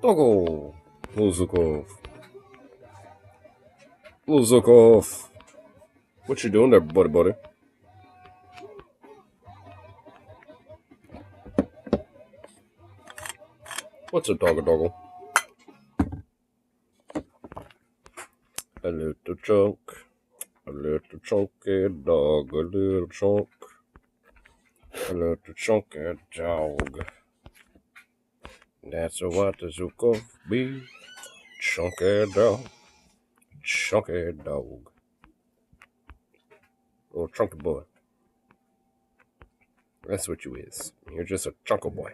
Toggle. Luzukov. Luzukov. What you doing there, buddy? What's a doggle? A little choke. A little chunky dog. A little chunk. A little chunky dog. That's what the Zukov be. Chunky dog. Chunky dog. Little chunky boy. That's what you is. You're just a chunky boy.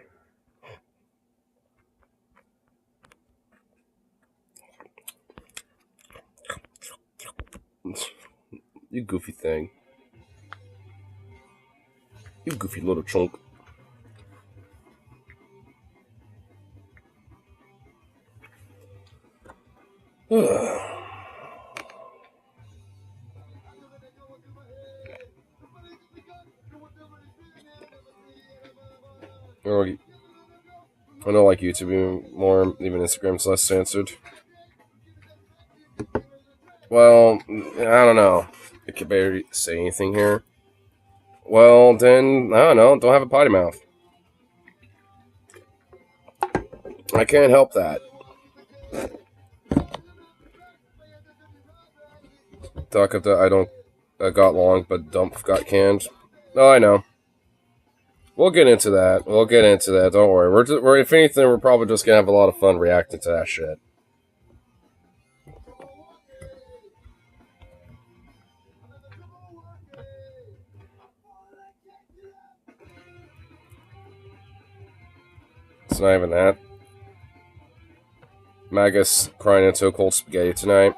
You goofy thing. You goofy little chunk. I don't like YouTube more, even Instagram's less censored. Well, I don't know. I can barely say anything here. Well, then, I don't know. Don't have a potty mouth. I can't help that. Talk of the I got long, but dump got canned. Oh, I know. We'll get into that. Don't worry. We're if anything, we're probably just gonna have a lot of fun reacting to that shit. It's not even that. Magus crying into a cold spaghetti tonight.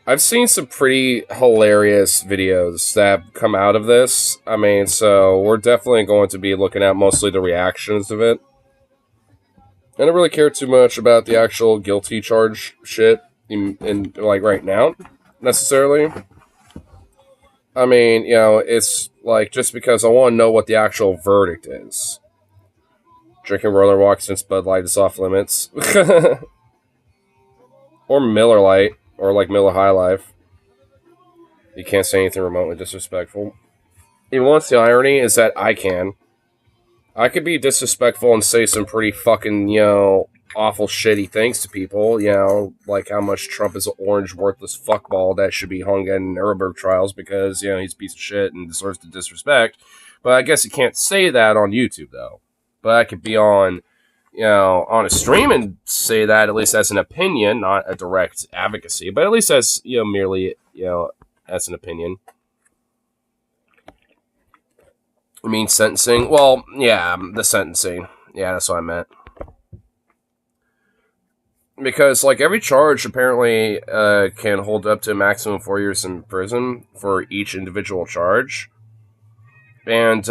I've seen some pretty hilarious videos that have come out of this. I mean, so we're definitely going to be looking at mostly the reactions of it. I don't really care too much about the actual guilty charge shit in like right now, necessarily. I mean, it's like just because I want to know what the actual verdict is. Drinking roller walk since Bud Light is off limits. Or Miller Lite. Or like Miller High Life. You can't say anything remotely disrespectful. Even once the irony is that I can. I could be disrespectful and say some pretty fucking, awful shitty things to people. Like how much Trump is an orange worthless fuckball that should be hung in Nuremberg trials because, he's a piece of shit and deserves the disrespect. But I guess you can't say that on YouTube, though. But I could be on a stream and say that at least as an opinion, not a direct advocacy, but at least as, merely, as an opinion. I mean, sentencing. Well, yeah, the sentencing. Yeah, that's what I meant. Because, like, every charge apparently can hold up to a maximum 4 years in prison for each individual charge. And,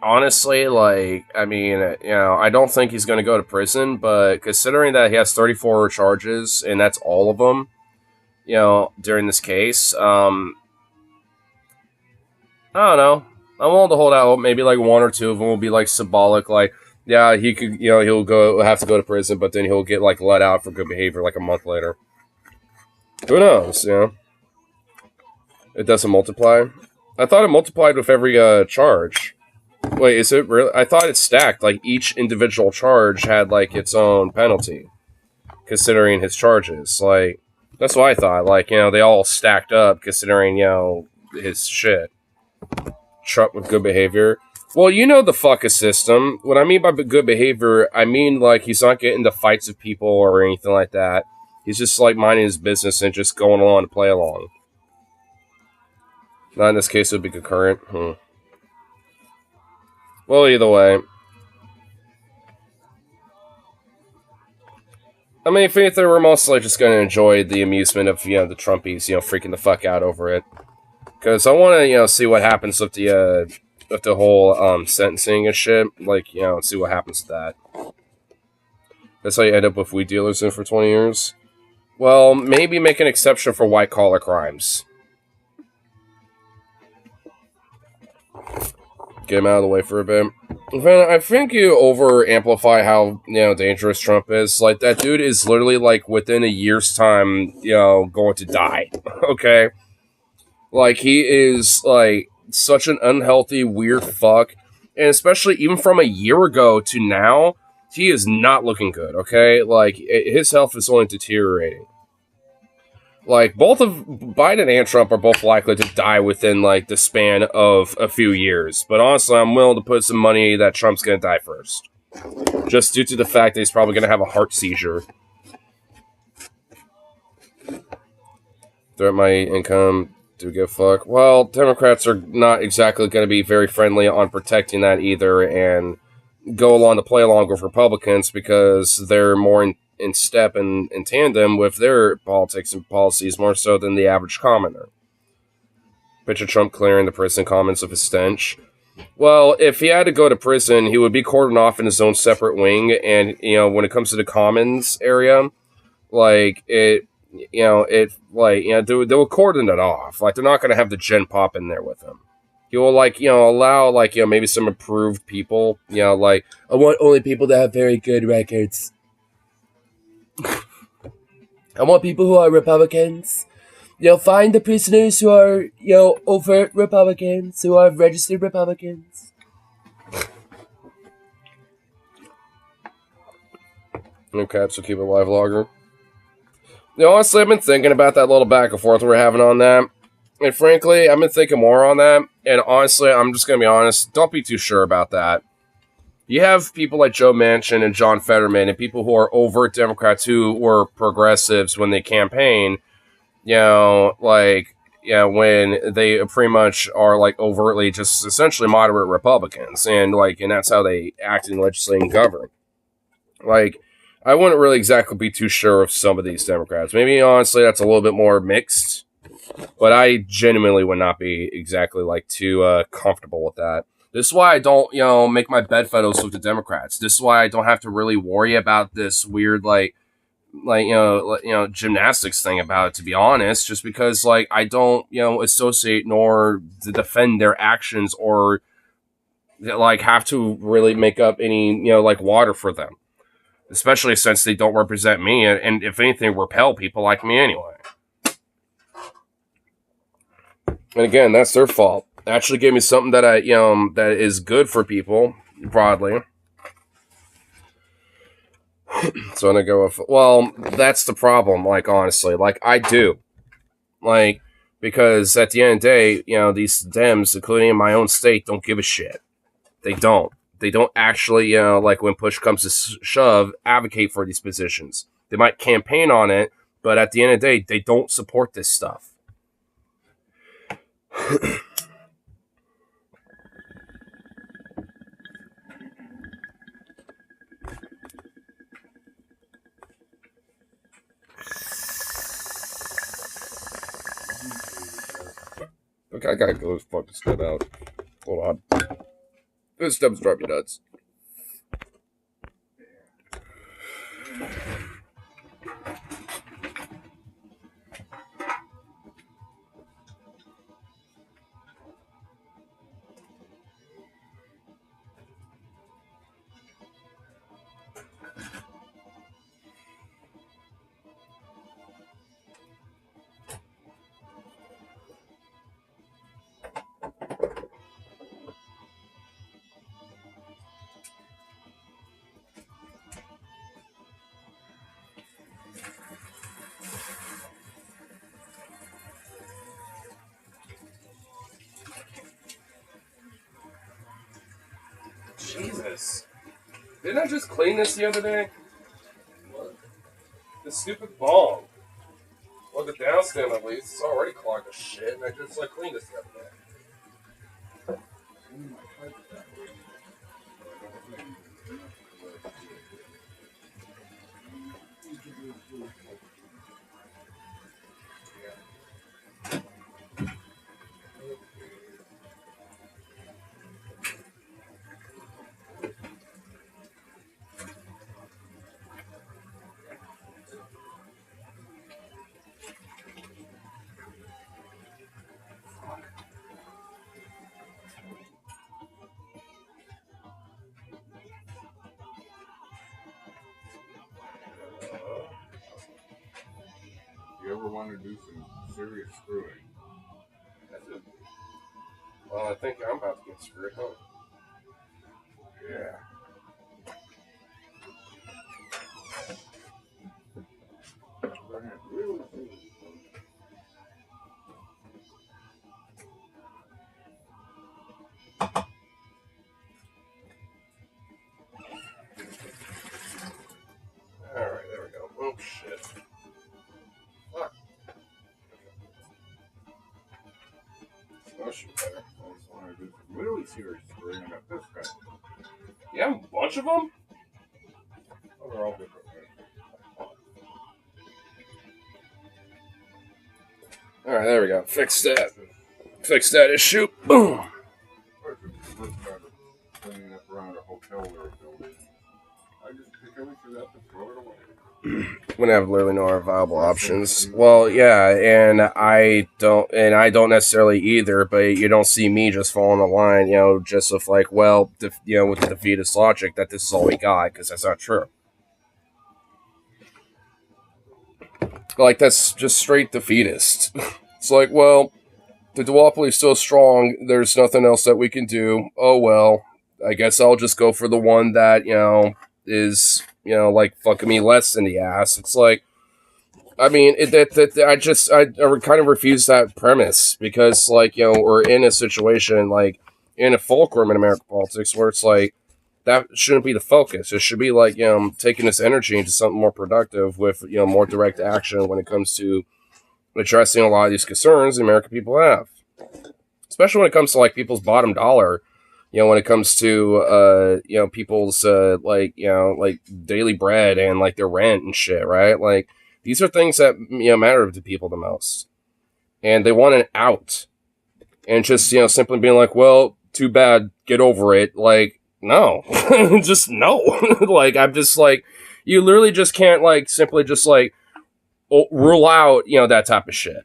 honestly, like, I mean, I don't think he's going to go to prison, but considering that he has 34 charges, and that's all of them, during this case, I don't know. I'm willing to hold out. Maybe, like, one or two of them will be, like, symbolic, like, yeah, he could, he'll have to go to prison, but then he'll get, like, let out for good behavior, like, a month later. Who knows, It doesn't multiply. I thought it multiplied with every, charge. Wait, is it really? I thought it stacked. Like, each individual charge had, like, its own penalty. Considering his charges. Like, that's what I thought. Like, they all stacked up considering, his shit. Trump with good behavior. Well, the fucking system. What I mean by good behavior, I mean, like, he's not getting into fights with people or anything like that. He's just, like, minding his business and just going along to play along. Not in this case, it would be concurrent. Well, either way. I mean, if anything, we're mostly just going to enjoy the amusement of, the Trumpies, freaking the fuck out over it. Because I want to, see what happens with the whole, sentencing and shit. Like, see what happens with that. That's how you end up with weed dealers in for 20 years. Well, maybe make an exception for white-collar crimes. Get him out of the way for a bit. Van, I think you over amplify how dangerous Trump is. Like that dude is literally like within a year's time, going to die. Okay, like he is like such an unhealthy, weird fuck, and especially even from a year ago to now, he is not looking good. Okay, like his health is only deteriorating. Like both of Biden and Trump are both likely to die within like the span of a few years. But honestly, I'm willing to put some money that Trump's going to die first, just due to the fact that he's probably going to have a heart seizure. Threat my income. Do we give a fuck? Well, Democrats are not exactly going to be very friendly on protecting that either, and go along to play along with Republicans because they're more in step and in tandem with their politics and policies more so than the average commoner. Picture Trump clearing the prison comments of his stench. Well, if he had to go to prison, he would be cordoned off in his own separate wing. And, when it comes to the commons area, like, they will cordon it off. Like, they're not going to have the gen pop in there with him. He will, like, allow, like, maybe some approved people, like, I want only people that have very good records. I want people who are Republicans. Find the prisoners who are, overt Republicans, who are registered Republicans. Okay, so keep it live longer. Honestly, I've been thinking about that little back and forth we're having on that. And frankly, I've been thinking more on that. And honestly, I'm just going to be honest. Don't be too sure about that. You have people like Joe Manchin and John Fetterman and people who are overt Democrats who were progressives when they campaign, when they pretty much are like overtly just essentially moderate Republicans. And that's how they act and legislate and govern. Like, I wouldn't really exactly be too sure of some of these Democrats. Maybe, honestly, that's a little bit more mixed. But I genuinely would not be exactly, too comfortable with that. This is why I don't, make my bedfellows with the Democrats. This is why I don't have to really worry about this weird, gymnastics thing about it, to be honest. Just because, I don't, associate nor defend their actions or, have to really make up any, water for them. Especially since they don't represent me, and if anything, repel people like me anyway. And again, that's their fault. Actually gave me something that that is good for people, broadly. So I'm gonna go with, well, that's the problem, honestly. I do. Because at the end of the day, these Dems, including in my own state, don't give a shit. They don't. They don't actually, when push comes to shove, advocate for these positions. They might campaign on it, but at the end of the day, they don't support this stuff. Okay, I gotta go fuck this step out. Hold on. This step's driving me nuts. Jesus. Didn't I just clean this the other day? What? This stupid bong. Well, the downstand at least. It's already clogged with shit, and I just cleaned this the other day. ever want to do some serious screwing? Well, I think I'm about to get screwed, huh? Yeah. Alright, there we go. Oh, shit. Fuck. That should be better. I just want to do some really serious screwing. I got this guy. You have a bunch of them? Oh, they're all different. Alright, there we go. Fix that. Fix that issue. Boom. Cleaning up around a hotel or a building. I just pick everything up and throw it away. When I have literally no other viable options. Well, yeah, and I don't necessarily either, but you don't see me just following the line, just with like, well, with the defeatist logic that this is all we got, because that's not true. Like, that's just straight defeatist. It's like, well, the duopoly's still strong, there's nothing else that we can do. Oh, well, I guess I'll just go for the one that, is, like, fucking me less in the ass. It's like, I mean, I kind of refuse that premise, because, like, we're in a situation, like, in a fulcrum in American politics, where it's like, that shouldn't be the focus. It should be like, taking this energy into something more productive with, more direct action when it comes to addressing a lot of these concerns the American people have. Especially when it comes to like people's bottom dollar, when it comes to, people's, like daily bread and like their rent and shit, right? Like, these are things that, matter to people the most. And they want an out. And just, simply being like, well, too bad, get over it. Like, no, just no. Like, I'm just like, you literally just can't like simply just like rule out, that type of shit.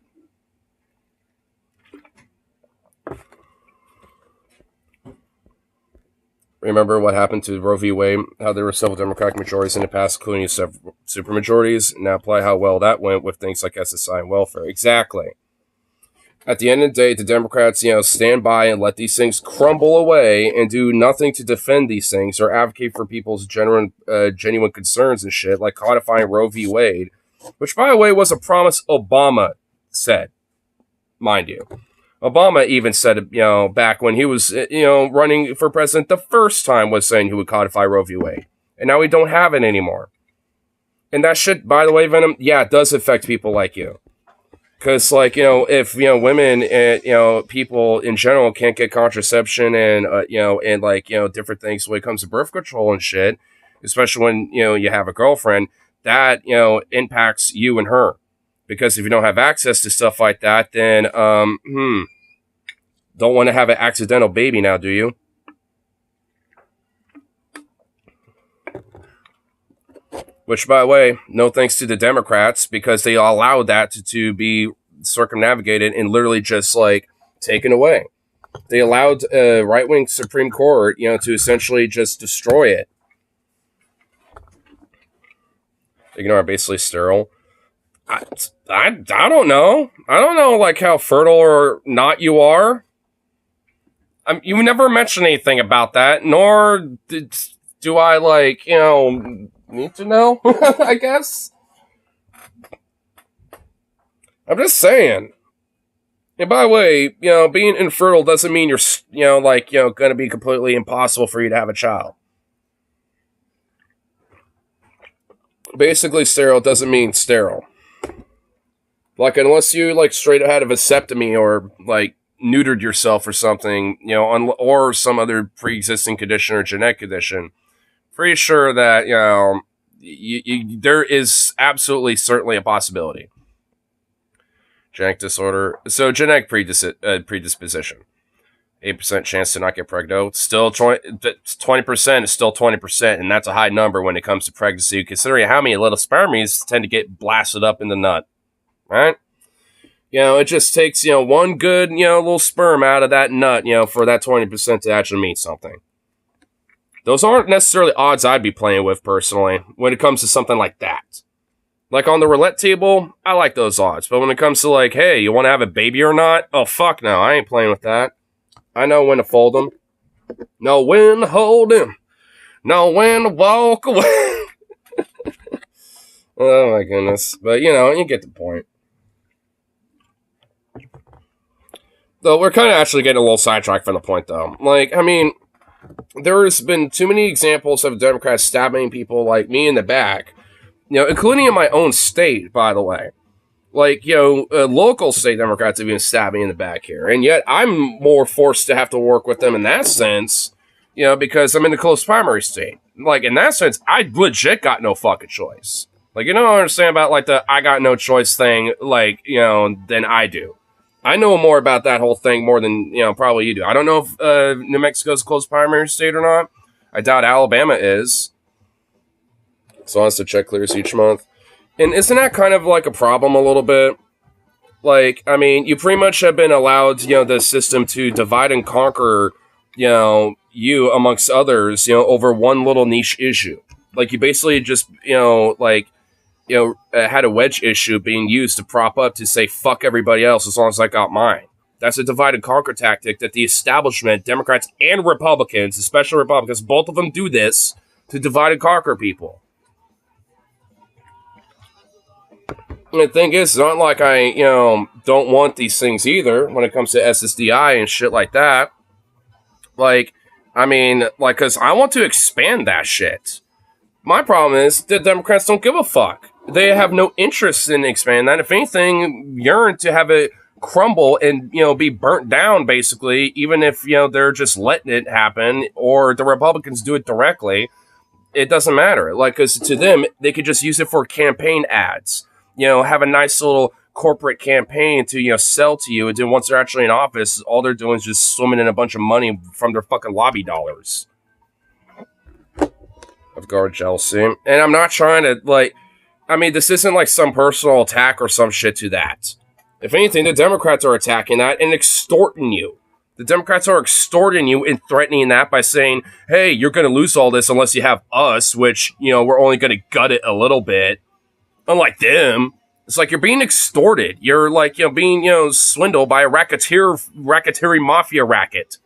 Remember what happened to Roe v. Wade? How there were several Democratic majorities in the past, including several supermajorities. Now apply how well that went with things like SSI and welfare. Exactly. At the end of the day, the Democrats, stand by and let these things crumble away and do nothing to defend these things or advocate for people's genuine concerns and shit, like codifying Roe v. Wade, which, by the way, was a promise Obama said, mind you. Obama even said it, back when he was, running for president the first time, was saying he would codify Roe v. Wade. And now we don't have it anymore. And that shit, by the way, Venom, yeah, it does affect people like you. Because, like, if, women and, people in general can't get contraception and, different things when it comes to birth control and shit, especially when, you have a girlfriend, that, impacts you and her. Because if you don't have access to stuff like that, then, don't want to have an accidental baby now, do you? Which, by the way, no thanks to the Democrats, because they allowed that to be circumnavigated and literally just, like, taken away. They allowed a right-wing Supreme Court, to essentially just destroy it. Ignore basically sterile. I don't know. I don't know, like, how fertile or not you are. You never mentioned anything about that, nor do I, like, need to know, I guess. I'm just saying. And by the way, being infertile doesn't mean you're, going to be completely impossible for you to have a child. Basically, sterile doesn't mean sterile. Like, unless you, like, straight had a vasectomy or, like, neutered yourself or something, or some other pre-existing condition or genetic condition, pretty sure that, there is absolutely certainly a possibility. Genetic disorder. So, genetic predisposition. 8% chance to not get pregnant. Still 20% is still 20%, and that's a high number when it comes to pregnancy, considering how many little spermies tend to get blasted up in the nut. Right? It just takes, one good, little sperm out of that nut, for that 20% to actually mean something. Those aren't necessarily odds I'd be playing with, personally, when it comes to something like that. Like on the roulette table, I like those odds. But when it comes to like, hey, you want to have a baby or not? Oh, fuck no. I ain't playing with that. I know when to fold them. Know when to hold him. Know when to walk away. Oh my goodness. But you get the point. Though we're kind of actually getting a little sidetracked from the point though. Like, I mean, there's been too many examples of Democrats stabbing people like me in the back, including in my own state, by the way. Like, local state Democrats have even stabbed me in the back here. And yet I'm more forced to have to work with them in that sense, because I'm in the close primary state. Like, in that sense, I legit got no fucking choice. Like, you don't understand about, like, the I got no choice thing, like, than I do. I know more about that whole thing more than, probably you do. I don't know if New Mexico's a close primary state or not. I doubt Alabama is. So long as the check clears each month. And isn't that kind of like a problem a little bit? Like, I mean, you pretty much have been allowed, the system to divide and conquer, you amongst others, over one little niche issue. Like, you basically just, had a wedge issue being used to prop up to say, fuck everybody else as long as I got mine. That's a divide and conquer tactic that the establishment, Democrats and Republicans, especially Republicans, both of them do this to divide and conquer people. And the thing is, it's not like I, don't want these things either when it comes to SSDI and shit like that. Like, I mean, like, because I want to expand that shit. My problem is the Democrats don't give a fuck. They have no interest in expanding that. If anything, yearn to have it crumble and, be burnt down, basically, even if, they're just letting it happen or the Republicans do it directly. It doesn't matter. Like, because to them, they could just use it for campaign ads. Have a nice little corporate campaign to, sell to you. And then once they're actually in office, all they're doing is just swimming in a bunch of money from their fucking lobby dollars. Of guard jealousy. And I'm not trying to, like, I mean, this isn't like some personal attack or some shit to that. If anything, the Democrats are attacking that and extorting you. The Democrats are extorting you and threatening that by saying, hey, you're going to lose all this unless you have us, which, we're only going to gut it a little bit. Unlike them, it's like you're being extorted. You're like, being, swindled by a racketeering mafia racket.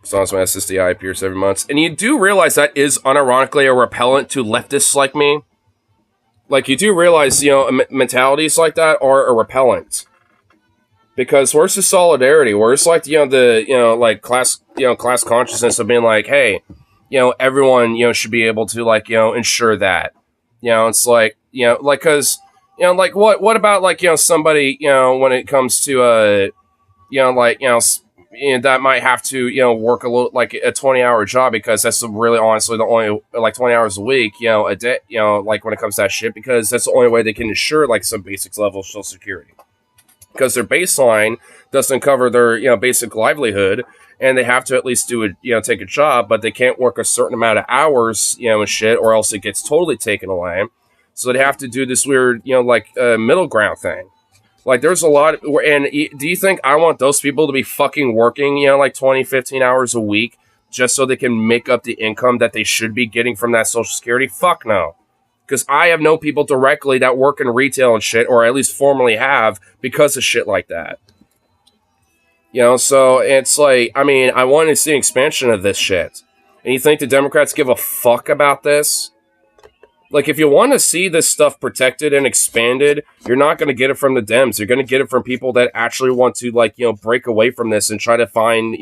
As long as my SSDI appears every month. And you do realize that is unironically a repellent to leftists like me. Like, you do realize, mentalities like that are a repellent. Because where's the solidarity? Where's like, like class consciousness of being like, hey, everyone, should be able to like, ensure that. It's like, like, cause, like what about like, somebody, when it comes to, like, that might have to, work a little, like a 20-hour job because that's really honestly the only, like 20 hours a week, a day, like when it comes to that shit, because that's the only way they can ensure like some basic level of social security. Because their baseline doesn't cover their, basic livelihood, and they have to at least do it, take a job, but they can't work a certain amount of hours, and shit, or else it gets totally taken away. So they have to do this weird, like middle ground thing. Like, there's a lot, and do you think I want those people to be fucking working, like 20, 15 hours a week just so they can make up the income that they should be getting from that Social Security? Fuck no. Because I have known people directly that work in retail and shit, or at least formerly have, because of shit like that. So it's like, I mean, I want to see an expansion of this shit. And you think the Democrats give a fuck about this? Like, if you want to see this stuff protected and expanded, you're not going to get it from the Dems. You're going to get it from people that actually want to, like, break away from this and try to find,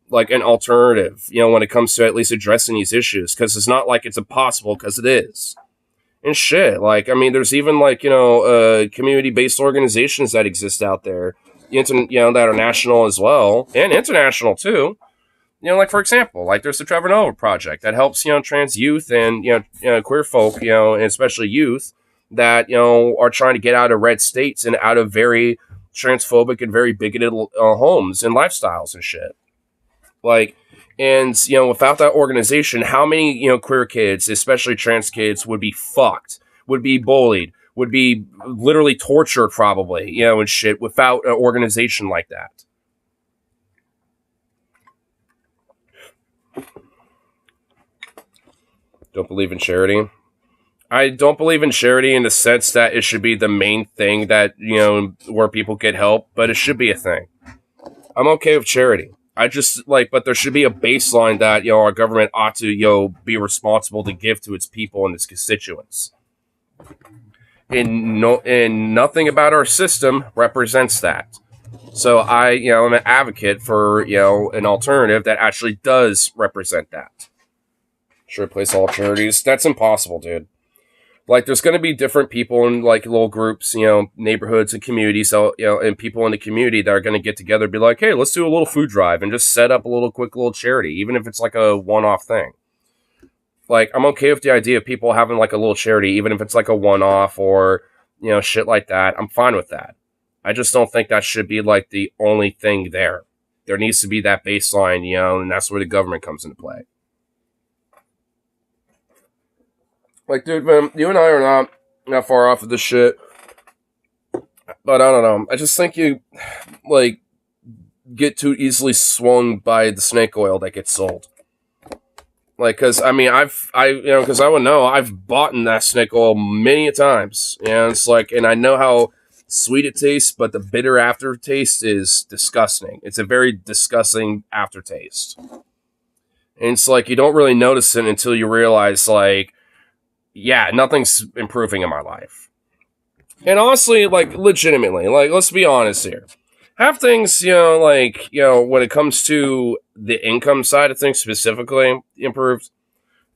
like an alternative, when it comes to at least addressing these issues. Because it's not like it's impossible, because it is. And shit, like, I mean, there's even, like, community-based organizations that exist out there, that are national as well, and international, too. Like, for example, like, there's the Trevor Noah Project that helps, trans youth and, queer folk, and especially youth that, are trying to get out of red states and out of very transphobic and very bigoted homes and lifestyles and shit. Like, and, without that organization, how many, queer kids, especially trans kids, would be fucked, would be bullied, would be literally tortured probably, and shit without an organization like that. Don't believe in charity. I don't believe in charity in the sense that it should be the main thing that, where people get help, but it should be a thing. I'm okay with charity. I just but there should be a baseline that, our government ought to, be responsible to give to its people and its constituents. And nothing about our system represents that. So I'm an advocate for, an alternative that actually does represent that. Should replace all charities? That's impossible, dude. There's going to be different people in little groups, neighborhoods and communities, so and people in the community that are going to get together and be like, hey, let's do a little food drive and just set up a quick little charity, even if it's a one-off thing. I'm okay with the idea of people having a little charity, even if it's a one-off or shit like that. I'm fine with that. I just don't think that should be the only thing there. There needs to be that baseline, and that's where the government comes into play. Dude, man, you and I are not far off of this shit. But I don't know. I just think you, get too easily swung by the snake oil that gets sold. Because, I would know, I've bought in that snake oil many a times. And it's and I know how sweet it tastes, but the bitter aftertaste is disgusting. It's a very disgusting aftertaste. And it's you don't really notice it until you realize, yeah, nothing's improving in my life. And honestly, legitimately, let's be honest here. Have things, when it comes to the income side of things specifically improved.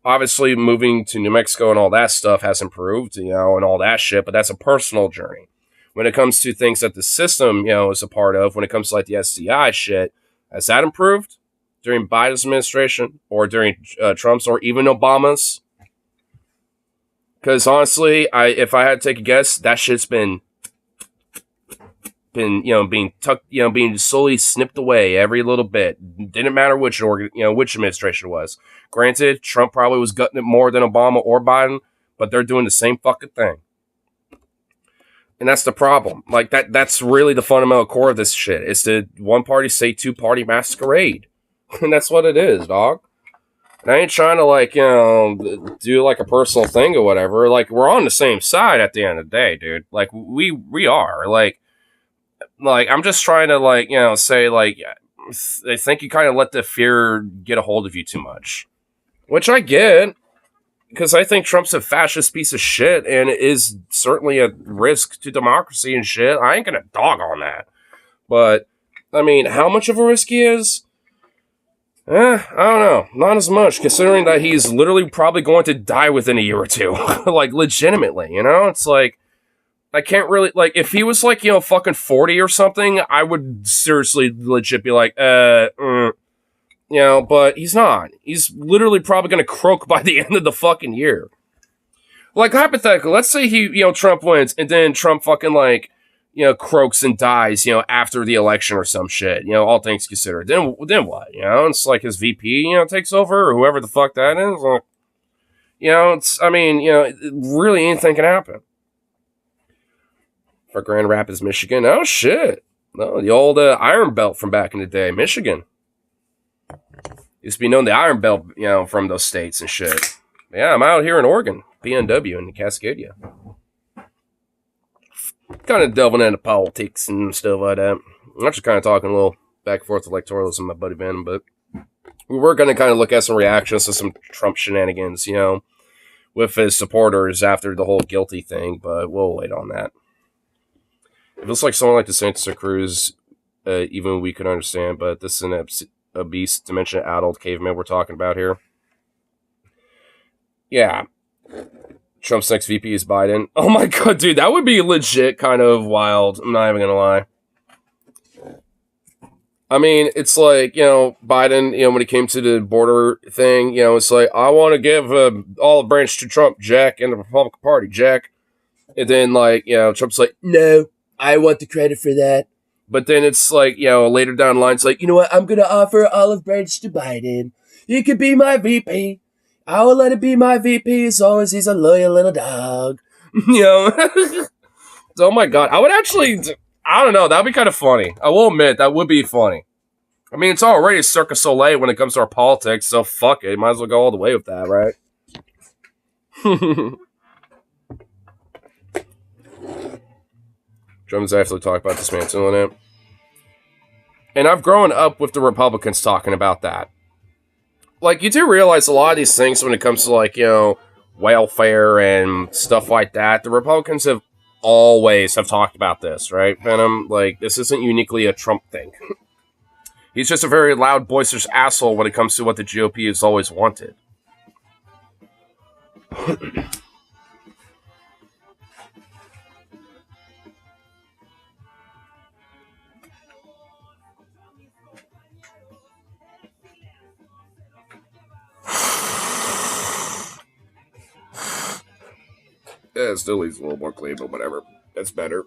Obviously, moving to New Mexico and all that stuff has improved, and all that shit, but that's a personal journey. When it comes to things that the system, is a part of, when it comes to the SCI shit, has that improved during Biden's administration or during Trump's or even Obama's? Because honestly, if I had to take a guess, that shit's been being tucked, being slowly snipped away every little bit. Didn't matter which which administration it was. Granted, Trump probably was gutting it more than Obama or Biden, but they're doing the same fucking thing. And that's the problem. That's really the fundamental core of this shit. It's the one party say two party masquerade. And that's what it is, dog. And I ain't trying to do a personal thing or whatever. We're on the same side at the end of the day, dude. We are. I'm just trying to say I think you kind of let the fear get a hold of you too much. Which I get. Because I think Trump's a fascist piece of shit and is certainly a risk to democracy and shit. I ain't gonna dog on that. But, how much of a risk he is? I don't know. Not as much, considering that he's literally probably going to die within a year or two. Legitimately, It's I can't really, if he was fucking 40 or something, I would seriously legit be but he's not. He's literally probably going to croak by the end of the fucking year. Hypothetically, let's say Trump wins, and then Trump fucking, croaks and dies, after the election or some shit, all things considered. Then what? It's his VP, takes over, or whoever the fuck that is. Really anything can happen. For Grand Rapids, Michigan. Oh, shit. No, the old Iron Belt from back in the day, Michigan. Used to be known the Iron Belt, from those states and shit. Yeah, I'm out here in Oregon, BNW in Cascadia. Kind of delving into politics and stuff like that. I'm just kind of talking a little back and forth electoralism, my buddy Ben, but we were going to kind of look at some reactions to some Trump shenanigans, with his supporters after the whole guilty thing, but we'll wait on that. It looks like someone like DeSantis or Cruz, even we could understand, but this is an obese, dementia adult caveman we're talking about here. Yeah. Trump's next VP is Biden. Oh my god, dude, that would be legit kind of wild. I'm not even gonna lie. It's Biden, when it came to the border thing, it's I want to give olive branch to Trump, Jack, and the Republican Party, Jack. And then, Trump's no, I want the credit for that. But then it's later down the line, it's you know what, I'm going to offer olive branch to Biden. He could be my VP. I will let it be my VP as long as he's a loyal little dog. Oh my god. I would actually, I don't know, that would be kind of funny. I will admit, that would be funny. It's already Cirque du Soleil when it comes to our politics, so fuck it. Might as well go all the way with that, right? Drums actually talk about dismantling it. And I've grown up with the Republicans talking about that. Like, you do realize a lot of these things when it comes to, like, welfare and stuff like that, the Republicans have always have talked about this, right, Venom? Like, this isn't uniquely a Trump thing. He's just a very loud, boisterous asshole when it comes to what the GOP has always wanted. Yeah, it still leaves a little more clean, but whatever. That's better.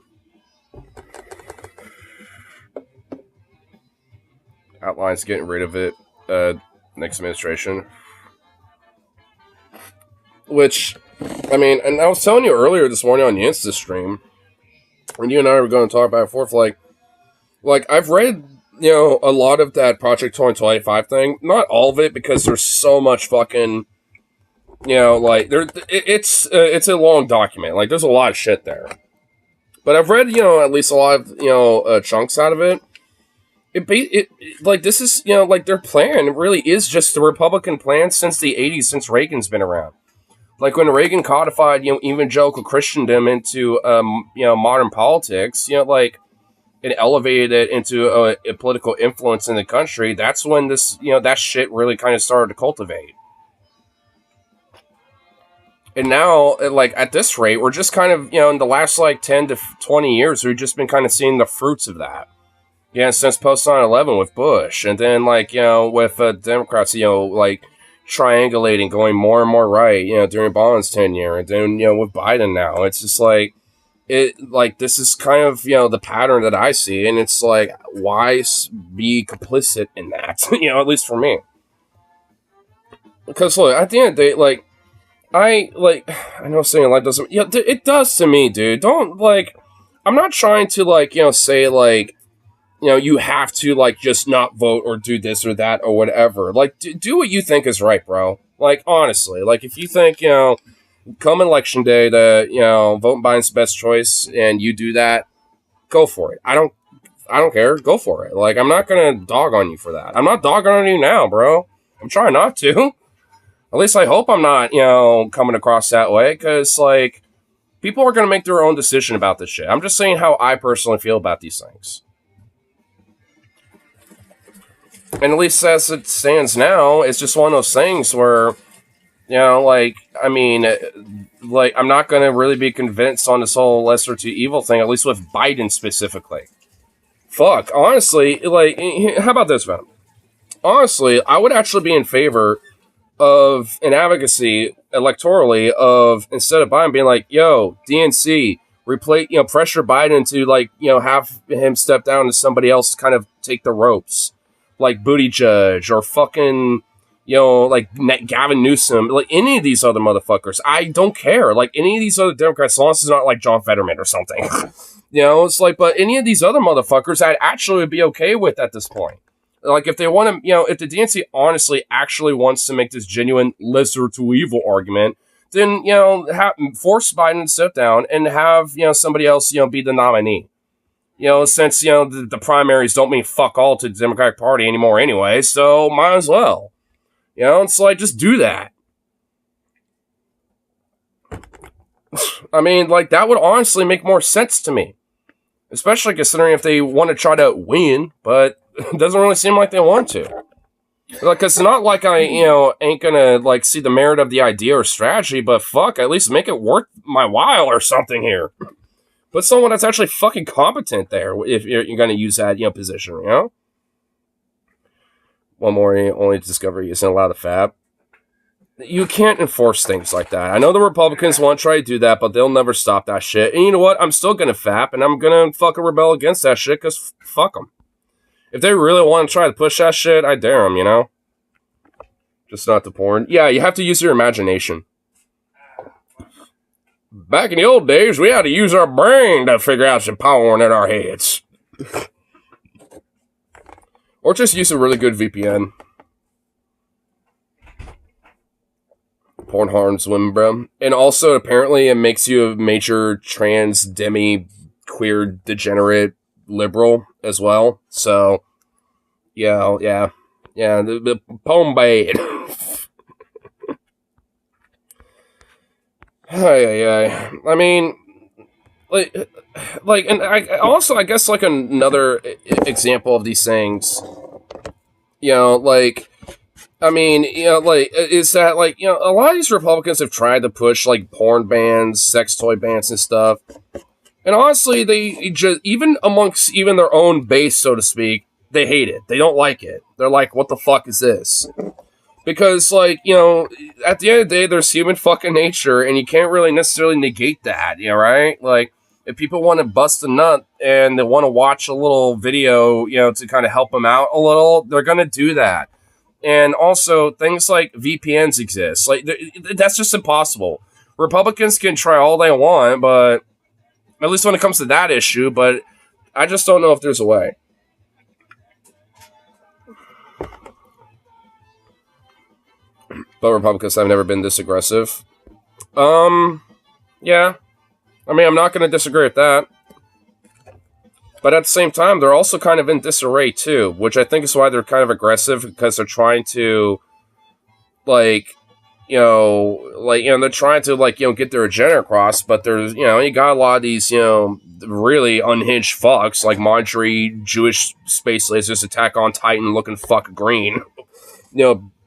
Outlines getting rid of it. Next administration. Which, I mean, and I was telling you earlier this morning on the Insta stream, when you and I were going to talk back and forth, like I've read, a lot of that Project 2025 thing. Not all of it, because there's so much fucking, it's a long document. Like, there's a lot of shit there. But I've read, at least a lot of, chunks out of it. This is, like, their plan really is just the Republican plan since the 80s, since Reagan's been around. Like, when Reagan codified, evangelical Christendom into, modern politics, it elevated it into a political influence in the country, that's when this, that shit really kind of started to cultivate. And now, like, at this rate, we're just kind of, in the last, 10 to 20 years, we've just been kind of seeing the fruits of that. Yeah, since post 9/11 with Bush. And then, with Democrats, triangulating, going more and more right, during Biden's tenure. And then, with Biden now, it's just this is kind of, the pattern that I see. And it's like, why be complicit in that? At least for me. Because, look, at the end of the day, I know saying life doesn't, it does to me, dude. Don't, I'm not trying to, say, you have to, just not vote or do this or that or whatever. Do what you think is right, bro. Honestly. If you think, come election day to, vote Biden's best choice and you do that, go for it. I don't care. Go for it. I'm not going to dog on you for that. I'm not dogging on you now, bro. I'm trying not to. At least I hope I'm not, coming across that way, because, people are going to make their own decision about this shit. I'm just saying how I personally feel about these things. And at least as it stands now, it's just one of those things where, I'm not going to really be convinced on this whole lesser to evil thing, at least with Biden specifically. Fuck, honestly, how about this, man? Honestly, I would actually be in favor of an advocacy electorally of, instead of Biden being like, yo, DNC, replace, pressure Biden to have him step down to somebody else kind of take the ropes. Like Buttigieg or fucking, Gavin Newsom, any of these other motherfuckers. I don't care. Any of these other Democrats, as long as it's not like John Fetterman or something. It's but any of these other motherfuckers I'd actually be okay with at this point. If they want to, if the DNC honestly actually wants to make this genuine lesser to evil argument, then, force Biden to sit down and have, somebody else, be the nominee. Since, the primaries don't mean fuck all to the Democratic Party anymore anyway, so might as well. It's just do that. I mean, that would honestly make more sense to me. Especially considering if they want to try to win, but it doesn't really seem like they want to. Because it's not like I, ain't gonna, see the merit of the idea or strategy, but fuck, at least make it worth my while or something here. Put someone that's actually fucking competent there if you're going to use that, position, One more, only discovery isn't allowed to fab. You can't enforce things like that. I know the Republicans want to try to do that, but they'll never stop that shit. And you know what? I'm still going to fap, and I'm going to fucking rebel against that shit, because fuck them. If they really want to try to push that shit, I dare them, Just not the porn. Yeah, you have to use your imagination. Back in the old days, we had to use our brain to figure out some porn in our heads. Or just use a really good VPN. Porn harms women, bro. And also, apparently, it makes you a major trans, demi, queer, degenerate liberal as well. So, yeah. The porn bad. I mean, and I also, I guess, like, another example of these things, I mean, is that, a lot of these Republicans have tried to push, like, porn bans, sex toy bans and stuff. And honestly, they just, even amongst even their own base, so to speak, they hate it. They don't like it. They're like, what the fuck is this? Because, at the end of the day, there's human fucking nature, and you can't really necessarily negate that, right? Like, if people want to bust a nut and they want to watch a little video, to kind of help them out a little, they're going to do that. And also, things like VPNs exist. Like, that's just impossible. Republicans can try all they want, but at least when it comes to that issue, but I just don't know if there's a way. But Republicans have never been this aggressive. Yeah. I mean, I'm not going to disagree with that. But at the same time, they're also kind of in disarray too, which I think is why they're kind of aggressive, because they're trying to, they're trying to, get their agenda across, but there's, you got a lot of these, really unhinged fucks, like Marjorie, Jewish space lasers, Attack on Titan looking fuck green,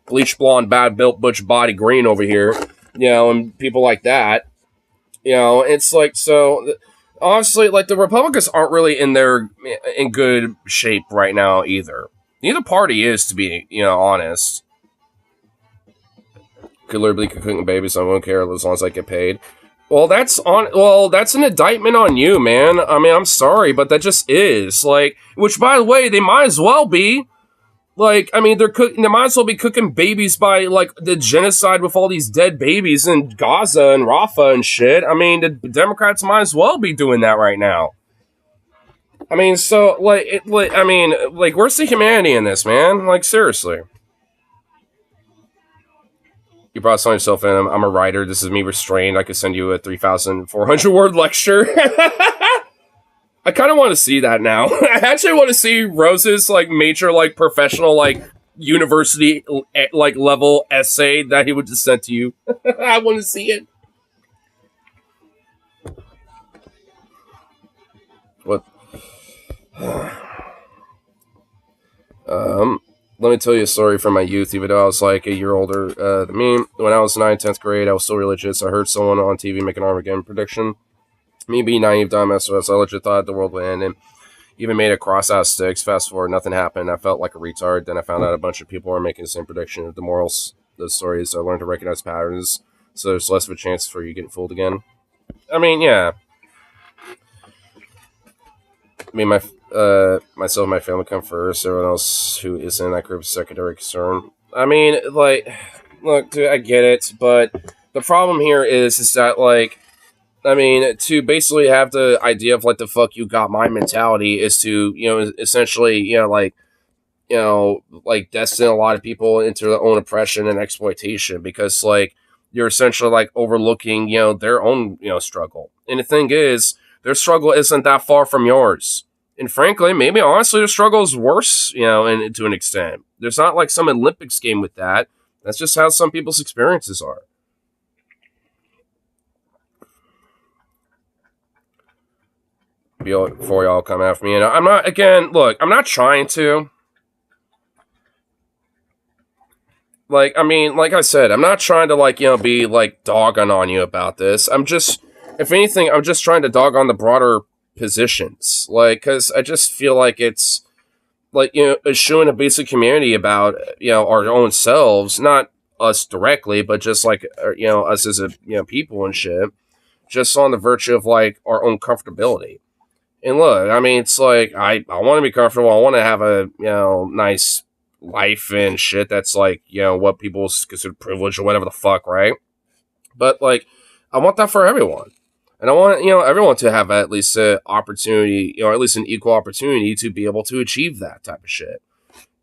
bleach blonde, bad built butch body green over here, and people like that, it's like, so honestly, like, the Republicans aren't really in good shape right now either. Neither party is, to be, honest. Could literally be cooking babies, so I won't care as long as I get paid. Well, that's an indictment on you, man. I mean, I'm sorry, but that just is, like, which, by the way, they might as well be. Like, I mean, they might as well be cooking babies by, like, the genocide with all these dead babies in Gaza and Rafah and shit. I mean, the Democrats might as well be doing that right now. I mean, so, where's the humanity in this, man? Like, seriously. You brought something yourself in. I'm a writer. This is me restrained. I could send you a 3,400 word lecture. I kind of want to see that now. I actually want to see Rose's, like, major, like, professional, like, university, like, level essay that he would just send to you. I want to see it. What? Let me tell you a story from my youth, even though I was, like, a year older than me. When I was 9th, 10th grade, I was so religious. I heard someone on TV make an Armageddon prediction. Me being naive, dumbass, I legit thought the world would end, and even made a cross out of sticks. Fast forward, nothing happened. I felt like a retard. Then I found out a bunch of people were making the same prediction of the morals, the stories. I learned to recognize patterns, so there's less of a chance for you getting fooled again. I mean, yeah. I mean, myself and my family come first. Everyone else who isn't in that group is secondary concern. I mean, like, look, dude, I get it, but the problem here is that, like, I mean, to basically have the idea of, like, the fuck you got my mentality is to, essentially, destine a lot of people into their own oppression and exploitation, because, like, you're essentially, like, overlooking, their own, struggle. And the thing is, their struggle isn't that far from yours. And frankly, maybe honestly, their struggle is worse, and to an extent. There's not, like, some Olympics game with that. That's just how some people's experiences are. Before y'all come after me, and I'm not, again, look, I'm not trying to, like, I mean, like I said, I'm not trying to, like, be, like, dogging on you about this. I'm just, if anything, I'm just trying to dog on the broader positions, like, because I just feel like it's, like, eschewing a basic community about, our own selves, not us directly, but just, like, us as a, people and shit, just on the virtue of, like, our own comfortability. And look, I mean, it's like, I want to be comfortable. I want to have a, nice life and shit. That's, like, what people consider privilege or whatever the fuck, right? But, like, I want that for everyone. And I want, everyone to have at least an opportunity, at least an equal opportunity to be able to achieve that type of shit.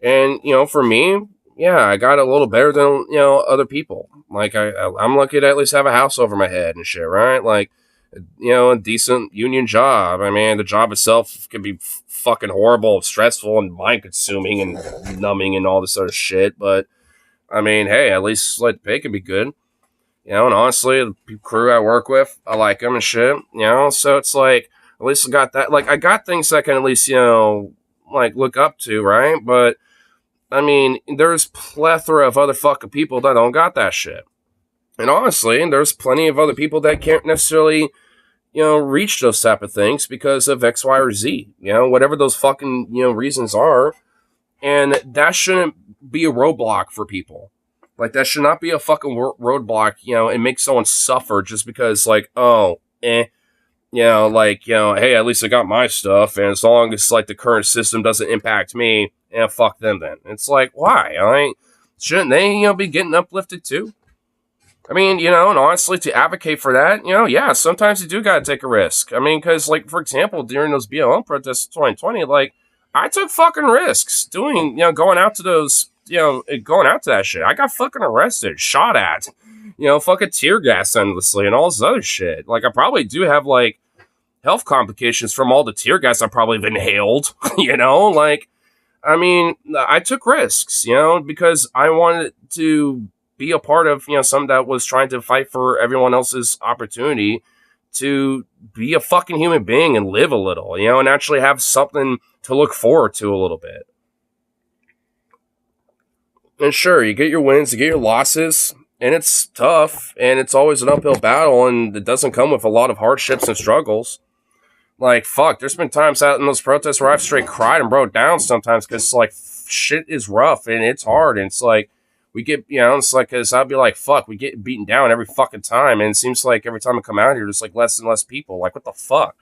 And, for me, yeah, I got a little better than other people. Like I'm lucky to at least have a house over my head and shit, right? Like a decent union job. I mean, the job itself can be fucking horrible, stressful, and mind consuming and numbing and all this other shit. But I mean, hey, at least like the pay can be good. And honestly, the crew I work with, I like them and shit. So it's like at least I got that. Like I got things I can at least like look up to, right? But I mean, there's plethora of other fucking people that don't got that shit. And honestly, there's plenty of other people that can't necessarily, reach those type of things because of X, Y, or Z. Whatever those fucking, reasons are. And that shouldn't be a roadblock for people. Like, that should not be a fucking roadblock, and make someone suffer just because, like, oh, hey, at least I got my stuff, and as long as, like, the current system doesn't impact me, fuck them then. It's like, why? Shouldn't they, be getting uplifted too? I mean, and honestly, to advocate for that, yeah, sometimes you do gotta take a risk. I mean, because, like, for example, during those BLM protests in 2020, like, I took fucking risks doing, going out to those, going out to that shit. I got fucking arrested, shot at, fucking tear gas endlessly and all this other shit. Like, I probably do have, like, health complications from all the tear gas I probably have inhaled, like, I mean, I took risks, because I wanted to be a part of, something that was trying to fight for everyone else's opportunity to be a fucking human being and live a little, and actually have something to look forward to a little bit. And sure, you get your wins, you get your losses, and it's tough, and it's always an uphill battle, and it doesn't come with a lot of hardships and struggles. Like, fuck, there's been times out in those protests where I've straight cried and broke down sometimes because, like, shit is rough and it's hard, and it's like, we get, it's like, cause I'll be like, fuck, we get beaten down every fucking time. And it seems like every time I come out here, there's like less and less people. Like, what the fuck?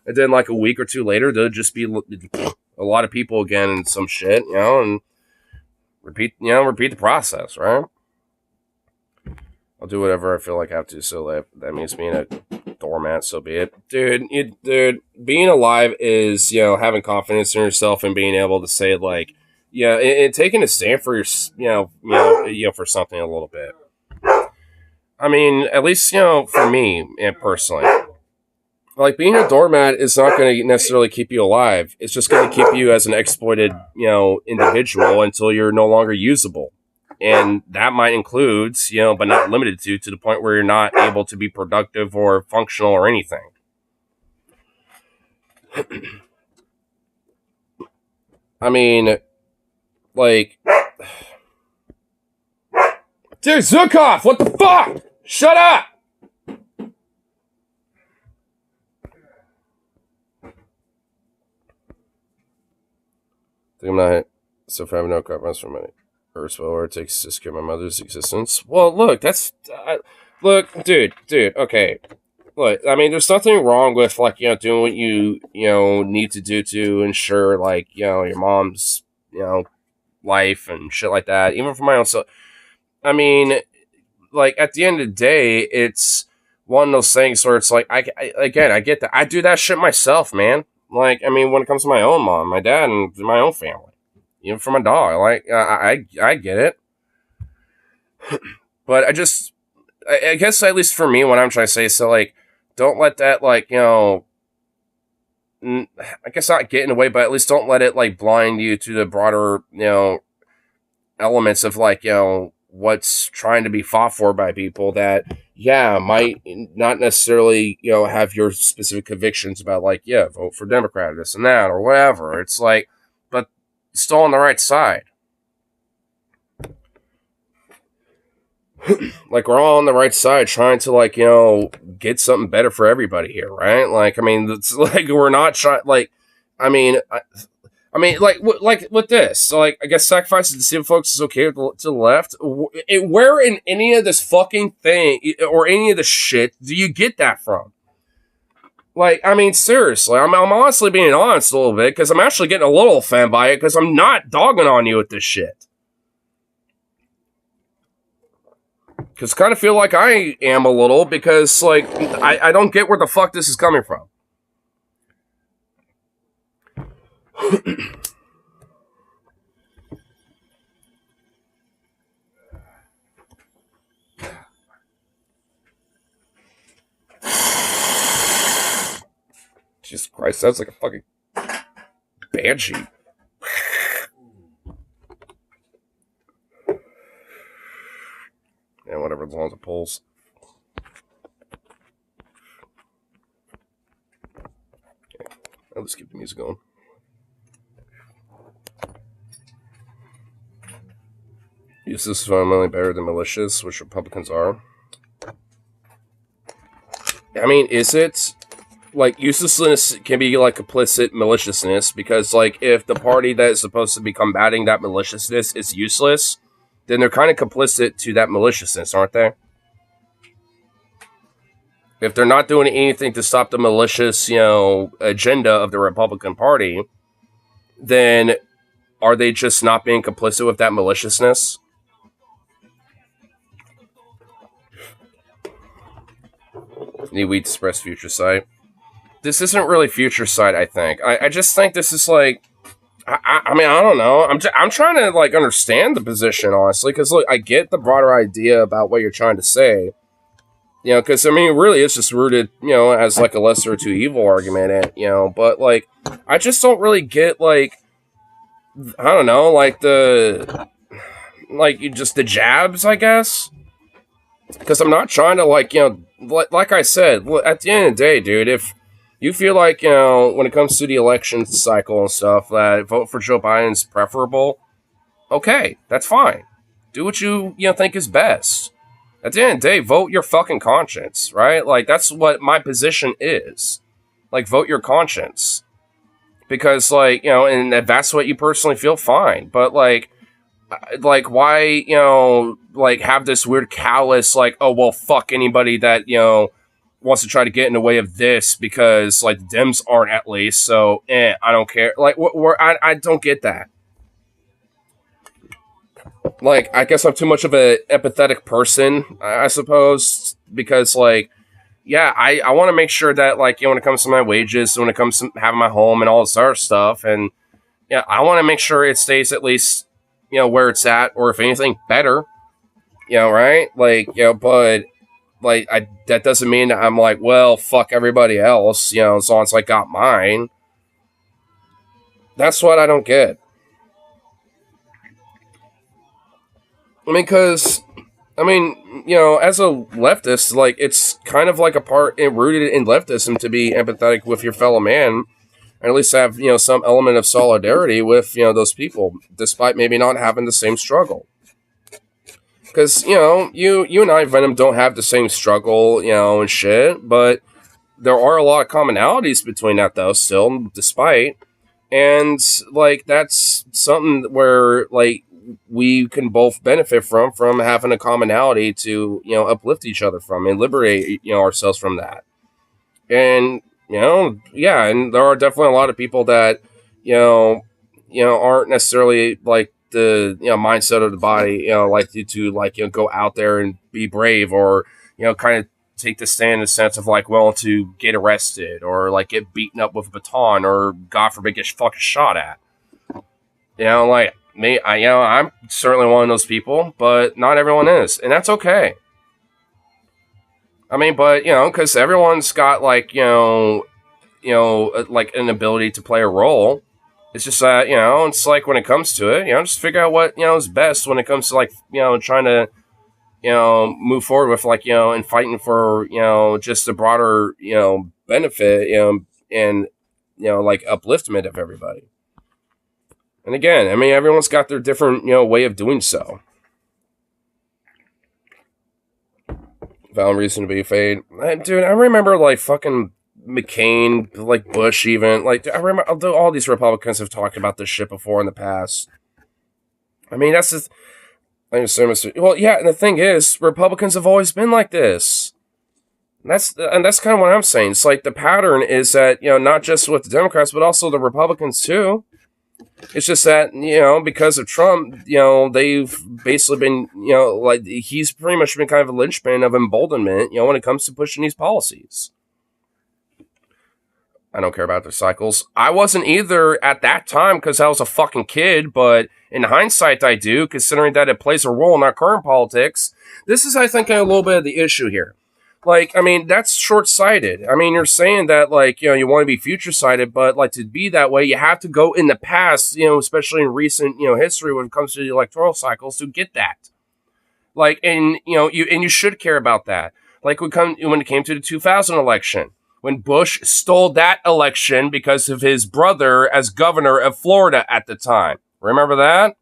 And then like a week or two later, there'll just be a lot of people again and some shit, and repeat the process, right? I'll do whatever I feel like I have to. So that means being a doormat, so be it. Dude, being alive is, having confidence in yourself and being able to say, like, yeah, and taking a stand for your, for something a little bit. I mean, at least, for me, and personally, like, being a doormat is not going to necessarily keep you alive. It's just going to keep you as an exploited, individual until you're no longer usable. And that might include, but not limited to the point where you're not able to be productive or functional or anything. I mean, like, dude, Zukov, what the fuck? Shut up! I think I'm not so far I have no comments from money. First of all, where it takes to secure my mother's existence. Well, look, look, dude, okay. Look, I mean, there's nothing wrong with, like, doing what you need to do to ensure, like, your mom's, life and shit like that. Even for my own self. I mean, like, at the end of the day, it's one of those things where it's like, I get that. I do that shit myself, man. Like, I mean, when it comes to my own mom, my dad, and my own family. Even for my dog. Like, I get it. But I guess, at least for me, what I'm trying to say is, so, like, don't let that, like, I guess not get in the way, but at least don't let it, like, blind you to the broader, elements of, like, what's trying to be fought for by people that, might not necessarily, have your specific convictions about, like, vote for Democrat, this and that, or whatever. It's like, but still on the right side. Like, we're all on the right side trying to, like, get something better for everybody here, right? Like, I mean, it's like, we're not trying, like, I mean, like with this, so, like, I guess sacrifices to civil folks is okay to the left. Where in any of this fucking thing or any of the shit do you get that from? Like, I mean, seriously, I'm honestly being honest a little bit because I'm actually getting a little offended by it because I'm not dogging on you with this shit. Because I kind of feel like I am a little because, like, I don't get where the fuck this is coming from. Christ, sounds like a fucking banshee. Yeah, whatever, as long as it pulls. Okay. I'll just keep the music going. Useless is fundamentally better than malicious, which Republicans are. I mean, is it? Like, uselessness can be, like, complicit maliciousness, because, like, if the party that is supposed to be combating that maliciousness is useless, then they're kind of complicit to that maliciousness, aren't they? If they're not doing anything to stop the malicious, agenda of the Republican Party, then are they just not being complicit with that maliciousness? Need we express future sight? This isn't really future sight, I think. I just think this is like, I mean, I don't know. I'm trying to, like, understand the position, honestly, because, look, I get the broader idea about what you're trying to say. Because, I mean, really, it's just rooted, as, like, a lesser of two evil argument, but, like, I just don't really get, like, I don't know, like, just the jabs, I guess? Because I'm not trying to, like, like I said, at the end of the day, dude, if you feel like, when it comes to the election cycle and stuff, that vote for Joe Biden is preferable, okay, that's fine. Do what you think is best. At the end of the day, vote your fucking conscience, right? Like, that's what my position is. Like, vote your conscience. Because, like, and if that's what you personally feel, fine. But, like, why, like, have this weird callous, like, oh, well, fuck anybody that, wants to try to get in the way of this because, like, the Dems aren't, at least, so, I don't care. Like, I don't get that. Like, I guess I'm too much of an empathetic person, I suppose, because, like, yeah, I want to make sure that, like, when it comes to my wages, when it comes to having my home and all this other stuff, and, yeah, I want to make sure it stays at least, where it's at, or if anything, better, right? Like, but, like, that doesn't mean that I'm like, well, fuck everybody else, as long as I got mine. That's what I don't get. I mean, because, as a leftist, like, it's kind of like rooted in leftism to be empathetic with your fellow man, and at least have, some element of solidarity with, those people, despite maybe not having the same struggle. Because, you and I, Venom, don't have the same struggle, and shit, but there are a lot of commonalities between that, though, still, despite. And, like, that's something where, like, we can both benefit from having a commonality to, uplift each other from and liberate, ourselves from that. And, yeah, and there are definitely a lot of people that, aren't necessarily, like, the, mindset of the body, like to like, go out there and be brave, or, kind of take the stand in the sense of, like, well, to get arrested or, like, get beaten up with a baton, or, God forbid, get fucking shot at. Like, me, I'm certainly one of those people, but not everyone is, and that's okay. I mean, but, because everyone's got, like, like, an ability to play a role. It's just that, it's like, when it comes to it, just figure out what, is best when it comes to, like, trying to, move forward with, like, and fighting for, just the broader, benefit, and, like, upliftment of everybody. And again, I mean, everyone's got their different, way of doing so. Valid reason to be afraid. Dude, I remember, like, fucking McCain, like, Bush, even. Like, I remember all these Republicans have talked about this shit before in the past. I mean, that's just... Well, yeah, and the thing is, Republicans have always been like this. And that's kind of what I'm saying. It's like, the pattern is that, not just with the Democrats, but also the Republicans, too. It's just that, because of Trump, they've basically been, like, he's pretty much been kind of a linchpin of emboldenment, when it comes to pushing these policies. I don't care about their cycles. I wasn't either at that time because I was a fucking kid, but in hindsight, I do, considering that it plays a role in our current politics. This is, I think, a little bit of the issue here. Like, I mean, that's short-sighted. I mean, you're saying that, like, you want to be future-sighted, but, like, to be that way, you have to go in the past, especially in recent, history when it comes to the electoral cycles to get that. Like, and, you should care about that. Like, when it came to the 2000 election, when Bush stole that election because of his brother as governor of Florida at the time. Remember that?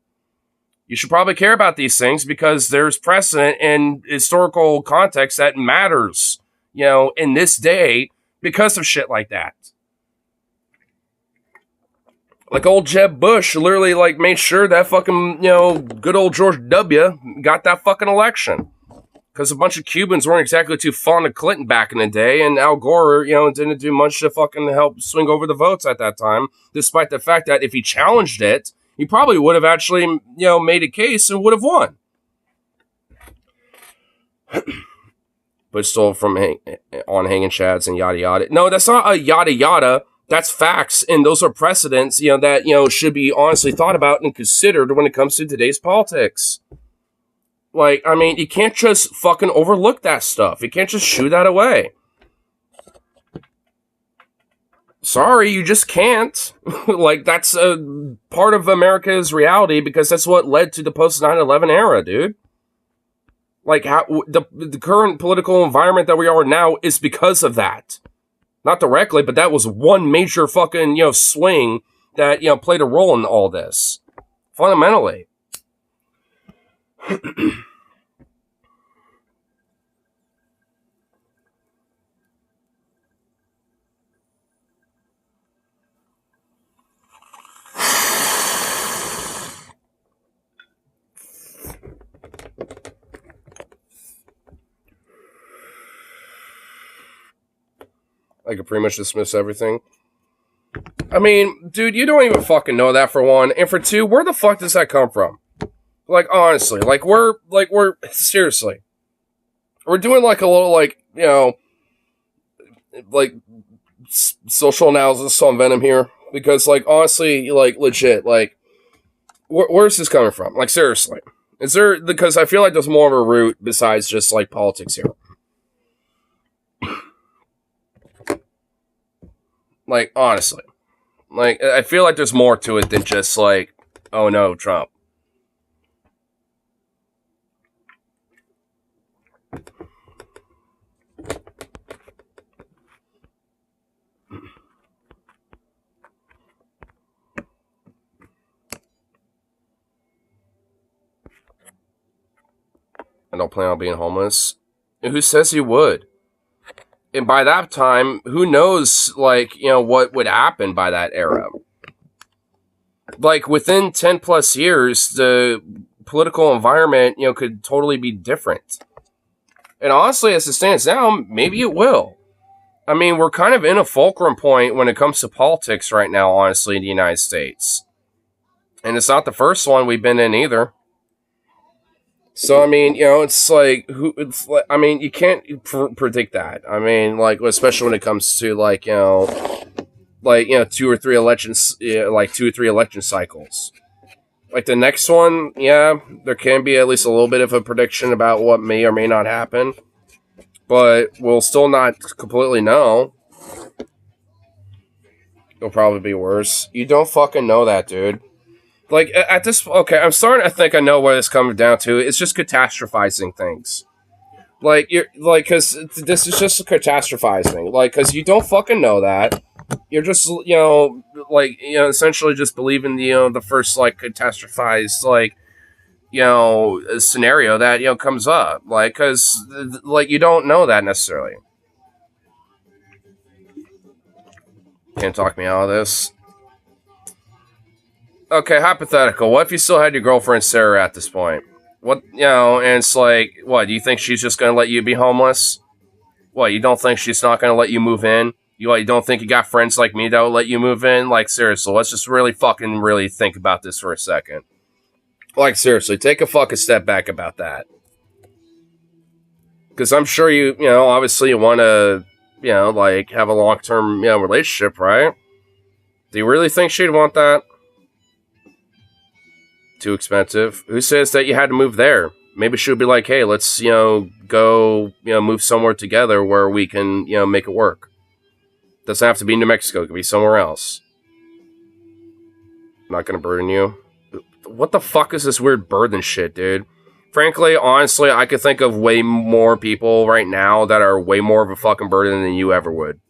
You should probably care about these things because there's precedent and historical context that matters, in this day because of shit like that. Like old Jeb Bush literally like made sure that fucking, good old George W. got that fucking election. Because a bunch of Cubans weren't exactly too fond of Clinton back in the day, and Al Gore, didn't do much to fucking help swing over the votes at that time, despite the fact that if he challenged it, he probably would have actually, made a case and would have won. But stole from on hanging chads and yada yada. No, that's not a yada yada. That's facts, and those are precedents, that, should be honestly thought about and considered when it comes to today's politics. Like, I mean, you can't just fucking overlook that stuff. You can't just shoo that away. Sorry, you just can't. Like, that's a part of America's reality because that's what led to the post 9/11 era, dude. Like, how the current political environment that we are now is because of that. Not directly, but that was one major fucking, swing that, played a role in all this. Fundamentally. I could pretty much dismiss everything. I mean, dude, you don't even fucking know that for one. And for two, where the fuck does that come from? Like, honestly, we're seriously. We're doing like a little, like, social analysis on Venom here. Because, like, honestly, like, legit, like, where's this coming from? Like, seriously. Is there, because I feel like there's more of a root besides just, like, politics here. Like, honestly. Like, I feel like there's more to it than just, like, oh no, Trump. I don't plan on being homeless. And who says he would? And by that time, who knows, like, what would happen by that era? Like, within 10 plus years, the political environment, could totally be different. And honestly, as it stands now, maybe it will. I mean, we're kind of in a fulcrum point when it comes to politics right now, honestly, in the United States. And it's not the first one we've been in either. So, I mean, it's like, you can't predict that. I mean, like, especially when it comes to, like, 2 or 3 elections, like 2 or 3 election cycles. Like, the next one, yeah, there can be at least a little bit of a prediction about what may or may not happen. But we'll still not completely know. It'll probably be worse. You don't fucking know that, dude. Like, at this... Okay, I'm starting to think I know what it's coming down to. It's just catastrophizing things. Like, you're... Like, because this is just catastrophizing. Like, because you don't fucking know that. You're just, essentially just believing the first, like, catastrophized, like, scenario that, comes up. Like, because, like, you don't know that necessarily. Can't talk me out of this. Okay, hypothetical. What if you still had your girlfriend Sarah at this point? What, and it's like, what, do you think she's just going to let you be homeless? What, you don't think she's not going to let you move in? You don't think you got friends like me that will let you move in? Like, seriously, let's just really think about this for a second. Like, seriously, take a fucking step back about that. Because I'm sure obviously you want to, like, have a long-term, relationship, right? Do you really think she'd want that? Too expensive. Who says that you had to move there? Maybe she would be like, hey, let's, go, move somewhere together where we can, make it work. Doesn't have to be New Mexico. It could be somewhere else. I'm not going to burden you. What the fuck is this weird burden shit, dude? Frankly, honestly, I could think of way more people right now that are way more of a fucking burden than you ever would.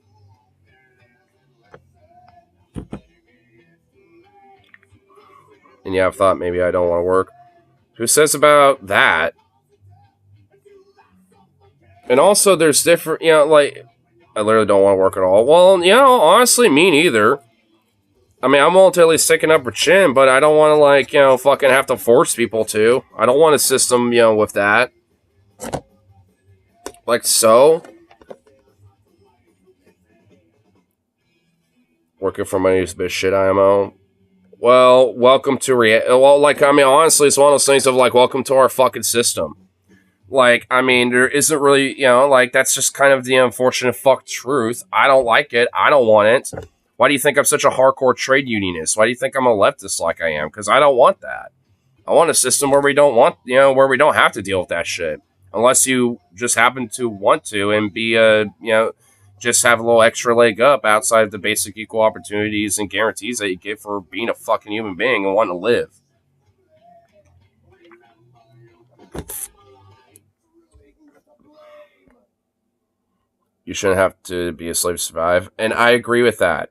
And yeah, I've thought maybe I don't want to work. Who says about that? And also, there's different, like, I literally don't want to work at all. Well, honestly, me neither. I mean, I'm willing to at least stick an upper chin, but I don't want to, like, fucking have to force people to. I don't want a system, with that. Like, so. Working for money is a bit of shit, IMO. Well, welcome to well, like, I mean, honestly, it's one of those things of, like, welcome to our fucking system. Like, I mean, there isn't really, like, that's just kind of the unfortunate fuck truth. I don't like it. I don't want it. Why do you think I'm such a hardcore trade unionist? Why do you think I'm a leftist like I am? Because I don't want that. I want a system where we don't want, where we don't have to deal with that shit. Unless you just happen to want to and be just have a little extra leg up outside of the basic equal opportunities and guarantees that you get for being a fucking human being and wanting to live. You shouldn't have to be a slave to survive. And I agree with that.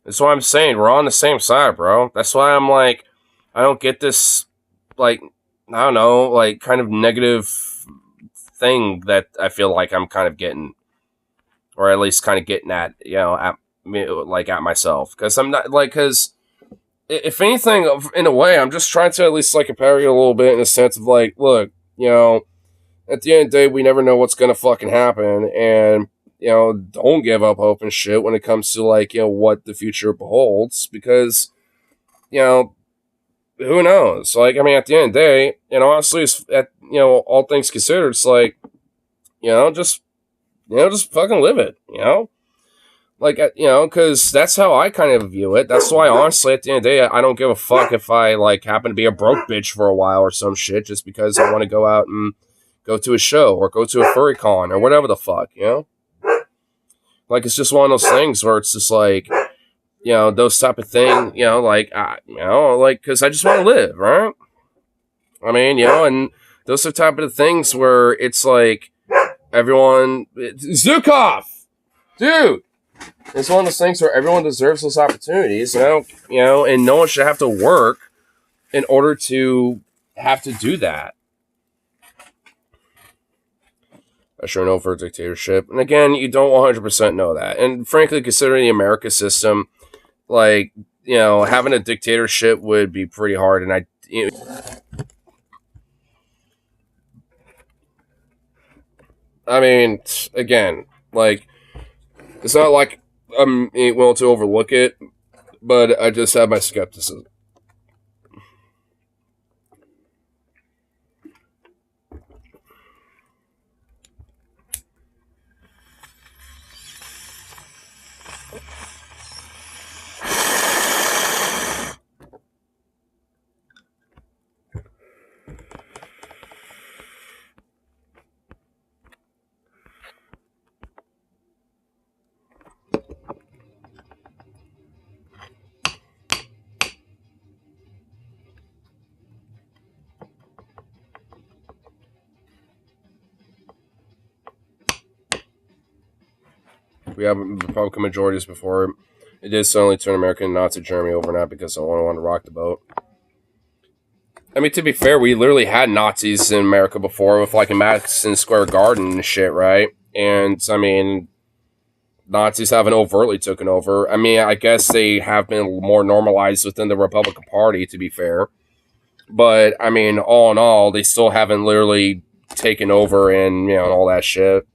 That's what I'm saying. We're on the same side, bro. That's why I'm like, I don't get this, like, I don't know, like, kind of negative thing that I feel like I'm kind of getting. Or at least kind of getting at, at me, like, at myself. Because I'm not, like, because if anything, in a way, I'm just trying to at least, like, empower you a little bit in the sense of, like, look, at the end of the day, we never know what's going to fucking happen. And, don't give up hope and shit when it comes to, like, what the future beholds. Because, who knows? Like, I mean, at the end of the day, honestly, it's all things considered, it's like, just fucking live it, Like, because that's how I kind of view it. That's why, honestly, at the end of the day, I don't give a fuck if I, like, happen to be a broke bitch for a while or some shit just because I want to go out and go to a show or go to a furry con or whatever the fuck, Like, it's just one of those things where it's just like, those type of thing, like, like, because I just want to live, right? I mean, and those are type of things where it's like, everyone, Zukov, dude, it's one of those things where everyone deserves those opportunities, and no one should have to work in order to have to do that. I sure know for a dictatorship. And again, you don't 100% know that. And frankly, considering the America system, like, having a dictatorship would be pretty hard. And I mean, again, like, it's not like I'm willing to overlook it, but I just have my skepticism. We have Republican majorities before. It did suddenly turn America into Nazi Germany overnight because someone wanted to rock the boat. I mean, to be fair, we literally had Nazis in America before with, like, a Madison Square Garden and shit, right? And, I mean, Nazis haven't overtly taken over. I mean, I guess they have been more normalized within the Republican Party, to be fair. But, I mean, all in all, they still haven't literally taken over and, and all that shit.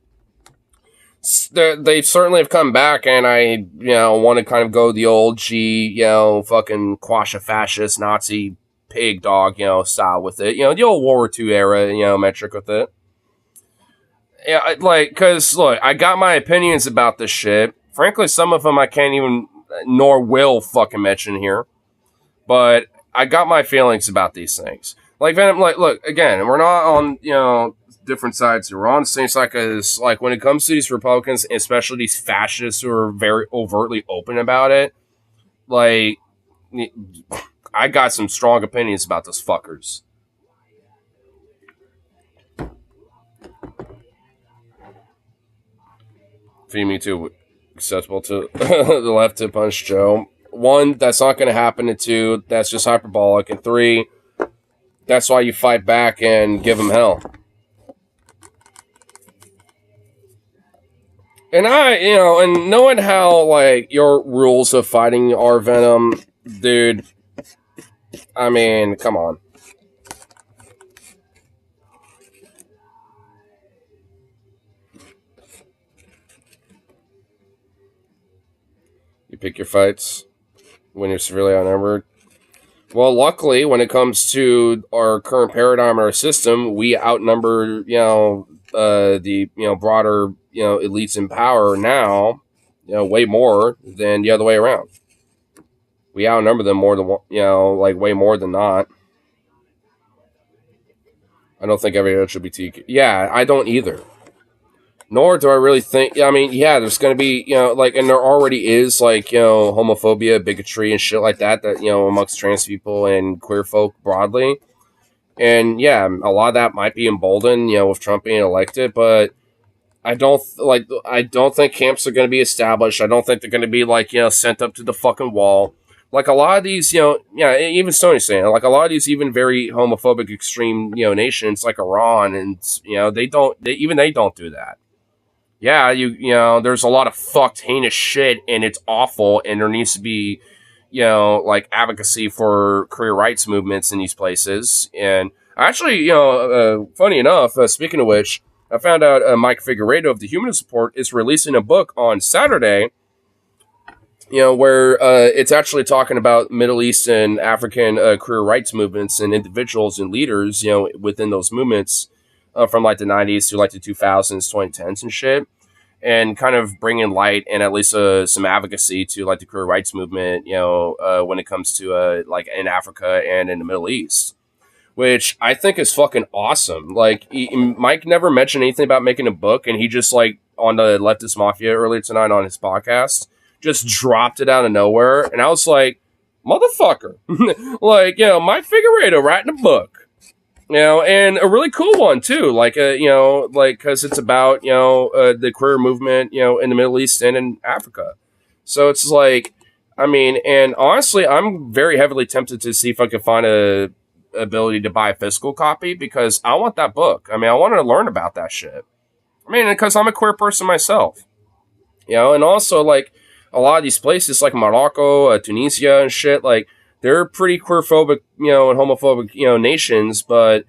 They certainly have come back, and I, want to kind of go the old fucking quash a fascist Nazi pig dog, style with it. The old World War II era, metric with it. Yeah, like, because, look, I got my opinions about this shit. Frankly, some of them I can't even, nor will fucking mention here. But I got my feelings about these things. Like Venom, like look again, we're not on different sides here. We're on the same side because like when it comes to these Republicans, especially these fascists who are very overtly open about it, like I got some strong opinions about those fuckers. Feed me too acceptable to the left to punch Joe. One, that's not going to happen. And two, that's just hyperbolic. And three, that's why you fight back and give them hell. And and knowing how like your rules of fighting are Venom, dude. I mean, come on. You pick your fights when you're severely outnumbered. Well, luckily, when it comes to our current paradigm or our system, we outnumber, the broader, elites in power now, way more than the other way around. We outnumber them more than like way more than not. I don't think every LGBT. Yeah, I don't either. Nor do I really think. I mean, yeah, there's going to be, like, and there already is, like, homophobia, bigotry, and shit like that, amongst trans people and queer folk broadly. And yeah, a lot of that might be emboldened, with Trump being elected, but I don't think camps are going to be established. I don't think they're going to be like sent up to the fucking wall. Like a lot of these, yeah, even Sony's saying like a lot of these even very homophobic extreme nations like Iran and they don't do that. Yeah, there's a lot of fucked heinous shit and it's awful and there needs to be like advocacy for queer rights movements in these places. And actually, funny enough, speaking of which, I found out Mike Figueredo of the Humanist Report is releasing a book on Saturday, where it's actually talking about Middle East and African queer rights movements and individuals and leaders, within those movements from like the 90s to like the 2000s, 2010s and shit and kind of bringing light and at least some advocacy to like the queer rights movement, when it comes to like in Africa and in the Middle East, which I think is fucking awesome. Like Mike never mentioned anything about making a book, and he just like on the Leftist Mafia earlier tonight on his podcast just dropped it out of nowhere, and I was like, motherfucker, like Mike Figueredo writing a book. And a really cool one too, like like because it's about the queer movement, in the Middle East and in Africa. So it's like, I mean, and honestly, I'm very heavily tempted to see if I could find a ability to buy a physical copy because I want that book. I mean, I want to learn about that shit. I mean, because I'm a queer person myself, and also like a lot of these places like Morocco, Tunisia, and shit, like they're pretty queerphobic, and homophobic, nations, but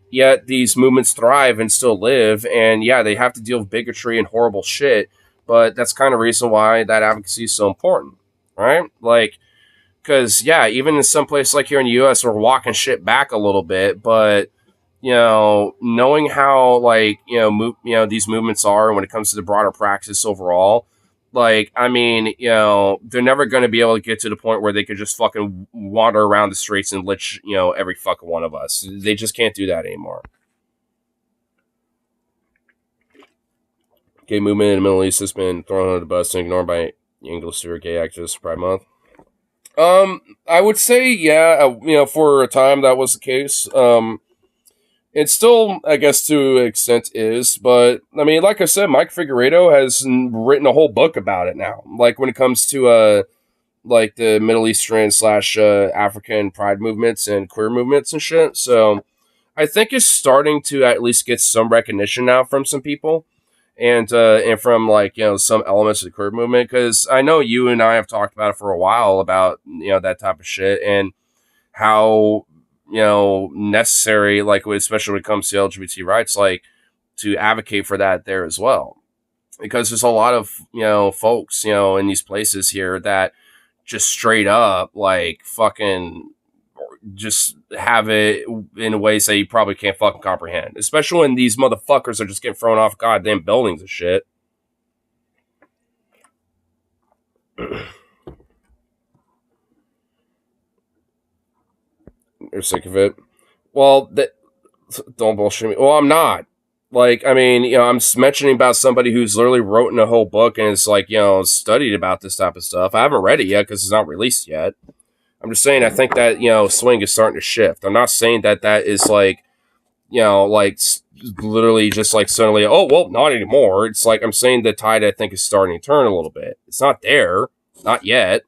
yet these movements thrive and still live. And yeah, they have to deal with bigotry and horrible shit, but that's kind of the reason why that advocacy is so important, right? Like, because yeah, even in some places like here in the U.S., we're walking shit back a little bit, but knowing how like these movements are when it comes to the broader praxis overall, like I mean, they're never going to be able to get to the point where they could just fucking wander around the streets and lynch every fucking one of us. They just can't do that anymore. Gay movement in the Middle East has been thrown under the bus and ignored by English gay activists Pride Month. I would say yeah, for a time that was the case. It still, I guess, to an extent is, but I mean, like I said, Mike Figueredo has written a whole book about it now. Like when it comes to like the Middle Eastern slash African pride movements and queer movements and shit. So I think it's starting to at least get some recognition now from some people, and from like some elements of the queer movement. Because I know you and I have talked about it for a while about that type of shit and how necessary, like especially when it comes to LGBT rights, like to advocate for that there as well, because there's a lot of folks in these places here that just straight up like fucking just have it in ways that you probably can't fucking comprehend, especially when these motherfuckers are just getting thrown off goddamn buildings and shit. You're sick of it. Well, don't bullshit me. Well, I'm not. Like, I mean, I'm mentioning about somebody who's literally wrote in a whole book and is like, studied about this type of stuff. I haven't read it yet because it's not released yet. I'm just saying I think that swing is starting to shift. I'm not saying that that is like literally just like suddenly, oh well, not anymore. It's like I'm saying the tide I think is starting to turn a little bit. It's not there, not yet,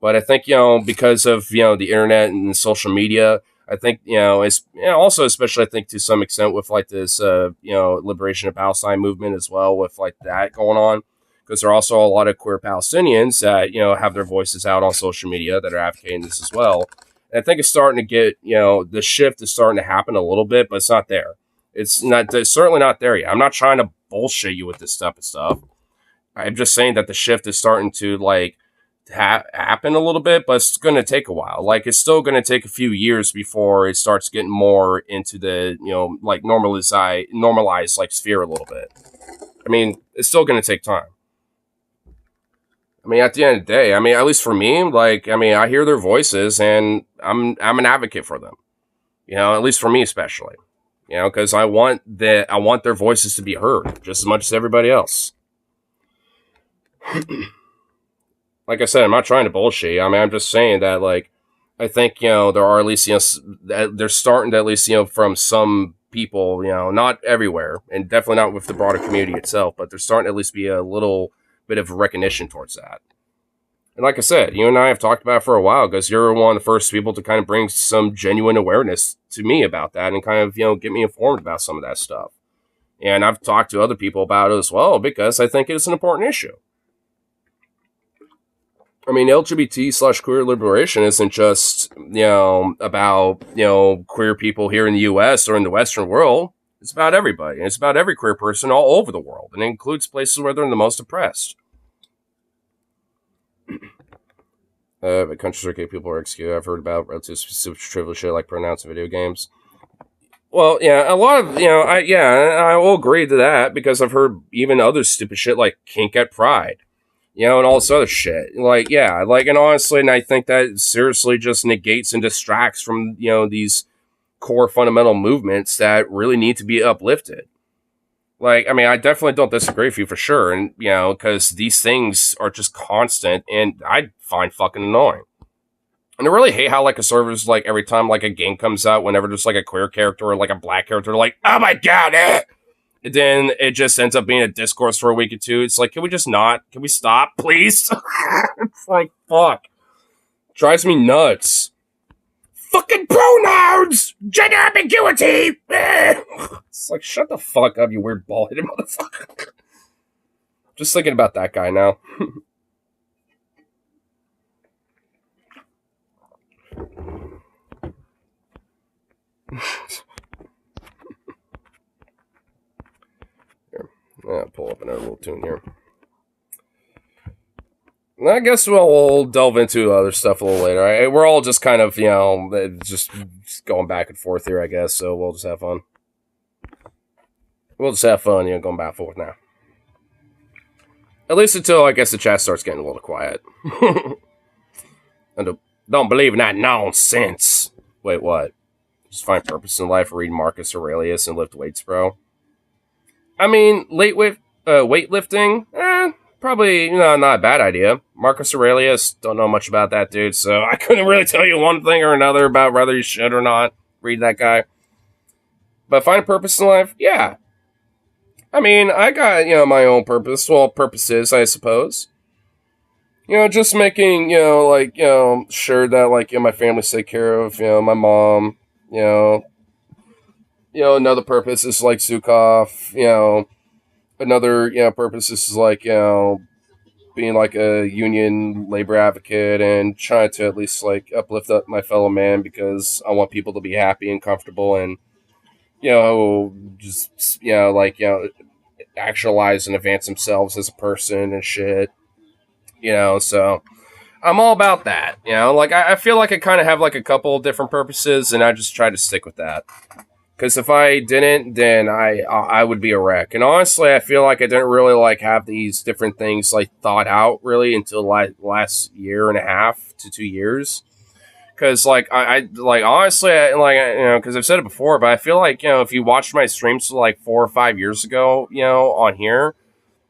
but I think because of the internet and social media, I think it's also especially I think to some extent with like this liberation of Palestine movement as well with like that going on because there are also a lot of queer Palestinians that have their voices out on social media that are advocating this as well. And I think it's starting to get the shift is starting to happen a little bit, but it's not there. It's certainly not there yet. I'm not trying to bullshit you with this type of stuff. I'm just saying that the shift is starting to like happen a little bit, but it's going to take a while. Like it's still going to take a few years before it starts getting more into the like normalized like sphere a little bit. I mean, it's still going to take time. I mean, at the end of the day, I mean, at least for me, like I mean, I hear their voices and I'm an advocate for them. At least for me especially. Because I want their voices to be heard just as much as everybody else. Like I said, I'm not trying to bullshit. I mean, I'm just saying that, like, I think there are at least they're starting to at least from some people, not everywhere, and definitely not with the broader community itself, but there's starting to at least be a little bit of recognition towards that. And like I said, you and I have talked about it for a while because you're one of the first people to kind of bring some genuine awareness to me about that and kind of get me informed about some of that stuff. And I've talked to other people about it as well because I think it's an important issue. I mean, LGBT/queer liberation isn't just about queer people here in the U.S. or in the Western world. It's about everybody. And it's about every queer person all over the world, and it includes places where they're the most oppressed. But countries where gay people are excused. I've heard about relative specific trivial shit like pronouns in video games. Well, yeah, a lot of I will agree to that because I've heard even other stupid shit like kink at Pride. And all this other shit. Like, yeah, like, and honestly, and I think that seriously just negates and distracts from, these core fundamental movements that really need to be uplifted. Like, I mean, I definitely don't disagree with you for sure. And, because these things are just constant and I find fucking annoying. And I really hate how, like, a server's, like, every time, like, a game comes out, whenever there's, like, a queer character or, like, a black character, like, oh my god, then it just ends up being a discourse for a week or two. It's like, can we just not? Can we stop, please? It's like, fuck. Drives me nuts. Fucking pronouns! Gender ambiguity! It's like, shut the fuck up, you weird bald-headed motherfucker. Just thinking about that guy now. Pull up another little tune here. I guess we'll delve into other stuff a little later. Right? We're all just kind of, just going back and forth here, I guess. So we'll just have fun. We'll just have fun, going back and forth now. At least until, I guess, the chat starts getting a little quiet. And don't believe in that nonsense. Wait, what? Just find purpose in life, read Marcus Aurelius, and lift weights, bro. I mean, weightlifting, probably not a bad idea. Marcus Aurelius, don't know much about that dude, so I couldn't really tell you one thing or another about whether you should or not read that guy. But find a purpose in life, yeah. I mean, I got, my own purpose. Well, purposes, I suppose. Just making, sure that, like, my family's taken care of, my mom, another purpose is like Zukov, another, purpose is like, being like a union labor advocate and trying to at least like uplift up my fellow man because I want people to be happy and comfortable and, just, actualize and advance themselves as a person and shit, so I'm all about that, like I feel like I kind of have like a couple different purposes and I just try to stick with that. Because if I didn't, then I would be a wreck. And honestly, I feel like I didn't really like have these different things like thought out really until like last year and a half to 2 years. because like I like honestly because I've said it before, but I feel like if you watched my streams like 4 or 5 years ago, on here,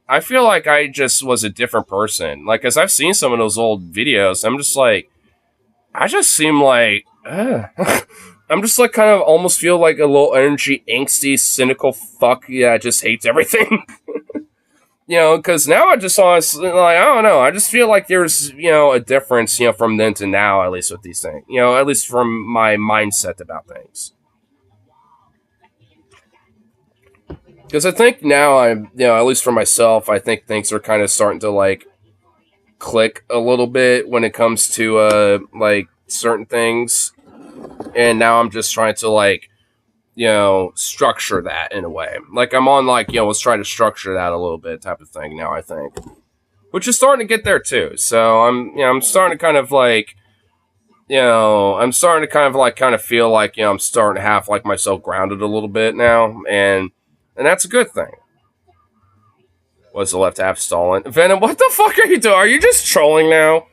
I feel like I just was a different person. Like, cause I've seen some of those old videos, I'm just like, I just seem like, I'm just like kind of almost feel like a low energy, angsty, cynical fuck. Yeah, just hates everything. Because now I just honestly, like, I don't know. I just feel like there's, a difference, from then to now, at least with these things. At least from my mindset about things. Because I think now I'm, at least for myself, I think things are kind of starting to, like, click a little bit when it comes to, like, certain things. And now I'm just trying to, like, structure that in a way. Like, I'm on, like, let's try to structure that a little bit type of thing now, I think. Which is starting to get there, too. So, I'm starting to kind of, like, I'm starting to kind of feel like, I'm starting to have, like, myself grounded a little bit now. And that's a good thing. Was the left half stolen? Venom, what the fuck are you doing? Are you just trolling now?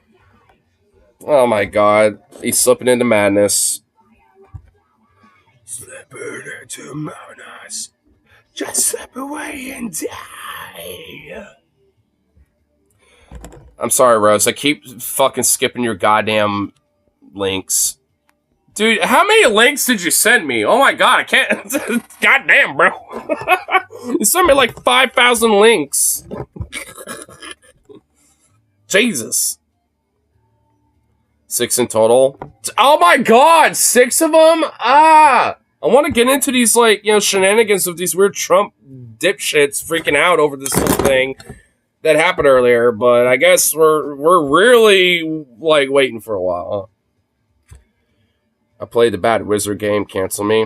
Oh, my God. He's slipping into madness. Slip into madness. Just slip away and die. I'm sorry, Rose. I keep fucking skipping your goddamn links. Dude, how many links did you send me? Oh my god, I can't. Goddamn, bro. You sent me like 5,000 links. Jesus. 6 in total. Oh my god, 6 of them? I want to get into these, like, shenanigans of these weird Trump dipshits freaking out over this whole thing that happened earlier, but I guess we're really, like, waiting for a while. I played the Bad Wizard game, cancel me.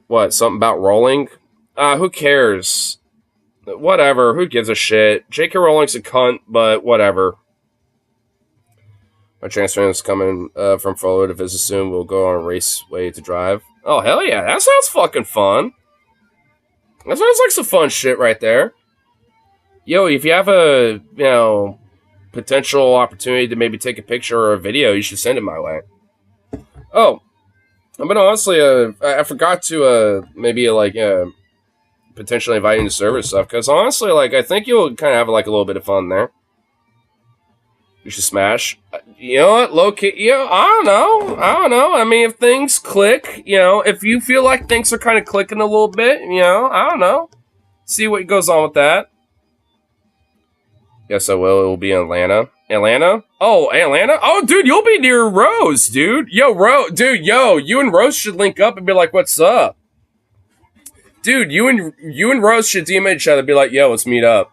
What, something about rolling? Who cares? Whatever, who gives a shit? J.K. Rowling's a cunt, but whatever. My transfer is coming from Florida to visit soon. We'll go on a raceway to drive. Oh, hell yeah, that sounds fucking fun. That sounds like some fun shit right there. Yo, if you have a, potential opportunity to maybe take a picture or a video, you should send it my way. Oh, but honestly, I forgot to, maybe, like, potentially invite you to service stuff, because honestly, like, I think you'll kind of have, like, a little bit of fun there. You should smash. You know what, low-key, I don't know. I mean, if things click, if you feel like things are kind of clicking a little bit, I don't know. See what goes on with that. Yes, I will. It will be in Atlanta. Atlanta? Oh, Atlanta? Oh, dude, you'll be near Rose, dude. Yo, you and Rose should link up and be like, what's up? Dude, you and Rose should DM each other and be like, yo, let's meet up.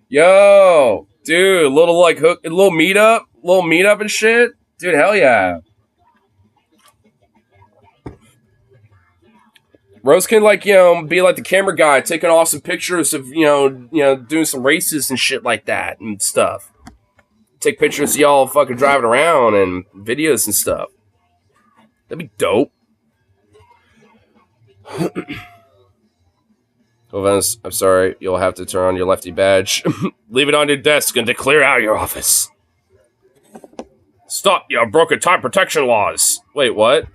Yo, dude, little meetup and shit. Dude, hell yeah. Rose can, like, be like the camera guy, taking awesome pictures of, doing some races and shit like that and stuff. Take pictures of y'all fucking driving around and videos and stuff. That'd be dope. Oh, Venice, I'm sorry. You'll have to turn on your lefty badge. Leave it on your desk and to clear out your office. Stop, you broken time protection laws. Wait, what?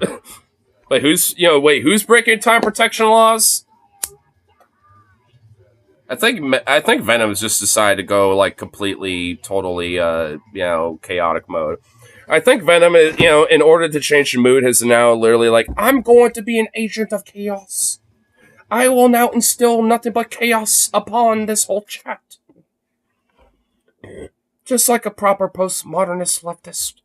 Who's breaking time protection laws? I think Venom's just decided to go, like, completely, totally, chaotic mode. I think Venom is, in order to change the mood, has now literally like, I'm going to be an agent of chaos. I will now instill nothing but chaos upon this whole chat. Just like a proper postmodernist leftist.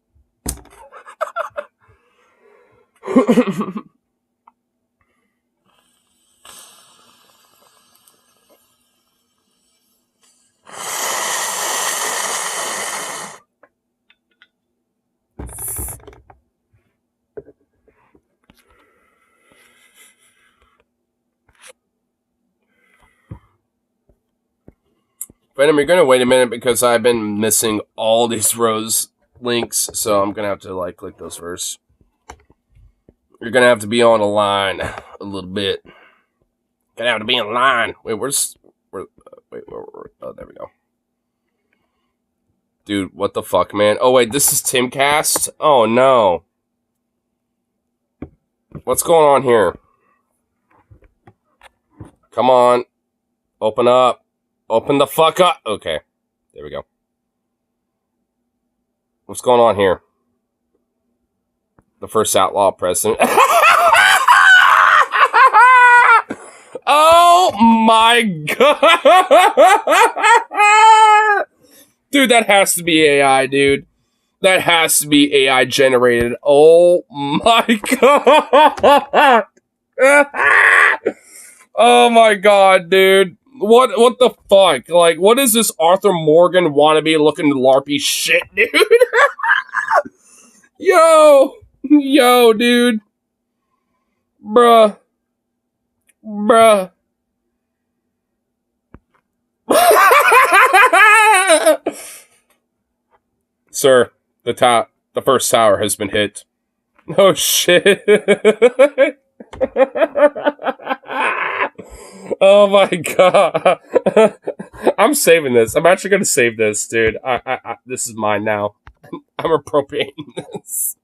Venom, you're gonna wait a minute because I've been missing all these Rose links, so I'm gonna have to, like, click those first. You're gonna have to be on a line a little bit. Gonna have to be in line. Wait, oh, there we go. Dude, what the fuck, man? Oh, wait, this is Timcast? Oh, no. What's going on here? Come on. Open up. Open the fuck up. Okay. There we go. What's going on here? The first outlaw president. Oh my god. Dude, that has to be AI, dude. That has to be AI generated. Oh my god. Oh my god, dude. What the fuck? Like, what is this Arthur Morgan wannabe looking LARPy shit, dude? Yo, dude. Bruh. Sir, the first tower has been hit. Oh shit. Oh my god. I'm saving this. I'm actually gonna save this, dude. This is mine now. I'm appropriating this.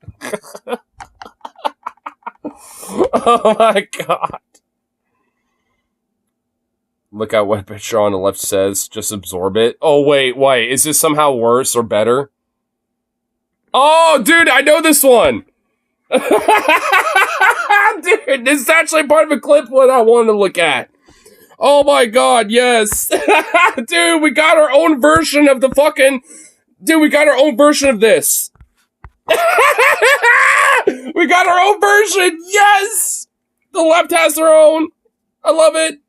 Oh my god. Look at what picture on the left says. Just absorb it. Oh, wait. Is this somehow worse or better? Oh, dude, I know this one. Dude, this is actually part of a clip what I wanted to look at. Oh my god, yes. Dude, we got our own version of the fucking... Dude, we got our own version of this. We got our own version, yes! The left has their own. I love it.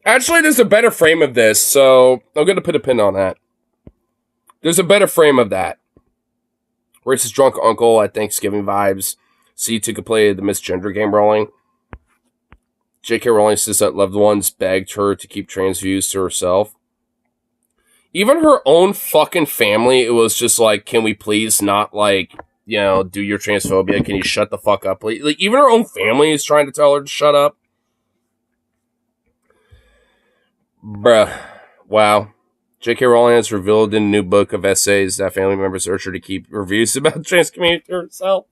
Actually, there's a better frame of this, so I'm going to put a pin on that. There's a better frame of that. Where it's his drunk uncle at Thanksgiving vibes. C2 could play the misgender game Rowling. J.K. Rowling says that loved ones begged her to keep trans views to herself. Even her own fucking family, it was just like, can we please not, like, you know, do your transphobia? Can you shut the fuck up, please? Like, even her own family is trying to tell her to shut up. Bruh. Wow. J.K. Rowling has revealed in a new book of essays that family members urge her to keep reviews about the trans community to herself.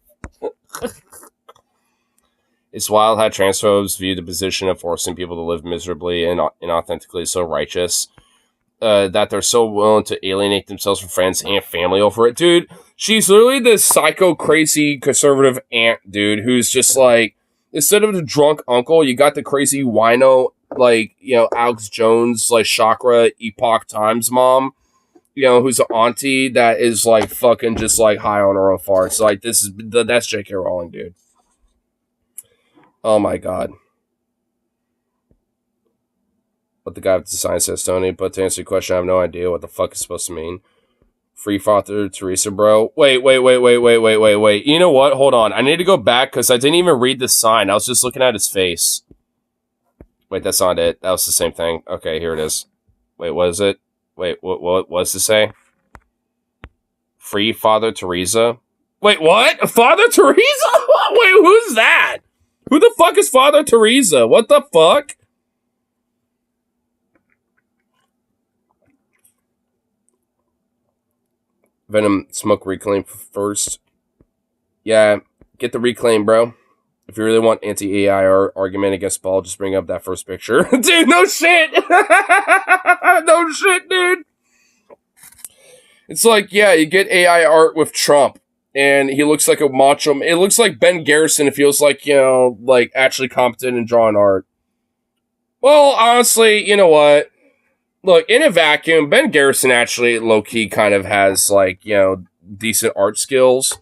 It's wild how transphobes view the position of forcing people to live miserably and inauthentically so righteous that they're so willing to alienate themselves from friends and family over it. Dude, she's literally this psycho, crazy, conservative aunt, dude, who's just like, instead of the drunk uncle, you got the crazy wino, like, you know, Alex Jones, like, chakra, Epoch Times mom, you know, who's an auntie that is, like, fucking just, like, high on her own farts. Like, that's J.K. Rowling, dude. Oh my god. What the guy with the sign says, Tony, but to answer your question, I have no idea what the fuck it's supposed to mean. Free Father Teresa, bro. Wait. You know what? Hold on. I need to go back because I didn't even read the sign. I was just looking at his face. Wait, that's not it. That was the same thing. Okay, here it is. Wait, what is it? Wait, what does it say? Free Father Teresa? Wait, what? Father Teresa? Wait, who's that? Who the fuck is Father Teresa? What the fuck? Venom, smoke Reclaim first. Yeah, get the Reclaim, bro. If you really want anti-AI argument against Paul, just bring up that first picture. Dude, no shit! No shit, dude! It's like, yeah, you get AI art with Trump, and he looks like a macho... It looks like Ben Garrison. It feels like, you know, like, actually competent in drawing art. Well, honestly, you know what? Look, in a vacuum, Ben Garrison actually low-key kind of has, like, you know, decent art skills,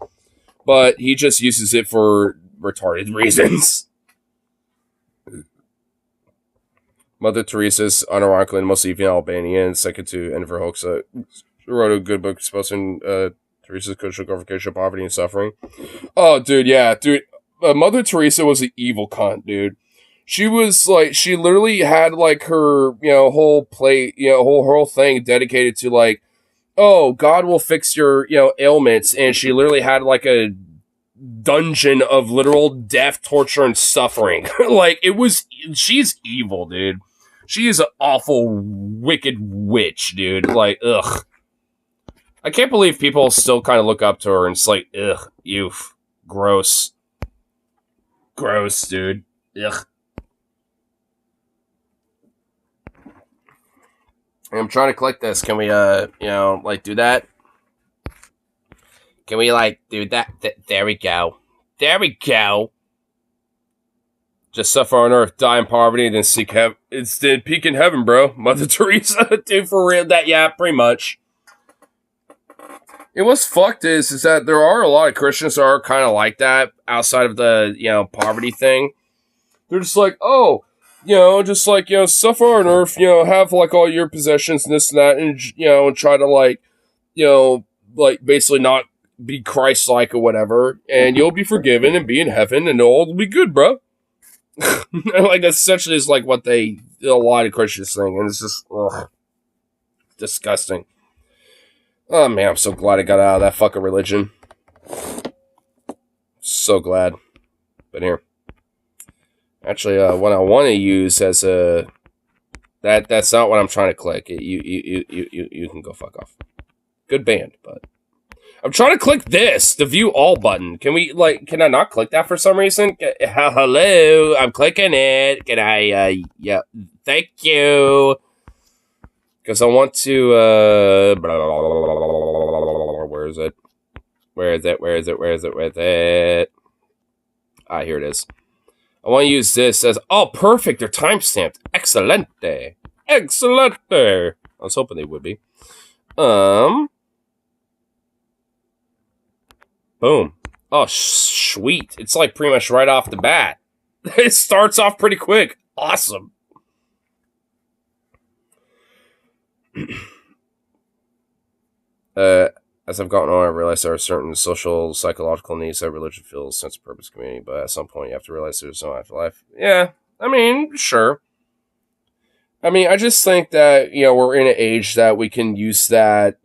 but he just uses it for retarded reasons. Mother Teresa's unironically and mostly even Albanian, second to Enver Hoxha, wrote a good book exposing Teresa's social glorification of poverty and suffering. Oh, dude, yeah, dude. Mother Teresa was an evil cunt, dude. She was like, she literally had like her, you know, whole plate, you know, whole thing dedicated to like, oh, God will fix your, you know, ailments. And she literally had like a dungeon of literal death, torture, and suffering. Like, it was, she's evil, dude. She is an awful, wicked witch, dude. Like, ugh. I can't believe people still kind of look up to her and it's like, ugh, you, gross. Gross, dude. Ugh. I'm trying to click this. Can we, do that? Can we, do that? There we go. There we go. Just suffer on earth, die in poverty, and then seek heaven. Instead, peak in heaven, bro. Mother Teresa, dude, for real. Yeah, pretty much. And what's fucked is that there are a lot of Christians that are kind of like that outside of the, poverty thing. They're just like, oh, just like, suffer on earth, have like all your possessions and this and that, and try to basically not be Christ-like or whatever, and you'll be forgiven and be in heaven and all will be good, bro. Like, that's essentially is like what a lot of Christians think, and it's just, disgusting. Oh man, I'm so glad I got out of that fucking religion. So glad. But here. Actually, what I want to use as a... That's not what I'm trying to click. You can go fuck off. Good band, but... I'm trying to click this, the view all button. Can I not click that for some reason? Hello, I'm clicking it. Can I, yeah, thank you. Because I want to, where is it? Where is it? Ah, here it is. I want to use this as, oh, perfect, they're timestamped. Excelente. Excelente. I was hoping they would be. Boom. Oh, sweet. It's like pretty much right off the bat. It starts off pretty quick. Awesome. As I've gotten older, I realized there are certain social, psychological needs that religion fills, sense of purpose, community, but at some point you have to realize there's no afterlife. Yeah, I mean, sure. I mean, I just think that, we're in an age that we can use that,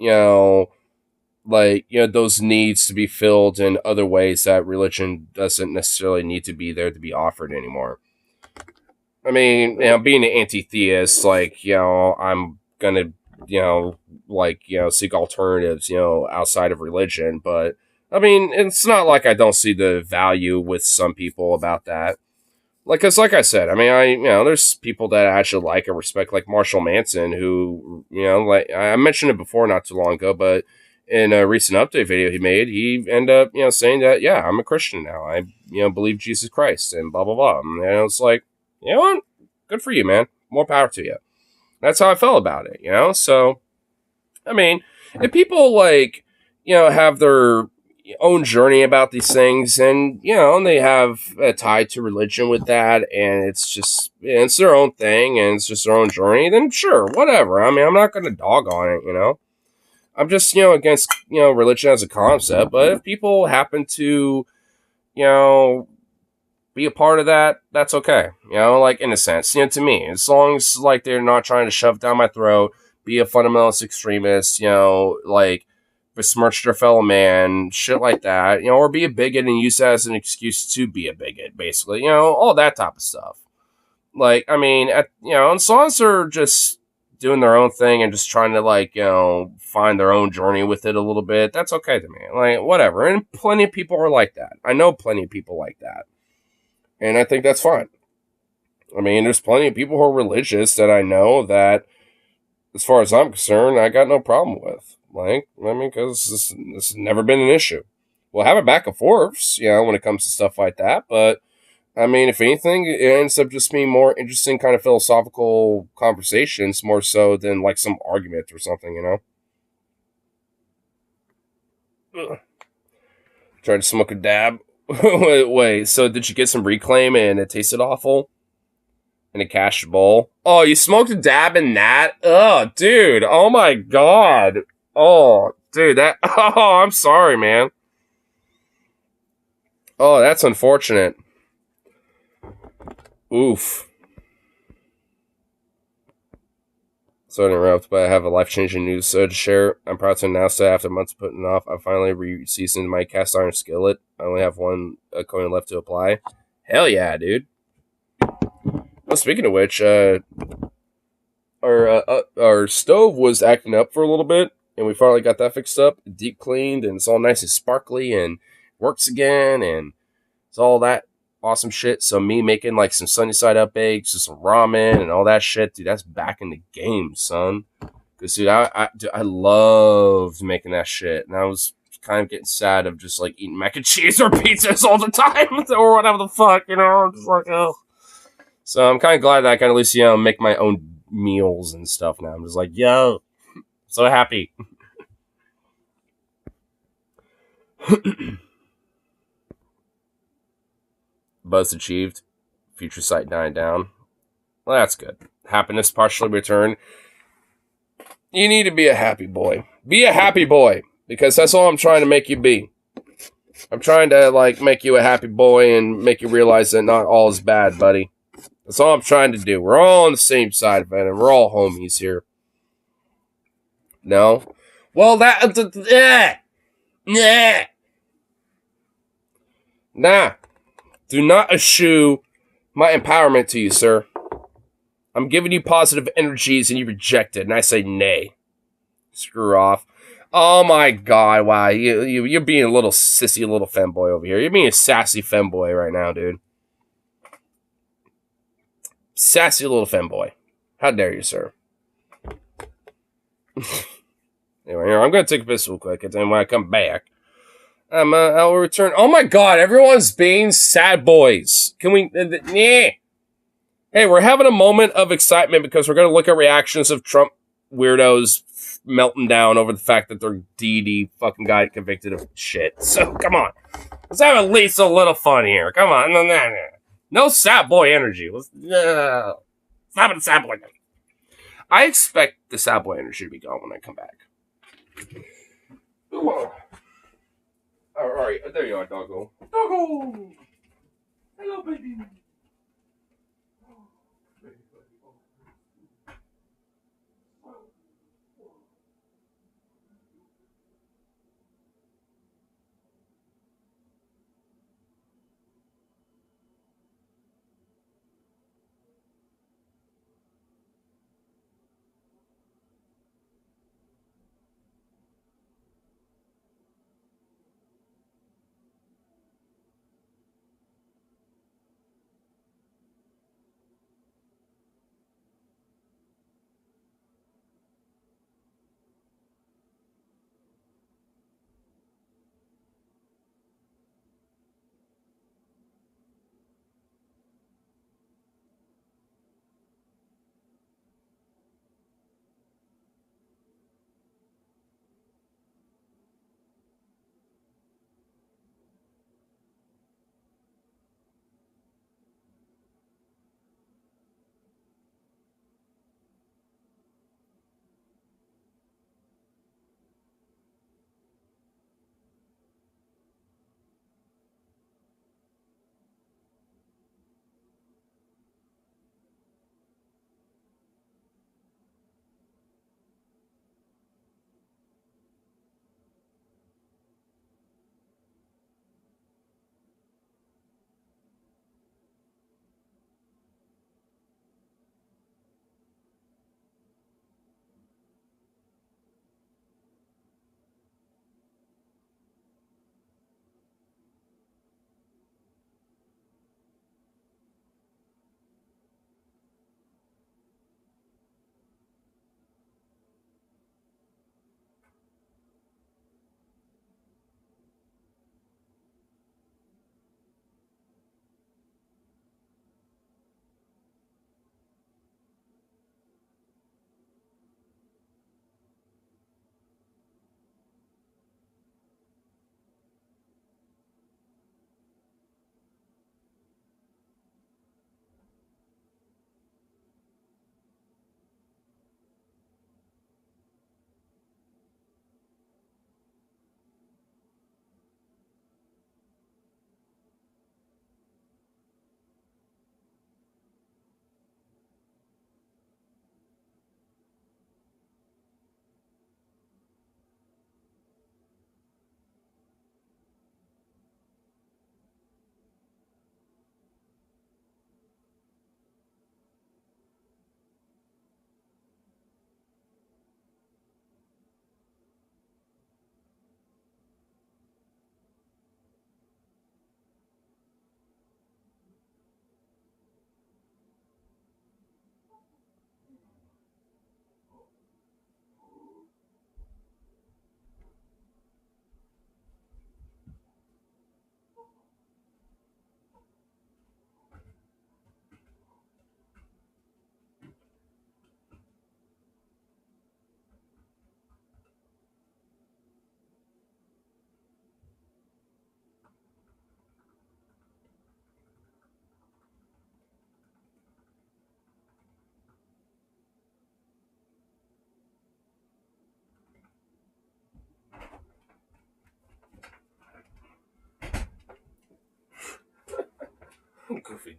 those needs to be filled in other ways that religion doesn't necessarily need to be there to be offered anymore. I mean, being an anti-theist, I'm gonna, seek alternatives, outside of religion, but, I mean, it's not like I don't see the value with some people about that. Because like I said, I mean, there's people that I actually like and respect, like Marshall Manson, who, I mentioned it before not too long ago, but in a recent update video he made, he ended up, saying that, yeah, I'm a Christian now. I, believe Jesus Christ and blah, blah, blah. And it's like, you know what? Good for you, man. More power to you. That's how I felt about it, So, I mean, if people, have their own journey about these things and, and they have a tie to religion with that and it's just, it's their own thing and it's just their own journey, then sure, whatever. I mean, I'm not going to dog on it, I'm just, against, religion as a concept. But if people happen to, be a part of that, that's okay. In a sense, to me, as long as, they're not trying to shove down my throat, be a fundamentalist extremist, besmirch their fellow man, shit like that, or be a bigot and use that as an excuse to be a bigot, basically, all that type of stuff. I mean, and as long as they're just doing their own thing and just trying to find their own journey with it a little bit, that's okay to me. Whatever. And plenty of people are like that. I know plenty of people like that. And I think that's fine. I mean, there's plenty of people who are religious that I know that, as far as I'm concerned, I got no problem with. Because this has never been an issue. We'll have it back and forth, when it comes to stuff like that, but I mean, if anything, it ends up just being more interesting kind of philosophical conversations, more so than some argument or something, Ugh. Tried to smoke a dab. Wait, so did you get some Reclaim and it tasted awful? In a cash bowl? Oh, you smoked a dab in that? Oh, dude. Oh my god. Oh, dude, that... Oh, I'm sorry, man. Oh, that's unfortunate. Oof. Sorry to interrupt, but I have a life-changing news to share. I'm proud to announce that after months of putting it off, I finally re-seasoned my cast iron skillet. I only have one coin left to apply. Hell yeah, dude. Well, speaking of which, our stove was acting up for a little bit, and we finally got that fixed up, deep cleaned, and it's all nice and sparkly and works again, and it's all that awesome shit. So me making like some sunny side up eggs, and some ramen, and all that shit, dude, that's back in the game, son. Because dude, I loved making that shit, and I was kind of getting sad of just like eating mac and cheese or pizzas all the time or whatever the fuck, you know. I'm just like, oh. So I'm kind of glad that I can at least, you know, make my own meals and stuff now. I'm just like, yo, so happy. Buzz achieved. Future sight dying down. Well, that's good. Happiness partially returned. You need to be a happy boy. Be a happy boy. Because that's all I'm trying to make you be. I'm trying to, like, make you a happy boy and make you realize that not all is bad, buddy. That's all I'm trying to do. We're all on the same side of it, and we're all homies here. No? Well, Nah. Do not eschew my empowerment to you, sir. I'm giving you positive energies and you reject it, and I say nay. Screw off. Oh my god, wow. You're being a little sissy little femboy over here. You're being a sassy femboy right now, dude. Sassy little femboy. How dare you, sir? Anyway, here, I'm going to take a piss real quick, and then when I come back, I'll return. Oh my god, everyone's being sad boys. Can we... yeah. Hey, we're having a moment of excitement because we're going to look at reactions of Trump weirdos melting down over the fact that their DD fucking got convicted of shit. So, come on. Let's have at least a little fun here. Come on. No sad boy energy. Stop it, sad boy. I expect the sad boy energy to be gone when I come back. All right. There you are, doggo. Doggo! Hello, baby.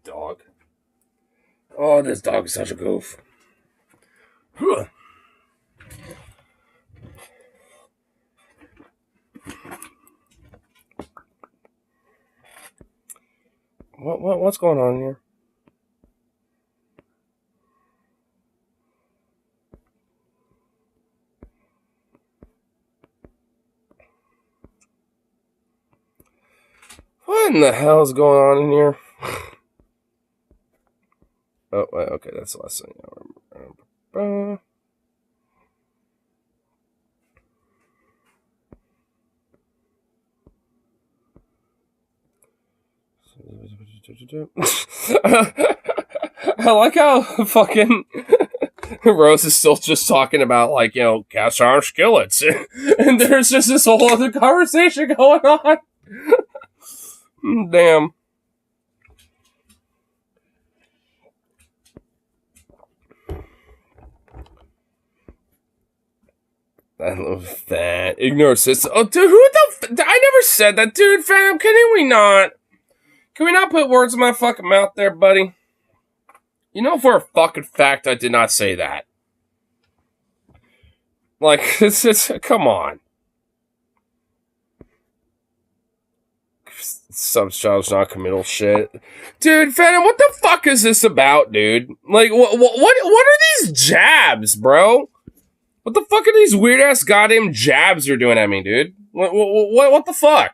dog. Oh, this dog is such a goof. What's going on here? What in the hell is going on in here? Oh, wait, okay, that's the last thing I remember. I like how fucking Rose is still just talking about, like, you know, cast iron skillets. And there's just this whole other conversation going on. Damn. I love that. Ignore system. Oh, dude, who the I never said that, dude, fam. Can we not? Can we not put words in my fucking mouth there, buddy? You know for a fucking fact I did not say that. Like, it's come on. Some child's non-committal shit. Dude, Phantom, what the fuck is this about, dude? Like, what are these jabs, bro? What the fuck are these weird-ass goddamn jabs you're doing at me, dude? What the fuck?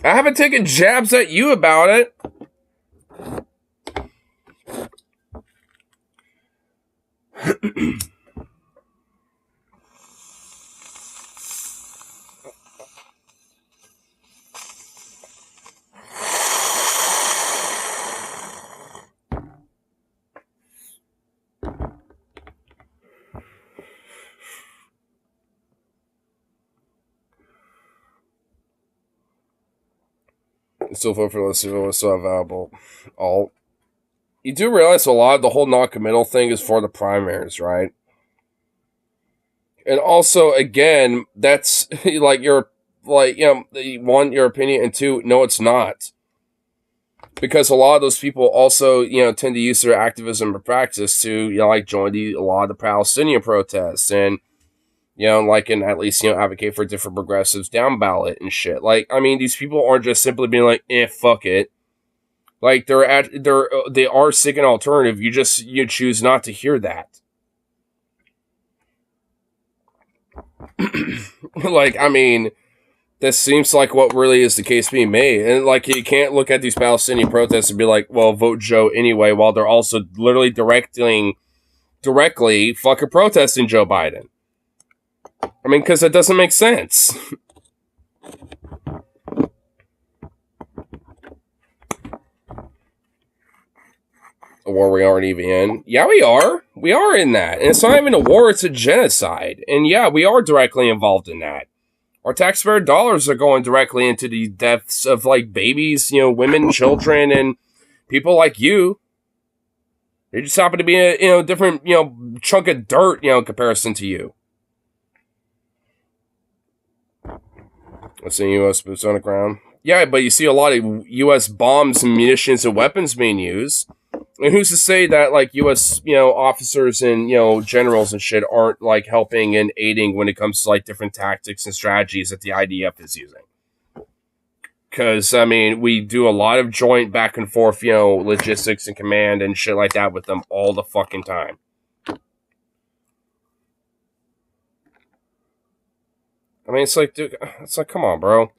I haven't taken jabs at you about it. Still vote for this even was so available. All you do realize a lot of the whole non-committal thing is for the primaries, right? And also, again, that's like your one, your opinion, and two, no, it's not. Because a lot of those people also, tend to use their activism or practice to, like join a lot of the Palestinian protests and, and at least, advocate for different progressives down ballot and shit. Like, I mean, these people aren't just simply being like, fuck it. Like, they are seeking an alternative. You choose not to hear that. Like, I mean, this seems like what really is the case being made. And, like, you can't look at these Palestinian protests and be like, well, vote Joe anyway, while they're also literally directly fucking protesting Joe Biden. I mean, because it doesn't make sense. A war we aren't even in. Yeah, we are. We are in that. And it's not even a war, it's a genocide. And yeah, we are directly involved in that. Our taxpayer dollars are going directly into the deaths of, like, babies, women, children, and people like you. They just happen to be a different, chunk of dirt, in comparison to you. Let's see U.S. boots on the ground. Yeah, but you see a lot of U.S. bombs and munitions and weapons being used. And who's to say that, like, U.S., officers and, generals and shit aren't, like, helping and aiding when it comes to, like, different tactics and strategies that the IDF is using? Because, I mean, we do a lot of joint back and forth, logistics and command and shit like that with them all the fucking time. I mean, it's like, dude, come on, bro.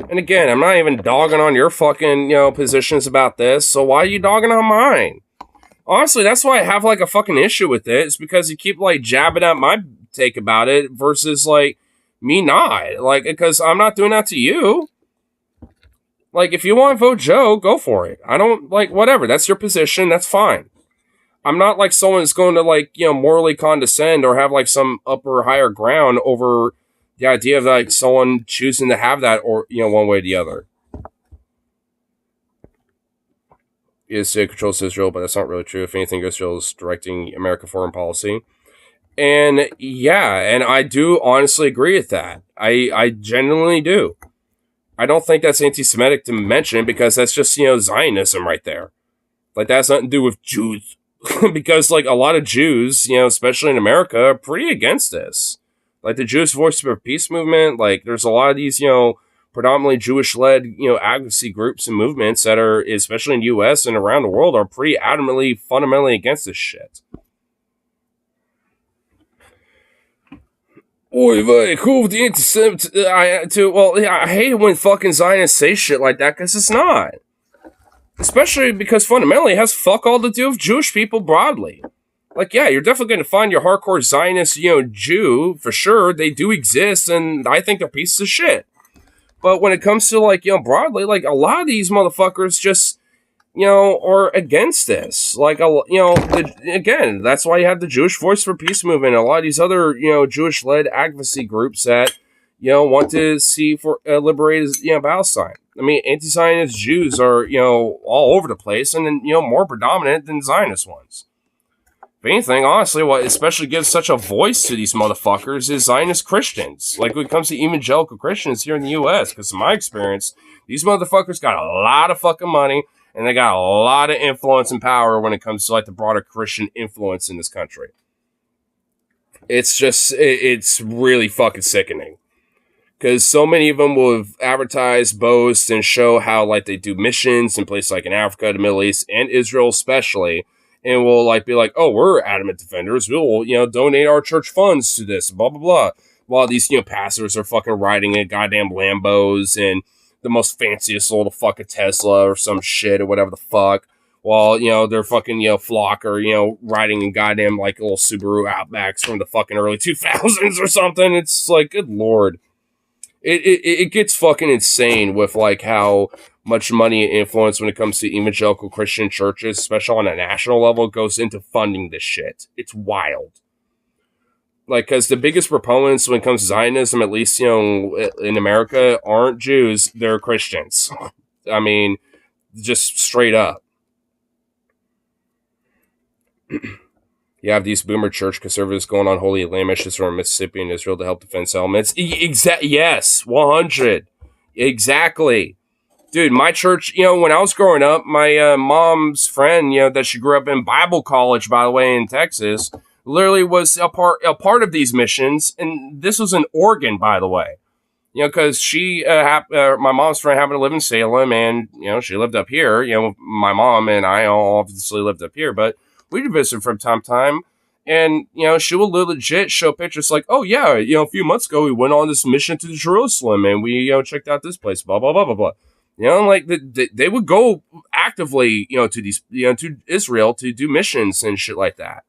And again, I'm not even dogging on your fucking, positions about this, so why are you dogging on mine? Honestly, that's why I have, like, a fucking issue with it. It's because you keep, like, jabbing at my take about it versus, like, me not. Like, because I'm not doing that to you. Like, if you want to vote Joe, go for it. I don't, like, whatever. That's your position. That's fine. I'm not, like, someone that's going to, like, morally condescend or have, like, some upper higher ground over the idea of, like, someone choosing to have that or, one way or the other. It controls Israel, but that's not really true. If anything, Israel is directing American foreign policy. And yeah, and I do honestly agree with that. I genuinely do. I don't think that's anti-Semitic to mention because that's just, Zionism right there. Like, that has nothing to do with Jews. Because, like, a lot of Jews, especially in America, are pretty against this. Like, the Jewish Voice for Peace movement, like, there's a lot of these, predominantly Jewish-led, advocacy groups and movements that are, especially in the U.S. and around the world, are pretty adamantly, fundamentally against this shit. Oy vey, cool with the anti-Semitic. I hate it when fucking Zionists say shit like that because it's not. Especially because fundamentally it has fuck all to do with Jewish people broadly. Like, yeah, you're definitely going to find your hardcore Zionist, Jew, for sure. They do exist, and I think they're pieces of shit. But when it comes to, like, broadly, like, a lot of these motherfuckers just, are against this. Like, again, that's why you have the Jewish Voice for Peace movement and a lot of these other, Jewish-led advocacy groups that, want to see for liberated, Palestine. I mean, anti-Zionist Jews are, all over the place and, more predominant than Zionist ones. If anything, honestly, what especially gives such a voice to these motherfuckers is Zionist Christians. Like, when it comes to evangelical Christians here in the U.S., because in my experience, these motherfuckers got a lot of fucking money, and they got a lot of influence and power when it comes to, like, the broader Christian influence in this country. It's just, it's really fucking sickening. Because so many of them will advertise, boast, and show how, like, they do missions in places like in Africa, the Middle East, and Israel especially, and will, like, be like, oh, we're adamant defenders, we'll, donate our church funds to this, blah, blah, blah. While these, pastors are fucking riding in goddamn Lambos and the most fanciest little fucking Tesla or some shit or whatever the fuck. While, they're fucking, flock or, riding in goddamn, like, little Subaru Outbacks from the fucking early 2000s or something. It's like, good lord. It gets fucking insane with, like, how much money and influence when it comes to evangelical Christian churches, especially on a national level, goes into funding this shit. It's wild. Like, because the biggest proponents when it comes to Zionism, at least, in America, aren't Jews, they're Christians. I mean, just straight up. You have these boomer church conservatives going on holy land missions from Mississippi and Israel to help defend settlements. Yes, 100. Exactly. Dude, my church, when I was growing up, my mom's friend, that she grew up in Bible college, by the way, in Texas, literally was a part of these missions. And this was in Oregon, by the way. Because she, my mom's friend happened to live in Salem, and, she lived up here. My mom and I all obviously lived up here, but we'd visit from time to time. And, she will legit show pictures like, oh, yeah, a few months ago, we went on this mission to Jerusalem, and we, checked out this place, blah, blah, blah, blah, blah. Like, they would go actively, to these, to Israel to do missions and shit like that.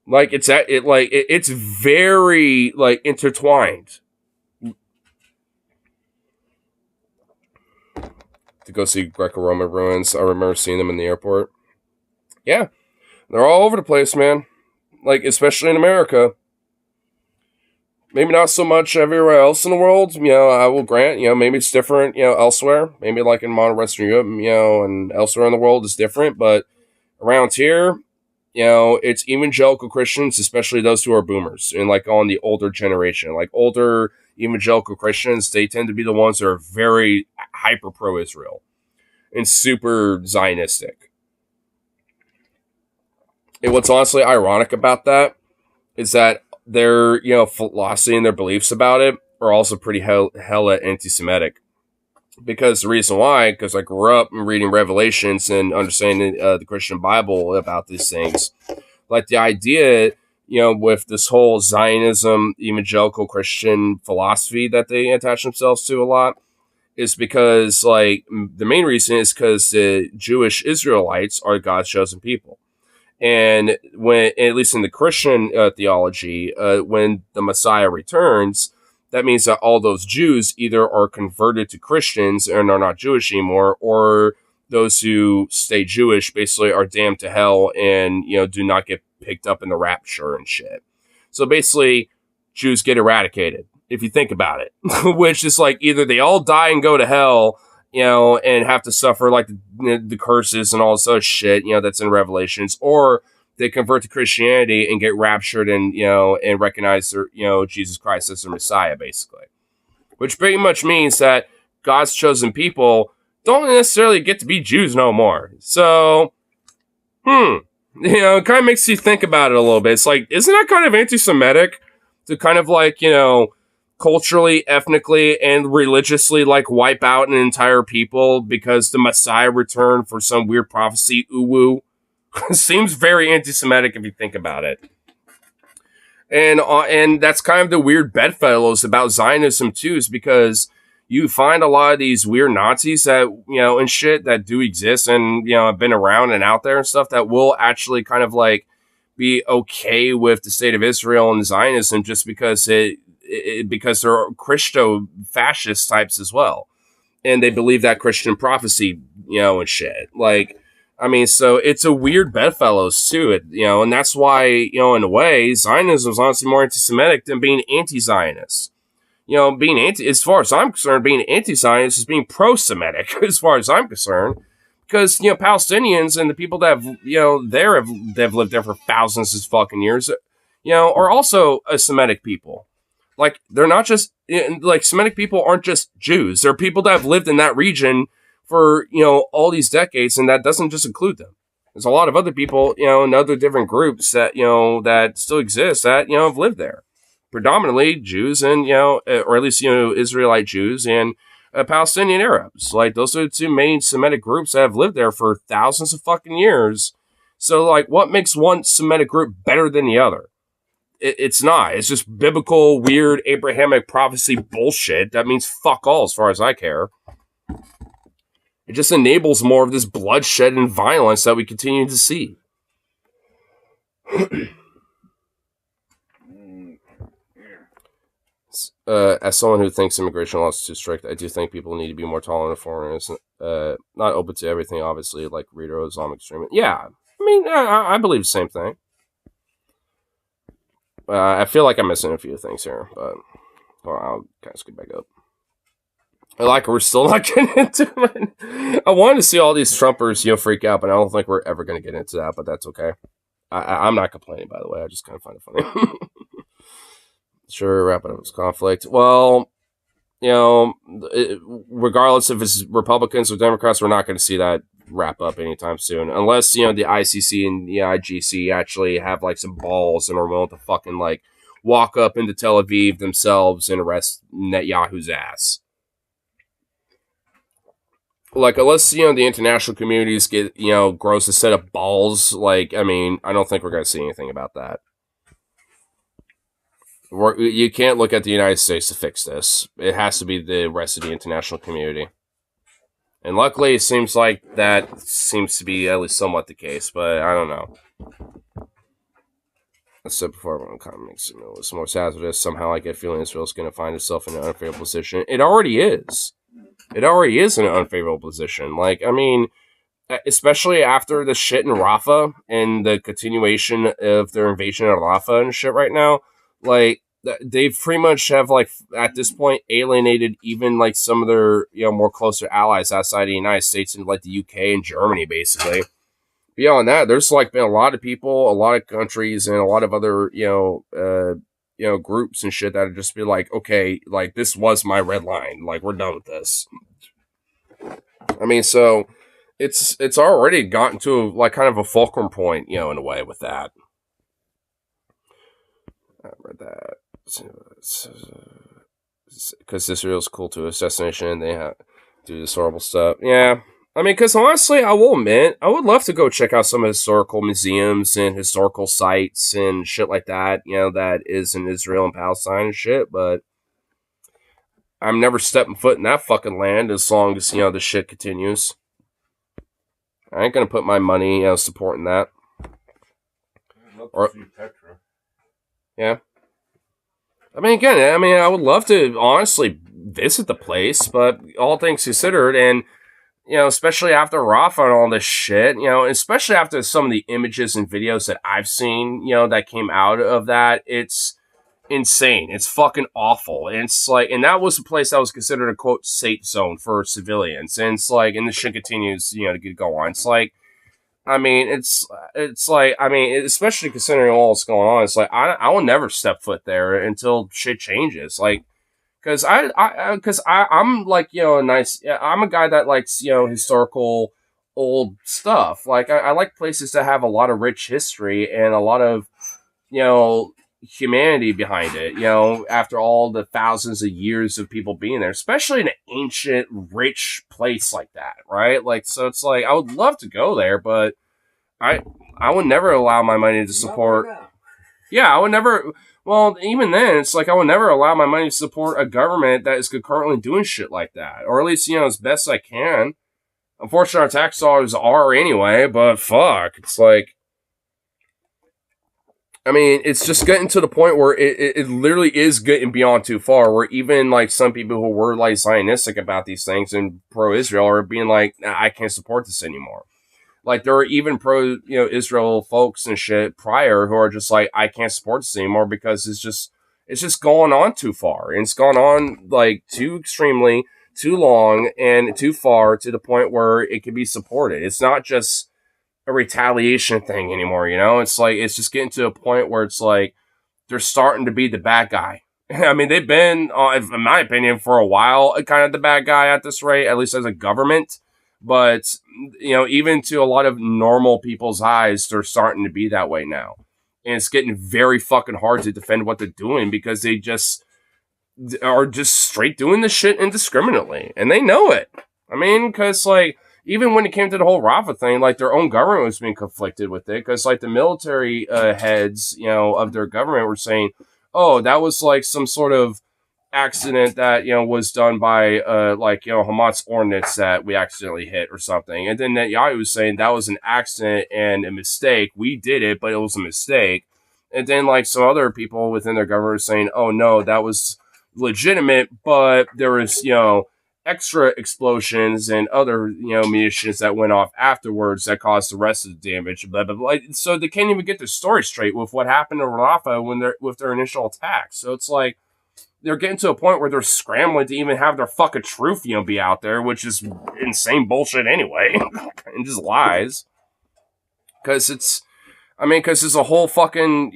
Like, it's very, like, intertwined. To go see Greco-Roman ruins. I remember seeing them in the airport. Yeah, they're all over the place, man. Like, especially in America. Maybe not so much everywhere else in the world. I will grant, maybe it's different, elsewhere. Maybe like in modern Western Europe, and elsewhere in the world is different. But around here, it's evangelical Christians, especially those who are boomers and like on the older generation. Like older evangelical Christians, they tend to be the ones that are very hyper pro-Israel and super Zionistic. And what's honestly ironic about that is that their, philosophy and their beliefs about it are also pretty hella anti-Semitic. Because the reason why, because I grew up reading Revelations and understanding the Christian Bible about these things. Like the idea, with this whole Zionism, evangelical Christian philosophy that they attach themselves to a lot, is because, like, the main reason is because the Jewish Israelites are God's chosen people. And when, at least in the Christian theology, when the Messiah returns, that means that all those Jews either are converted to Christians and are not Jewish anymore, or those who stay Jewish basically are damned to hell and, do not get picked up in the rapture and shit. So basically, Jews get eradicated, if you think about it, which is like either they all die and go to hell, and have to suffer like the curses and all this other shit, that's in Revelations, or they convert to Christianity and get raptured and, and recognize their, Jesus Christ as their Messiah, basically. Which pretty much means that God's chosen people don't necessarily get to be Jews no more. So, it kind of makes you think about it a little bit. It's like, isn't that kind of anti-Semitic to kind of like, culturally, ethnically, and religiously like wipe out an entire people because the Messiah returned for some weird prophecy? Uwu. Seems very anti-Semitic if you think about it. And that's kind of the weird bedfellows about Zionism too, is because you find a lot of these weird Nazis that, and shit that do exist and, have been around and out there and stuff that will actually kind of like be okay with the state of Israel and Zionism just because because they're Christo-fascist types as well. And they believe that Christian prophecy, and shit. Like, I mean, so it's a weird bedfellows too, and that's why, in a way, Zionism is honestly more anti-Semitic than being anti-Zionist. Being as far as I'm concerned, being anti-Zionist is being pro-Semitic, as far as I'm concerned, because, Palestinians and the people that have lived there for thousands of fucking years, are also a Semitic people. Like, they're not just, like, Semitic people aren't just Jews. They're people that have lived in that region for, all these decades, and that doesn't just include them. There's a lot of other people, in other different groups that, that still exist that, have lived there. Predominantly Jews and, or at least, Israelite Jews and Palestinian Arabs. Like, those are the two main Semitic groups that have lived there for thousands of fucking years. So, like, what makes one Semitic group better than the other? It's not. It's just biblical, weird, Abrahamic prophecy bullshit. That means fuck all as far as I care. It just enables more of this bloodshed and violence that we continue to see. As someone who thinks immigration laws are too strict, I do think people need to be more tolerant of foreigners. Not open to everything, obviously, like Rito Islamic extremists. Yeah, I mean, I believe the same thing. I feel like I'm missing a few things here, but I'll kind of scoot back up. We're still not getting into it. I wanted to see all these Trumpers, freak out, but I don't think we're ever going to get into that, but that's okay. I'm not complaining, by the way. I just kind of find it funny. Sure, wrap it up as conflict. Well, regardless if it's Republicans or Democrats, we're not going to see that wrap up anytime soon. Unless, the ICC and the IGC actually have, like, some balls and are willing to fucking, like, walk up into Tel Aviv themselves and arrest Netanyahu's ass. Like, unless, the international communities get, gross a set of balls, like, I mean, I don't think we're going to see anything about that. You can't look at the United States to fix this. It has to be the rest of the international community. And luckily, it seems like that seems to be at least somewhat the case, but I don't know. I said before, one comment makes it's more hazardous. Somehow I get feeling Israel's going to find itself in an unfavorable position. It already is. It already is in an unfavorable position. Like, I mean, especially after the shit in Rafah and the continuation of their invasion of Rafah and shit right now, like, they pretty much have, like, at this point, alienated even, like, some of their, more closer allies outside the United States and, like, the UK and Germany, basically. Beyond that, there's, like, been a lot of people, a lot of countries, and a lot of other, groups and shit that would just be like, okay, like, this was my red line. Like, we're done with this. I mean, so it's already gotten to, like, kind of a fulcrum point, in a way with that. I read that. Because Israel's cool to assassination, they have do this horrible stuff. Yeah, I mean, because honestly, I will admit, I would love to go check out some historical museums and historical sites and shit like that, that is in Israel and Palestine and shit, but I'm never stepping foot in that fucking land as long as, the shit continues. I ain't gonna put my money, supporting that. Or, yeah. I mean, again, I would love to honestly visit the place, but all things considered, and, especially after Rafah and all this shit, especially after some of the images and videos that I've seen, that came out of that, it's insane. It's fucking awful. And it's like, and that was a place that was considered a quote safe zone for civilians. And it's like, and the shit continues, to go on. It's like, I mean, it's like, I mean, especially considering all that's going on, it's like, I will never step foot there until shit changes. Like, Because I'm like, I'm a guy that likes, historical old stuff. Like, I like places that have a lot of rich history and a lot of, you know, humanity behind it, after all the thousands of years of people being there, especially in an ancient, rich place like that, right? Like, so it's like, I would love to go there, but I, I would never allow my money to support. Yeah, I would never. Well, even then, it's like I would never allow my money to support a government that is currently doing shit like that, or at least as best I can. Unfortunately, our tax dollars are anyway, but fuck, it's like, I mean, it's just getting to the point where it literally is getting beyond too far. Where even like some people who were like Zionistic about these things and pro-Israel are being like, nah, I can't support this anymore. Like there are even pro, Israel folks and shit prior who are just like, I can't support this anymore because it's just going on too far. And it's gone on like too extremely, too long, and too far to the point where it can be supported. It's not just a retaliation thing anymore, It's like it's just getting to a point where it's like they're starting to be the bad guy. I mean, they've been, in my opinion, for a while, kind of the bad guy at this rate, at least as a government. But, even to a lot of normal people's eyes, they're starting to be that way now. And it's getting very fucking hard to defend what they're doing because they just are just straight doing the shit indiscriminately. And they know it. I mean, because, like, even when it came to the whole Rafa thing, like, their own government was being conflicted with it. Because, like, the military heads, of their government were saying, oh, that was, like, some sort of accident that, was done by, Hamas ordnance that we accidentally hit or something. And then Netanyahu was saying that was an accident and a mistake. We did it, but it was a mistake. And then, like, some other people within their government were saying, oh, no, that was legitimate, but there was, extra explosions and other, munitions that went off afterwards that caused the rest of the damage. Blah, blah, blah. So they can't even get their story straight with what happened to Rafah with their initial attack. So it's like they're getting to a point where they're scrambling to even have their fucking truth, be out there, which is insane bullshit anyway, and just lies. Because it's a whole fucking,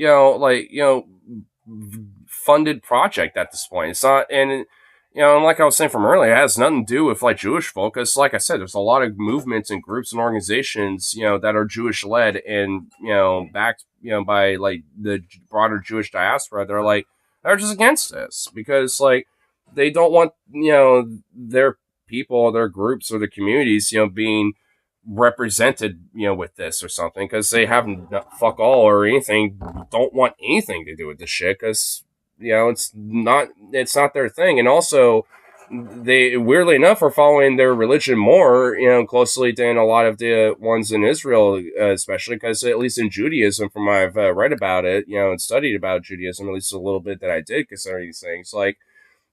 funded project at this point. It's not, and and like I was saying from earlier, it has nothing to do with like Jewish folk. Because, like I said, there's a lot of movements and groups and organizations, that are Jewish led and backed, by like the broader Jewish diaspora. They're just against this because like they don't want their people, their groups, or their communities, being represented, with this or something because they have fuck all or anything, don't want anything to do with this shit because it's not their thing. And also they weirdly enough are following their religion more closely than a lot of the ones in Israel, especially because at least in Judaism, from what I've read about it, and studied about Judaism, at least a little bit that I did consider these things, like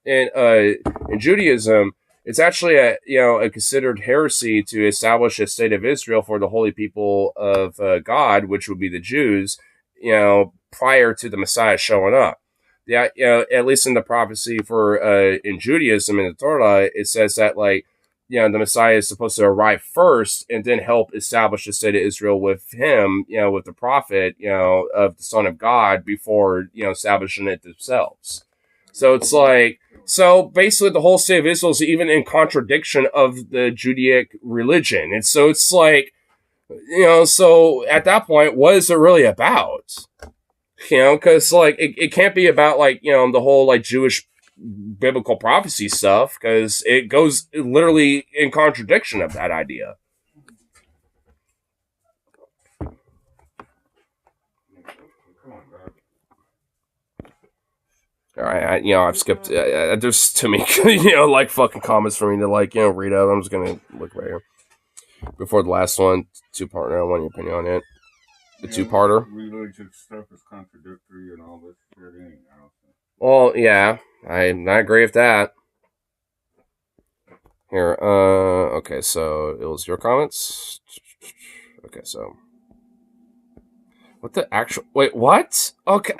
in Judaism, it's actually a considered heresy to establish a state of Israel for the holy people of God, which would be the Jews, prior to the Messiah showing up. Yeah, at least in the prophecy for in Judaism in the Torah, it says that like the Messiah is supposed to arrive first and then help establish the state of Israel with him, with the prophet, of the Son of God before establishing it themselves. So it's like, so basically the whole state of Israel is even in contradiction of the Judaic religion, and so it's like, so at that point, what is it really about? Because like it can't be about like the whole like Jewish biblical prophecy stuff because it goes literally in contradiction of that idea. All right, I've skipped. There's too many, like fucking comments for me to like, read out. I'm just gonna look right here before the last one. Two-parter. I want your opinion on it. The two-parter. Religious stuff is contradictory and all this shit anyhow. Well, yeah, I agree with that. Here, okay, so it was your comments. Okay, so what the actual? Wait, what? Okay.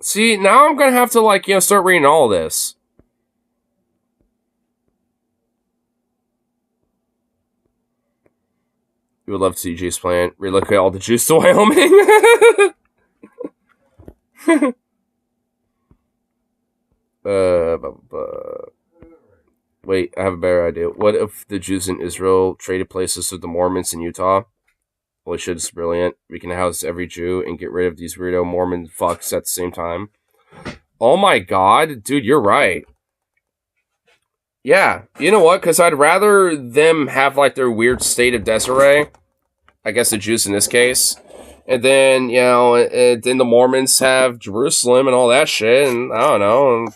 See, now I'm gonna have to like start reading all this. You would love to see Jay's plan. Relocate all the Jews to Wyoming. Wait, I have a better idea. What if the Jews in Israel traded places with the Mormons in Utah? Holy shit, it's brilliant. We can house every Jew and get rid of these weirdo Mormon fucks at the same time. Oh my god, dude, you're right. Yeah, you know what? Because I'd rather them have like their weird state of disarray. I guess the Jews in this case. And then, then the Mormons have Jerusalem and all that shit. And I don't know.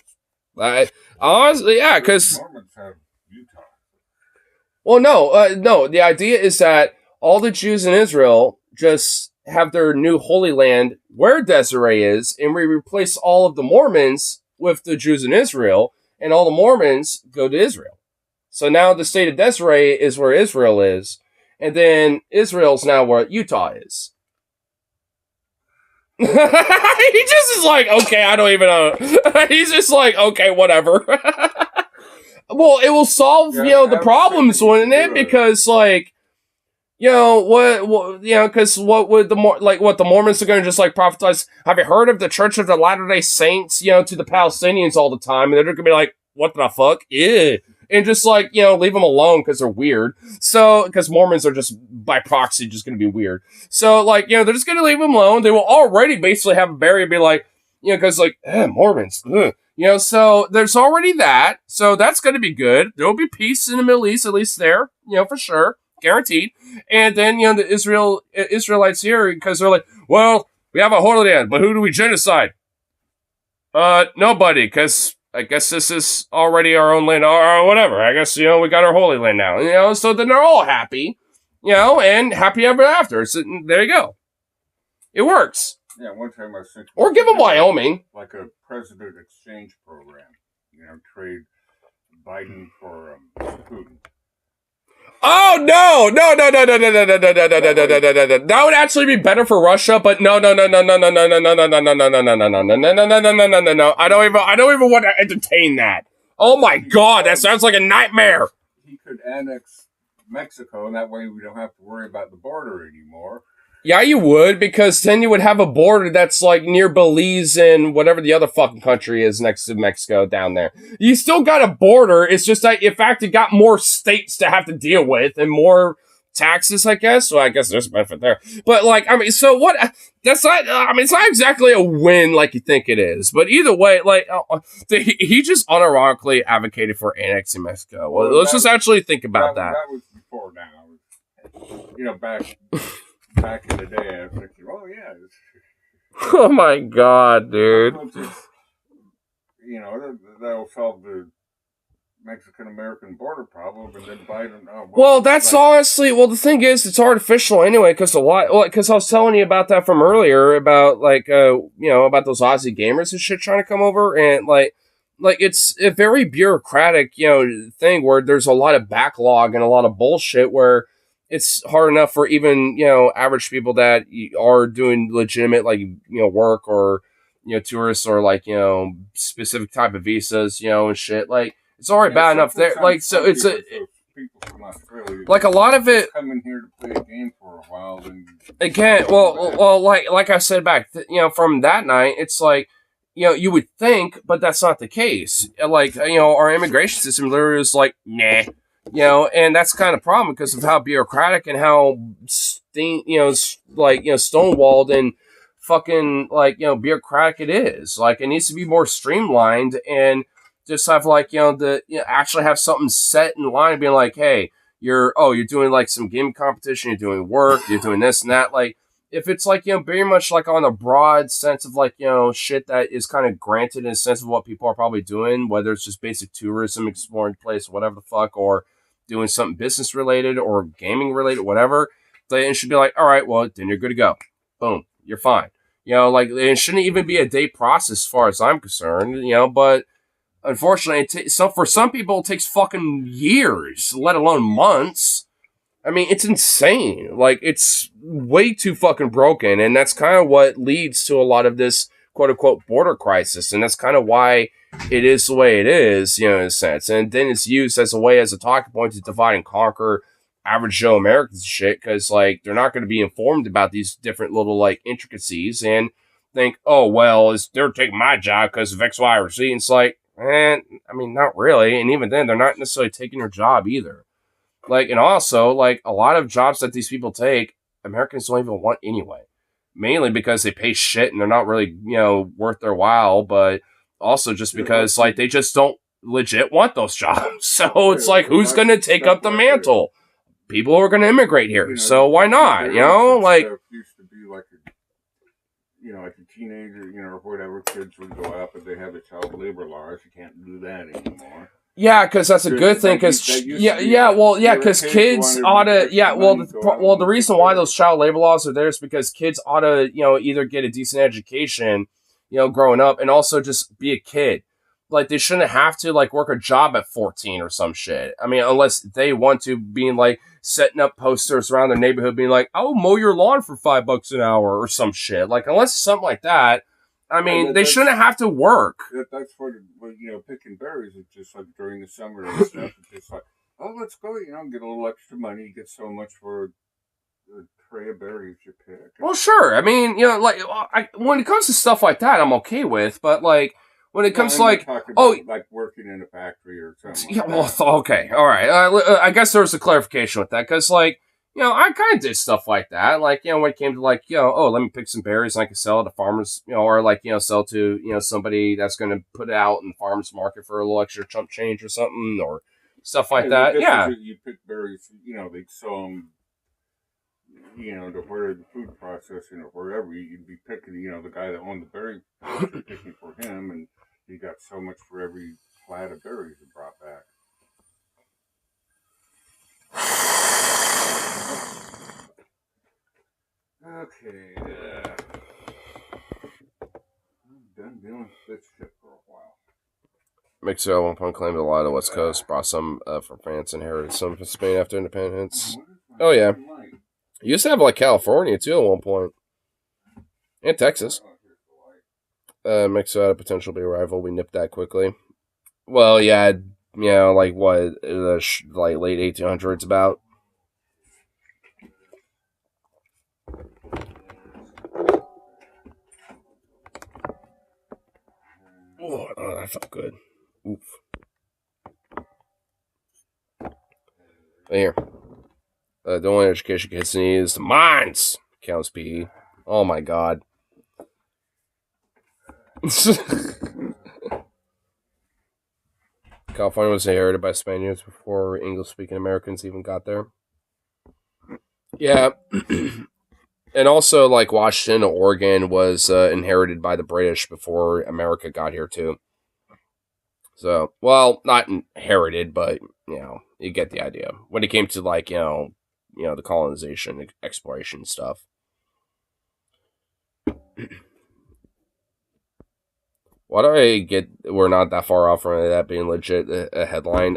I honestly, yeah, because Mormons have Utah. well, no. The idea is that all the Jews in Israel just have their new Holy Land where Desiree is, and we replace all of the Mormons with the Jews in Israel, and all the Mormons go to Israel. So now the state of Desiree is where Israel is, and then Israel's now where Utah is. He just is like, okay, I don't even know. He's just like, okay, whatever. Well, it will solve, the problems, wouldn't it? Because, like, because what would what the Mormons are going to just, like, prophesize? Have you heard of the Church of the Latter-day Saints, to the Palestinians all the time? And they're going to be like, what the fuck? Yeah. And just, like, leave them alone because they're weird. So, because Mormons are just, by proxy, just going to be weird. So, like, they're just going to leave them alone. They will already basically have a barrier and be like, because, like, Mormons, ugh. So there's already that. So that's going to be good. There will be peace in the Middle East, at least there, for sure. Guaranteed. And then, the Israelites here, because they're like, well, we have a Holy Land, but who do we genocide? Nobody, because I guess this is already our own land, or whatever. I guess, we got our Holy Land now, so then they're all happy, and happy ever after. So there you go. It works. Yeah, one time I was thinking... Or give them Wyoming. Like a president exchange program. Trade Biden for Putin. Oh, no. That would actually be better for Russia, but no. I don't even want to entertain that. Oh my god, that sounds like a nightmare. He could annex Mexico, and that way we don't have to worry about the border anymore. Yeah, you would, because then you would have a border that's like near Belize and whatever the other fucking country is next to Mexico down there. You still got a border. It's just that, in fact, it got more states to have to deal with and more taxes, I guess. So I guess there's a benefit there. But, like, so what? That's not, it's not exactly a win like you think it is. But either way, like, he just unironically advocated for annexing Mexico. Well, let's just actually think about that. That was before now. Back in the day, I was thinking, oh, yeah. Oh, my God, dude. That'll solve the Mexican-American border problem, and then Biden... honestly... Well, the thing is, it's artificial anyway, because I was telling you about that from earlier, about, like, about those Aussie gamers and shit trying to come over, and, like, it's a very bureaucratic, thing where there's a lot of backlog and a lot of bullshit where it's hard enough for even, average people that are doing legitimate, like, work or, tourists or, like, specific type of visas, and shit. Like, it's already bad enough there. Like, so it's people from Australia, like a lot of it come in here to play a game for a while. Then again, well, like I said back, from that night, it's like, you would think, but that's not the case. Like, our immigration system literally is like, nah. And that's kind of a problem because of how bureaucratic and how stonewalled and fucking, like, bureaucratic it is. Like, it needs to be more streamlined and just have, like, actually have something set in line, being like, hey, you're doing, like, some game competition, you're doing work, you're doing this and that. Like, if it's, like, very much, like, on a broad sense of, like, shit that is kind of granted in a sense of what people are probably doing, whether it's just basic tourism, exploring the place, whatever the fuck, or doing something business related or gaming related, whatever, then it should be like, all right, well, then you're good to go. Boom, you're fine. Like, it shouldn't even be a day process as far as I'm concerned, but unfortunately, for some people, it takes fucking years, let alone months. I mean, it's insane. Like, it's way too fucking broken, and that's kind of what leads to a lot of this quote-unquote border crisis, and that's kind of why it is the way it is, in a sense. And then it's used as a talking point to divide and conquer average Joe Americans and shit, because, like, they're not going to be informed about these different little, like, intricacies, and think, oh, well, they're taking my job because of X, Y, or Z, and it's like, And I mean, not really. And even then, they're not necessarily taking your job either. Like, and also, like, a lot of jobs that these people take, Americans don't even want anyway. Mainly because they pay shit and they're not really, worth their while, but also just because, like, they just don't legit want those jobs. So it's like, who's going to take up the mantle? People are going to immigrate here. So why not? Like, used to be like like a teenager, or whatever, kids would go out, but they have the child labor laws. You can't do that anymore. yeah, because that's a good thing. Because because kids ought to. Yeah, the reason why those child labor laws are there is because kids ought to, either get a decent education, growing up, and also just be a kid. Like they shouldn't have to like work a job at 14 or some shit. I mean, unless they want to, being like setting up posters around their neighborhood, being like, "I'll mow your lawn for $5 an hour" or some shit. Like unless it's something like that. I mean, they shouldn't have to work. That's for picking berries. It's just like during the summer and stuff. It's just like, oh, let's go. Get a little extra money. Get so much for a tray of berries you pick. Well, sure. I mean, like when it comes to stuff like that, I'm okay with. But like when it comes to like working in a factory or something. Yeah. Okay. All right. I guess there was a clarification with that because like. I kind of did stuff like that. Like, when it came to like, oh, let me pick some berries and I can sell it to farmers, or like, sell to, somebody that's going to put it out in the farmer's market for a little extra chump change or something or stuff like that. Yeah. You pick berries, they sell them, to where the food processing or wherever you'd be picking, the guy that owned the berry, picking for him, and you got so much for every flat of berries you brought back. Okay, I'm done dealing with this shit for a while. Mexico at one point claimed a lot of the West Coast, brought some from France, inherited some from Spain after independence. Oh, yeah. You used to have, like, California, too, at one point. And Texas. Mexico had a potential to be a rival. We nipped that quickly. Well, yeah, like, what, like, late 1800s about. Oh, that felt good. Oof. Here. The only education kids need is the mines. Counts PE. Oh my god. California was inherited by Spaniards before English-speaking Americans even got there. Yeah. And also, like, Washington, Oregon was inherited by the British before America got here, too. So, well, not inherited, but, you get the idea. When it came to, like, the colonization, exploration stuff. Why do I get we're not that far off from that being legit a headline?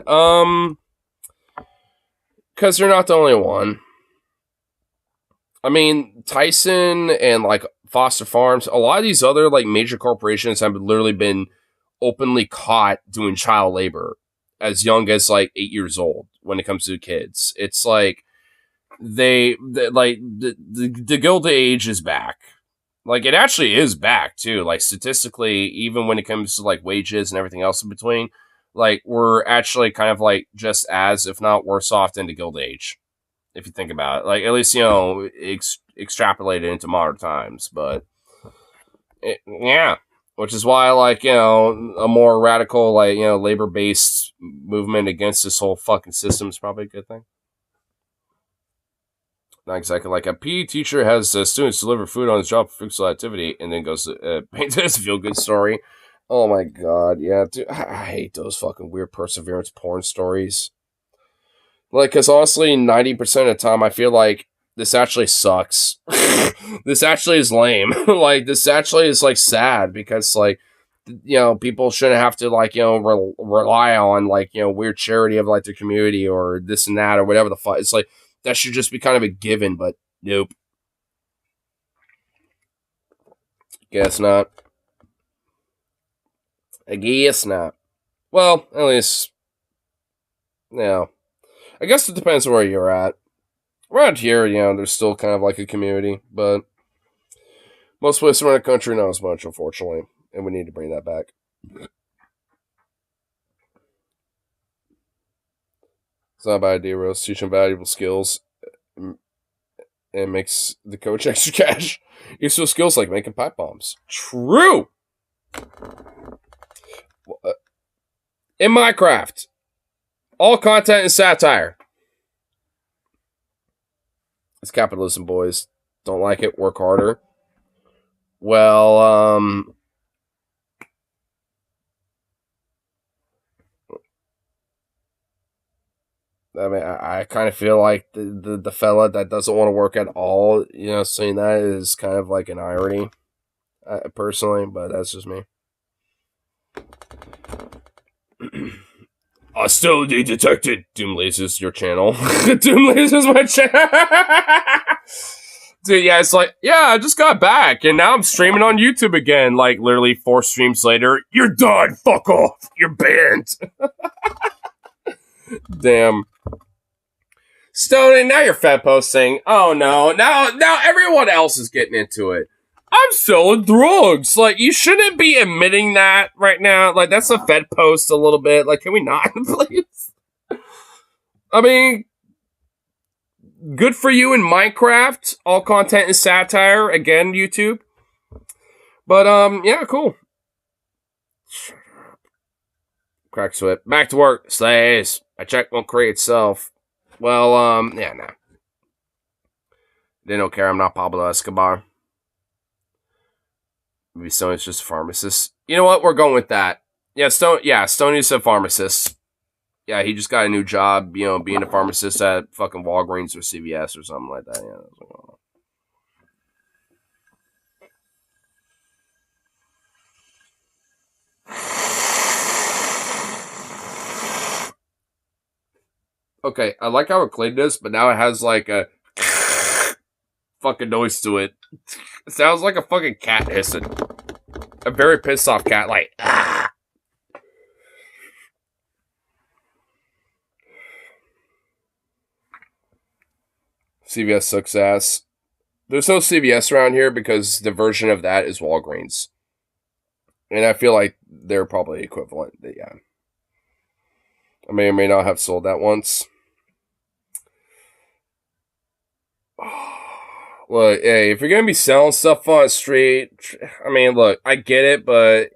Because they're not the only one. I mean, Tyson and, like, Foster Farms, a lot of these other, like, major corporations have literally been openly caught doing child labor as young as, like, 8 years old when it comes to kids. It's like, the Gilded Age is back. Like, it actually is back, too. Like, statistically, even when it comes to, like, wages and everything else in between, like, we're actually kind of, like, just as, if not worse off than the Gilded Age. If you think about it. Like, at least, extrapolated into modern times. But, yeah. Which is why, like, a more radical, like, labor-based movement against this whole fucking system is probably a good thing. Not exactly. Like, a PE teacher has students deliver food on his job for physical activity and then goes to paint this feel-good story. Oh, my God. Yeah, dude, I hate those fucking weird perseverance porn stories. Like, because honestly, 90% of the time, I feel like this actually sucks. This actually is lame. Like, this actually is, like, sad because, like, people shouldn't have to, like, rely on, like, weird charity of, like, the community or this and that or whatever the fuck. It's like, that should just be kind of a given, but nope. Guess not. I guess not. Well, at least, I guess it depends where you're at. Around here, there's still kind of like a community, but most places around the country, not as much, unfortunately, and we need to bring that back. It's not a bad idea, Rose. Teach him valuable skills and makes the coach extra cash. Useful skills like making pipe bombs. True! In Minecraft, all content is satire. It's capitalism, boys. Don't like it? Work harder. Well, I mean, I kind of feel like the fella that doesn't want to work at all, saying that is kind of like an irony, personally, but that's just me. Hostility detected. Doom Lasers, your channel. Doom Lasers, my channel. Dude, yeah, it's like, yeah, I just got back, and now I'm streaming on YouTube again. Like, literally 4 streams later, you're done. Fuck off. You're banned. Damn. Stoney, now you're fed posting. Oh no, now everyone else is getting into it. I'm selling drugs. Like, you shouldn't be admitting that right now. Like, that's a fed post a little bit. Like, can we not, please? I mean, good for you in Minecraft. All content is satire. Again, YouTube. But, yeah, cool. Crack sweat. Back to work. Slays. My check won't create itself. Well, yeah, nah. They don't care. I'm not Pablo Escobar. Maybe Stoney's just a pharmacist. You know what? We're going with that. Yeah, Stoney's a pharmacist. Yeah, he just got a new job, being a pharmacist at fucking Walgreens or CVS or something like that. Yeah. Okay, I like how it cleaned this, but now it has like a fucking noise to it. It sounds like a fucking cat hissing. A very pissed off cat, like, ah. CVS sucks ass. There's no CVS around here because the version of that is Walgreens. And I feel like they're probably equivalent. Yeah. I may or may not have sold that once. Look, hey, if you're going to be selling stuff on the street, I mean, look, I get it, but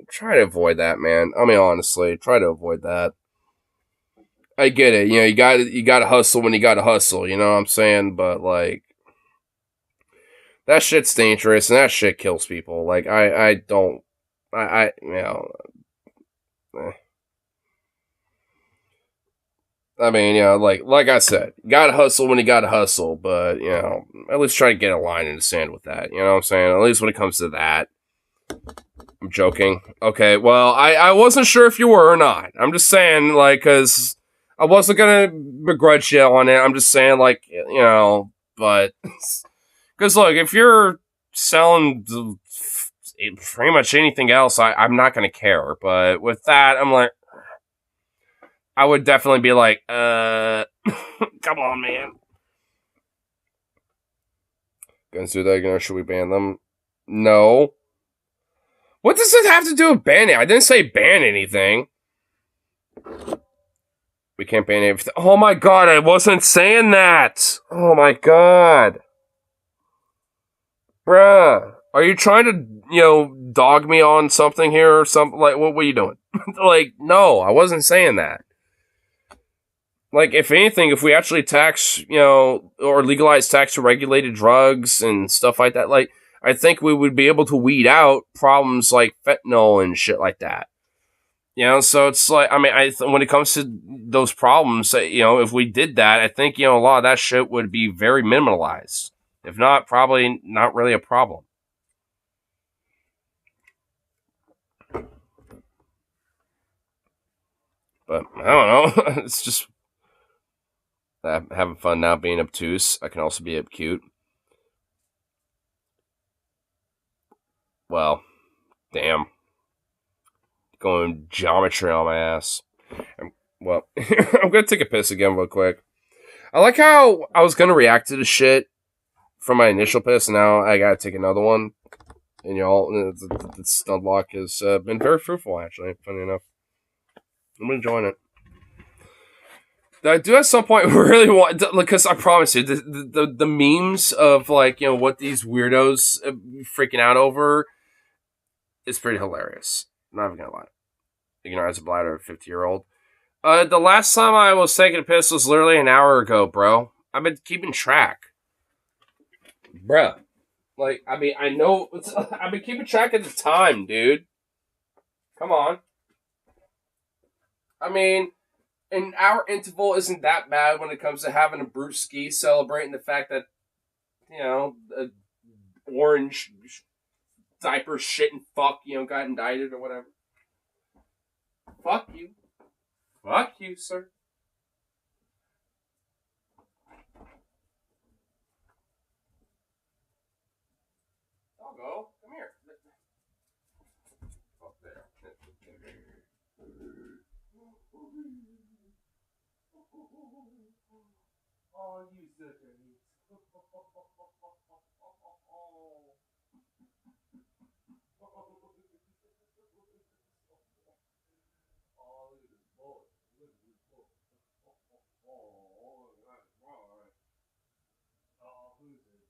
try to avoid that, man. I mean, honestly, try to avoid that. I get it. You got to hustle when you got to hustle, you know what I'm saying? But, like, that shit's dangerous, and that shit kills people. Like, I don't, I mean, like I said, you gotta hustle when you gotta hustle, but, at least try to get a line in the sand with that. You know what I'm saying? At least when it comes to that. I'm joking. Okay, well, I wasn't sure if you were or not. I'm just saying, like, because I wasn't gonna begrudge you on it. I'm just saying, like, but... Because, look, if you're selling pretty much anything else, I'm not gonna care. But with that, I'm like... I would definitely be like, come on, man. Guns do that, should we ban them? No. What does it have to do with banning? I didn't say ban anything. We can't ban everything. Oh my god, I wasn't saying that. Oh my god. Bruh. Are you trying to, dog me on something here or something? Like, what are you doing? Like, no, I wasn't saying that. Like, if anything, if we actually tax, or legalize tax-regulated drugs and stuff like that, like, I think we would be able to weed out problems like fentanyl and shit like that. So it's like, I mean, when it comes to those problems, if we did that, I think, a lot of that shit would be very minimalized. If not, probably not really a problem. But, I don't know. It's just... I'm having fun now being obtuse. I can also be obtuse. Well, damn. Going geometry on my ass. I'm going to take a piss again real quick. I like how I was going to react to the shit from my initial piss, and now I got to take another one. And the stud lock has been very fruitful, actually, funny enough. I'm enjoying it. I do at some point really want because I promise you the memes of like what these weirdos freaking out over is pretty hilarious. I'm not even gonna lie. As a bladder of a 50-year-old. The last time I was taking a piss was literally an hour ago, bro. I've been keeping track, bro. Like I mean I know I've been keeping track of the time, dude. Come on. I mean, an hour interval isn't that bad when it comes to having a brewski celebrating the fact that a orange diaper shit and fuck got indicted or whatever. Fuck you, sir. I'll go. Come here. Up there. Oh, you such a Oh, look at this bullet. Look at this bullet. Oh, that's right. Oh, who's this?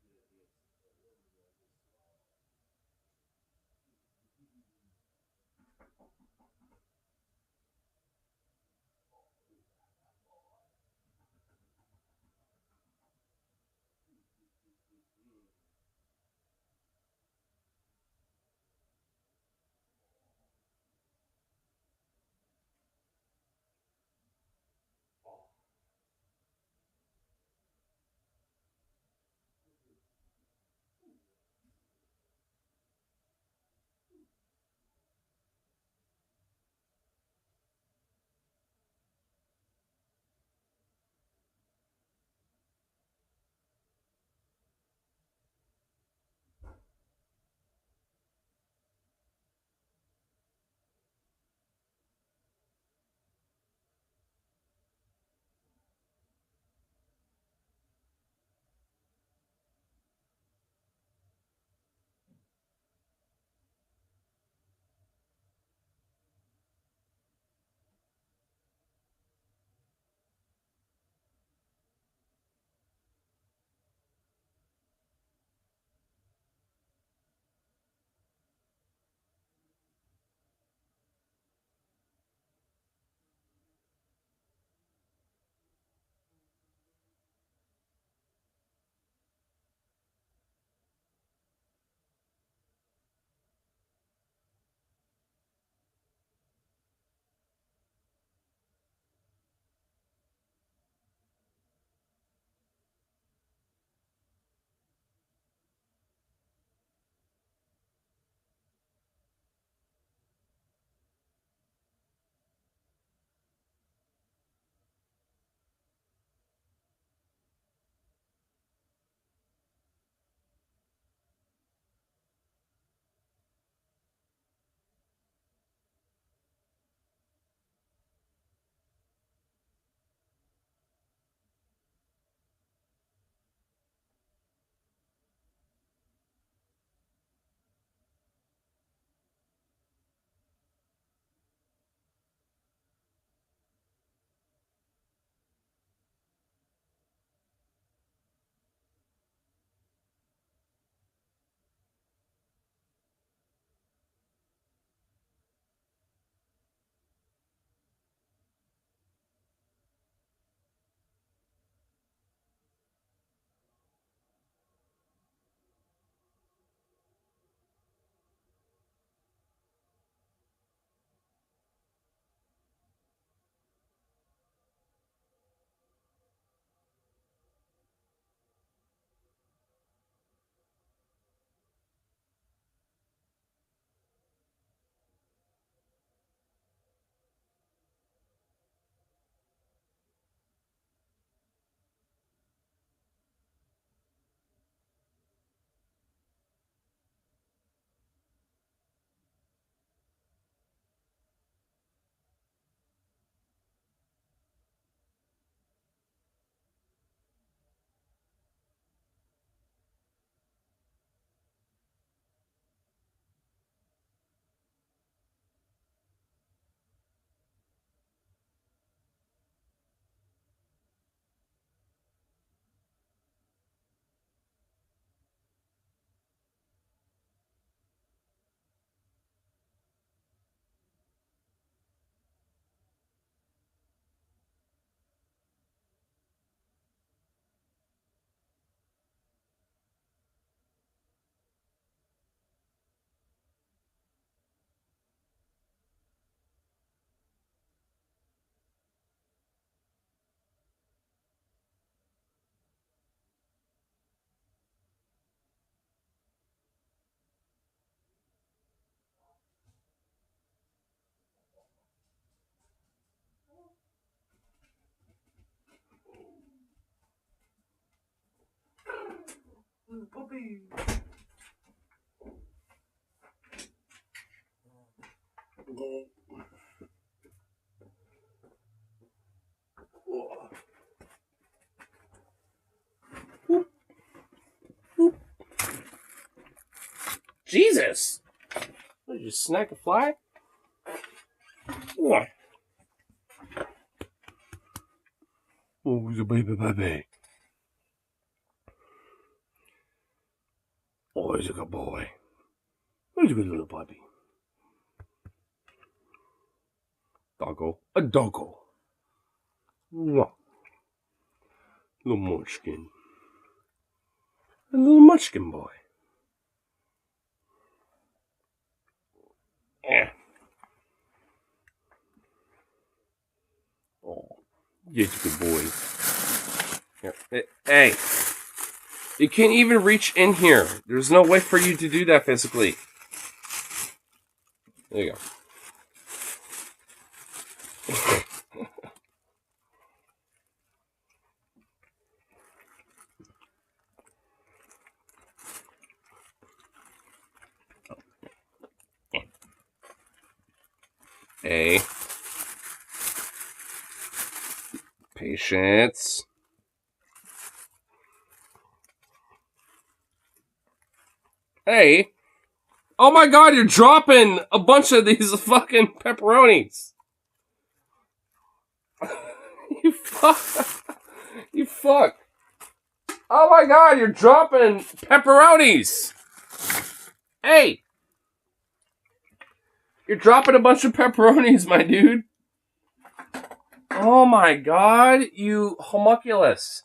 Puppy. Jesus! Did you snack a fly? What? Oh, he's a baby. Oh, he's a good boy. He's a good little puppy. Doggo. A doggo. Mwah. Little munchkin. A little munchkin boy. Yeah. Oh, he's a good boy. Here. Hey. You can't even reach in here. There's no way for you to do that physically. There you go. Hey. Patience. Hey. Oh my god, you're dropping a bunch of these fucking pepperonis. You fuck. You fuck. Oh my god, you're dropping pepperonis. Hey. You're dropping a bunch of pepperonis, my dude. Oh my god, you homunculus.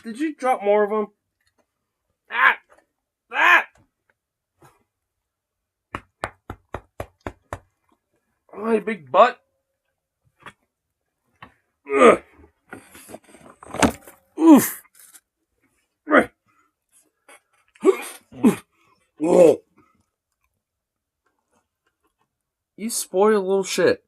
Did you drop more of them? That! Oh, you big butt. Ugh. Oof. Whoa. You spoil little shit.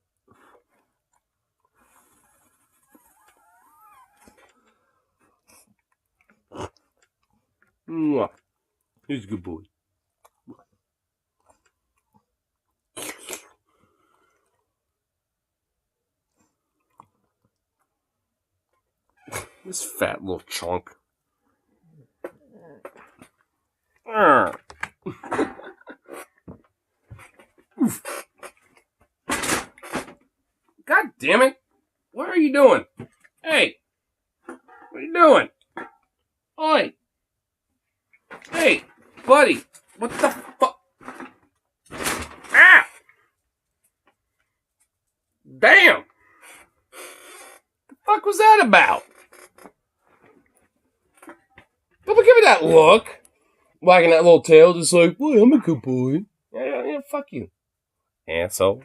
Mwah. He's a good boy. This fat little chunk. God damn it. What are you doing? Hey. What are you doing? Oi. Hey, buddy. What the fuck? Ah! Damn. The fuck was that about? Don't give me that look. Wagging that little tail, just like, boy, I'm a good boy. Yeah, fuck you. Asshole.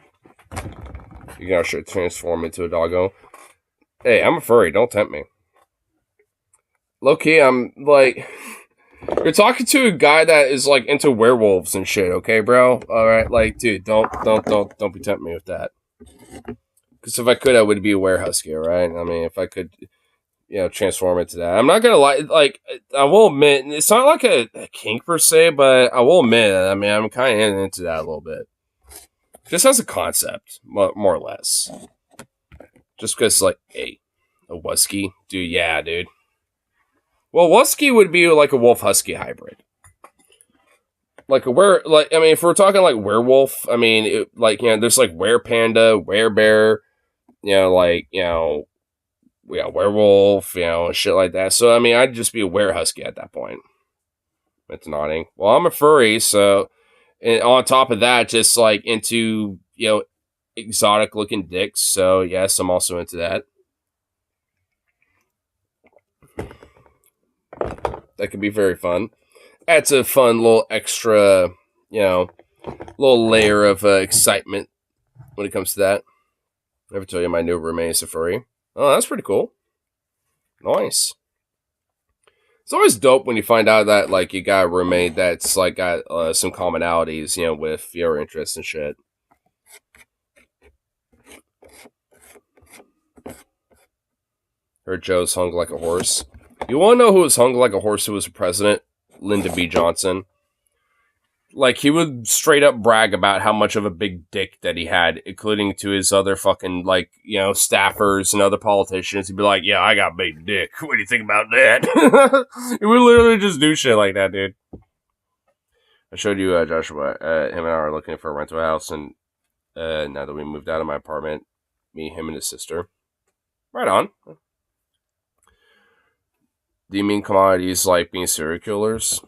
You're gonna should transform into a doggo. Hey, I'm a furry, don't tempt me. Low key, I'm like, you're talking to a guy that is like into werewolves and shit, okay, bro? Alright, like, dude, don't be tempting me with that. Because if I could, I would be a werehusky, right? I mean, if I could, transform into that. I'm not gonna lie, like, I will admit, it's not like a kink per se, but I will admit, I mean, I'm kind of into that a little bit. Just as a concept, more or less. Just because, like, hey, a wusky? Dude, yeah, dude. Well, wusky would be like a wolf-husky hybrid. Like I mean, if we're talking like werewolf, I mean, there's like were-panda, were-bear, werewolf, shit like that. So, I mean, I'd just be a were-husky at that point. It's nodding. Well, I'm a furry, so, and on top of that, just like into, exotic looking dicks. So, yes, I'm also into that. That can be very fun. Adds a fun little extra, little layer of excitement when it comes to that. I ever tell you my new roommate is a furry? Oh, that's pretty cool. Nice. It's always dope when you find out that, like, you got a roommate that's, like, got some commonalities, with your interests and shit. Heard Joe's hung like a horse. You want to know who was hung like a horse who was president? Lyndon B. Johnson. Like, he would straight up brag about how much of a big dick that he had, including to his other fucking, like, you know, staffers and other politicians. He'd be like, yeah, I got a big dick. What do you think about that? He would literally just do shit like that, dude. I showed you, Joshua. Him and I are looking for a rental house, and now that we moved out of my apartment, me, him, and his sister. Right on. Do you mean commodities like being serial killers?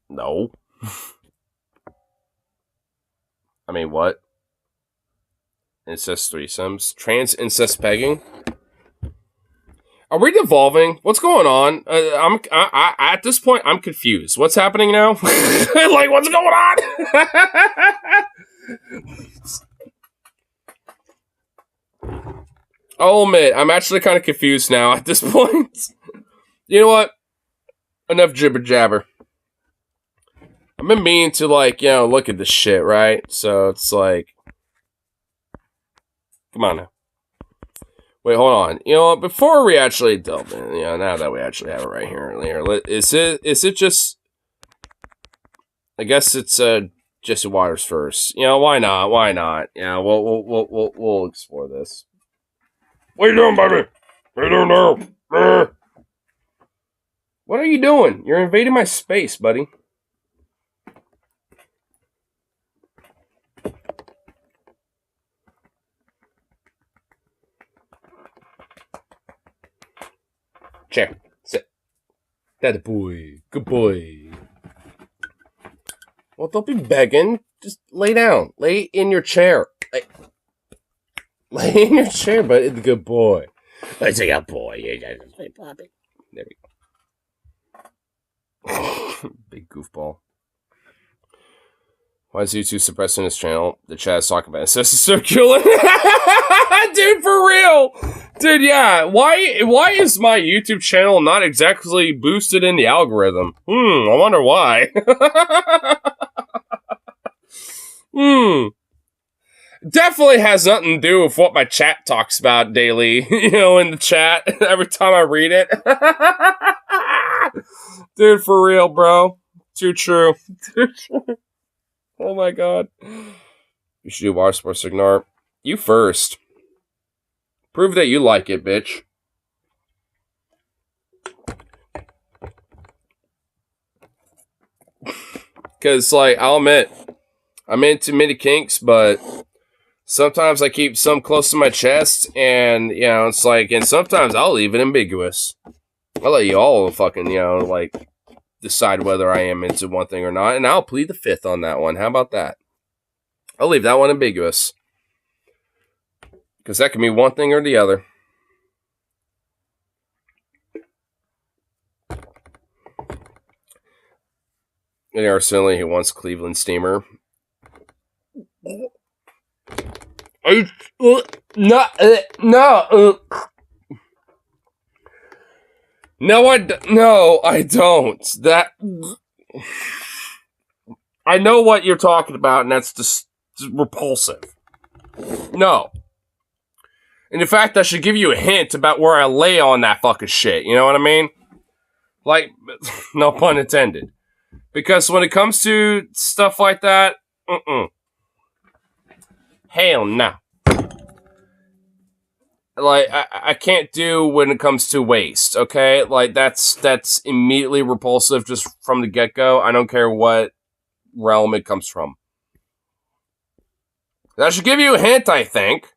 No. I mean, what? Incest threesomes? Trans incest pegging? Are we devolving? What's going on? I at this point, I'm confused. What's happening now? Like, what's going on? I'll admit, I'm actually kind of confused now at this point. You know what? Enough jibber jabber. I've been meaning to, like, you know, look at this shit, right? So it's like, come on now. Wait, hold on. You know what? Before we actually delve in, you know, now that we actually have it right here, is it just? I guess it's Jesse Waters first. You know, why not? Why not? Yeah, we'll explore this. What are you doing, baby? What are you doing now? What are you doing? You're invading my space, buddy. Chair. Sit. That boy. Good boy. Well, don't be begging. Just lay down. Lay in your chair. Lay in your chair, but it's a good boy. It's a good boy. There we go. Big goofball. Why is YouTube suppressing his channel? The chat is talking about incest circular. Dude, for real. Dude, yeah. Why is my YouTube channel not exactly boosted in the algorithm? I wonder why. Definitely has nothing to do with what my chat talks about daily, you know, in the chat, every time I read it. Dude, for real, bro. Too true. Too true. Oh my god. You should do water sports ignore. You first. Prove that you like it, bitch. Because, like, I'll admit, I'm into mini kinks, but sometimes I keep some close to my chest, and, you know, it's like, and sometimes I'll leave it ambiguous. I'll let you all fucking, you know, like, decide whether I am into one thing or not, and I'll plead the fifth on that one. How about that? I'll leave that one ambiguous. Because that can be one thing or the other. And Arsenal, he wants Cleveland Steamer. No, I don't. That I know what you're talking about, and that's just repulsive. No. And in fact, I should give you a hint about where I lay on that fucking shit. You know what I mean? Like, no pun intended. Because when it comes to stuff like that, hell no. Like, I can't do when it comes to waste, okay? Like, that's immediately repulsive just from the get-go. I don't care what realm it comes from. That should give you a hint, I think.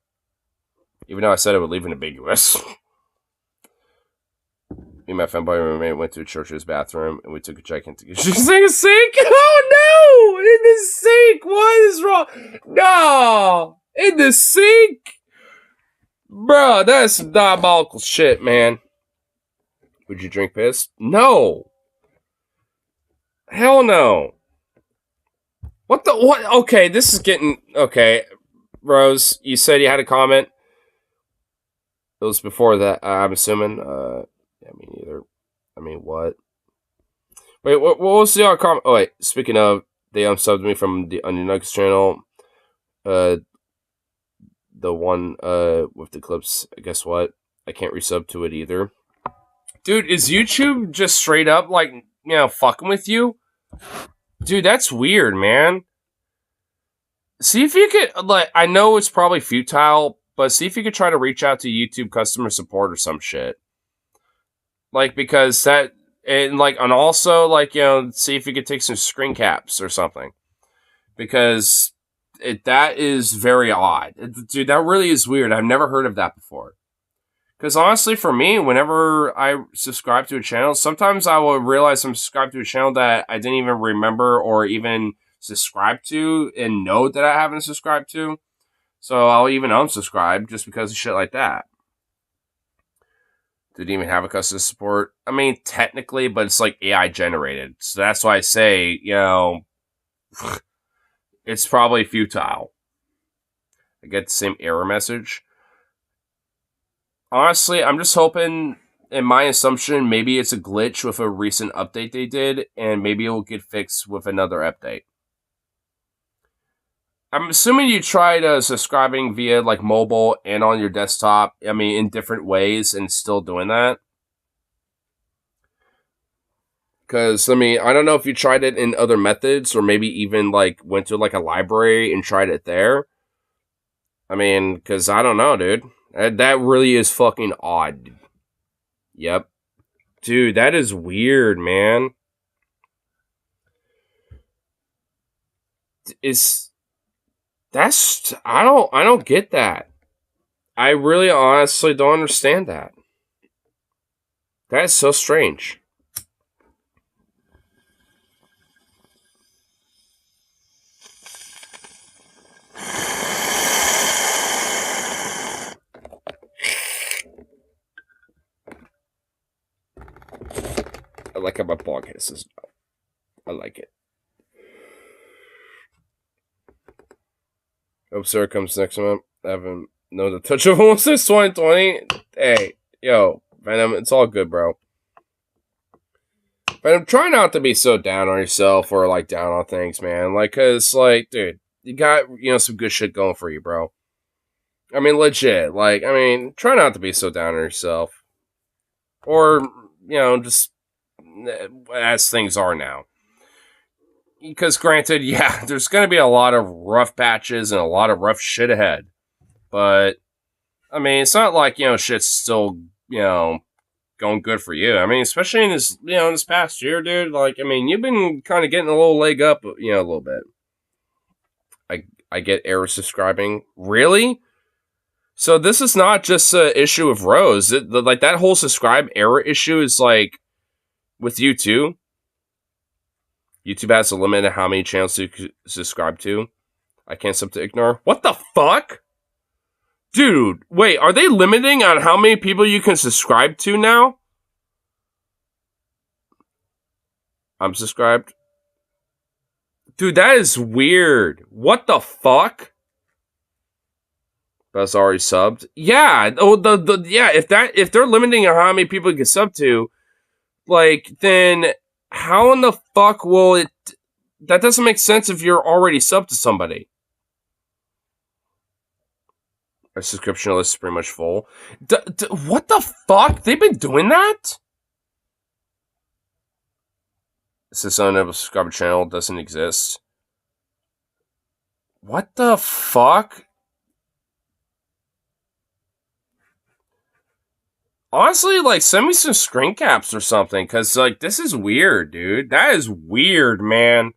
Even though I said I would leave it ambiguous. Me and my fanboy roommate went to a church's bathroom, and we took a check into a sink. Oh, no! In the sink! What is wrong? No! In the sink! Bro, that's some diabolical shit, man. Would you drink piss? No! Hell no. What? Okay, this is getting... Okay, Rose, you said you had a comment. It was before that, I'm assuming. Yeah, me neither. I mean, what? Wait, what was the other comment? Oh, wait, speaking of, they unsubbed me from the Onion Nuggets channel. the one with the clips, guess what? I can't resub to it either. Dude, is YouTube just straight up like, fucking with you? Dude, that's weird, man. See if you could, like, I know it's probably futile, but see if you could try to reach out to YouTube customer support or some shit. Like, because that, and also, see if you could take some screen caps or something. Because that is very odd. Dude, that really is weird. I've never heard of that before. Because honestly, for me, whenever I subscribe to a channel, sometimes I will realize I'm subscribed to a channel that I didn't even remember or even subscribe to and know that I haven't subscribed to. So I'll even unsubscribe just because of shit like that. Did it even have a customer support? I mean, technically, but it's like AI generated. So that's why I say, it's probably futile. I get the same error message. Honestly, I'm just hoping, in my assumption, maybe it's a glitch with a recent update they did, and maybe it will get fixed with another update. I'm assuming you tried subscribing via like mobile and on your desktop, I mean, in different ways, and still doing that. Because, I mean, I don't know if you tried it in other methods, or maybe even like went to like a library and tried it there. I mean, because I don't know, dude. That really is fucking odd. Yep. Dude, that is weird, man. I don't get that. I really honestly don't understand that. That is so strange. I like how my blog hisses. I like it. Hope Sarah comes next month. I haven't known the touch of home since 2020. Hey, yo, Venom, it's all good, bro. Venom, try not to be so down on yourself or like down on things, man. Like, cause like, dude, you got some good shit going for you, bro. I mean, legit. Like, I mean, try not to be so down on yourself, or just as things are now. Because granted, yeah, there's going to be a lot of rough patches and a lot of rough shit ahead. But, I mean, it's not like, shit's still, going good for you. I mean, especially in this, in this past year, dude. Like, I mean, you've been kind of getting a little leg up, a little bit. I get error subscribing. Really? So this is not just an issue of Rose. Like, that whole subscribe error issue is, like, with you, too. YouTube has a limit of how many channels to subscribe to. I can't sub to ignore. What the fuck? Dude, wait, are they limiting on how many people you can subscribe to now? I'm subscribed. Dude, that is weird. What the fuck? That's already subbed. Yeah. Oh, yeah. If they're limiting on how many people you can sub to, like, then how in the fuck will it? That doesn't make sense if you're already subbed to somebody. Our subscription list is pretty much full. What the fuck? They've been doing that? This unable to subscribe channel doesn't exist. What the fuck? Honestly, like, send me some screen caps or something, because, like, this is weird, dude. That is weird, man.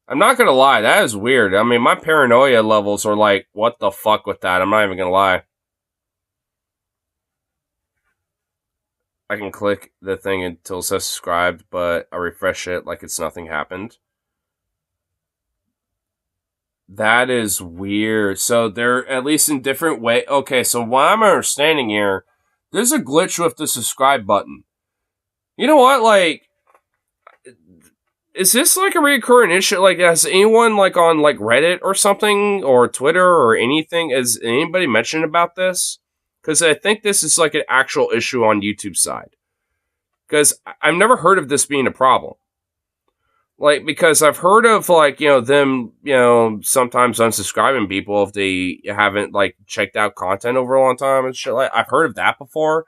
I'm not gonna lie, that is weird. I mean, my paranoia levels are like, what the fuck with that? I'm not even gonna lie. I can click the thing until it says subscribed, but I refresh it like it's nothing happened. That is weird. So they're at least in different way. Okay, so what I'm understanding here, there's a glitch with the subscribe button. You know what? Like, is this like a recurring issue? Like, has anyone like on like Reddit or something or Twitter or anything? Has anybody mentioned about this? Because I think this is like an actual issue on YouTube's side. Because I've never heard of this being a problem. Like, because I've heard of, like, them, sometimes unsubscribing people if they haven't, like, checked out content over a long time and shit. Like, I've heard of that before,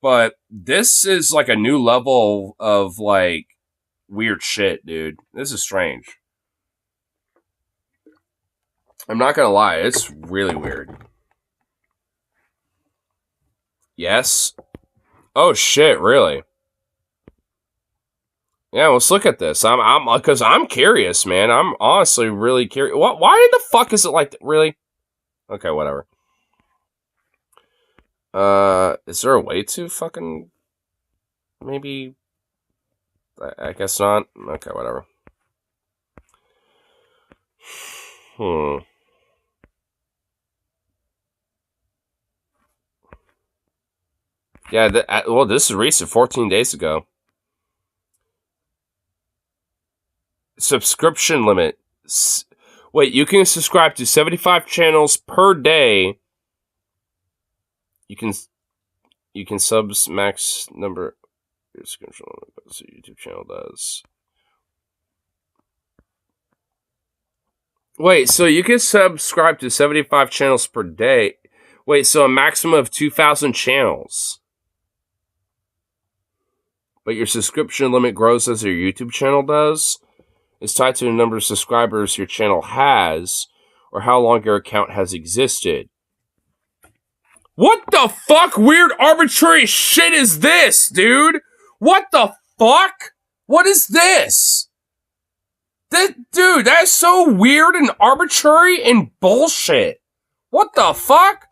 but this is, like, a new level of, like, weird shit, dude. This is strange. I'm not gonna lie, it's really weird. Yes? Oh, shit, really? Yeah, let's look at this. Because I'm curious, man. I'm honestly really curious. What? Why the fuck is it like? Really? Okay, whatever. Is there a way to fucking maybe? I guess not. Okay, whatever. Yeah. Well, this is recent. 14 days ago. Subscription limit. Wait, you can subscribe to 75 channels per day. You can subs max number. Your subscription limit, so YouTube channel does. Wait, so you can subscribe to 75 channels per day. Wait, so a maximum of 2,000 channels. But your subscription limit grows as your YouTube channel does. It's tied to the number of subscribers your channel has, or how long your account has existed. What the fuck weird arbitrary shit is this, dude? What the fuck? What is this? Dude, that's so weird and arbitrary and bullshit. What the fuck?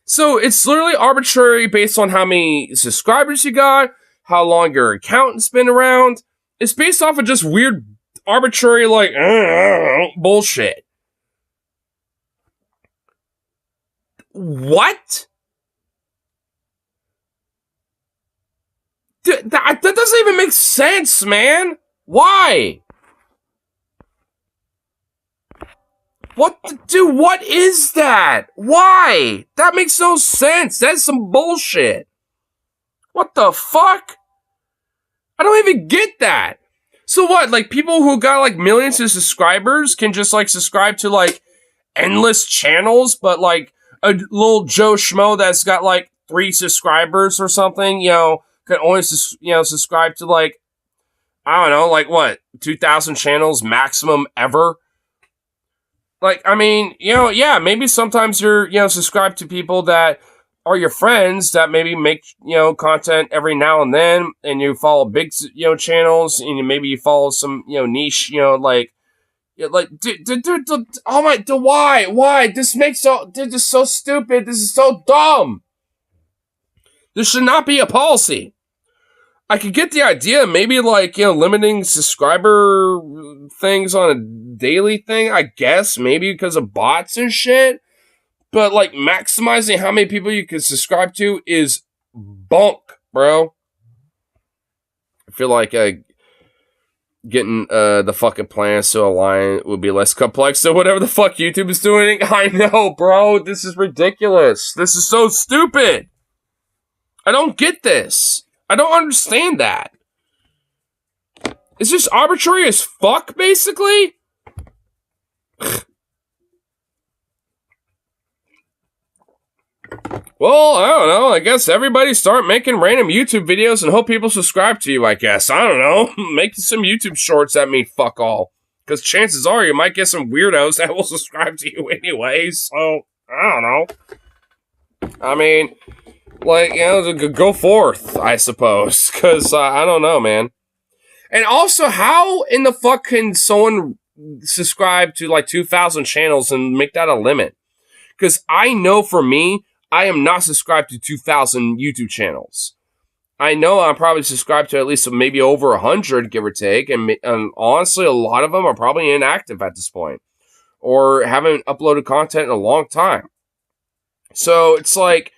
So it's literally arbitrary based on how many subscribers you got, how long your account's been around. It's based off of just weird, arbitrary, like, bullshit. What? That doesn't even make sense, man. Why? Dude, what is that? Why? That makes no sense. That's some bullshit. What the fuck? I don't even get that. So what, like, people who got, like, millions of subscribers can just, like, subscribe to, like, endless channels, but, like, a little Joe Schmo that's got, like, 3 subscribers or something, can only, subscribe to, like, I don't know, like, what, 2,000 channels maximum ever? Like, I mean, yeah, maybe sometimes you're, subscribed to people that are your friends that maybe make, content every now and then, and you follow big, channels, and maybe you follow some, niche, dude, oh my, why? This is so stupid. This is so dumb. This should not be a policy. I could get the idea, maybe like, limiting subscriber things on a daily thing, I guess, maybe because of bots and shit. But like maximizing how many people you can subscribe to is bunk, bro. I feel like getting the fucking plans to align would be less complex than whatever the fuck YouTube is doing. I know, bro. This is ridiculous. This is so stupid. I don't get this. I don't understand that. It's just arbitrary as fuck, basically. Well, I don't know. I guess everybody start making random YouTube videos and hope people subscribe to you, I guess. I don't know. Make some YouTube shorts that mean fuck all. Because chances are you might get some weirdos that will subscribe to you anyway. So, I don't know. I mean, like, go forth, I suppose. Because, I don't know, man. And also, how in the fuck can someone subscribe to, like, 2,000 channels and make that a limit? Because I know for me, I am not subscribed to 2,000 YouTube channels. I know I'm probably subscribed to at least maybe over 100, give or take. And honestly, a lot of them are probably inactive at this point. Or haven't uploaded content in a long time. So it's like,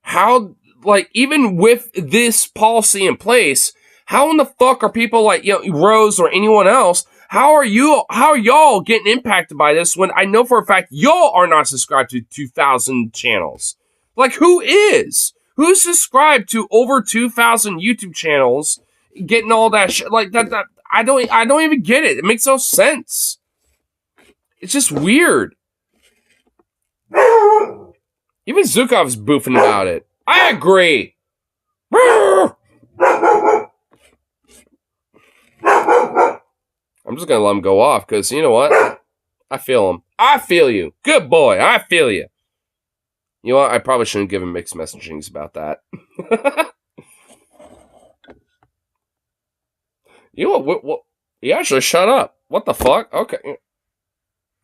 how, like, even with this policy in place, how in the fuck are people like, Rose or anyone else, how are y'all getting impacted by this when I know for a fact y'all are not subscribed to 2,000 channels? Like, who is? Who's subscribed to over 2,000 YouTube channels, getting all that shit? Like, that I don't even get it. It makes no sense. It's just weird. Even Zukov's boofing about it. I agree. I'm just gonna let him go off because you know what? I feel him. I feel you. Good boy. I feel you. You know what? I probably shouldn't give him mixed messagings about that. You know what? He actually shut up. What the fuck? Okay.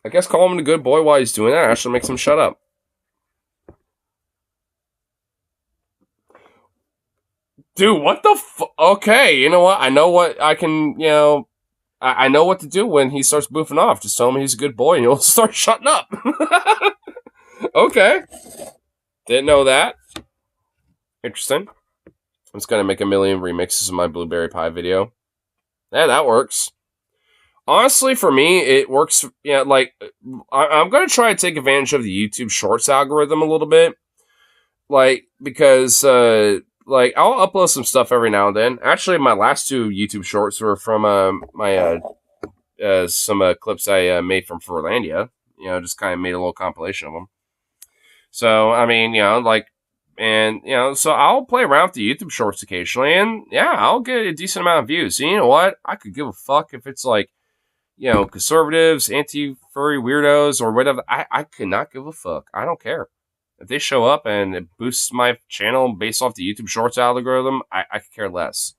I guess call him a good boy while he's doing that actually makes him shut up. Dude, what the fuck? Okay, you know what? I know what I can, I know what to do when he starts boofing off. Just tell him he's a good boy and he'll start shutting up. Okay. Didn't know that. Interesting. I'm just gonna make a million remixes of my blueberry pie video. Yeah, that works. Honestly, for me, it works. Yeah, like I'm gonna try to take advantage of the YouTube Shorts algorithm a little bit, like because like I'll upload some stuff every now and then. Actually, my last two YouTube Shorts were from my some clips I made from Furlandia. Just kind of made a little compilation of them. So I mean, so I'll play around with the YouTube Shorts occasionally, and yeah, I'll get a decent amount of views. And you know what? I could give a fuck if it's like, conservatives, anti-furry weirdos, or whatever. I could not give a fuck. I don't care. If they show up and it boosts my channel based off the YouTube Shorts algorithm, I could care less.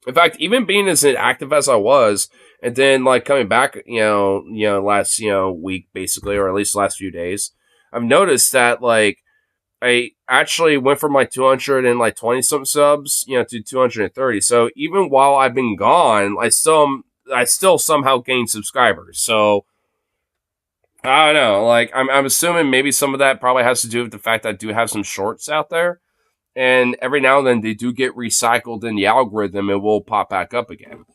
In fact, even being as active as I was, and then like coming back, last week basically, or at least last few days, I've noticed that like I actually went from like 220 something subs, to 230. So even while I've been gone, I still somehow gained subscribers. So I don't know. Like I'm assuming maybe some of that probably has to do with the fact that I do have some shorts out there, and every now and then they do get recycled in the algorithm and will pop back up again.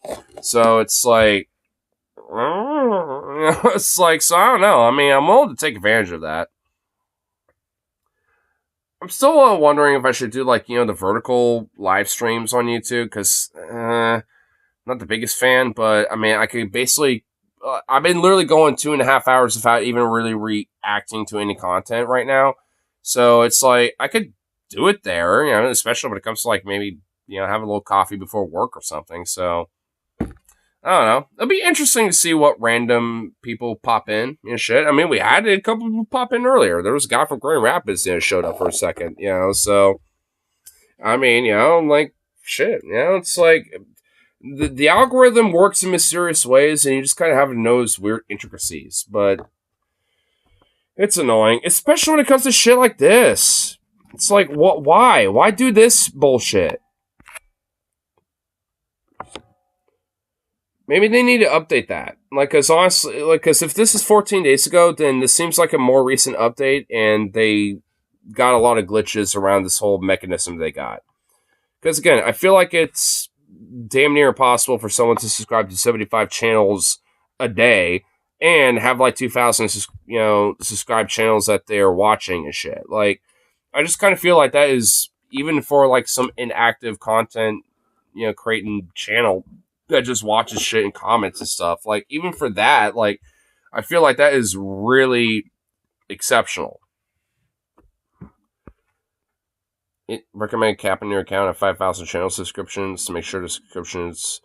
So it's like, so I don't know. I mean, I'm willing to take advantage of that. I'm still wondering if I should do like the vertical live streams on YouTube because not the biggest fan, but I mean I could basically I've been literally going 2.5 hours without even really reacting to any content right now, so it's like I could do it there, especially when it comes to like maybe have a little coffee before work or something. So I don't know. It'll be interesting to see what random people pop in and shit. I mean, we had a couple people pop in earlier. There was a guy from Grand Rapids showed up for a second, so I mean, like shit, it's like the algorithm works in mysterious ways and you just kind of have to know its weird intricacies, but it's annoying, especially when it comes to shit like this. It's like, what? Why do this bullshit? Maybe they need to update that. Like, cause honestly, cause if this is 14 days ago, then this seems like a more recent update, and they got a lot of glitches around this whole mechanism they got. Because again, I feel like it's damn near impossible for someone to subscribe to 75 channels a day and have like 2,000, subscribed channels that they are watching and shit. Like, I just kind of feel like that is even for like some inactive content, creating channel that just watches shit and comments and stuff. Like, even for that, like, I feel like that is really exceptional. Recommend capping your account at 5,000 channel subscriptions to make sure the subscriptions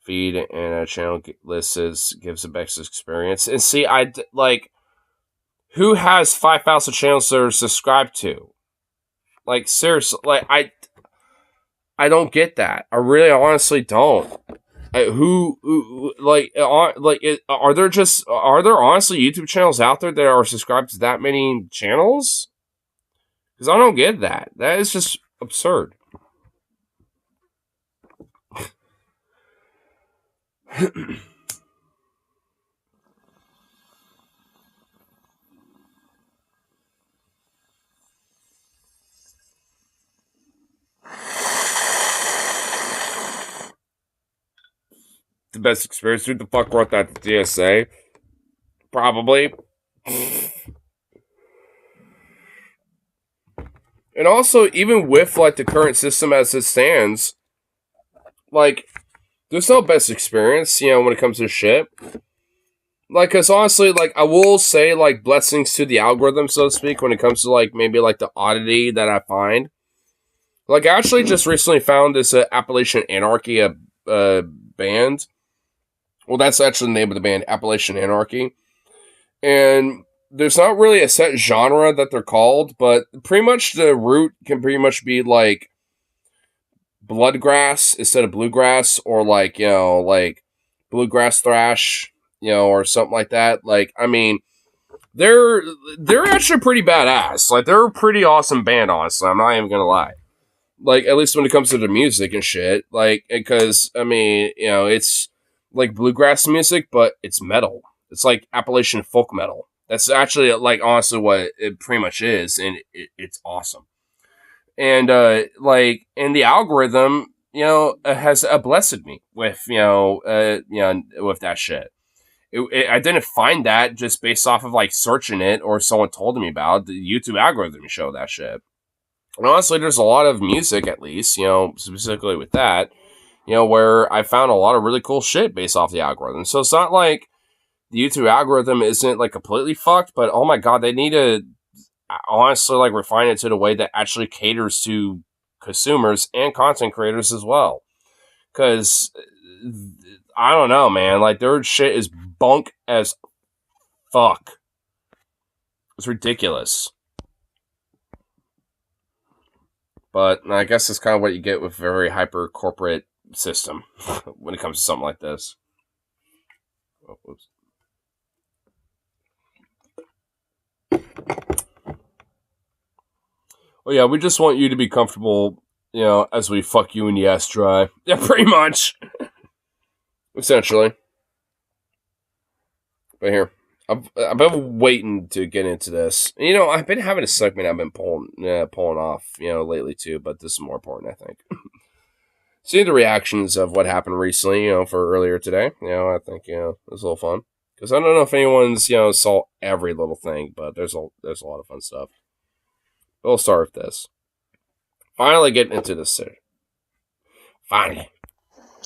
feed and a channel list gives the best experience. And see, who has 5,000 channels they're subscribed to? Like, seriously, like, I don't get that. I really honestly don't. Are there honestly YouTube channels out there that are subscribed to that many channels? Because I don't get that. That is just absurd. The best experience. Who the fuck wrote that to DSA? Probably. And also, even with like the current system as it stands, like there's no best experience, when it comes to shit. Like, cause honestly, like, I will say, like, blessings to the algorithm, so to speak, when it comes to, like, maybe, like, the oddity that I find. Like, I actually just recently found this Appalachian Anarchy band. Well, that's actually the name of the band, Appalachian Anarchy. And there's not really a set genre that they're called, but pretty much the root can pretty much be, like, bloodgrass instead of bluegrass, or, like, like, bluegrass thrash, or something like that. Like, I mean, they're actually pretty badass. Like, they're a pretty awesome band, honestly. I'm not even gonna lie. Like, at least when it comes to the music and shit. Like, because, I mean, it's like bluegrass music, but it's metal. It's like Appalachian folk metal. That's actually, like, honestly what it pretty much is, and it's awesome. And, and the algorithm, has blessed me with, with that shit. I didn't find that just based off of, like, searching it or someone told me about it. The YouTube algorithm showed that shit. And honestly, there's a lot of music, at least, specifically with that, where I found a lot of really cool shit based off the algorithm. So it's not like the YouTube algorithm isn't, like, completely fucked, but oh my god, they need to honestly, like, refine it to the way that actually caters to consumers and content creators as well. Because I don't know, man. Like, their shit is bunk as fuck. It's ridiculous. But I guess that's kind of what you get with a very hyper corporate system when it comes to something like this. Oh, whoops. Oh yeah, we just want you to be comfortable, as we fuck you in the ass dry. Yeah, pretty much. Essentially. But here, I've been waiting to get into this. I've been having a segment I've been pulling off, lately too, but this is more important, I think. Seeing the reactions of what happened recently, for earlier today, I think, it was a little fun. Because I don't know if anyone's, saw every little thing, but there's a lot of fun stuff. We'll start with this. Finally getting into this shit. Finally.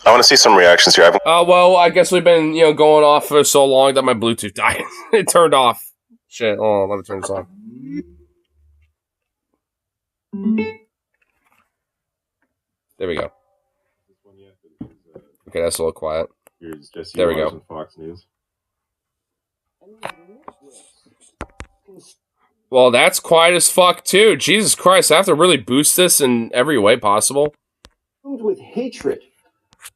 I want to see some reactions here. Well, I guess we've been, going off for so long that my Bluetooth died. It turned off. Shit, hold on, let me turn this on. There we go. Okay, that's a little quiet. There we go. Fox News. Well, that's quiet as fuck, too. Jesus Christ, I have to really boost this in every way possible. With hatred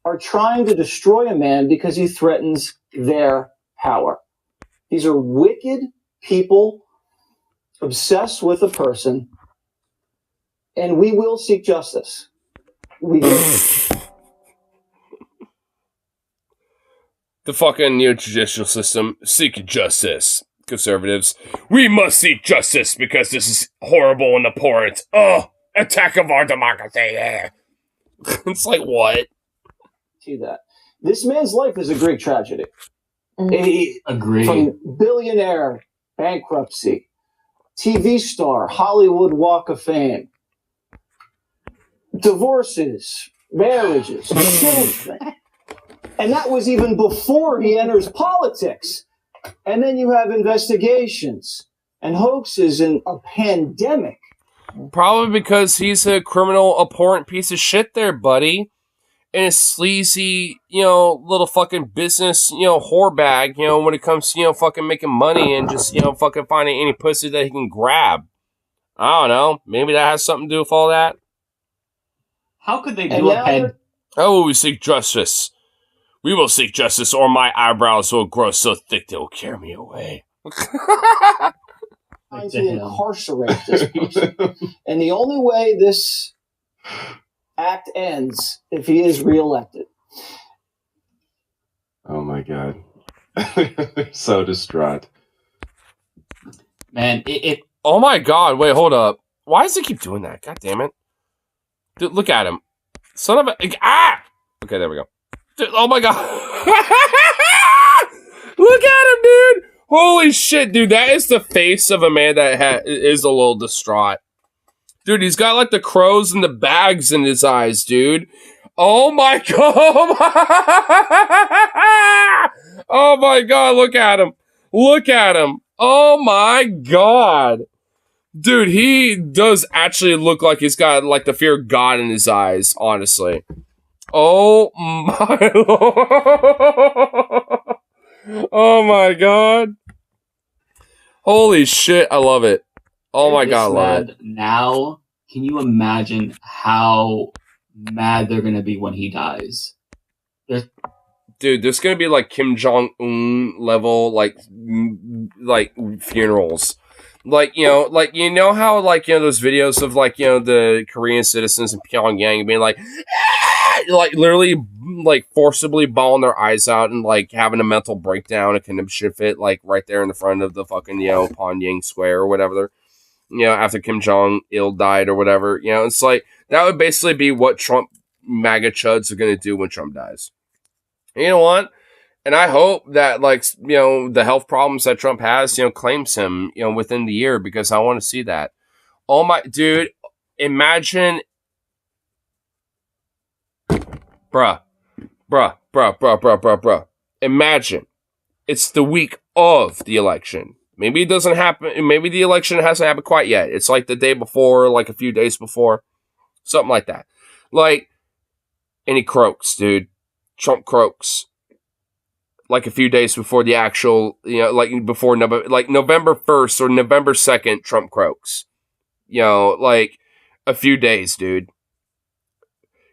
are trying to destroy a man because he threatens their power. These are wicked people obsessed with a person, and we will seek justice. We do. The fucking judicial system, seek justice. Conservatives, we must seek justice because this is horrible and abhorrent. Oh, attack of our democracy. Yeah. It's like, what? See that. This man's life is a great tragedy. Agreed. From billionaire, bankruptcy, TV star, Hollywood Walk of Fame, divorces, marriages, children. And that was even before he enters politics. And then you have investigations and hoaxes and a pandemic. Probably because he's a criminal, abhorrent piece of shit there, buddy. And a sleazy, little fucking business, whore bag, when it comes to, fucking making money and just, fucking finding any pussy that he can grab. I don't know. Maybe that has something to do with all that. How could they do a pen? Oh, we seek justice. We will seek justice, or my eyebrows will grow so thick they will carry me away. Trying to incarcerate this person. And the only way this act ends if he is reelected. Oh my god. So distraught. Man, Oh my god, wait, hold up. Why does he keep doing that? God damn it. Dude, look at him. Son of a... Ah! Okay, there we go. Dude, oh my god. Look at him, dude. Holy shit, dude. That is the face of a man that is a little distraught. Dude, he's got like the crows and the bags in his eyes, dude. Oh my god! Oh my god! Look at him! Look at him! Oh my god! Dude, he does actually look like he's got like the fear of God in his eyes. Honestly. Oh my lord! Oh my god! Holy shit! I love it. Oh my god! I love it. Now, can you imagine how mad they're gonna be when he dies? Dude, there's gonna be like Kim Jong Un level like funerals, like you know how like those videos of like the Korean citizens in Pyongyang being like, "Ah!" Like literally like forcibly bawling their eyes out and like having a mental breakdown, a conniption fit, like right there in the front of the fucking Pyongyang Square or whatever. After Kim Jong Il died or whatever. It's like that would basically be what Trump MAGA chuds are gonna do when Trump dies. And you know what? And I hope that like the health problems that Trump has, claims him, within the year, because I want to see that. Oh my dude, imagine bruh. Imagine it's the week of the election. Maybe it doesn't happen. Maybe the election hasn't happened quite yet. It's like the day before, like a few days before, something like that. Like, and he croaks, dude. Trump croaks. Like a few days before the actual, like before November 1st or November 2nd, Trump croaks. Like a few days, dude.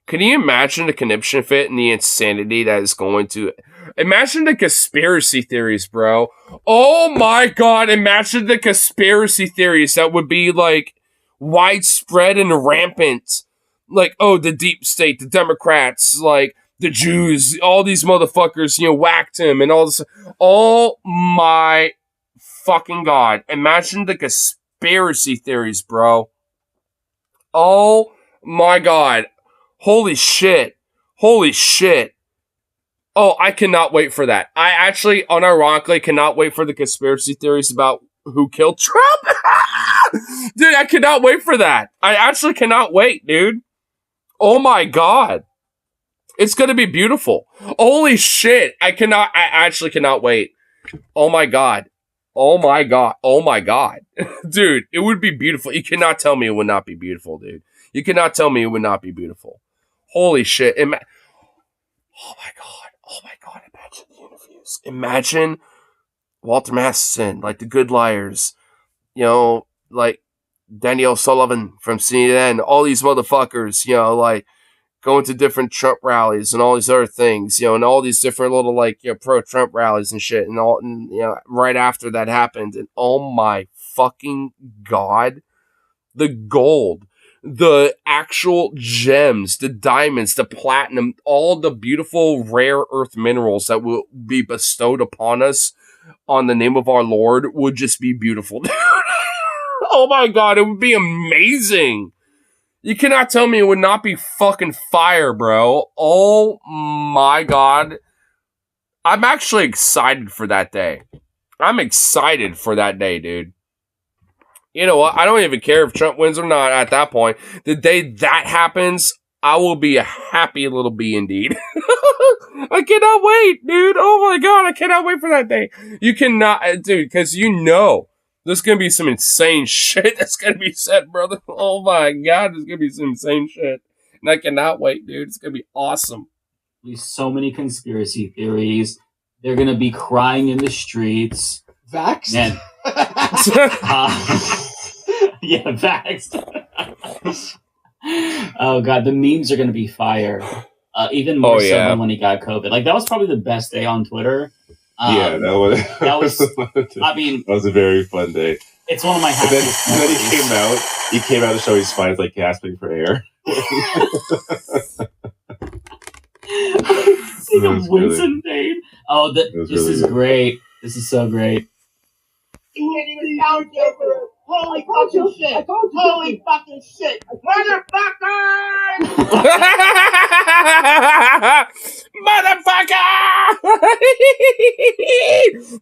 Can you imagine the conniption fit and the insanity that is going to... Imagine the conspiracy theories, bro. Oh my god, imagine the conspiracy theories that would be, like, widespread and rampant. Like, oh, the deep state, the Democrats, like, the Jews, all these motherfuckers, whacked him and all this. Oh my fucking god. Imagine the conspiracy theories, bro. Oh my god. Holy shit. Holy shit. Oh, I cannot wait for that. I actually, unironically, cannot wait for the conspiracy theories about who killed Trump. Dude, I cannot wait for that. I actually cannot wait, dude. Oh my god. It's gonna be beautiful. Holy shit. I actually cannot wait. Oh my god. Oh my god. Oh my god. Dude, it would be beautiful. You cannot tell me it would not be beautiful, dude. You cannot tell me it would not be beautiful. Holy shit. Oh my god. Oh my god. Imagine the interviews. Imagine Walter Masterson, like the Good Liars. Like Danielle Sullivan from CNN. All these motherfuckers, like going to different Trump rallies and all these other things, and all these different little like pro-Trump rallies and shit, and right after that happened, and oh my fucking god, the gold, the actual gems, the diamonds, the platinum, all the beautiful rare earth minerals that will be bestowed upon us on the name of our Lord would just be beautiful. Oh my god, it would be amazing. You cannot tell me it would not be fucking fire, bro. Oh my god. I'm actually excited for that day. I'm excited for that day, dude. You know what? I don't even care if Trump wins or not at that point. The day that happens, I will be a happy little bee indeed. I cannot wait, dude. Oh my god, I cannot wait for that day. You cannot, dude, because there's going to be some insane shit that's going to be said, brother. Oh my god, there's going to be some insane shit. And I cannot wait, dude. It's going to be awesome. There's so many conspiracy theories. They're going to be crying in the streets. Vaxxed? Man. Yeah, vaxxed. Oh god, the memes are going to be fire. Even more so than when he got COVID. Like, that was probably the best day on Twitter. Yeah, that was. I mean, that was a very fun day. It's one of my happiest. And then he came out to show his spines like gasping for air. See the Winston Dane. Oh, this is great. This is so great. Holy fucking shit! Holy fucking shit! Motherfucker!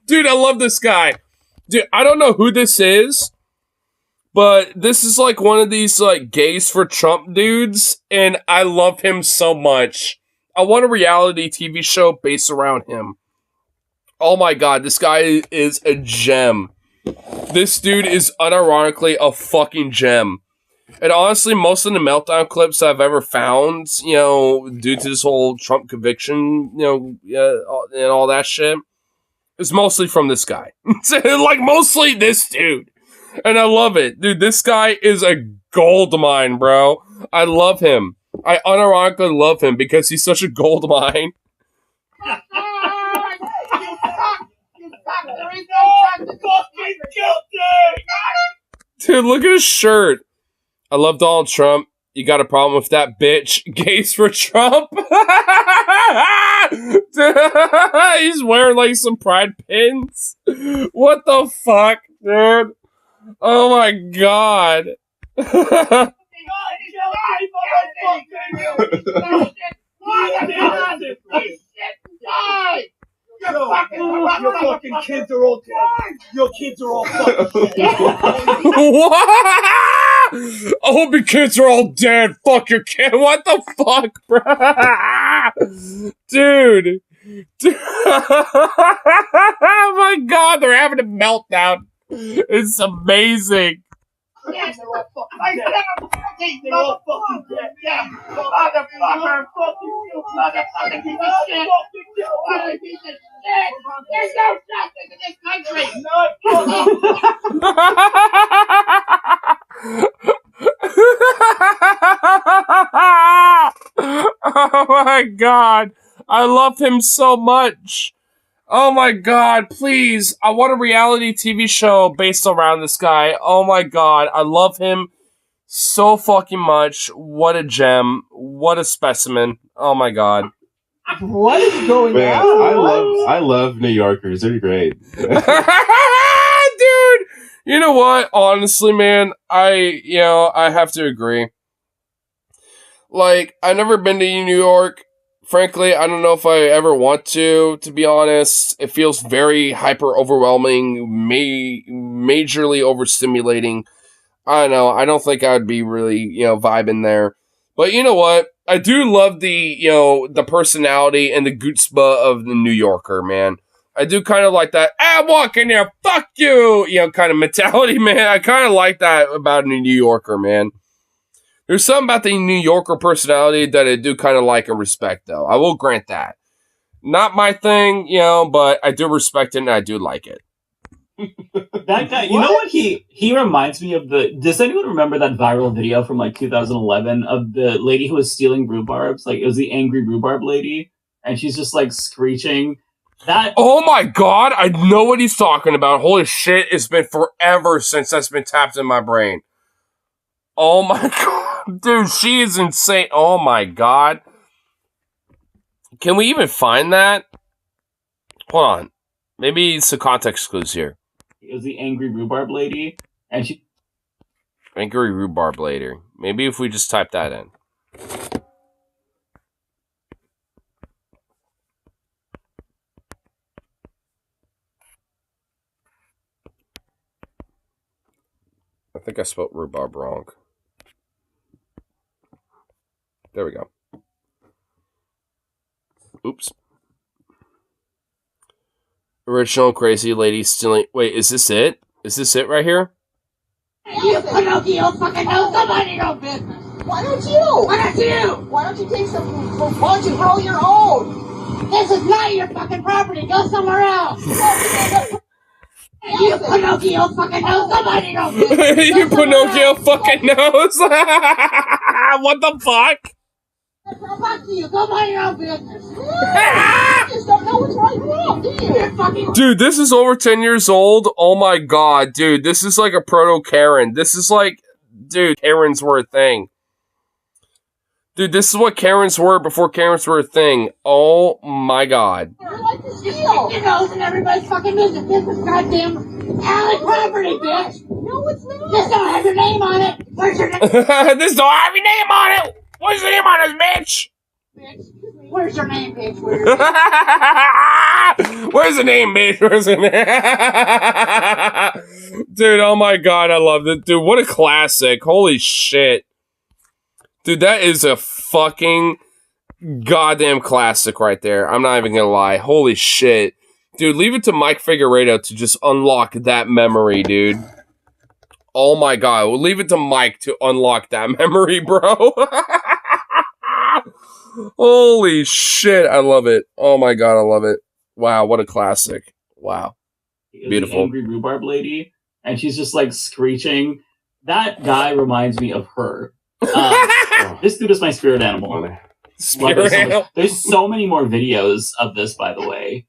Dude, I love this guy. Dude, I don't know who this is, But this is like one of these like gays for Trump dudes, and I love him so much. I want a reality TV show based around him. Oh my god, this guy is a gem. This dude is unironically a fucking gem. And honestly, most of the meltdown clips I've ever found, you know, due to this whole Trump conviction, you know, and all that shit, is mostly from this guy. Like, mostly this dude. And I love it. Dude, this guy is a gold mine, bro. I love him. I unironically love him because he's such a gold mine. Dude, look at his shirt. I love Donald Trump. You got a problem with that bitch? Gays for Trump? He's wearing like some pride pins. What the fuck, dude? Oh my god. Your fucking kids are all dead. Your kids are all fucking dead. What? I hope your kids are all dead. Fuck your kid. What the fuck, bro? Dude. Oh my god, they're having a meltdown. It's amazing. Yes, they're all fucking dead. They're all fucking dead. Yeah. Motherfucker. Motherfucker piece of shit. Motherfucker piece of shit. There's no justice in this country. Oh my god. I love him so much. Oh my god, please. I want a reality TV show based around this guy. Oh my god. I love him so fucking much. What a gem. What a specimen. Oh my god. What is going Man, on? I love New Yorkers. They're great. Dude, you know what? Honestly, man, I have to agree. Like, I've never been to New York. Frankly, I don't know if I ever want to be honest. It feels very hyper overwhelming, majorly overstimulating. I don't know. I don't think I'd be really, vibing there. But you know what? I do love the personality and the gutzpah of the New Yorker, man. I do kind of like that, walk in here, fuck you, kind of mentality, man. I kind of like that about a New Yorker, man. There's something about the New Yorker personality that I do kind of like and respect, though. I will grant that. Not my thing, but I do respect it and I do like it. That guy, you know what he reminds me of does anyone remember that viral video from like 2011 of the lady who was stealing rhubarbs? Like, it was the angry rhubarb lady, and she's just like screeching. Oh my god, I know what he's talking about. Holy shit, it's been forever since that's been tapped in my brain. Oh my god, dude, she is insane. Oh my god. Can we even find that? Hold on. Maybe some context clues here. It was the angry rhubarb lady, and she... Angry rhubarb lady. Maybe if we just type that in. I think I spelled rhubarb wrong. There we go. Oops. Original crazy lady stealing... Wait, is this it? Is this it right here? You Pinocchio fucking know somebody no business. Why don't you? Why don't you? Why don't you take some... Why don't you grow your own? This is not your fucking property. Go somewhere else. You Pinocchio fucking knows somebody no business. You Pinocchio fucking knows? What the fuck? Fuck you. Go mind your own business. You just don't know what's right and wrong, do you? You're fucking... Dude, this is over 10 years old. Oh my god, dude. This is like a proto-Karen. This is like... Dude, Karens were a thing. Dude, this is what Karens were before Karens were a thing. Oh my god. You're like to steal. Your nose in everybody's fucking business. This is goddamn alley property, bitch. No, it's not. This don't have your name on it. Where's your name? This don't have your name on it. Where's your name on it, bitch? Bitch. Where's your name, bitch? Where's the name, bitch? Where's the name? Dude, oh my god, I love it. Dude, what a classic. Holy shit. Dude, that is a fucking goddamn classic right there. I'm not even gonna lie. Holy shit. Dude, leave it to Mike Figueredo to just unlock that memory, dude. Oh my god. We'll leave it to Mike to unlock that memory, bro. Holy shit. I love it. Oh my god, I love it. Wow, what a classic. Wow. Beautiful. The angry rhubarb lady, and she's just like screeching. That guy reminds me of her. This dude is my spirit animal. There's so many more videos of this, by the way.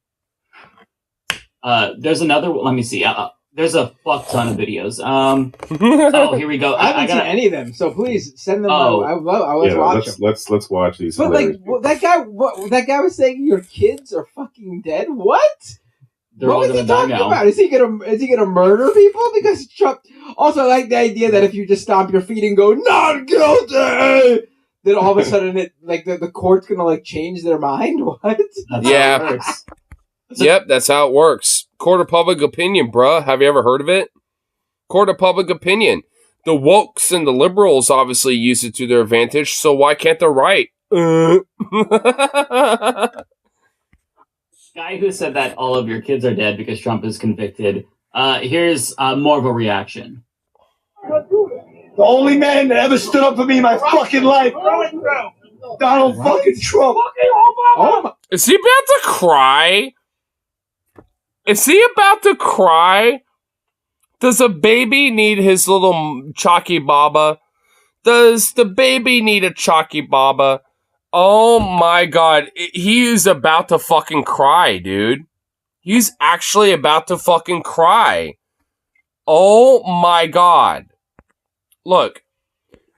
There's another one. Let me see. There's a fuck ton of videos. Oh, here we go. I haven't seen any of them, so please send them. I was watching. Let's watch these. But like that guy was saying your kids are fucking dead. What? They're what all was gonna he die talking now. about? Is he gonna murder people because Trump? Also, I like the idea that if you just stomp your feet and go not guilty, then all of a sudden the court's gonna like change their mind. What? That's Yeah. how it works. Yep, that's how it works. Court of public opinion, bruh. Have you ever heard of it? Court of public opinion. The wokes and the liberals obviously use it to their advantage, so why can't the right? Guy who said that all of your kids are dead because Trump is convicted. Here's more of a reaction. The only man that ever stood up for me in my fucking life. Donald fucking Trump. Oh, Is he about to cry? Is he about to cry? Does a baby need his little chalky baba? Does the baby need a chalky baba? Oh my god. He is about to fucking cry, dude. He's actually about to fucking cry. Oh my god. Look,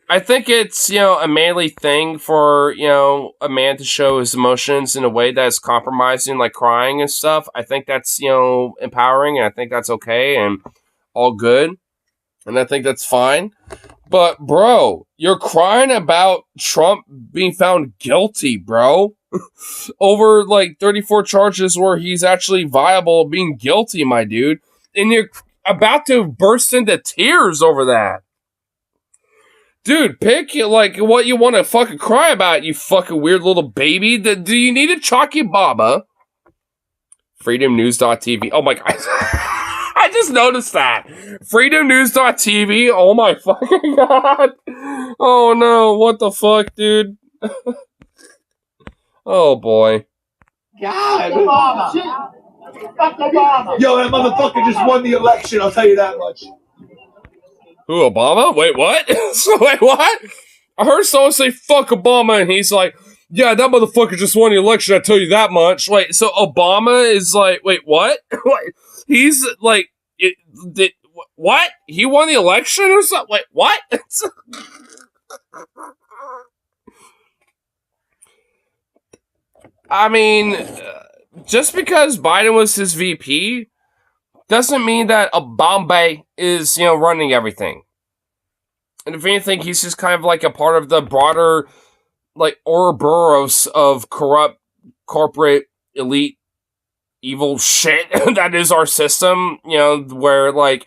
I think it's, a manly thing for, a man to show his emotions in a way that's compromising, like crying and stuff. I think that's, empowering, and I think that's okay and all good. And I think that's fine. But, bro, you're crying about Trump being found guilty, bro. Over, 34 charges where he's actually viable of being guilty, my dude. And you're about to burst into tears over that. Dude, pick what you want to fucking cry about, you fucking weird little baby. Do you need a chalky baba? FreedomNews.tv. Oh my god. I just noticed that. FreedomNews.tv. Oh my fucking god. Oh no. What the fuck, dude? Oh boy. God. Yo, that motherfucker just won the election, I'll tell you that much. Who, Obama? Wait, what? Wait, what? I heard someone say fuck Obama, and he's like, yeah, that motherfucker just won the election, I tell you that much. Wait, so Obama is like, wait, what? He's like, what? He won the election or something? Wait, what? I mean, just because Biden was his VP doesn't mean that Obama is, running everything. And if anything, he's just kind of like a part of the broader, Ouroboros of corrupt, corporate, elite, evil shit that is our system, where,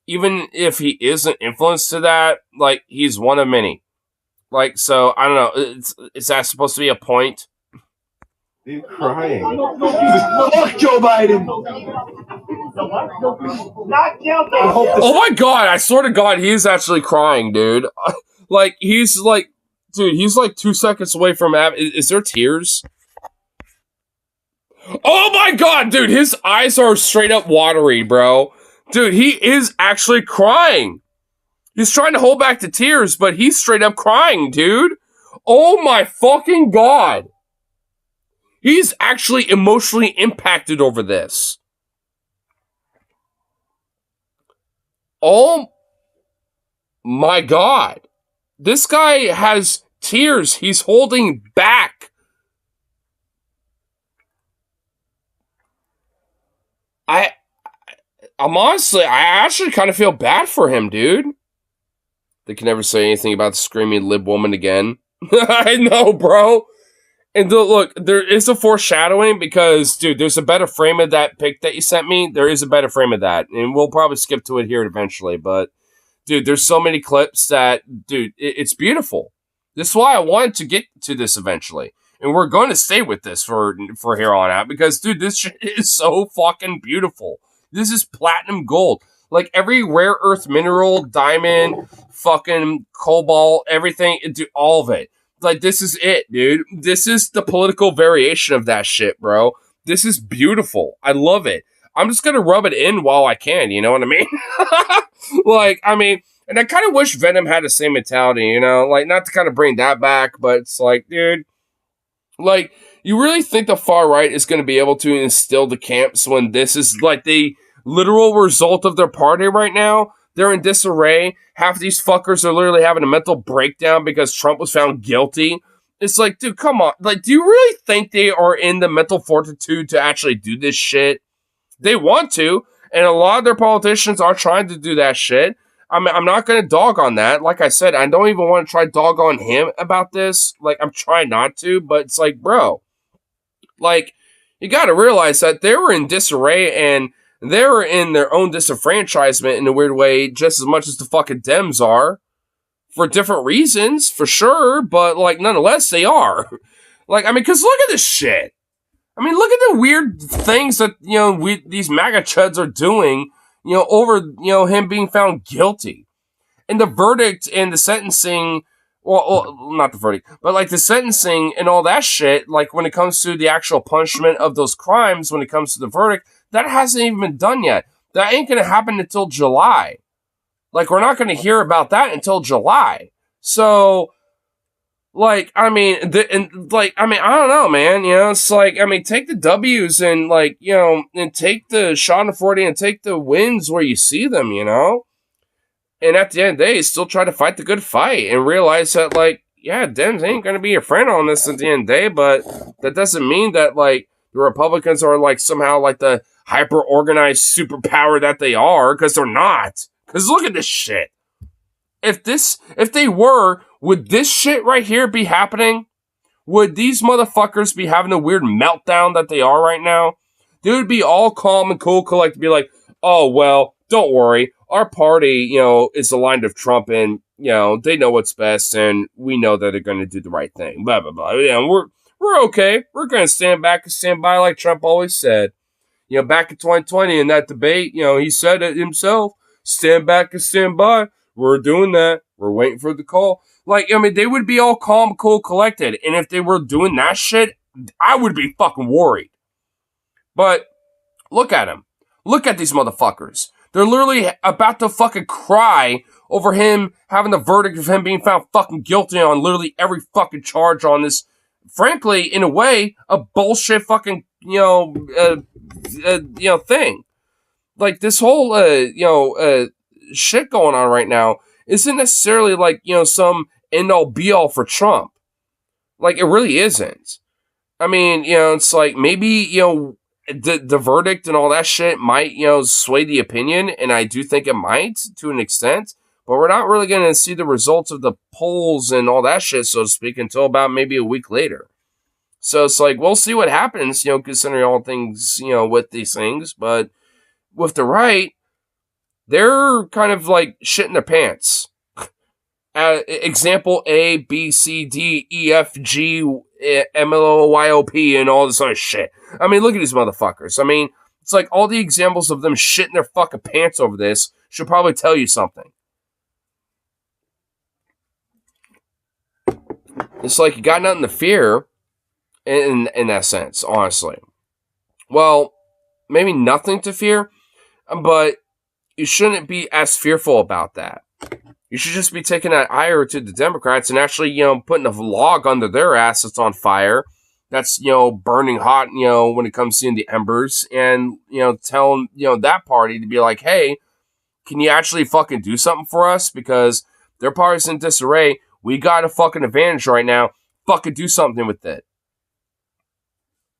even if he isn't influenced to that, he's one of many. So, I don't know, is that supposed to be a point? He's crying. Fuck Joe Biden. Not guilty. Oh my god, I swear to god, he's actually crying, dude. He's 2 seconds away from is there tears? Oh my god, dude, his eyes are straight up watery, bro. Dude, he is actually crying. He's trying to hold back the tears, but he's straight up crying, dude. Oh my fucking god. He's actually emotionally impacted over this. Oh my god. This guy has tears he's holding back. I'm honestly, I actually kind of feel bad for him, dude. They can never say anything about the screaming lib woman again. I know, bro. And look, there is a foreshadowing because, dude, there's a better frame of that pic that you sent me. There is a better frame of that. And we'll probably skip to it here eventually. But, dude, there's so many clips that, dude, it's beautiful. This is why I wanted to get to this eventually. And we're going to stay with this for here on out because, dude, this shit is so fucking beautiful. This is platinum gold. Like, every rare earth mineral, diamond, fucking cobalt, everything, dude, all of it. Like, this is it, dude. This is the political variation of that shit, bro. This is beautiful. I love it. I'm just gonna rub it in while I can, you know what I mean? Like, I mean, and I kind of wish Venom had the same mentality, you know? Like, not to kind of bring that back, but it's like, dude, like, you really think the far right is gonna be able to instill the camps when this is, like, the literal result of their party right now? They're in disarray. Half of these fuckers are literally having a mental breakdown because Trump was found guilty. It's like, dude, come on. Like, do you really think they are in the mental fortitude to actually do this shit? They want to, and a lot of their politicians are trying to do that shit. I mean, I'm not going to dog on that. Like I said, I don't even want to try dog on him about this. Like, I'm trying not to, but it's like, bro, like, you got to realize that they were in disarray and they were in their own disenfranchisement in a weird way just as much as the fucking Dems are. For different reasons, for sure, but, like, nonetheless, they are. Like, I mean, because look at this shit. I mean, look at the weird things that, you know, these MAGA chuds are doing, you know, over, you know, him being found guilty. And the verdict and the sentencing, well, not the verdict, but, like, the sentencing and all that shit, like, when it comes to the actual punishment of those crimes, when it comes to the verdict, that hasn't even been done yet. That ain't going to happen until July. Like, we're not going to hear about that until July. So, like, I mean, I don't know, man. You know, it's like, I mean, take the W's and, like, you know, and take the Schadenfreude and take the wins where you see them, you know? And at the end of the day, still try to fight the good fight and realize that, like, yeah, Dems ain't going to be your friend on this at the end of the day, but that doesn't mean that, like, the Republicans are, like, somehow, like, the hyper-organized superpower that they are, because they're not. Because look at this shit. If they were, would this shit right here be happening? Would these motherfuckers be having a weird meltdown that they are right now? They would be all calm and cool, collected, be like, oh, well, don't worry. Our party, you know, is aligned with Trump and, you know, they know what's best and we know that they're going to do the right thing. Blah, blah, blah. Yeah, we're okay. We're going to stand back and stand by like Trump always said. You know, back in 2020 in that debate, you know, he said it himself. Stand back and stand by. We're doing that. We're waiting for the call. Like, I mean, they would be all calm, cool, collected. And if they were doing that shit, I would be fucking worried. But look at them. Look at these motherfuckers. They're literally about to fucking cry over him having the verdict of him being found fucking guilty on literally every fucking charge on this, frankly, in a way, a bullshit fucking, thing. Like, this whole, shit going on right now isn't necessarily, like, you know, some end-all be-all for Trump. Like, it really isn't. I mean, you know, it's like, maybe, you know, the verdict and all that shit might, you know, sway the opinion, and I do think it might, to an extent, but we're not really going to see the results of the polls and all that shit, so to speak, until about maybe a week later. So it's like, we'll see what happens, you know, considering all things, you know, with these things, but with the right, they're kind of like shitting their pants. Example A, B, C, D, E, F, G, M, L, O, Y, O, P, and all this other shit. I mean, look at these motherfuckers. I mean, it's like all the examples of them shitting their fucking pants over this should probably tell you something. It's like you got nothing to fear in that sense, honestly. Well, maybe nothing to fear, but you shouldn't be as fearful about that. You should just be taking that ire to the Democrats and actually, you know, putting a log under their ass that's on fire, that's, you know, burning hot, you know, when it comes to the embers, and, you know, telling, you know, that party to be like, hey, can you actually fucking do something for us? Because their party's in disarray. We got a fucking advantage right now. Fucking do something with it.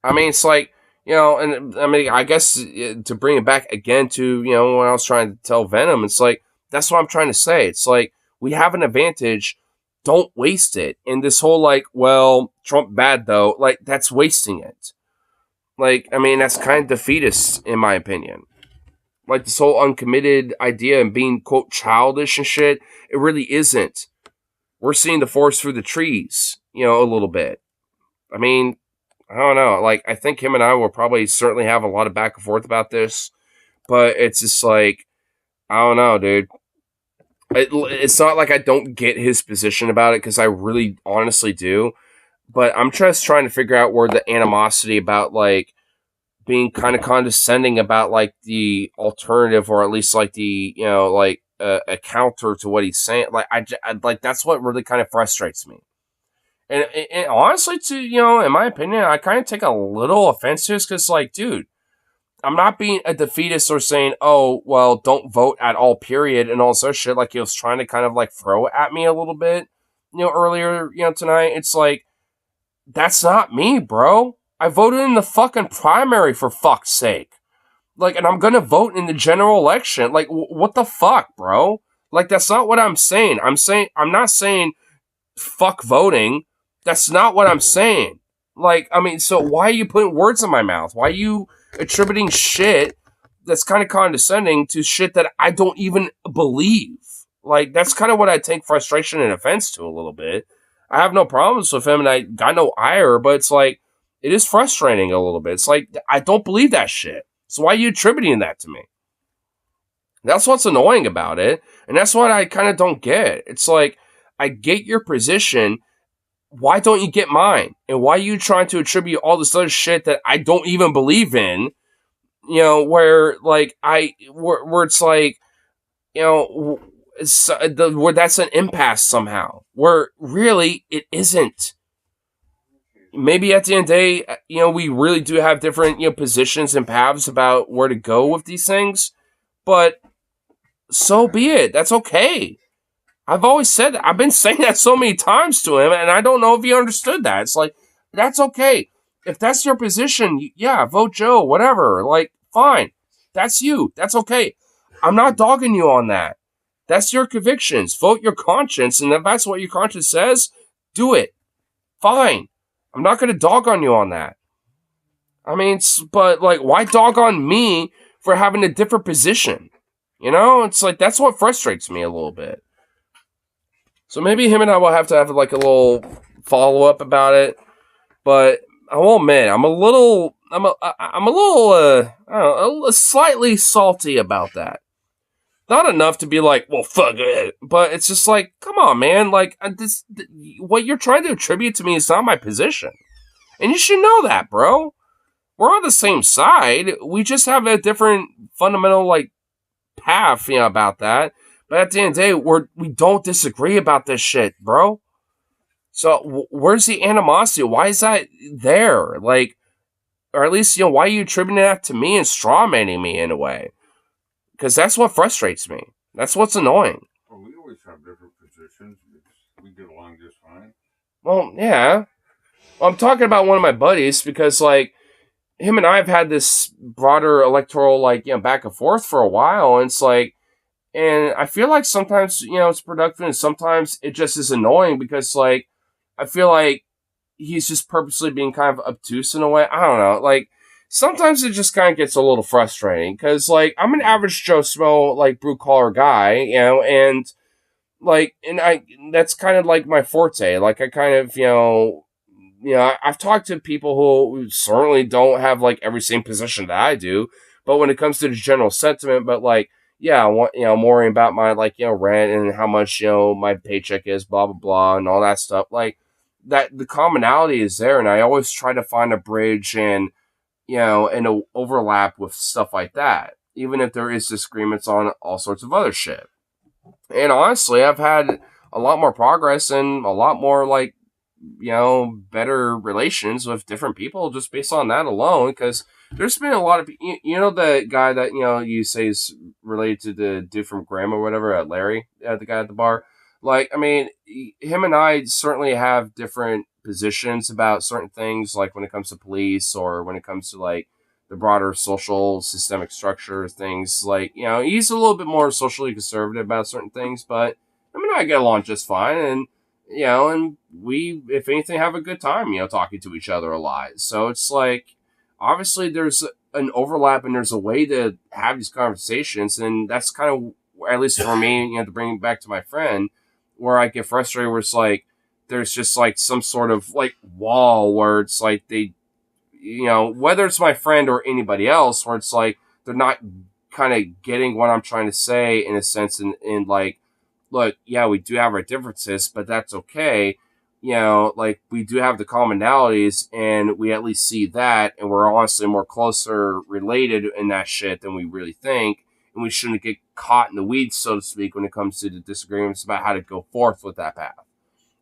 I mean, it's like, you know, and I mean, I guess to bring it back again to, you know, when I was trying to tell Venom, it's like, that's what I'm trying to say. It's like, we have an advantage don't waste it. And this whole like, well, Trump bad though, like that's wasting it. Like, I mean, that's kind of defeatist in my opinion. Like this whole uncommitted idea and being quote childish and shit, it really isn't. We're seeing the forest through the trees, a little bit. I mean, I don't know. Like, I think him and I will probably certainly have a lot of back and forth about this, but it's just like, I don't know, dude. It's not like I don't get his position about it because I really honestly do, but I'm just trying to figure out where the animosity about like being kind of condescending about like the alternative or at least like the like a counter to what he's saying. Like I like that's what really kind of frustrates me. And honestly, in my opinion, I kind of take a little offense to this because, like, dude, I'm not being a defeatist or saying, oh, well, don't vote at all, period, and all this shit. Like, he was trying to kind of, like, throw at me a little bit, earlier, tonight. It's like, that's not me, bro. I voted in the fucking primary, for fuck's sake. Like, and I'm gonna vote in the general election. Like, what the fuck, bro? Like, that's not what I'm saying. I'm not saying fuck voting. That's not what I'm saying. Like, I mean, so why are you putting words in my mouth? Why are you attributing shit that's kind of condescending to shit that I don't even believe? Like, that's kind of what I take frustration and offense to a little bit. I have no problems with him and I got no ire, but it's like, it is frustrating a little bit. It's like, I don't believe that shit. So why are you attributing that to me? That's what's annoying about it. And that's what I kind of don't get. It's like, I get your position. Why don't you get mine? And why are you trying to attribute all this other shit that I don't even believe in? Where like where it's like, where that's an impasse somehow. Where really it isn't. Maybe at the end of the day, we really do have different, positions and paths about where to go with these things. But so be it. That's okay. I've always said that. I've been saying that so many times to him, and I don't know if he understood that. It's like, that's okay. If that's your position, yeah, vote Joe, whatever. Like, fine. That's you. That's okay. I'm not dogging you on that. That's your convictions. Vote your conscience, and if that's what your conscience says, do it. Fine. I'm not going to dog on you on that. I mean, but, like, why dog on me for having a different position? It's like, that's what frustrates me a little bit. So maybe him and I will have to have like a little follow up about it, but I will admit I'm a little, I don't know, slightly salty about that. Not enough to be like, well, fuck it, but it's just like, come on, man, like what you're trying to attribute to me is not my position, and you should know that, bro. We're on the same side. We just have a different fundamental like path, about that. But at the end of the day, we don't disagree about this shit, bro. So where's the animosity? Why is that there? Like, or at least, why are you attributing that to me and strawmanning me in a way? Because that's what frustrates me. That's what's annoying. Well, we always have different positions. We get along just fine. Well, yeah. Well, I'm talking about one of my buddies because, like, him and I have had this broader electoral, like, back and forth for a while. And it's like, and I feel like sometimes, it's productive and sometimes it just is annoying because, like, I feel like he's just purposely being kind of obtuse in a way. I don't know. Like, sometimes it just kind of gets a little frustrating because, like, I'm an average Joe Smo, like, blue collar guy, and, like, and that's kind of like my forte. Like, I kind of, I've talked to people who certainly don't have, like, every same position that I do, but when it comes to the general sentiment, but, like, yeah, I'm worrying about my, like, rent and how much, my paycheck is, blah, blah, blah, and all that stuff. Like, that the commonality is there, and I always try to find a bridge and, and a overlap with stuff like that, even if there is disagreements on all sorts of other shit. And honestly, I've had a lot more progress and a lot more, like, better relations with different people just based on that alone, because there's been a lot of, the guy that, you say is related to the dude from Graham or whatever, Larry, the guy at the bar. Like, I mean, him and I certainly have different positions about certain things, like when it comes to police or when it comes to, like, the broader social systemic structure things. Like, he's a little bit more socially conservative about certain things, but I mean, I get along just fine. And and we, if anything, have a good time, talking to each other a lot. So it's like, obviously there's an overlap and there's a way to have these conversations. And that's kind of, at least for me, to bring it back to my friend, where I get frustrated where it's like, there's just like some sort of like wall where it's like they, whether it's my friend or anybody else, where it's like, they're not kind of getting what I'm trying to say in a sense. And like, look, yeah, we do have our differences, but that's okay. Like we do have the commonalities and we at least see that. And we're honestly more closer related in that shit than we really think. And we shouldn't get caught in the weeds, so to speak, when it comes to the disagreements about how to go forth with that path.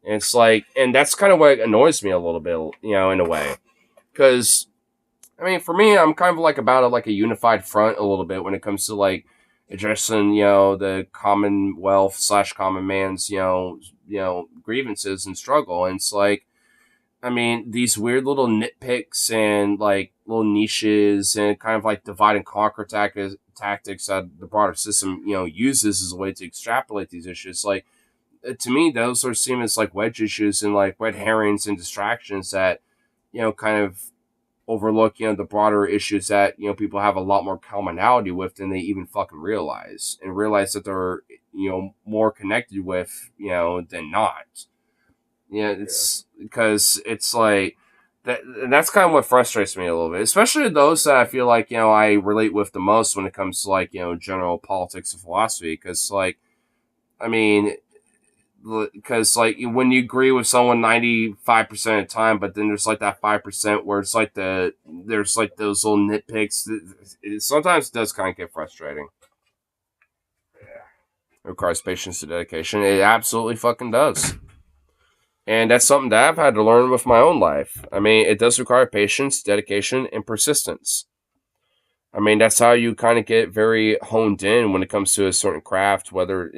And it's like, and that's kind of what annoys me a little bit, in a way. Because, I mean, for me, I'm kind of like about like a unified front a little bit when it comes to like addressing, the commonwealth / common man's, grievances and struggle. And it's like, I mean, these weird little nitpicks and like little niches and kind of like divide and conquer tactics that the broader system, uses as a way to extrapolate these issues. Like, to me, those sort of seem as like wedge issues and like red herrings and distractions that, kind of overlook, the broader issues that, people have a lot more commonality with than they even fucking realize that they're, more connected with, than not. It's because it's like that. And that's kind of what frustrates me a little bit, especially those that I feel like, I relate with the most when it comes to like, general politics and philosophy. Cause like, I mean, because like when you agree with someone 95% of the time, but then there's like that 5% where it's like there's like those little nitpicks. Sometimes it does kind of get frustrating. It requires patience and dedication. It absolutely fucking does. And that's something that I've had to learn with my own life. I mean, it does require patience, dedication, and persistence. I mean, that's how you kind of get very honed in when it comes to a certain craft. Whether,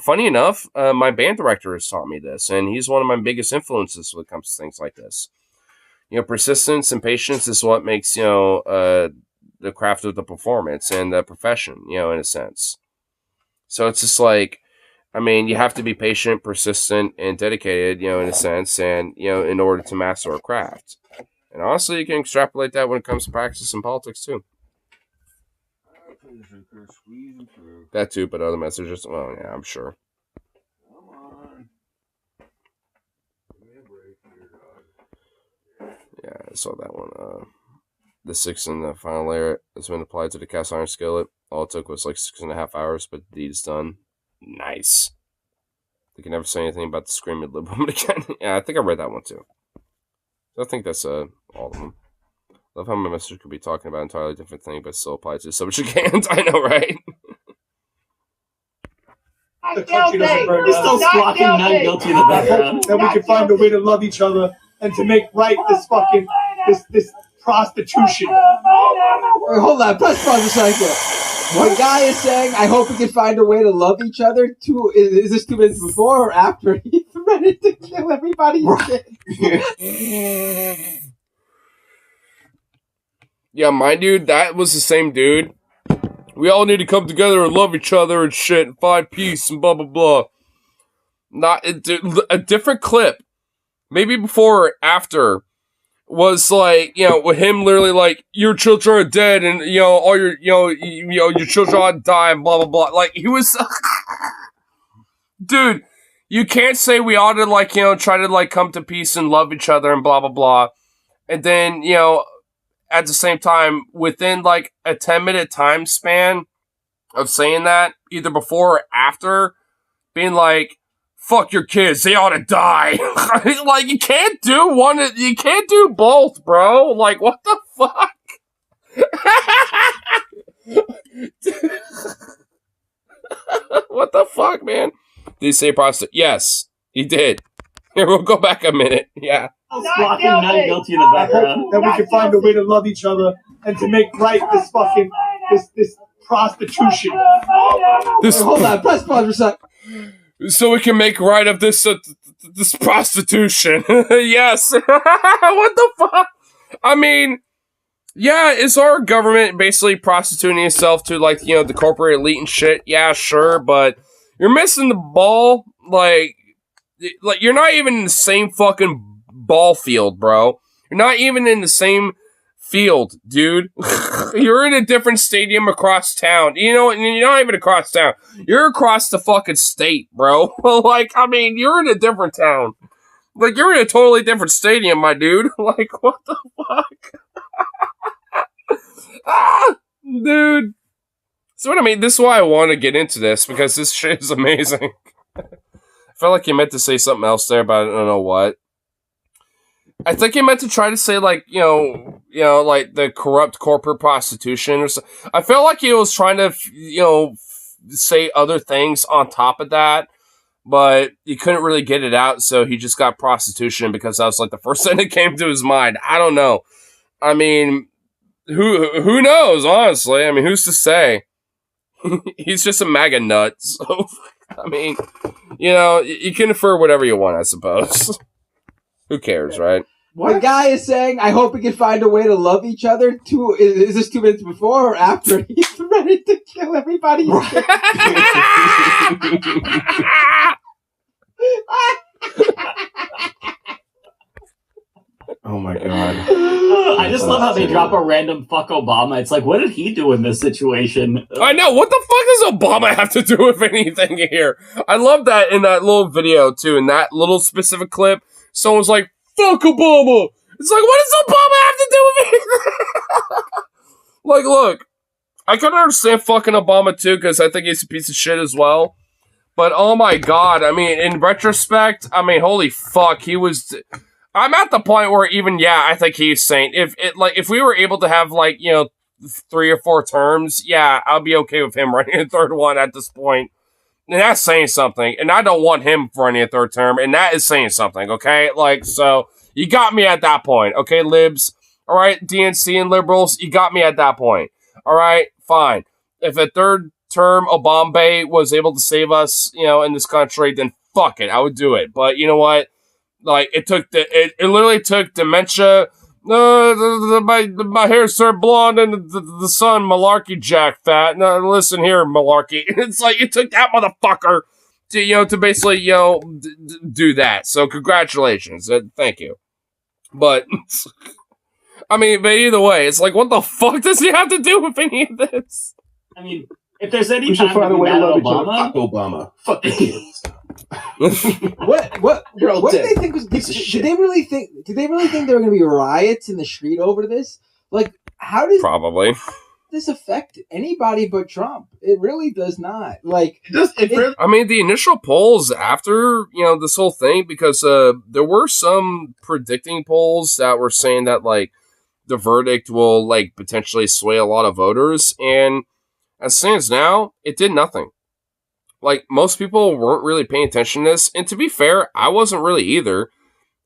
funny enough, my band director has taught me this, and he's one of my biggest influences when it comes to things like this. Persistence and patience is what makes, the craft of the performance and the profession, in a sense. So it's just like, I mean, you have to be patient, persistent, and dedicated, in a sense, and, in order to master a craft. And honestly, you can extrapolate that when it comes to practice and politics, too. That, too, but other messages, well, yeah, I'm sure. Come on. Give me a break here, dog. Yeah, I saw that one. The 6th and the final layer has been applied to the cast iron skillet. All it took was like 6.5 hours, but the deed is done. Nice. They can never say anything about the screaming lib woman again. Yeah, I think I read that one too. I think that's all of them. Love how my message could be talking about an entirely different thing, but still applies to the subject at hand. I know, right? The country doesn't burn He's down. still squawking, not guilty in the background. That we can find a way to love each other and to make right this prostitution. Wait, hold on, press pause a second. One guy is saying, I hope we can find a way to love each other. Is this 2 minutes before or after he threatened to kill everybody? Yeah, my dude, that was the same dude. We all need to come together and love each other and shit and find peace and blah, blah, blah. Not a different clip, maybe before or after, was like, with him literally like, your children are dead and, all your, your children are dying, blah, blah, blah. Like, he was, dude, you can't say we ought to like, try to like come to peace and love each other and blah, blah, blah. And then, at the same time, within like a 10-minute time span of saying that, either before or after, being like, fuck your kids, they ought to die. Like, you can't do one, you can't do both, bro. Like, what the fuck? What the fuck, man? Did he say prostitute? Yes, he did. Here, we'll go back a minute. Yeah. Squawking, not guilty in the background. That we can find a way to love each other and to make right this prostitution. Wait, hold on, press pause for a second. So we can make right of this this prostitution. Yes. What the fuck? I mean, yeah, is our government basically prostituting itself to like, the corporate elite and shit? Yeah, sure, but you're missing the ball. Like, like, you're not even in the same fucking ball field, bro. You're not even in the same field, dude. You're in a different stadium across town. You know, and you're not even across town. You're across the fucking state, bro. Like, I mean, you're in a different town. Like, you're in a totally different stadium, my dude. Like, what the fuck? Dude. So what I mean, this is why I want to get into this, because this shit is amazing. I felt like you meant to say something else there, but I don't know what. I think he meant to try to say, like, you know, like the corrupt corporate prostitution or something. I felt like he was trying to, say other things on top of that, but he couldn't really get it out, so he just got prostitution because that was like the first thing that came to his mind. I don't know. I mean, who knows, honestly? I mean, who's to say? He's just a MAGA nut, so, I mean, you can infer whatever you want, I suppose. Who cares, right? The guy is saying, I hope we can find a way to love each other. Is this 2 minutes before or after he's ready to kill everybody? Oh my god. I just love how they drop a random fuck Obama. It's like, what did he do in this situation? I know, what the fuck does Obama have to do with anything here? I love that in that little video, too, in that little specific clip. Someone's like, fuck Obama! It's like, what does Obama have to do with anything? Like, look, I can understand fucking Obama, too, because I think he's a piece of shit as well. But, oh my god, I mean, in retrospect, I mean, holy fuck, he was... I'm at the point where even, I think he's saying, if we were able to have, 3 or 4 terms, I'll be okay with him running a third one at this point. And that's saying something. And I don't want him running a third term, and that is saying something, okay? Like, so, you got me at that point, okay, libs? Alright, DNC and liberals, you got me at that point. Alright, fine. If a third term Obama was able to save us, in this country, then fuck it, I would do it. But you know what? Like, it literally took dementia. My hair's turned blonde and the sun, malarkey jack fat. No, listen here, malarkey. It's like, it took that motherfucker to basically, do that. So, congratulations. Thank you. But, I mean, but either way, it's like, what the fuck does he have to do with any of this? I mean, if there's any We should time to find a be way to mad at love each other. Obama, Fuck Obama. fuck the kids. What You're all did dead. they think was? Did they really think there were going to be riots in the street over this? Like, how does Probably. this affect anybody but Trump? It really does not. Like, I mean, the initial polls after, this whole thing, because there were some predicting polls that were saying that, like, the verdict will, like, potentially sway a lot of voters, and as it stands now, it did nothing. Like, most people weren't really paying attention to this, and to be fair, I wasn't really either.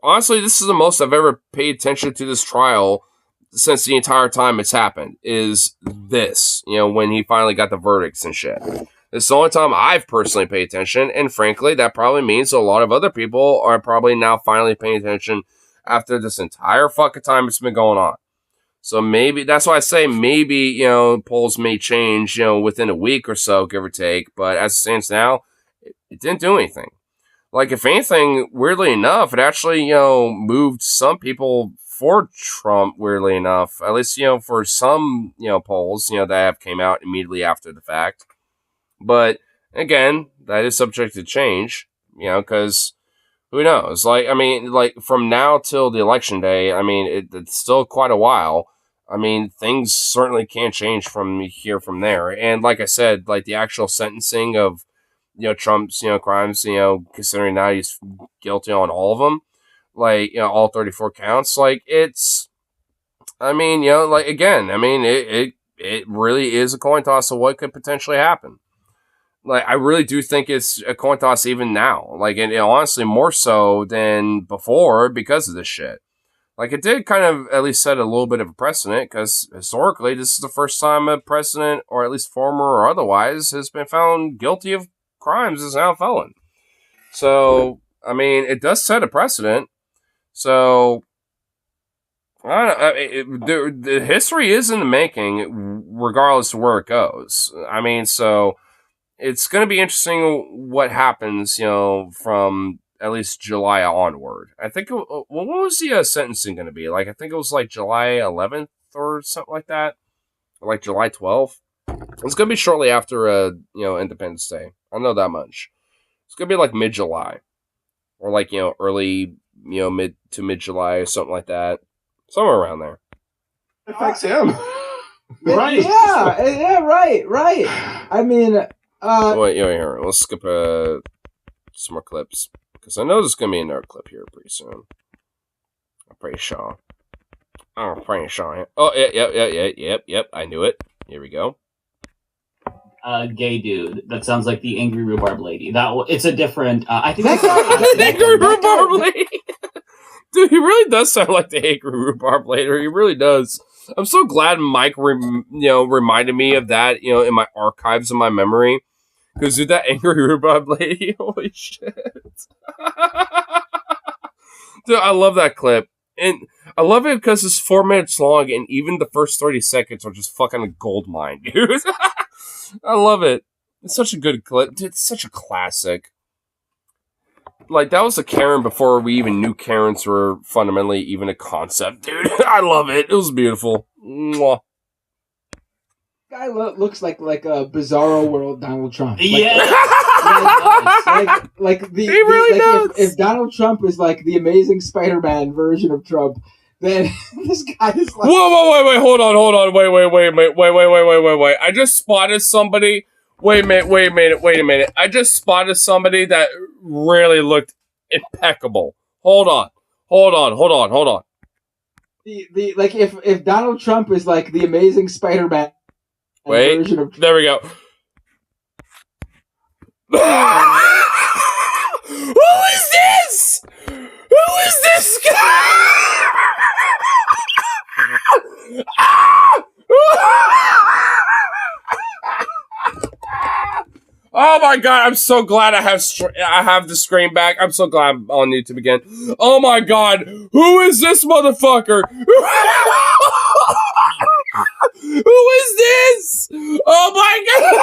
Honestly, this is the most I've ever paid attention to this trial since the entire time it's happened, is this, when he finally got the verdicts and shit. It's the only time I've personally paid attention, and frankly, that probably means a lot of other people are probably now finally paying attention after this entire fucking time it's been going on. So maybe, that's why I say maybe, polls may change, within a week or so, give or take. But as it stands now, it didn't do anything. Like, if anything, weirdly enough, it actually, moved some people for Trump, weirdly enough. At least, for some, polls, that have came out immediately after the fact. But, again, that is subject to change, because... who knows? Like, I mean, like, from now till the election day, I mean, it's still quite a while. I mean, things certainly can change from there. And like I said, like, the actual sentencing of, Trump's, crimes, considering now he's guilty on all of them, like, all 34 counts, like, it's, I mean, like, again, I mean, it really is a coin toss of what could potentially happen. Like, I really do think it's a coin toss even now. Like, and honestly, more so than before because of this shit. Like, it did kind of at least set a little bit of a precedent, because historically, this is the first time a president, or at least former or otherwise, has been found guilty of crimes as now a felon. So, I mean, it does set a precedent. So, I don't know. The history is in the making, regardless of where it goes. I mean, so... it's going to be interesting what happens, from at least July onward. I think. What was the sentencing going to be? Like, I think it was like July 11th or something like that, or like July 12th. It's going to be shortly after Independence Day. I know that much. It's going to be like mid-July, or like early mid to mid-July or something like that, somewhere around there. It affects him. Right. Yeah, right. I mean, Wait, here. Let's skip some more clips, because I know there's going to be another clip here pretty soon. I'm pretty sure. Oh, yep. I knew it. Here we go. Gay dude. That sounds like the angry rhubarb lady. It's a different. I think That that's guy- Angry rhubarb lady. Dude, he really does sound like the angry rhubarb lady. He really does. I'm so glad Mike, reminded me of that, in my archives of my memory. Because dude, that angry rhubarb lady, holy shit. Dude, I love that clip. And I love it because it's 4 minutes long, and even the first 30 seconds are just fucking a gold mine, dude. I love it. It's such a good clip. Dude, it's such a classic. Like, that was a Karen before we even knew Karens were fundamentally even a concept, dude. I love it. It was beautiful. Mwah. guy looks like a Bizarro World Donald Trump. Yeah. He really does. If Donald Trump is like the Amazing Spider-Man version of Trump, then this guy is like. Whoa, wait, hold on. Wait. I just spotted somebody. Wait a minute. I just spotted somebody that really looked impeccable. Hold on. If Donald Trump is like the Amazing Spider-Man version of Trump. There we go. Who is this? Who is this guy? Oh my god, I'm so glad I have the screen back. I'm so glad I'm on YouTube again. Oh my god, who is this motherfucker? Who is this? Oh my god!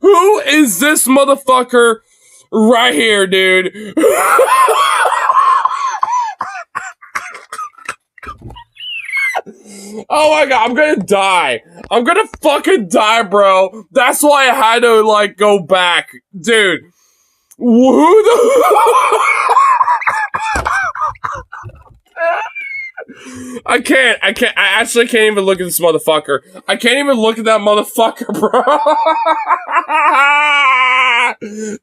Who is this motherfucker right here, dude? Oh my god, I'm gonna die. I'm gonna fucking die, bro. That's why I had to, go back. Dude. Who the... I can't. I actually can't even look at this motherfucker. I can't even look at that motherfucker, bro.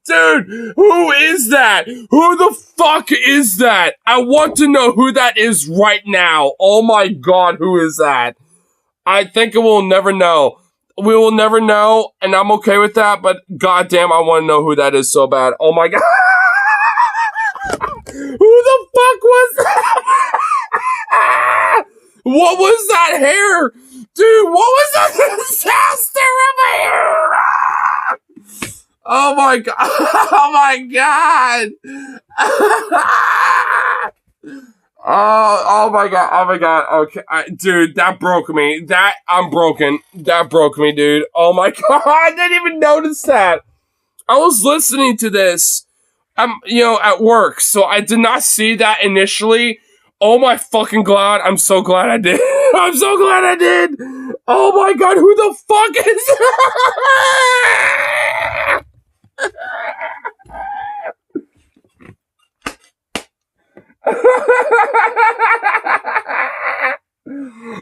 Dude, who is that? Who the fuck is that? I want to know who that is right now. Oh my god, who is that? I think we'll never know. We will never know, and I'm okay with that, but goddamn, I want to know who that is so bad. Oh my god. Who the fuck was that? What was that hair? Dude, what was that disaster of hair? Oh my god. Oh my god. Oh my god. Okay. Dude, that broke me. I'm broken. That broke me, dude. Oh my god. I didn't even notice that. I was listening to this, at work, so I did not see that initially. Oh my fucking god. I'm so glad I did. I'm so glad I did. Oh my god. Who the fuck is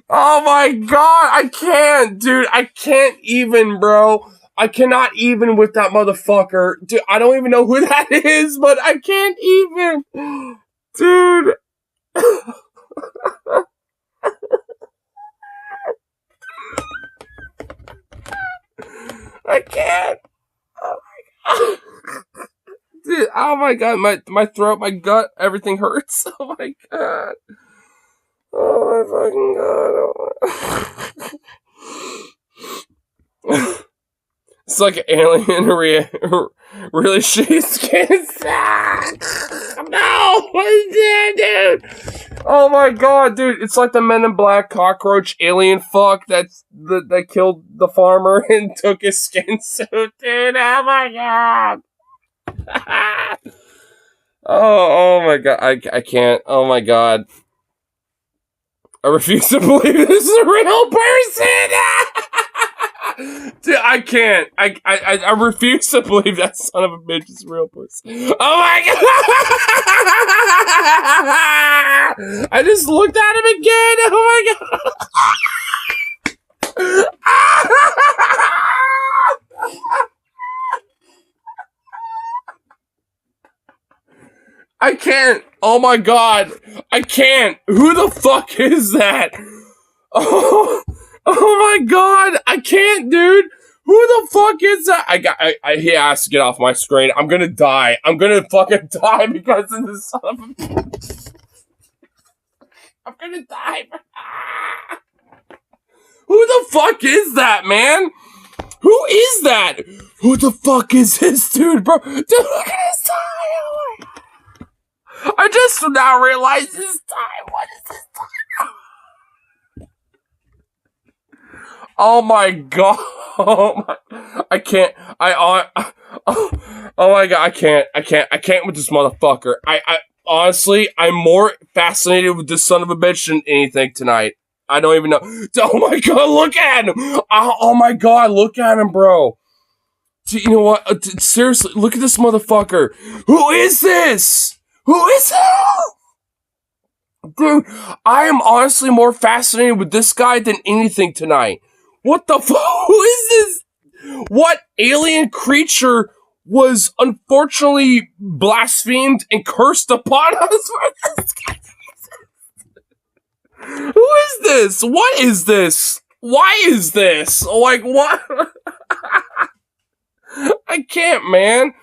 Oh my god, I can't, dude. I can't even, bro. I cannot even with that motherfucker. Dude, I don't even know who that is, but I can't even. Dude. I can't. Oh my god. Dude, oh my god, my throat, my gut, everything hurts. Oh my god. Oh my fucking god. It's like an alien really shitty skin. No! What is that, dude? Oh my god, dude! It's like the Men in Black cockroach alien fuck that killed the farmer and took his skin suit, dude. Oh my god! oh my god! I can't. Oh my god! I refuse to believe this is a real person. Dude, I can't. I refuse to believe that son of a bitch is a real person. Oh my god! I just looked at him again. Oh my god! I can't. Oh my god! I can't. Who the fuck is that? Oh my god! I can't, dude. Who the fuck is that? He has to get off my screen. I'm gonna die. I'm gonna fucking die because of this son of a bitch. I'm gonna die. Who the fuck is that, man? Who is that? Who the fuck is this dude, bro? Dude, look at his tie. Oh my god. I just now realized his tie. What is his tie? Oh my god! Oh my! I can't. Oh my god! I can't with this motherfucker. I honestly, I'm more fascinated with this son of a bitch than anything tonight. I don't even know. Oh my god! Look at him! Oh my god! Look at him, bro. You know what? Seriously, look at this motherfucker. Who is this? Who is this? Dude, I am honestly more fascinated with this guy than anything tonight. What the fuck? Who is this? What alien creature was unfortunately blasphemed and cursed upon us for this guy? Who is this? What is this? Why is this? Like, what? I can't, man.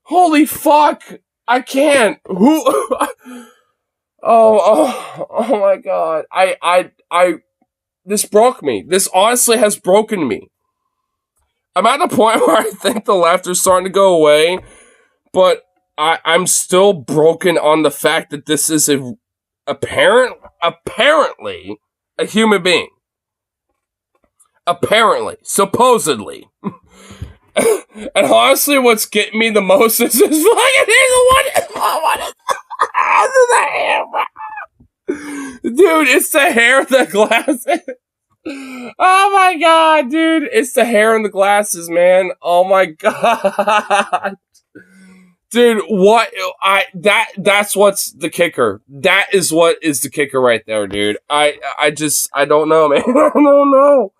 Holy fuck. I can't. Who? Oh my god. This broke me. This honestly has broken me. I'm at a point where I think the laughter's starting to go away, but I'm still broken on the fact that this is apparently a human being. Apparently. Supposedly. And honestly, what's getting me the most is this fucking what is the hair, bro? Dude, it's the hair and the glasses. Oh my god, dude. It's the hair and the glasses, man. Oh my god. Dude, what? That's what's the kicker. That is what is the kicker right there, dude. I don't know, man. I don't know.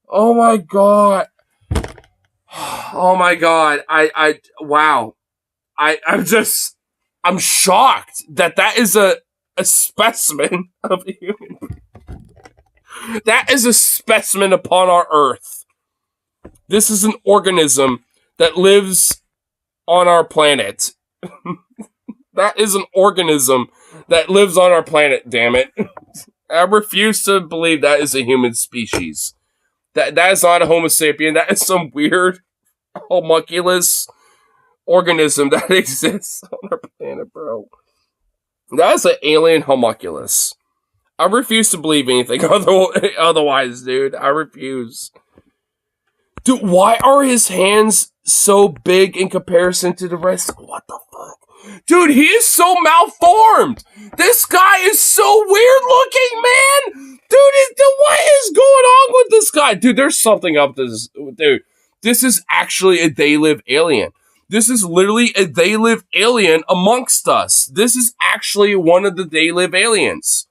Oh my god. Oh my god. Wow. I'm shocked that is a specimen of a human. That is a specimen upon our earth. This is an organism that lives on our planet. That is an organism that lives on our planet, damn it. I refuse to believe that is a human species. That is not a Homo sapien. That is some weird homunculus organism that exists on our planet, bro. That is an alien homunculus. I refuse to believe anything otherwise, dude. I refuse. Dude, why are his hands so big in comparison to the rest? What the fuck? Dude, he is so malformed. This guy is so weird looking, man. Dude, what is going on with this guy? Dude, there's something up this. Dude, this is actually a They Live alien. This is literally a They Live alien amongst us. This is actually one of the They Live aliens.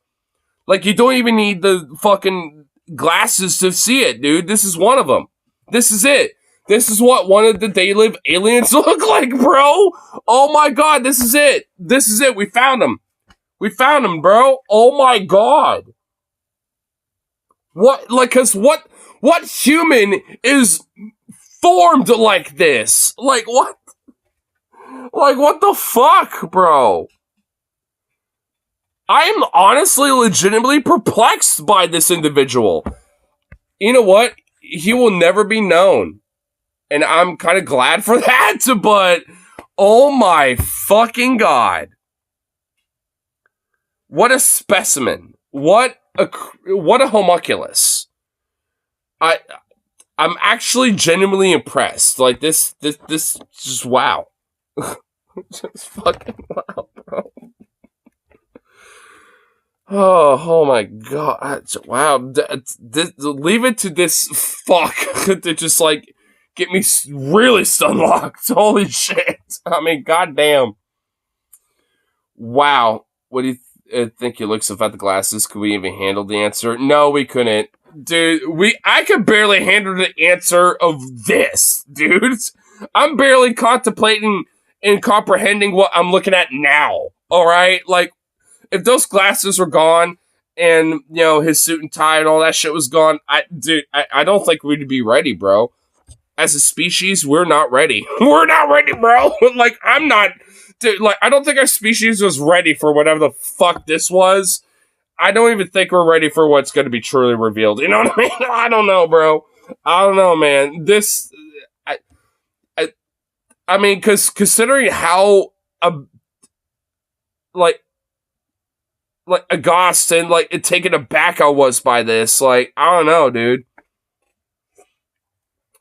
Like, you don't even need the fucking glasses to see it, dude. This is one of them. This is it. This is what one of the They Live aliens look like, bro. Oh my god, this is it. This is it. We found him. We found him, bro. Oh my god. What, like, cause what human is formed like this? Like, what? Like, what the fuck, bro? I am honestly legitimately perplexed by this individual. You know what? He will never be known. And I'm kind of glad for that, but oh my fucking god. What a specimen. What a homunculus. I'm actually genuinely impressed. Like this just wow. Just fucking wow, bro. Oh my god. Wow. Leave it to this fuck to just like get me really stunlocked. Holy shit. I mean, goddamn. Wow. What do you think he looks without the glasses? Could we even handle the answer? No, we couldn't. Dude, I could barely handle the answer of this, dude. I'm barely contemplating and comprehending what I'm looking at now. Alright? Like, if those glasses were gone and, you know, his suit and tie and all that shit was gone, I don't think we'd be ready, bro. As a species, we're not ready. We're not ready, bro. Like, I'm not... Dude, like, I don't think our species was ready for whatever the fuck this was. I don't even think we're ready for what's going to be truly revealed. You know what I mean? I don't know, bro. I don't know, man. This... I mean, because considering how... like aghast and like taken aback I was by this. Like, I don't know, dude.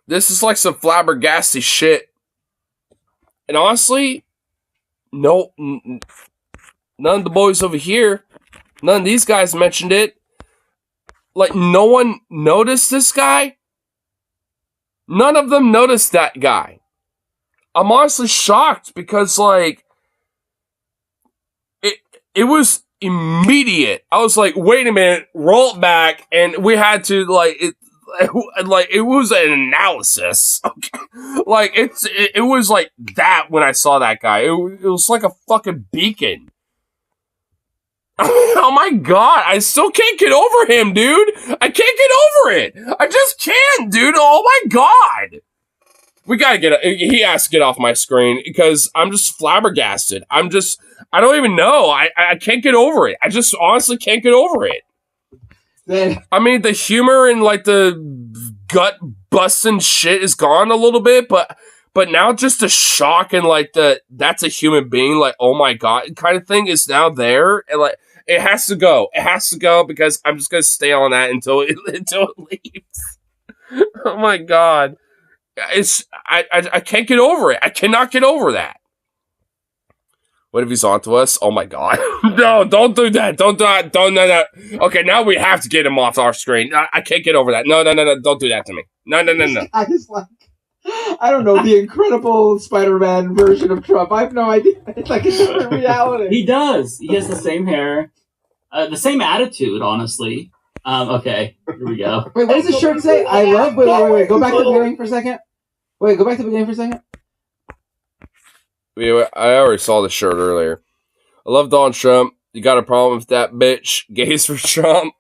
This is like some flabbergasty shit. And honestly, none of the boys over here, none of these guys mentioned it. Like, no one noticed this guy. None of them noticed that guy. I'm honestly shocked because, like, it was immediate. I was like, wait a minute, roll it back, and we had to, like, it was an analysis. Okay? Like, it was like that when I saw that guy. It was like a fucking beacon. Oh my god, I still can't get over him, dude. I can't get over it. I just can't, dude. Oh my god. We gotta he has to get off my screen because I'm just flabbergasted. I don't even know. I can't get over it. I just honestly can't get over it. I mean, the humor and like the gut busting shit is gone a little bit, but now just the shock and like that's a human being, like, oh my god kind of thing is now there, and like it has to go. It has to go because I'm just gonna stay on that until it leaves. Oh my god. I can't get over it. I cannot get over that. What if he's onto us? Oh my god. No, don't do that. Don't do that. No. Okay, now we have to get him off our screen. I can't get over that. No. Don't do that to me. No. I just like, I don't know, the incredible Spider-Man version of Trump. I have no idea. It's like a different reality. He does. He has the same hair. The same attitude, honestly. Okay, here we go. Wait, what does the shirt say? I love... Wait. Go back to the beginning for a second. Wait, go back to the beginning for a second. I already saw the shirt earlier. I love Donald Trump. You got a problem with that bitch? Gays for Trump.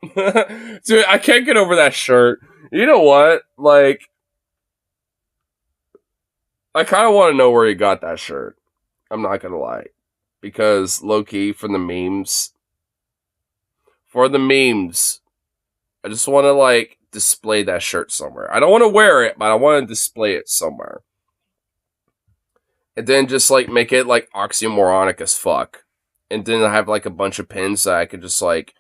Dude, I can't get over that shirt. You know what? Like, I kind of want to know where he got that shirt. I'm not going to lie. Because, low-key, for the memes, I just want to, like, display that shirt somewhere. I don't want to wear it, but I want to display it somewhere. And then just, like, make it, like, oxymoronic as fuck. And then I have, like, a bunch of pins that I could just, like,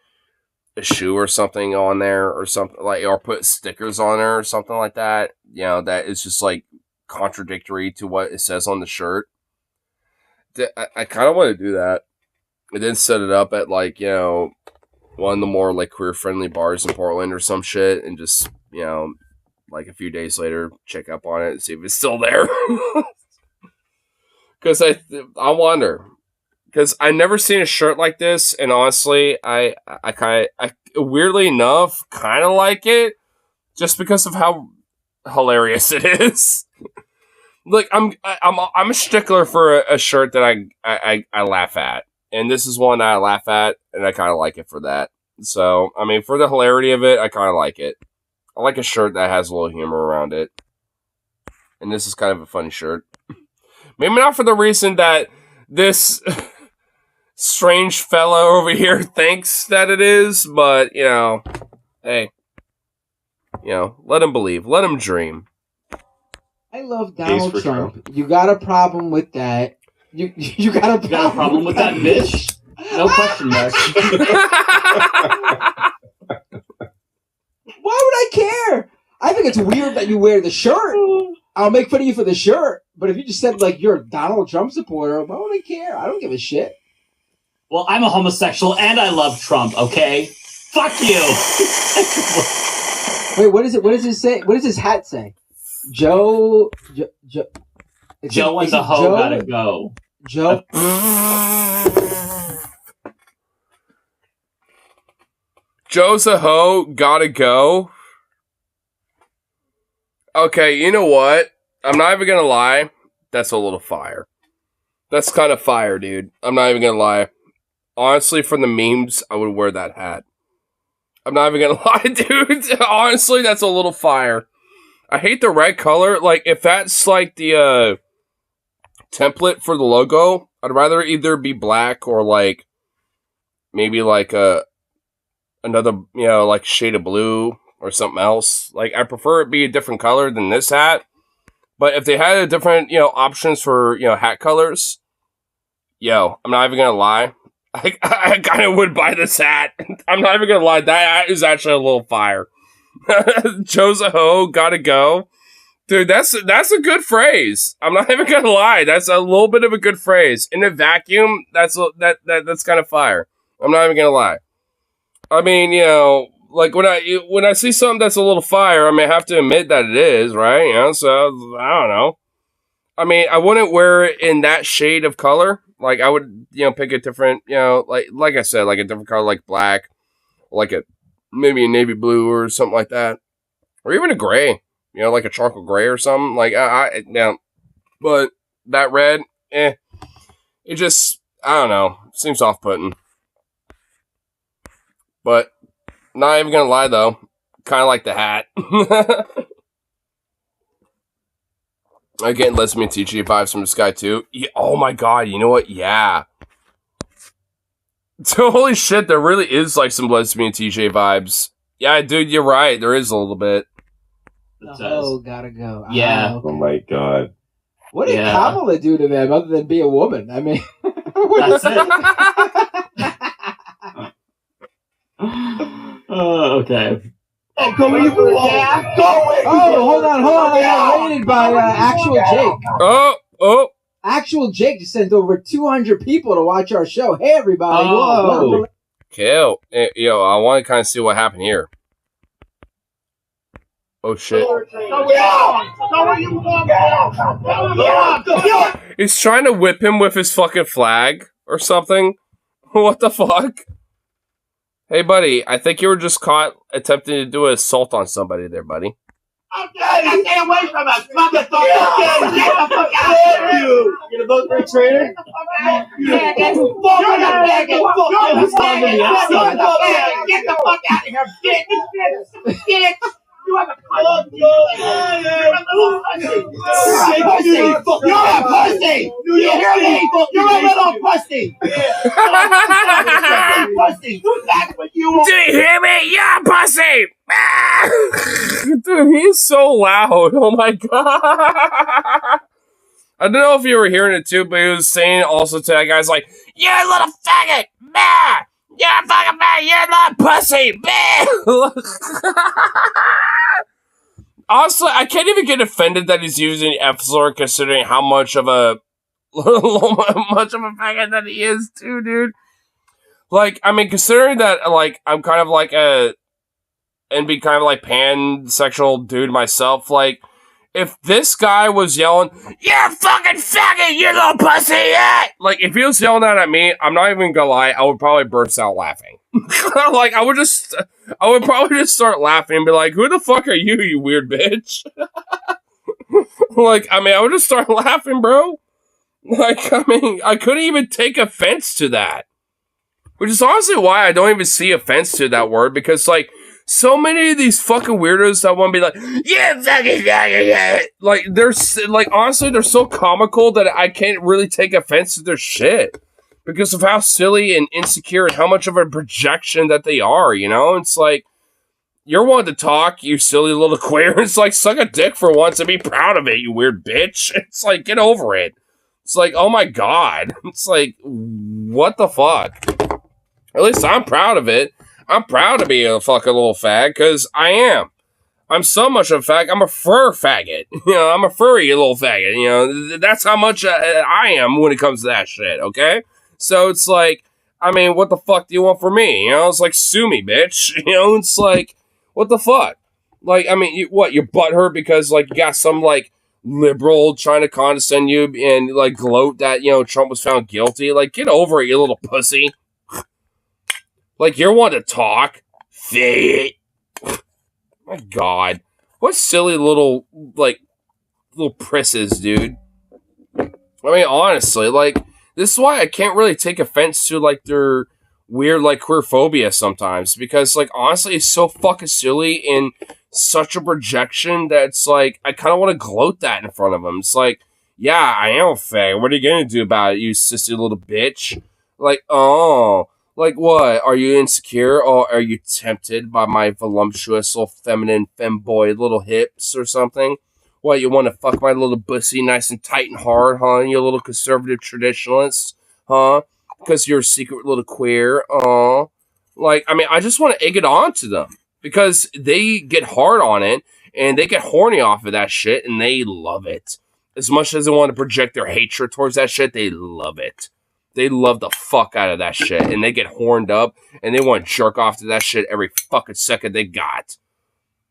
a shoe or something on there or something, like, or put stickers on there or something like that. You know, that is just, like, contradictory to what it says on the shirt. I kind of want to do that. And then set it up at, like, you know, one of the more, like, queer-friendly bars in Portland or some shit, and just, you know, like, a few days later, check up on it and see if it's still there. Because I wonder. Because I never seen a shirt like this, and honestly, I weirdly enough, kind of like it, just because of how hilarious it is. Like, I'm a stickler for a shirt that I laugh at. And this is one that I laugh at, and I kind of like it for that. So, I mean, for the hilarity of it, I kind of like it. I like a shirt that has a little humor around it. And this is kind of a funny shirt. Maybe not for the reason that this strange fellow over here thinks that it is, but, you know, hey. You know, let him believe. Let him dream. I love Donald Trump. You got a problem with that. You got a problem with that bitch? No question mark. Why would I care? I think it's weird that you wear the shirt. I'll make fun of you for the shirt, but if you just said like you're a Donald Trump supporter, why would I care? I don't give a shit. Well, I'm a homosexual and I love Trump. Okay, fuck you. Wait, what is it? What does it say? What does his hat say? Joe Joe and the hoe gotta go. Joe. Joe's a hoe, gotta go. Okay, you know what? I'm not even gonna lie. That's a little fire. That's kind of fire, dude. I'm not even gonna lie. Honestly, from the memes, I would wear that hat. I'm not even gonna lie, dude. Honestly, that's a little fire. I hate the red color. Like, if that's like the template for the logo, I'd rather either be black or like maybe like another, you know, like shade of blue or something else. Like, I prefer it be a different color than this hat. But if they had a different, you know, options for, you know, hat colors, yo, I'm not even gonna lie. I kind of would buy this hat. I'm not even gonna lie. That hat is actually a little fire. Joe's a hoe, gotta go. Dude, that's a good phrase. I'm not even gonna lie. That's a little bit of a good phrase. In a vacuum, that's kind of fire. I'm not even gonna lie. I mean, you know, like when I see something that's a little fire, I mean, I have to admit that it is, right? You know, so I don't know. I mean, I wouldn't wear it in that shade of color. Like, I would, you know, pick a different, you know, like I said, like a different color, like black, like maybe a navy blue or something like that, or even a gray, you know, like a charcoal gray or something. Like yeah, but that red, it just, I don't know, seems off-putting. But not even gonna lie though, kind of like the hat. I'm getting Lesbian TG vibes from this guy too. Yeah, oh my god, you know what? Yeah. Holy shit, there really is like some Lesbian TJ vibes. Yeah, dude, you're right. There is a little bit. Oh, gotta go. Yeah. Oh, okay. Oh my god. What did Kamala do to them other than be a woman? I mean, That's it. Okay. Oh, hold on. I got raided by Actual Jake. Oh. Actual Jake just sent over 200 people to watch our show. Hey, everybody. Oh. Kill. Yo, I want to kind of see what happened here. Oh, shit. He's trying to whip him with his fucking flag or something. What the fuck? Hey, buddy, I think you were just caught attempting to do an assault on somebody there, buddy. Stay away from us, motherfucker! Get the fuck out of here! You gonna vote for a traitor? Get the fuck out of here, bitch! You have a pussy! You're a pussy! You hear me? You're a little pussy! Pussy! That's what you want! Do you hear me? You're a pussy! Dude, he's so loud. Oh my god. I don't know if you were hearing it too, but he was saying also to that guy's like, you're a little faggot! Man! You're a fucking man! You're not pussy! Man! Honestly, I can't even get offended that he's using F-slur considering how much of a faggot that he is too, dude. Like, I mean, considering that, like, I'm kind of like and be kind of like pansexual dude myself, like, if this guy was yelling, you're a fucking faggot, you little pussy, yeah! Like, if he was yelling that at me, I'm not even gonna lie, I would probably burst out laughing. Like, I would probably just start laughing and be like, who the fuck are you, you weird bitch? Like, I mean, I would just start laughing, bro. Like, I mean, I couldn't even take offense to that. Which is honestly why I don't even see offense to that word, because, like, so many of these fucking weirdos that want to be like, yeah, fucking yeah. Like, honestly, they're so comical that I can't really take offense to their shit. Because of how silly and insecure and how much of a projection that they are, you know? It's like, you're one to talk, you silly little queer. It's like, suck a dick for once and be proud of it, you weird bitch. It's like, get over it. It's like, oh my god. It's like, what the fuck? At least I'm proud of it. I'm proud to be a fucking little fag, because I am. I'm so much of a fag, I'm a fur faggot. You know, I'm a furry little faggot. You know, that's how much I am when it comes to that shit, okay? So it's like, I mean, what the fuck do you want from me? You know, it's like, sue me, bitch. You know, it's like, what the fuck? Like, I mean, you're butthurt because, like, you got some, like, liberal trying to condescend you and, like, gloat that, you know, Trump was found guilty? Like, get over it, you little pussy. Like, you're one to talk. Faggot. My God. What silly little, like, little prisses, dude. I mean, honestly, like, this is why I can't really take offense to, like, their weird, like, queer phobia sometimes. Because, like, honestly, it's so fucking silly and such a projection that it's like, I kind of want to gloat that in front of them. It's like, yeah, I am a fag. What are you going to do about it, you sissy little bitch? Like, oh... Like what? Are you insecure or are you tempted by my voluptuous little feminine femboy little hips or something? What, you want to fuck my little pussy nice and tight and hard, huh? You little conservative traditionalist, huh? Because you're a secret little queer, Like, I mean, I just want to egg it on to them because they get hard on it and they get horny off of that shit and they love it. As much as they want to project their hatred towards that shit, they love it. They love the fuck out of that shit, and they get horned up, and they want to jerk off to that shit every fucking second they got.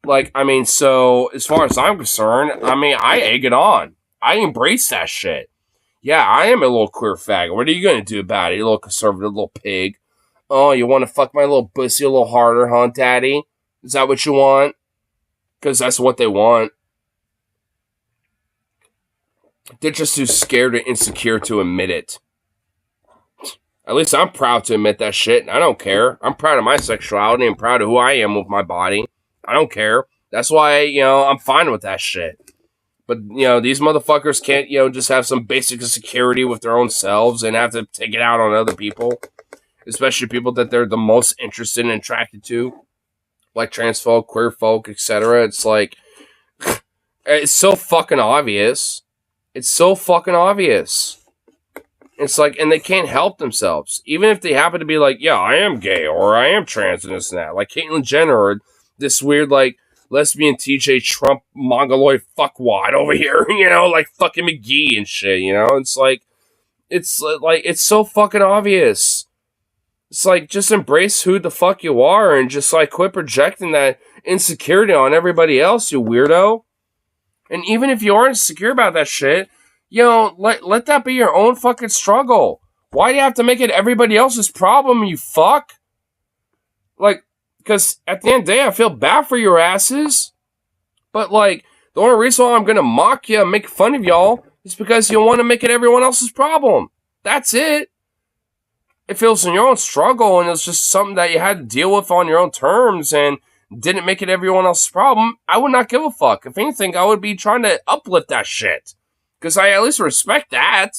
Like, I mean, so, as far as I'm concerned, I mean, I egg it on. I embrace that shit. Yeah, I am a little queer faggot. What are you gonna do about it, you little conservative little pig? Oh, you want to fuck my little pussy a little harder, huh, daddy? Is that what you want? Because that's what they want. They're just too scared or insecure to admit it. At least I'm proud to admit that shit. I don't care. I'm proud of my sexuality and proud of who I am with my body. I don't care. That's why, you know, I'm fine with that shit. But, you know, these motherfuckers can't, you know, just have some basic security with their own selves and have to take it out on other people. Especially people that they're the most interested and attracted to. Like trans folk, queer folk, etc. It's like, it's so fucking obvious. It's so fucking obvious. It's like, and they can't help themselves. Even if they happen to be like, yeah, I am gay, or I am trans and this and that. Like Caitlyn Jenner, or this weird, like, lesbian TJ Trump mongoloid fuckwad over here, you know, like fucking McGee and shit, you know? It's like, it's so fucking obvious. It's like, just embrace who the fuck you are and just, like, quit projecting that insecurity on everybody else, you weirdo. And even if you are insecure about that shit, you know, let that be your own fucking struggle. Why do you have to make it everybody else's problem, you fuck? Like, because at the end of the day, I feel bad for your asses. But, like, the only reason why I'm going to mock you and make fun of y'all is because you want to make it everyone else's problem. That's it. If it was in your own struggle and it was just something that you had to deal with on your own terms and didn't make it everyone else's problem, I would not give a fuck. If anything, I would be trying to uplift that shit. Because I at least respect that.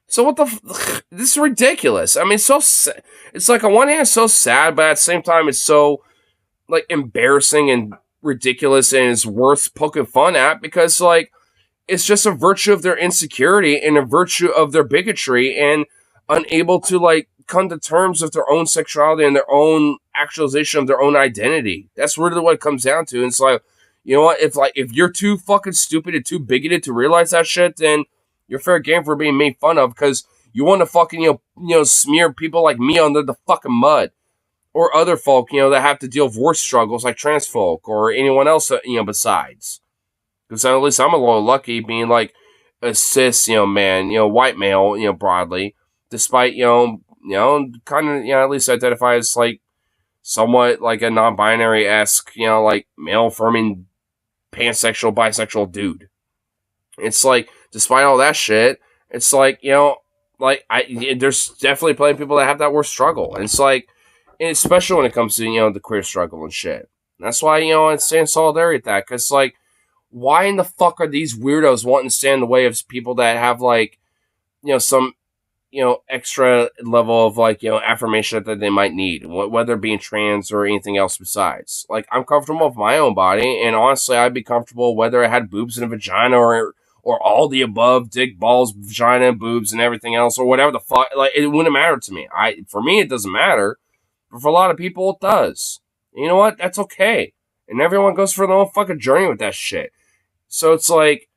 So what the this is ridiculous. I mean, it's like on one hand it's so sad, but at the same time it's so, like, embarrassing and ridiculous and it's worth poking fun at because, like, it's just a virtue of their insecurity and a virtue of their bigotry and unable to, like, come to terms with their own sexuality and their own actualization of their own identity. That's really what it comes down to. And it's like, you know what? If you're too fucking stupid and too bigoted to realize that shit, then you're fair game for being made fun of because you want to fucking, you know, smear people like me under the fucking mud. Or other folk, you know, that have to deal with worse struggles like trans folk or anyone else, you know, besides. Because at least I'm a little lucky being like a cis, you know, man, you know, white male, you know, broadly. Despite, you know, kind of, you know, at least identify as like somewhat like a non-binary-esque, you know, like male-affirming pansexual, bisexual dude. It's like, despite all that shit, it's like, you know, like, there's definitely plenty of people that have that worse struggle. And it's like, and especially when it comes to, you know, the queer struggle and shit. That's why, you know, I stand in solidarity with that. Because, like, why in the fuck are these weirdos wanting to stand in the way of people that have, like, you know, some, you know, extra level of, like, you know, affirmation that they might need, whether being trans or anything else besides. Like, I'm comfortable with my own body, and honestly, I'd be comfortable whether I had boobs and a vagina or all the above, dick, balls, vagina, boobs, and everything else, or whatever the fuck. Like, it wouldn't matter to me. For me, it doesn't matter, but for a lot of people, it does. And you know what? That's okay. And everyone goes for their own fucking journey with that shit. So it's like,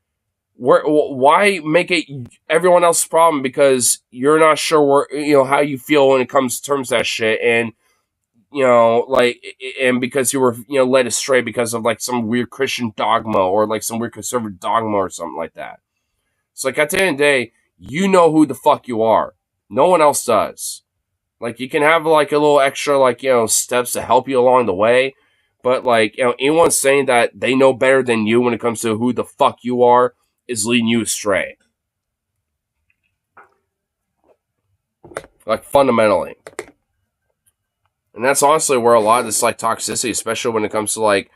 why make it everyone else's problem because you're not sure how you feel when it comes to terms of that shit, and and because you were led astray because of like some weird Christian dogma or like some weird conservative dogma or something like that. It's like, at the end of the day, you know who the fuck you are. No one else does. Like, you can have like a little extra steps to help you along the way, but like anyone saying that they know better than you when it comes to who the fuck you are is leading you astray. Like, fundamentally. And that's honestly where a lot of this like toxicity, especially when it comes to like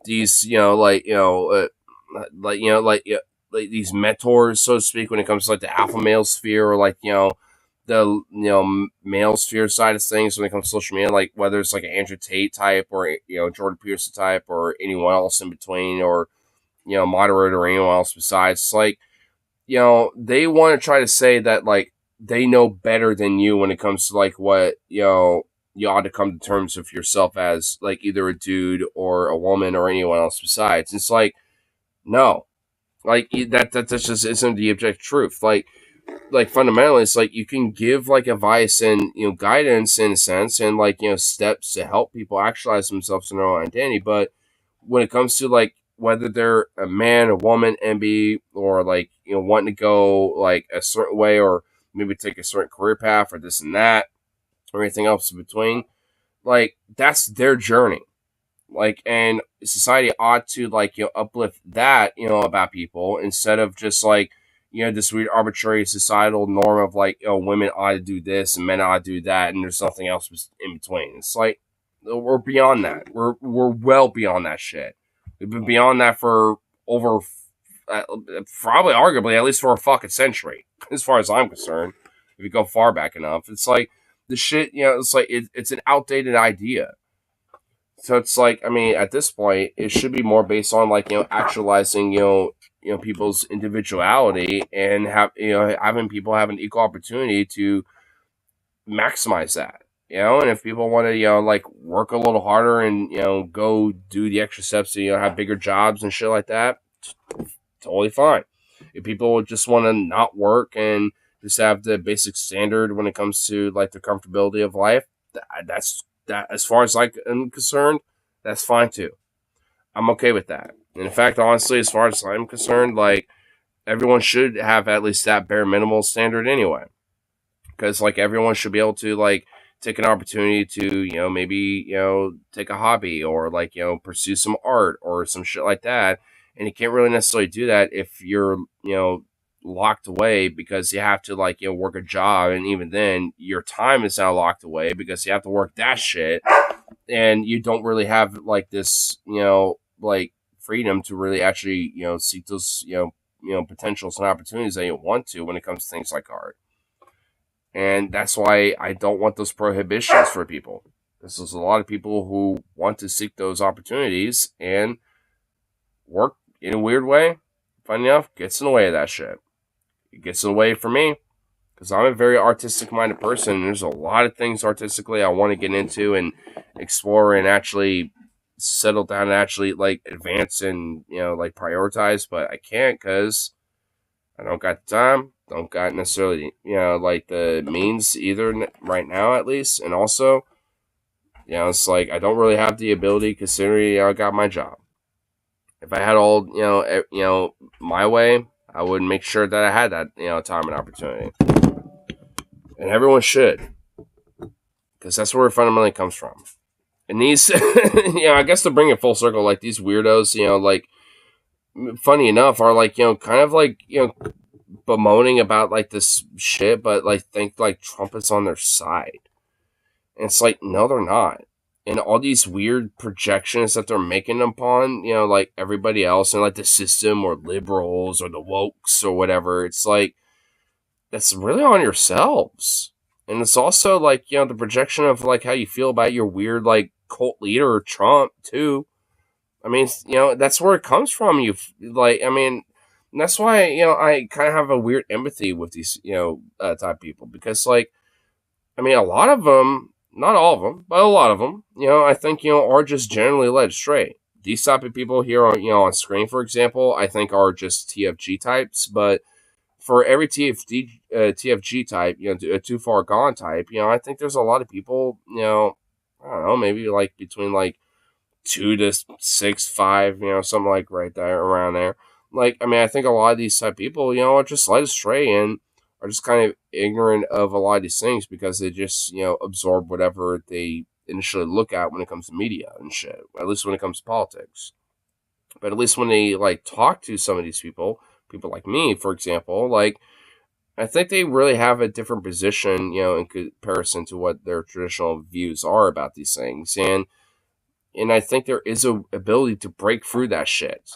these, like these mentors, so to speak, when it comes to like the alpha male sphere, or like the male sphere side of things when it comes to social media, like whether it's like an Andrew Tate type or Jordan Peterson type or anyone else in between, or moderator or anyone else besides. It's like, they want to try to say that like they know better than you when it comes to like what you ought to come to terms with yourself as like either a dude or a woman or anyone else besides. It's like, no, like that just isn't the objective truth. Like fundamentally, it's like you can give like advice and guidance in a sense, and like steps to help people actualize themselves in their own identity, but when it comes to like whether they're a man, a woman, MB, or like wanting to go like a certain way, or maybe take a certain career path, or this and that, or anything else in between, like that's their journey. Like, and society ought to like uplift that about people, instead of just like this weird arbitrary societal norm of like women ought to do this and men ought to do that, and there's nothing else in between. It's like we're beyond that. We're well beyond that shit. We've been beyond that for over probably arguably at least for a fucking century, as far as I'm concerned. If you go far back enough, it's like the shit. It's like it's an outdated idea. So it's like, I mean, at this point, it should be more based on like actualizing people's individuality, and having people have an equal opportunity to maximize that. And if people want to like work a little harder and go do the extra steps to have bigger jobs and shit like that, totally fine. If people just want to not work and just have the basic standard when it comes to like the comfortability of life, that's that. As far as like I'm concerned, that's fine too. I'm okay with that. And in fact, honestly, as far as I'm concerned, like everyone should have at least that bare minimal standard anyway, because like everyone should be able to like take an opportunity to maybe take a hobby, or like pursue some art or some shit like that. And you can't really necessarily do that if you're locked away, because you have to like work a job, and even then your time is now locked away because you have to work that shit, and you don't really have like this like freedom to really actually seek those potentials and opportunities that you want to when it comes to things like art. And that's why I don't want those prohibitions for people. There's a lot of people who want to seek those opportunities, and work in a weird way, funny enough, gets in the way of that shit. It gets in the way for me, because I'm a very artistic-minded person, and there's a lot of things artistically I want to get into and explore and actually settle down and actually like advance and like prioritize, but I can't because I don't got the time, don't got necessarily like the means either right now, at least. And also it's like I don't really have the ability, considering I got my job. If I had all my way, I would make sure that I had that time and opportunity, and everyone should, because that's where it fundamentally comes from. And these, I guess to bring it full circle, like these weirdos, like funny enough, are like kind of like bemoaning about like this shit, but like think like Trump is on their side, and it's like, no, they're not. And all these weird projections that they're making upon, like everybody else and like the system or liberals or the wokes or whatever, it's like, that's really on yourselves. And it's also like, the projection of like how you feel about your weird like cult leader Trump too. I mean, that's where it comes from. You like, I mean, And that's why, I kind of have a weird empathy with these, type of people. Because, like, I mean, a lot of them, not all of them, but a lot of them, I think, are just generally led astray. These type of people here on, on screen, for example, I think are just TFG types. But for every TFG type, a too far gone type, I think there's a lot of people, I don't know, maybe like between like 2 to 6, 5, something like right there around there. Like, I mean, I think a lot of these type of people, are just led astray and are just kind of ignorant of a lot of these things because they just, absorb whatever they initially look at when it comes to media and shit. At least when it comes to politics. But at least when they like talk to some of these people like me, for example, like I think they really have a different position, in comparison to what their traditional views are about these things. And I think there is a ability to break through that shit.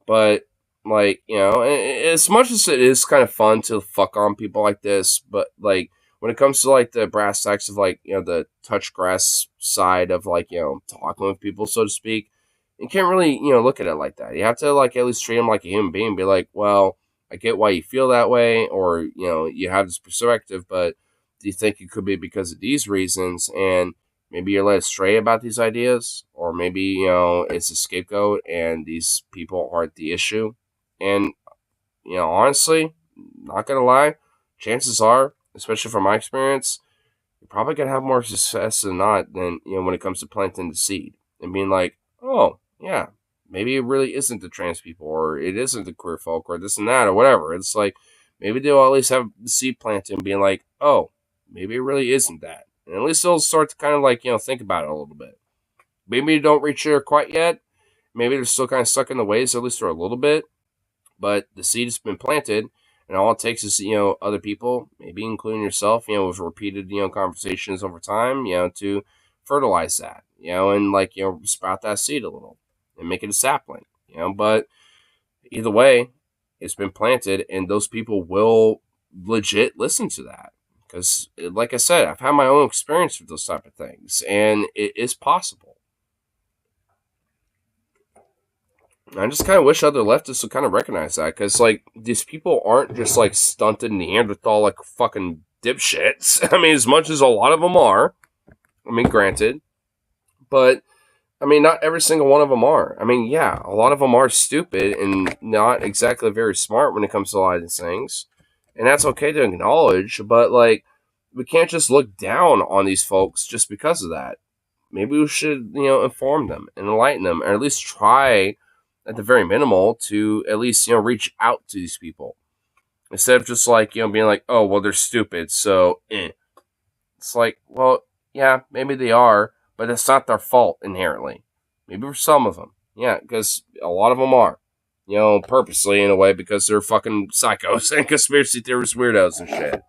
But like, as much as it is kind of fun to fuck on people like this, but like when it comes to like the brass tacks of like, the touch grass side of like, talking with people, so to speak, you can't really, look at it like that. You have to like at least treat them like a human being, be like, well, I get why you feel that way, or, you have this perspective, but do you think it could be because of these reasons? And maybe you're led astray about these ideas, or maybe, it's a scapegoat and these people aren't the issue. And, honestly, not gonna lie, chances are, especially from my experience, you're probably gonna have more success than not than, when it comes to planting the seed and being like, oh, yeah, maybe it really isn't the trans people, or it isn't the queer folk, or this and that, or whatever. It's like, maybe they'll at least have the seed planted and being like, oh, maybe it really isn't that. And at least they'll start to kind of like, think about it a little bit. Maybe they don't reach there quite yet. Maybe they're still kind of stuck in the ways, at least for a little bit. But the seed has been planted, and all it takes is, other people, maybe including yourself, with repeated, conversations over time, to fertilize that, and like, sprout that seed a little and make it a sapling, But either way, it's been planted, and those people will legit listen to that. Because, like I said, I've had my own experience with those type of things, and it is possible. I just kind of wish other leftists would kind of recognize that, because like these people aren't just like stunted Neanderthal like fucking dipshits. I mean, as much as a lot of them are. I mean, granted, but I mean, not every single one of them are. I mean, yeah, a lot of them are stupid and not exactly very smart when it comes to a lot of these things, and that's okay to acknowledge. But like, we can't just look down on these folks just because of that. Maybe we should, inform them and enlighten them, or at least try, at the very minimal, to at least, reach out to these people instead of just like, being like, oh, well, they're stupid, so It's like, well, yeah, maybe they are, but it's not their fault inherently. Maybe for some of them, yeah, because a lot of them are, purposely in a way, because they're fucking psychos and conspiracy theorist weirdos and shit.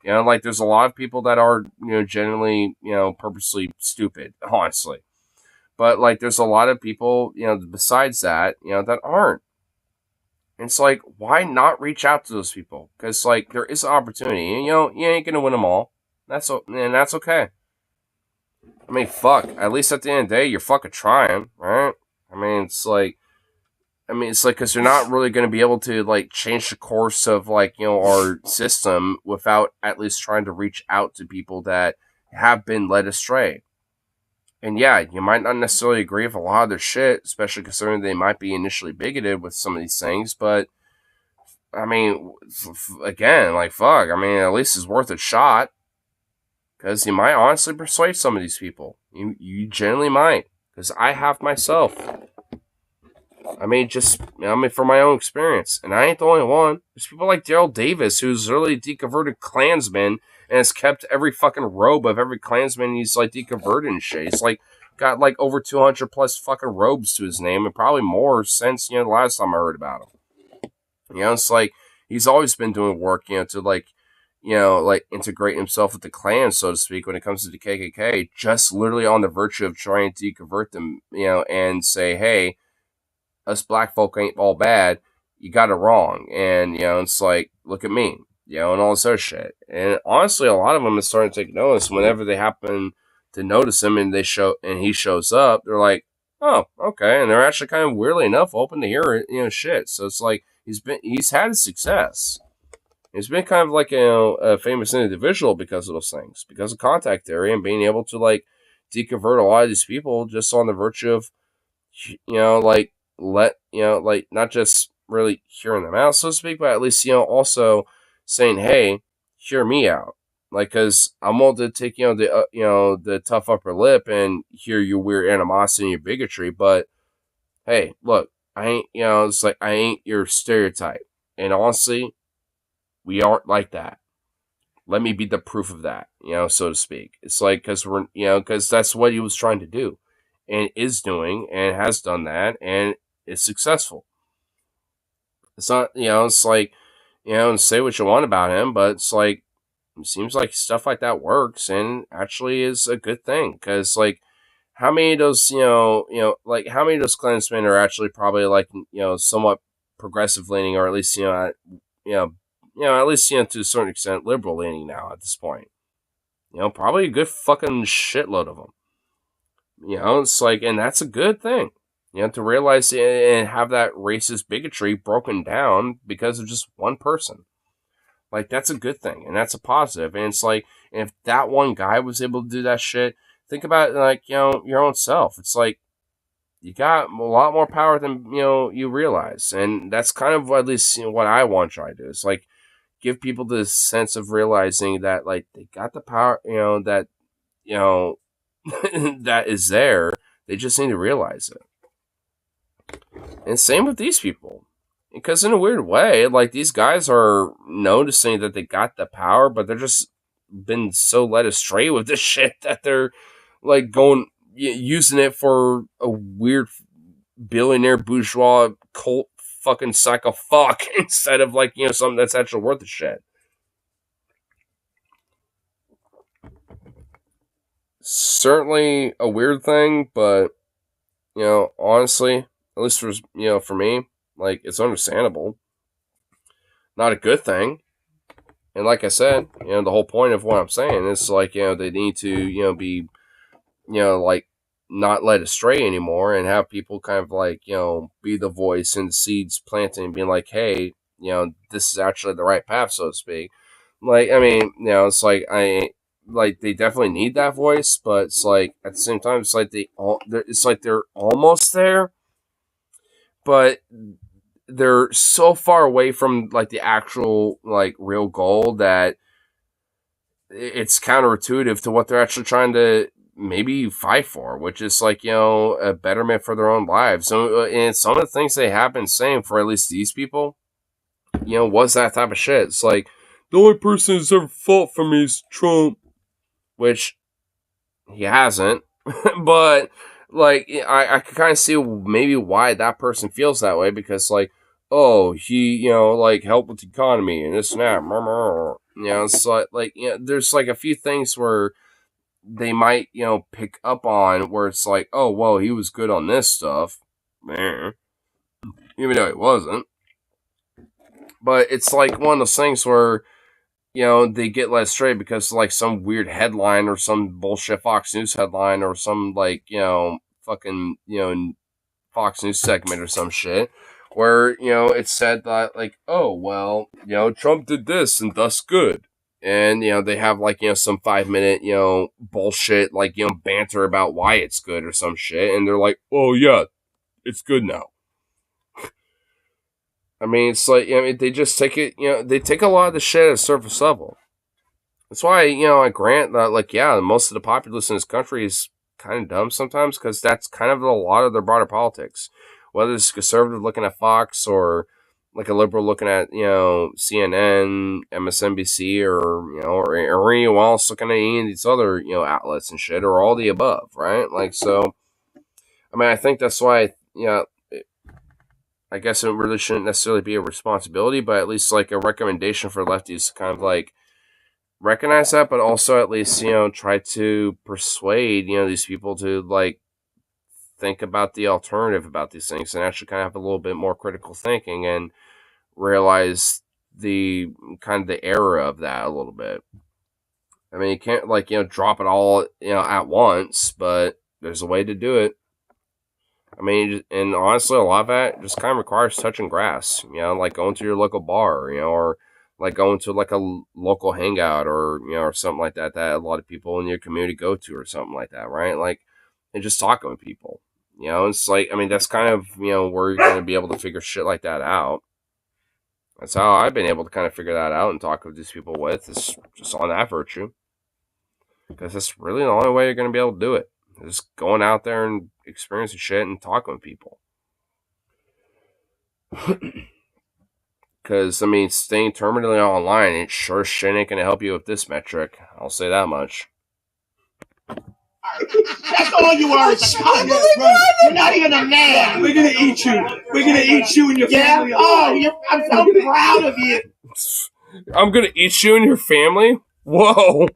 Like there's a lot of people that are, genuinely, purposely stupid, honestly. But like there's a lot of people, besides that, that aren't. And it's like, why not reach out to those people? Because like there is an opportunity, and you ain't gonna win them all. That's okay. I mean, fuck. At least at the end of the day, you're fucking trying, right? I mean, it's like, because you're not really going to be able to, like, change the course of, like, our system without at least trying to reach out to people that have been led astray. And yeah, you might not necessarily agree with a lot of their shit, especially considering they might be initially bigoted with some of these things, but, I mean, again, like, fuck, I mean, at least it's worth a shot. Because you might honestly persuade some of these people. You generally might. Because I have myself. I mean, from my own experience. And I ain't the only one. There's people like Daryl Davis, who's really deconverted Klansman and has kept every fucking robe of every Klansman he's, like, deconverted and shit. He's, like, got, like, over 200 plus fucking robes to his name, and probably more since, the last time I heard about him. It's like, he's always been doing work, to, like, like integrate himself with the Klan, so to speak, when it comes to the KKK, just literally on the virtue of trying to convert them, and say, hey, us black folk ain't all bad, you got it wrong. And, it's like, look at me, and all this other shit. And honestly, a lot of them are starting to take notice whenever they happen to notice him and he shows up, they're like, oh, okay. And they're actually kind of weirdly enough open to hear it, shit. So it's like, he's had success. He's been kind of like a famous individual because of those things, because of contact theory and being able to like deconvert a lot of these people just on the virtue of like like not just really hearing them out, so to speak, but at least also saying, hey, hear me out. Like, because I'm willing to take the tough upper lip and hear your weird animosity and your bigotry, but hey, look, I ain't it's like I ain't your stereotype, and honestly, we aren't like that. Let me be the proof of that, so to speak. It's like because that's what he was trying to do, and is doing, and has done that, and is successful. It's not, it's like, and say what you want about him, but it's like it seems like stuff like that works, and actually is a good thing because like. How many of those, like how many of those Klansmen are actually probably like, somewhat progressive leaning, or at least, at least, to a certain extent, liberal leaning now at this point. Probably a good fucking shitload of them. It's like, and that's a good thing. To realize and have that racist bigotry broken down because of just one person. Like, that's a good thing, and that's a positive. And it's like, and if that one guy was able to do that shit, think about it like, your own self. It's like, you got a lot more power than, you realize. And that's kind of at least what I want to try to do. It's like, give people this sense of realizing that, like, they got the power, that, that is there. They just need to realize it. And same with these people. Because in a weird way, like, these guys are noticing that they got the power, but they're just been so led astray with this shit that they're, like, using it for a weird billionaire bourgeois cult fucking psycho fuck instead of, like, something that's actually worth a shit. Certainly a weird thing, but, honestly, at least for me, like, it's understandable. Not a good thing. And like I said, the whole point of what I'm saying is like, they need to, be, like not led astray anymore and have people kind of like, be the voice and the seeds planting and being like, hey, this is actually the right path, so to speak. Like, I mean, it's like, like they definitely need that voice, but it's like at the same time, it's like it's like they're almost there, but they're so far away from like the actual like real goal that it's counterintuitive to what they're actually trying to maybe fight for, which is like, a betterment for their own lives. So, and some of the things they have been saying for at least these people, was that type of shit. It's like, the only person who's ever fought for me is Trump, which he hasn't. But like, I can kind of see maybe why that person feels that way, because like, oh, he, like helped with the economy and this and that. It's like, there's like a few things where they might, pick up on where it's like, oh, well, he was good on this stuff. Even though he wasn't. But it's like one of those things where, they get led astray because like some weird headline or some bullshit Fox News headline or some like, fucking, Fox News segment or some shit where, it said that like, oh, well, Trump did this and thus good. And, they have like, some 5 minute, bullshit, like, banter about why it's good or some shit. And they're like, oh, yeah, it's good now. I mean, it's like, they just take it, they take a lot of the shit at a surface level. That's why, I grant that, like, yeah, most of the populace in this country is kind of dumb sometimes, because that's kind of a lot of their broader politics. Whether it's conservative looking at Fox or like a liberal looking at, CNN, MSNBC, or anyone else looking at any of these other, outlets and shit, or all the above, right? Like, so, I mean, I think that's why, I guess it really shouldn't necessarily be a responsibility, but at least like a recommendation for lefties to kind of like recognize that, but also at least, try to persuade, these people to like think about the alternative about these things and actually kind of have a little bit more critical thinking and realize the kind of the error of that a little bit. I mean, you can't like, drop it all, at once, but there's a way to do it. I mean, and honestly, a lot of that just kind of requires touching grass. Like going to your local bar, or like going to like a local hangout, or or something like that that a lot of people in your community go to, or something like that, right? Like, and just talking with people. It's like, I mean, that's kind of where you're going to be able to figure shit like that out. That's how I've been able to kind of figure that out and talk with these people with, is just on that virtue. Because that's really the only way you're going to be able to do it. Just going out there and experiencing shit and talking with people. Because, I mean, staying terminally online, it sure shit ain't going to help you with this metric. I'll say that much. That's all you are is a cunt. You're not even a man. We're gonna eat you. We're gonna eat you and your family. Yeah? Oh, I'm so proud of you. I'm going to eat you and your family? Whoa.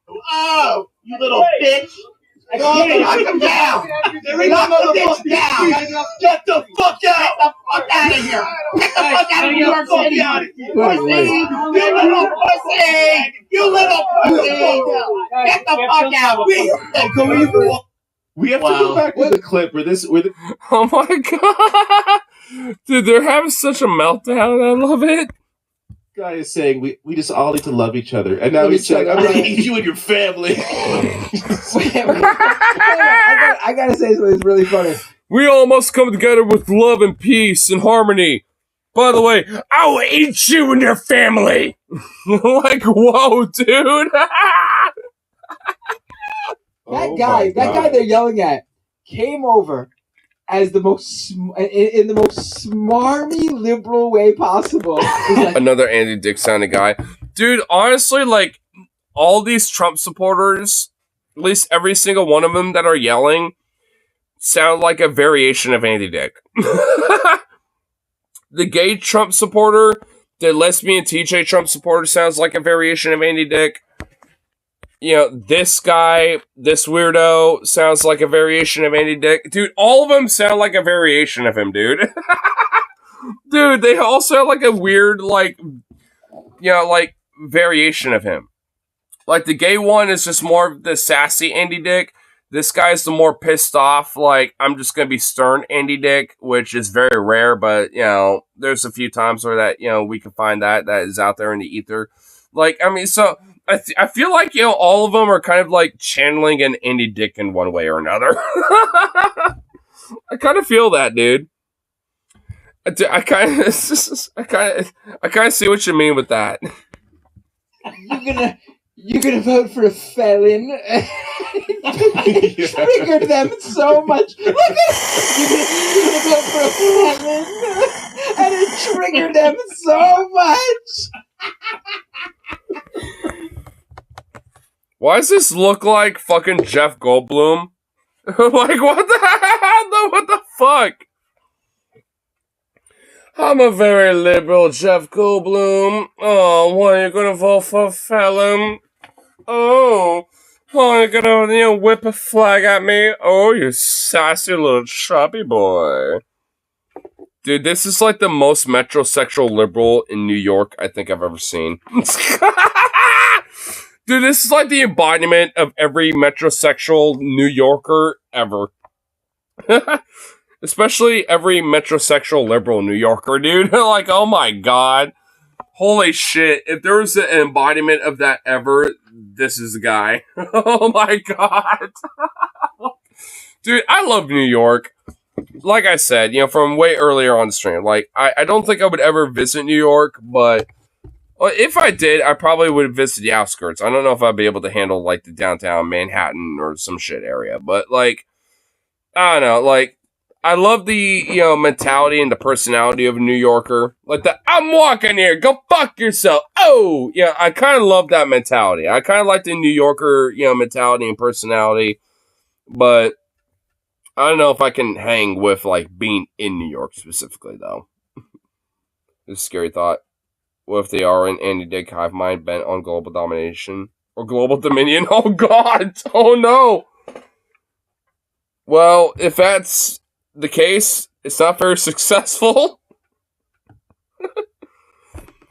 Oh, you little bitch. Knock him down. Knock the bitch down. Get the fuck out. Get the fuck out of here. Get the fuck out of New York City. Pussy. You little pussy. You little pussy. Get the fuck out. We have to go back to the clip where the Oh my god. Dude, they're having such a meltdown. I love it. guy is saying we just all need to love each other, and now he's saying, I'm gonna eat you and your family. I gotta say something really funny. We all must come together with love and peace and harmony. By the way, I will eat you and your family. Like, whoa, dude. That guy they're yelling at came over as the most in the most smarmy liberal way possible. Like, another Andy Dick sounding guy. Dude, honestly, like, all these Trump supporters, at least every single one of them that are yelling, sound like a variation of Andy Dick. The gay Trump supporter, the lesbian TJ Trump supporter sounds like a variation of Andy Dick. This guy, this weirdo, sounds like a variation of Andy Dick. Dude, all of them sound like a variation of him, dude. Dude, they all sound like a weird, like variation of him. Like, the gay one is just more of the sassy Andy Dick. This guy's the more pissed off, like, I'm just gonna be stern Andy Dick, which is very rare, but, there's a few times where that, we can find that is out there in the ether. Like, I mean, so, I feel like, all of them are kind of, like, channeling an Andy Dick in one way or another. I kind of feel that, dude. I kind of see what you mean with that. You're gonna vote for a felon. Triggered them so much. Look at you're gonna vote for a felon, and it triggered them so much. Why does this look like fucking Jeff Goldblum? Like, what the fuck? I'm a very liberal Jeff Goldblum. Oh, why are you gonna vote for a felon? Oh, you're gonna, whip a flag at me? Oh, you sassy little choppy boy. Dude, this is like the most metrosexual liberal in New York I think I've ever seen. Dude, this is like the embodiment of every metrosexual New Yorker ever. Especially every metrosexual liberal New Yorker, dude. Like, oh my god. Holy shit. If there was an embodiment of that ever, this is the guy. Oh my god. Dude, I love New York. Like I said, from way earlier on the stream, like, I don't think I would ever visit New York, but if I did, I probably would visit the outskirts. I don't know if I'd be able to handle, like, the downtown Manhattan or some shit area, but, like, I don't know, like, I love the, mentality and the personality of a New Yorker. Like, I'm walking here, go fuck yourself. Oh, yeah, I kind of love that mentality. I kind of like the New Yorker, mentality and personality, but I don't know if I can hang with, like, being in New York specifically, though. It's a scary thought. What if they are an Andy Dick hive mind bent on global domination? Or global dominion? Oh, God! Oh, no! Well, if that's the case, it's not very successful.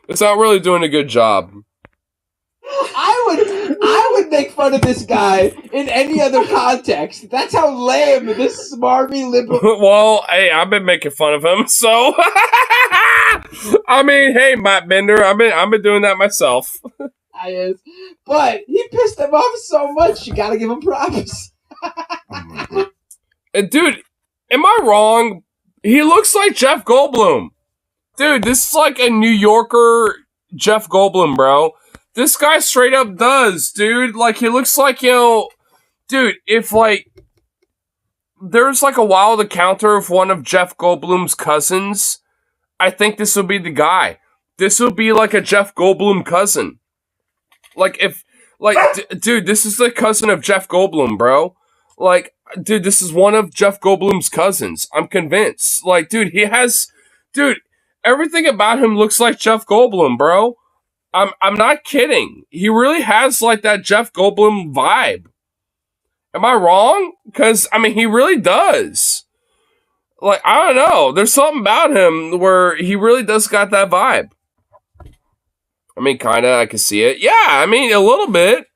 It's not really doing a good job. I would make fun of this guy in any other context. That's how lame this smarmy liberal. Well, hey, I've been making fun of him, so I mean, hey, Matt Bender, I've been doing that myself. Is, but he pissed him off so much. You gotta give him props. Dude, am I wrong? He looks like Jeff Goldblum. Dude, this is like a New Yorker Jeff Goldblum, bro. This guy straight up does, dude. Like, he looks like, you know... Dude, if, like... There's, like, a wild encounter of one of Jeff Goldblum's cousins, I think this will be the guy. This will be, like, a Jeff Goldblum cousin. Like, if... Like, dude, this is the cousin of Jeff Goldblum, bro. Like, dude, this is one of Jeff Goldblum's cousins. I'm convinced. Like, dude, he has... Dude, everything about him looks like Jeff Goldblum, bro. I'm not kidding. He really has, like, that Jeff Goldblum vibe. Am I wrong? Because, I mean, he really does. Like, I don't know. There's something about him where he really does got that vibe. I mean, kind of, I can see it. Yeah, I mean, a little bit.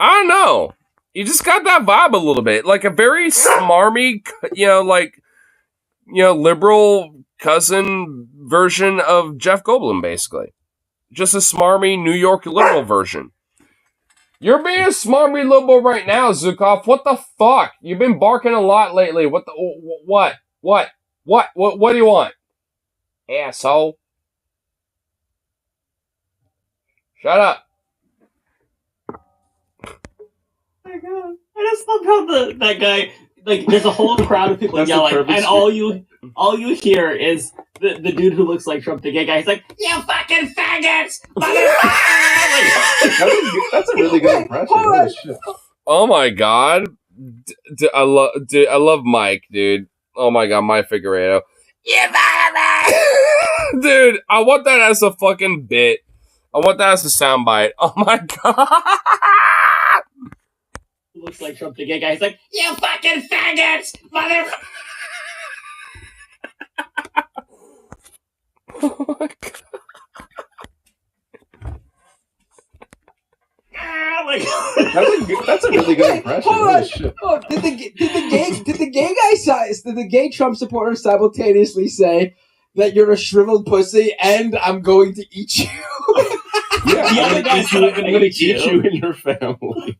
I don't know. You just got that vibe a little bit. Like a very smarmy, liberal cousin version of Jeff Goldblum, basically. Just a smarmy New York liberal version. You're being a smarmy liberal right now, Zukov. What the fuck? You've been barking a lot lately. What the... What? What do you want? Asshole. Shut up. Oh my god. I just love how that guy, like, there's a whole crowd of people yelling, and all you hear is the dude who looks like Trump, the gay guy. He's like, "You fucking faggots!" That's a really good impression. Holy shit. Oh my god. I love Mike, dude. Oh my god, Mike Figueredo. Dude, I want that as a fucking bit. I want that as a soundbite. Oh my god. Looks like Trump, the gay guy. He's like, "You fucking faggots, mother." Oh my god. That's a really good impression. Hold on. Oh, did the gay Trump supporter simultaneously say that you're a shriveled pussy and I'm going to eat you? Yeah, I'm gonna eat you and your family.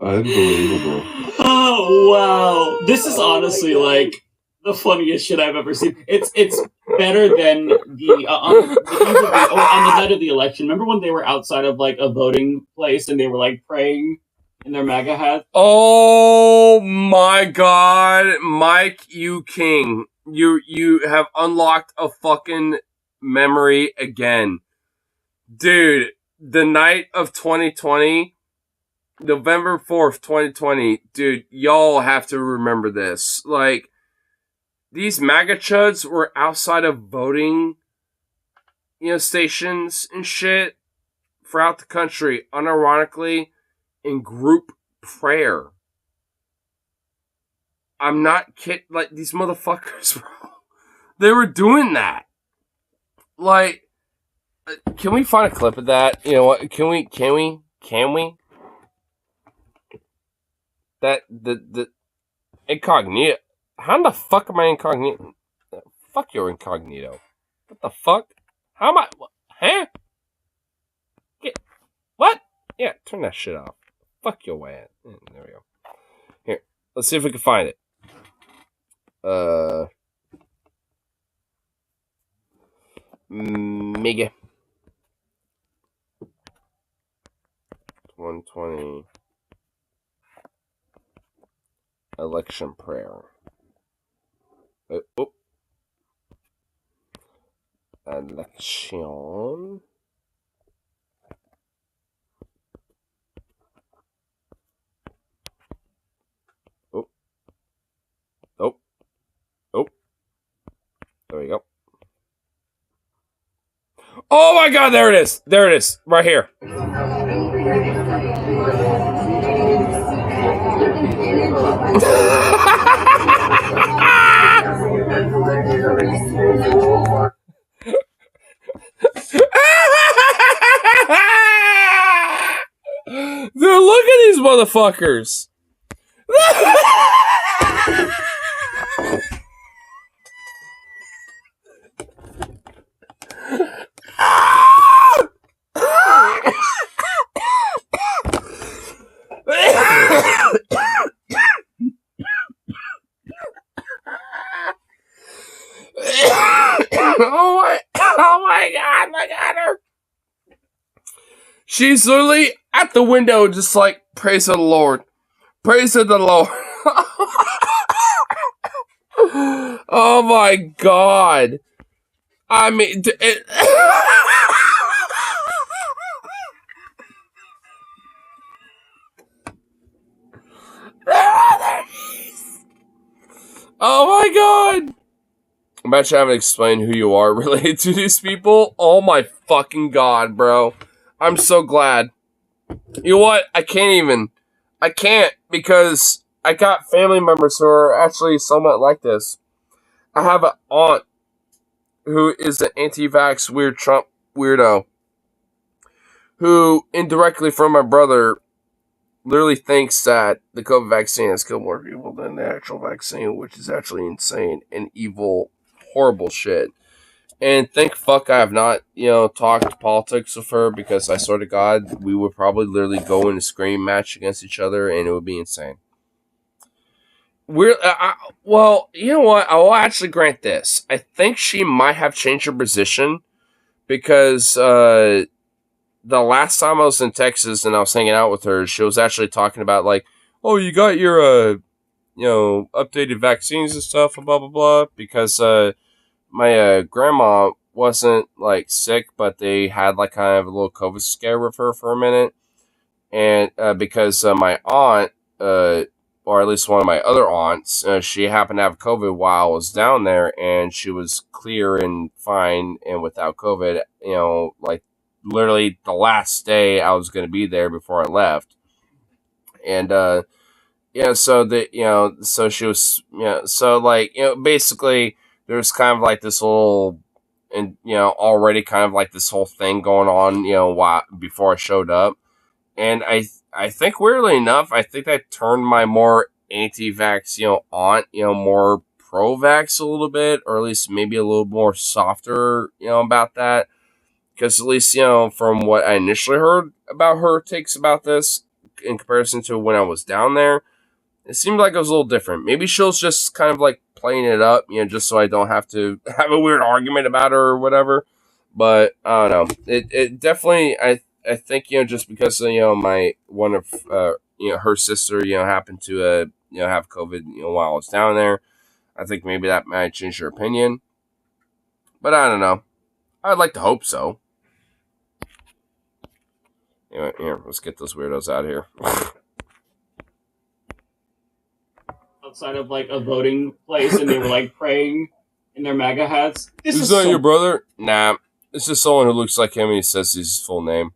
Unbelievable. Oh wow. This is honestly like the funniest shit I've ever seen. It's better than the on the night of the election. Remember when they were outside of like a voting place and they were like praying in their MAGA hats? Oh my god, Mike, you king. You have unlocked a fucking memory again. Dude, the night of 2020, November 4th, 2020, dude, y'all have to remember this. Like, these MAGA chuds were outside of voting, stations and shit throughout the country, unironically, in group prayer. I'm not kidding. Like, these motherfuckers, bro. They were doing that. Like, can we find a clip of that? You know what? Can we? That, the incognito. How the fuck am I incognito? Fuck your incognito. What the fuck? How am I? Huh? What? Yeah, turn that shit off. Fuck your way. There we go. Here, let's see if we can find it. Mega 120 election prayer. Election. There we go. Oh my god, there it is. There it is. Right here. these motherfuckers. Oh my god, look at her. She's literally at the window just like, praise the Lord. Praise the Lord. Oh my god. I mean, oh my god. Imagine having to explain who you are related to these people. Oh my fucking god, bro. I'm so glad. You know what? I can't because I got family members who are actually somewhat like this. I have an aunt who is an anti-vax weird Trump weirdo who indirectly from my brother literally thinks that the COVID vaccine has killed more people than the actual vaccine, which is actually insane and evil, horrible shit. And thank fuck I have not, talked politics with her, because I swear to God, we would probably literally go in a scream match against each other, and it would be insane. Well, you know what? I will actually grant this. I think she might have changed her position, because the last time I was in Texas and I was hanging out with her, she was actually talking about like, oh, you got your updated vaccines and stuff, and blah blah blah, because my grandma wasn't like sick, but they had like kind of a little COVID scare with her for a minute, and because my aunt, or at least one of my other aunts, she happened to have COVID while I was down there, and she was clear and fine and without COVID. Like literally the last day I was going to be there before I left, and so she was, so like basically. There's kind of like this little, and already kind of like this whole thing going on, before I showed up, and I think weirdly enough, I think that turned my more anti-vax, aunt, more pro-vax a little bit, or at least maybe a little more softer, about that, because at least from what I initially heard about her takes about this, in comparison to when I was down there, it seemed like it was a little different. Maybe she was just kind of like playing it up, just so I don't have to have a weird argument about her or whatever. But I don't know. It definitely, I think, just because, my one of, her sister, happened to, have COVID, while I was down there. I think maybe that might change her opinion. But I don't know. I'd like to hope so. Here, let's get those weirdos out of here. Outside of like a voting place, and they were like praying in their MAGA hats. Is that your brother? Nah, it's just someone who looks like him and he says his full name.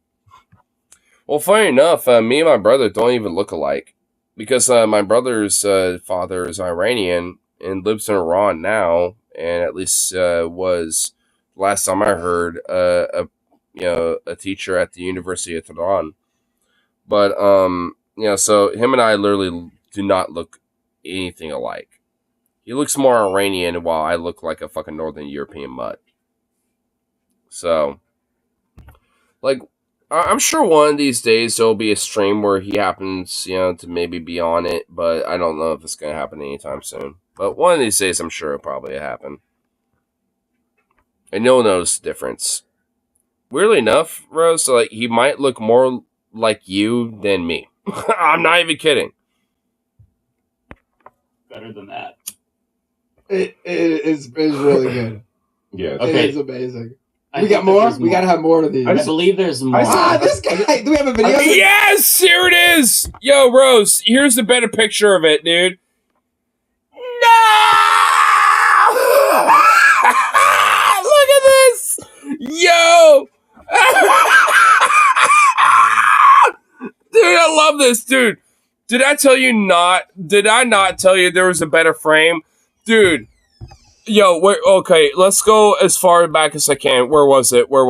Well, funny enough, me and my brother don't even look alike, because my brother's father is Iranian and lives in Iran now, and at least was, last time I heard, a teacher at the University of Tehran. But so him and I literally do not look anything alike. He looks more Iranian, while I look like a fucking Northern European mutt. So, like, I'm sure one of these days there'll be a stream where he happens, to maybe be on it, but I don't know if it's going to happen anytime soon. But one of these days, I'm sure it'll probably happen. And you'll notice the difference. Weirdly enough, Rose, so like, he might look more like you than me. I'm not even kidding. Better than that. It is really good. Yeah. Okay. It is amazing. I We think got more? there's We gotta have more of these. I believe there's more. This guy! Do we have a video? Yes, here it is. Yo, Rose, here's the better picture of it, dude. No! Look at this! Yo! Dude, I love this, dude. Did I not tell you there was a better frame? Dude. Yo, wait, okay, let's go as far back as I can. Where was it? Oh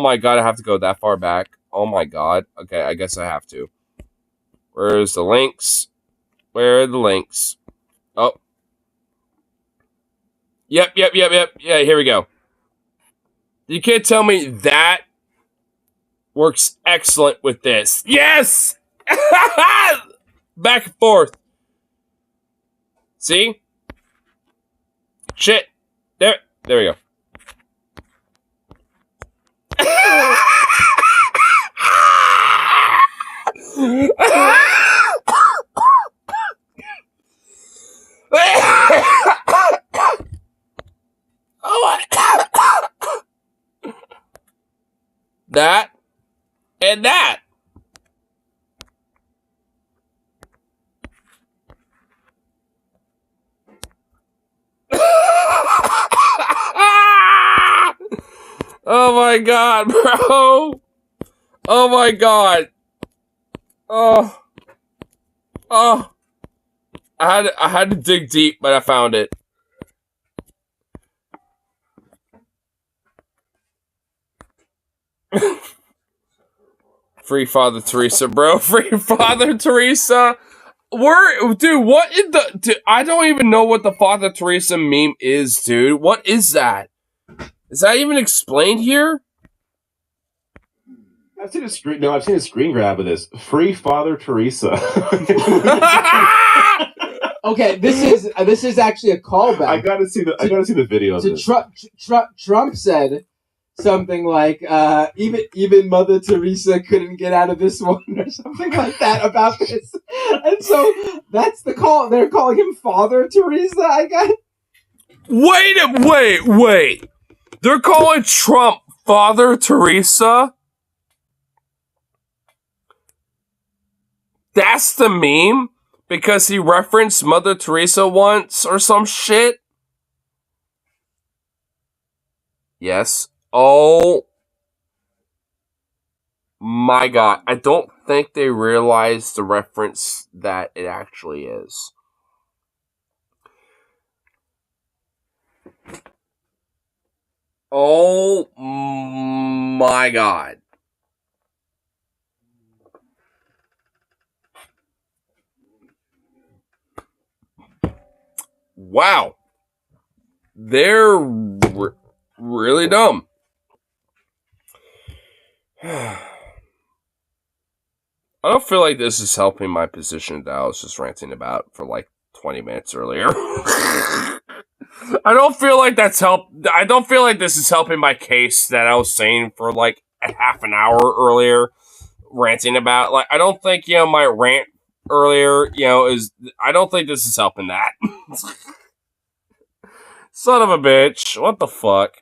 my god, I have to go that far back. Oh my god. Okay, I guess I have to. Where's the links? Where are the links? Oh. Yep. Yeah, here we go. You can't tell me that works excellent with this. Yes! Back and forth. See? Shit. There we go. That and that. Oh my god, bro. Oh my god. Oh. I had to dig deep, but I found it. Free Father Teresa, bro. Free Father Teresa. Dude, what in the... Dude, I don't even know what the Father Teresa meme is, dude. What is that? Is that even explained here? I've seen a screen grab of this. Free Father Teresa. Okay, this is actually a callback. I gotta see the video of this. Trump said something like, even Mother Teresa couldn't get out of this one, or something like that about this. And so that's the call. They're calling him Father Teresa, I guess. Wait. They're calling Trump Father Teresa? That's the meme? Because he referenced Mother Teresa once or some shit? Yes. Oh my god. I don't think they realize the reference that it actually is. Oh my god. Wow. They're really dumb. I don't feel like this is helping my position that I was just ranting about for like 20 minutes earlier. I don't feel like this is helping my case that I was saying for like a half an hour earlier, ranting about. Like, I don't think, my rant earlier, I don't think this is helping that. Son of a bitch. What the fuck?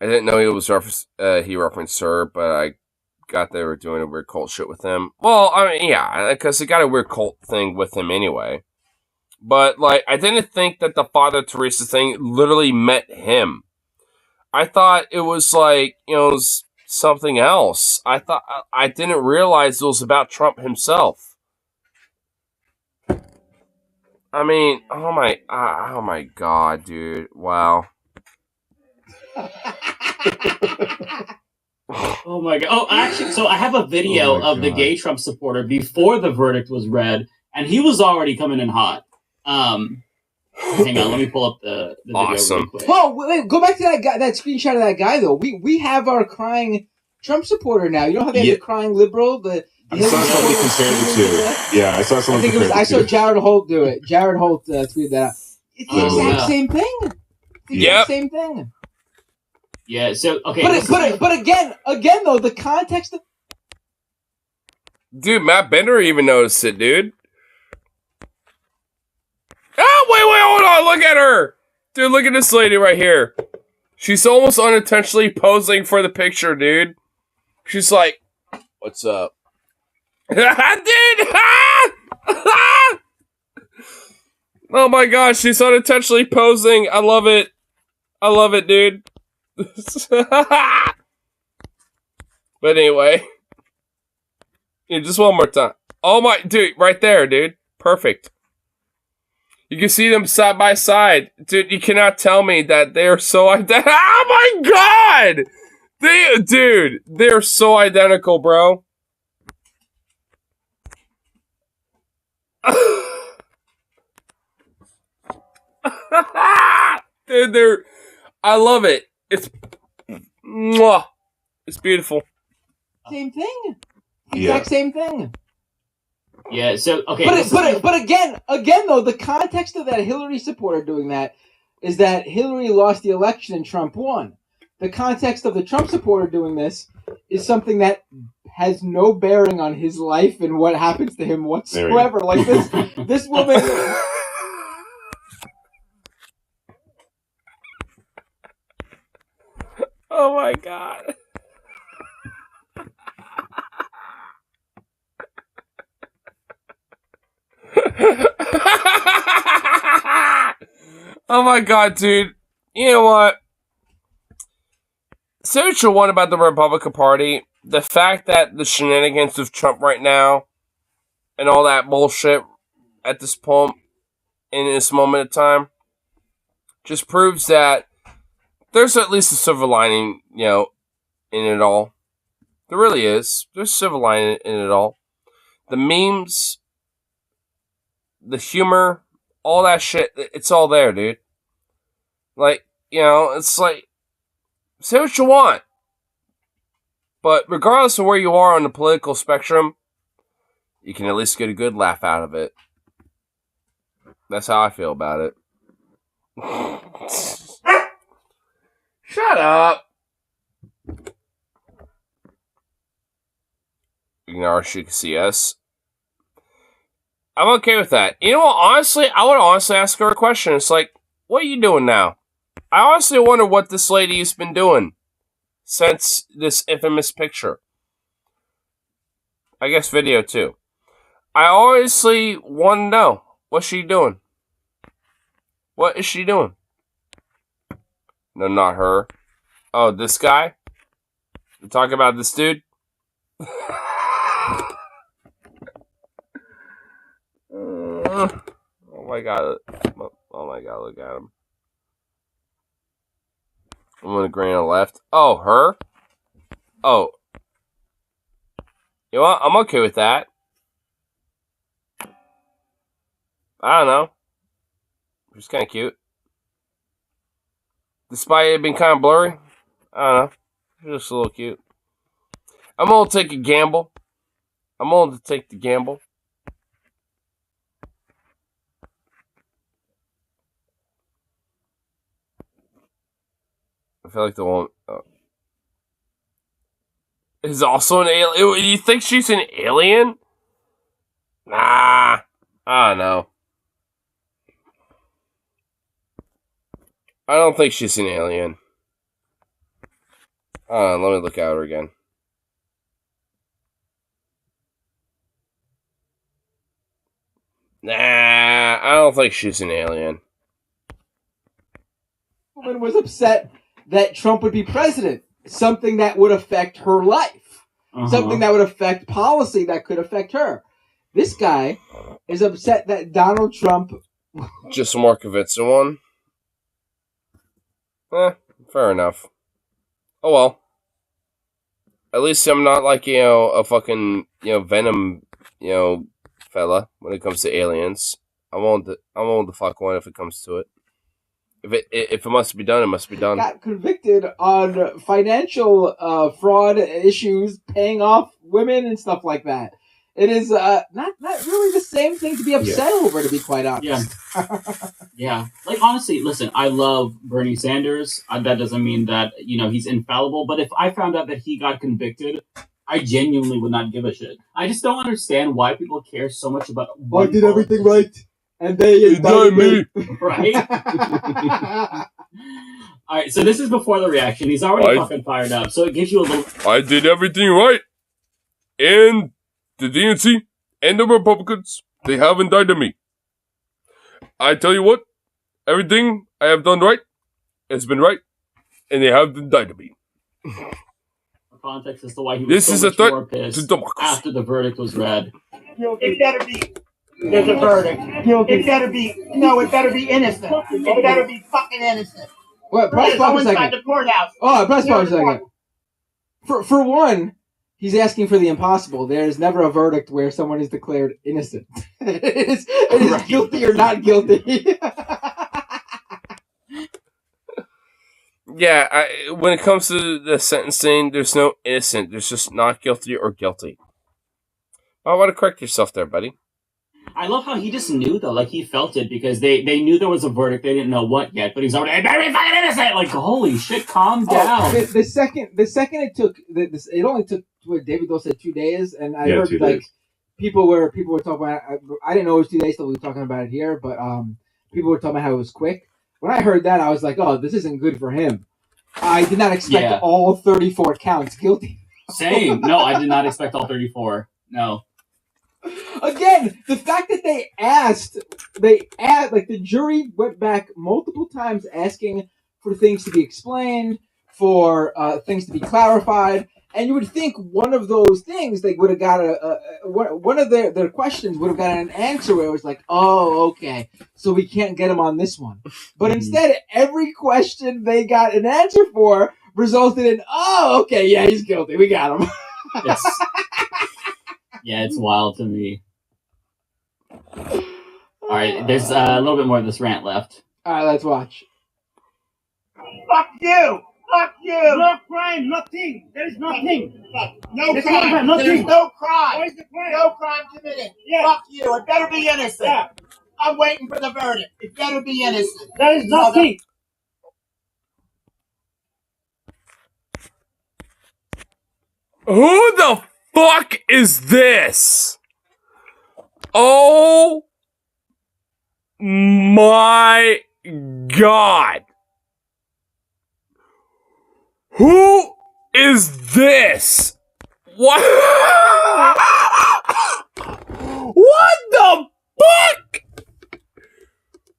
I didn't know he referenced her, but I got they were doing a weird cult shit with him. Well, I mean, yeah, because he got a weird cult thing with him anyway. But, like, I didn't think that the Father Teresa thing literally meant him. I thought it was, like, it was something else. I didn't realize it was about Trump himself. I mean, oh my god, dude. Wow. Oh my god. Oh, actually, so I have a video of the gay Trump supporter before the verdict was read, and he was already coming in hot. Hang on, let me pull up the video real quick. Whoa, wait, go back to that guy, that screenshot of that guy though. We have our crying Trump supporter now. You know how they have the crying liberal? I saw somebody compare the two. Yeah, I saw someone compare the two. I saw Jared Holt do it. Jared Holt tweeted that out. It's the exact same thing. It's the exact same thing. Yeah, so, okay. But again though, the context of... Dude, Matt Bender even noticed it, dude. Oh, wait, hold on, look at her! Dude, look at this lady right here. She's almost unintentionally posing for the picture, dude. She's like, what's up? Dude! Oh my gosh, she's unintentionally posing. I love it. I love it, dude. But anyway. Yeah, just one more time. Oh my, dude, right there, dude. Perfect. You can see them side by side. Dude, you cannot tell me that they are so... Oh my god! Dude, they're so identical, bro. Dude, I love it. It's mwah. It's beautiful. Same thing. Yeah. Exact same thing. Yeah. So okay. But again, though, the context of that Hillary supporter doing that is that Hillary lost the election and Trump won. The context of the Trump supporter doing this is something that has no bearing on his life and what happens to him whatsoever. Like this woman. Oh my god. Oh my god, dude. You know what? Say what you want about the Republican Party. The fact that the shenanigans of Trump right now and all that bullshit at this point in this moment of time just proves that there's at least a silver lining, in it all. There really is. There's a silver lining in it all. The memes, the humor, all that shit, it's all there, dude. Like, it's like, say what you want. But regardless of where you are on the political spectrum, you can at least get a good laugh out of it. That's how I feel about it. Shut up. Ignore she can see us. I'm okay with that. You know what? Honestly, I would honestly ask her a question. It's like, what are you doing now? I honestly wonder what this lady has been doing since this infamous picture. I guess video too. I honestly want to know. What's she doing? What is she doing? No, not her. Oh, this guy? You talking about this dude? Oh my god. Oh my god, look at him. I'm gonna green on the left. Oh, her? Oh. You know what? I'm okay with that. I don't know. She's kind of cute. Despite it being kind of blurry. I don't know. She's just a little cute. I'm gonna take a gamble. I'm going to take the gamble. I feel like the one is also an alien. You think she's an alien? Nah. I don't know. I don't think she's an alien. Let me look at her again. Nah, I don't think she's an alien. Woman was upset that Trump would be president. Something that would affect her life. Something that would affect policy that could affect her. This guy is upset that Donald Trump... Just a more convincing one. Fair enough. Oh well. At least I'm not like, a fucking, Venom, fella when it comes to aliens. I won't the fuck one if it comes to it. If it must be done, it must be done. Got convicted on financial fraud issues, paying off women and stuff like that. It is not really the same thing to be upset over, to be quite honest. Yeah. Like, honestly, listen, I love Bernie Sanders. That doesn't mean that, he's infallible. But if I found out that he got convicted, I genuinely would not give a shit. I just don't understand why people care so much about... I did everything right. And they indicted me. Right? Alright, so this is before the reaction. He's already fucking fired up. So it gives you a little... I did everything right. And the DNC and the Republicans, they have indicted me. I tell you what, everything I have done right has been right. And they have indicted me. For context as to why he was so much more pissed after the verdict was read. It better be... There's a verdict. It better be... No, it better be innocent. It better be fucking innocent. What? Press pause a second. The courthouse. Oh, press pause a second. For one, he's asking for the impossible. There is never a verdict where someone is declared innocent. it is Right. guilty or not guilty. Yeah, when it comes to the sentencing, there's no innocent. There's just not guilty or guilty. I want to correct yourself there, buddy. I love how he just knew though, like he felt it because they knew there was a verdict. They didn't know what yet, but he's already, I better be fucking innocent. Like, holy shit, calm down. The second it took, it only took what David Doe said 2 days, and I heard 2 like days. people were talking about. I didn't know it was 2 days till we were talking about it here, but people were talking about how it was quick. When I heard that, I was like, oh, this isn't good for him. I did not expect all 34 counts guilty. Same. No, I did not expect all 34. No. Again, the fact that they asked, like the jury went back multiple times asking for things to be explained, for things to be clarified, and you would think one of those things they would have got one of their questions would have gotten an answer where it was like, oh, okay, so we can't get him on this one. But instead, every question they got an answer for resulted in, oh, okay, yeah, he's guilty, we got him. It's wild to me. All right, there's a little bit more of this rant left. All right, let's watch. Fuck you! Fuck you! No crime, nothing. There is nothing. No There's crime. nothing. There's no crime. Where's the crime? No crime committed. Yeah. Fuck you. It better be innocent. Yeah. I'm waiting for the verdict. It better be innocent. There is nothing. Who the fuck is this? Oh my god. Who is this? What? What the fuck?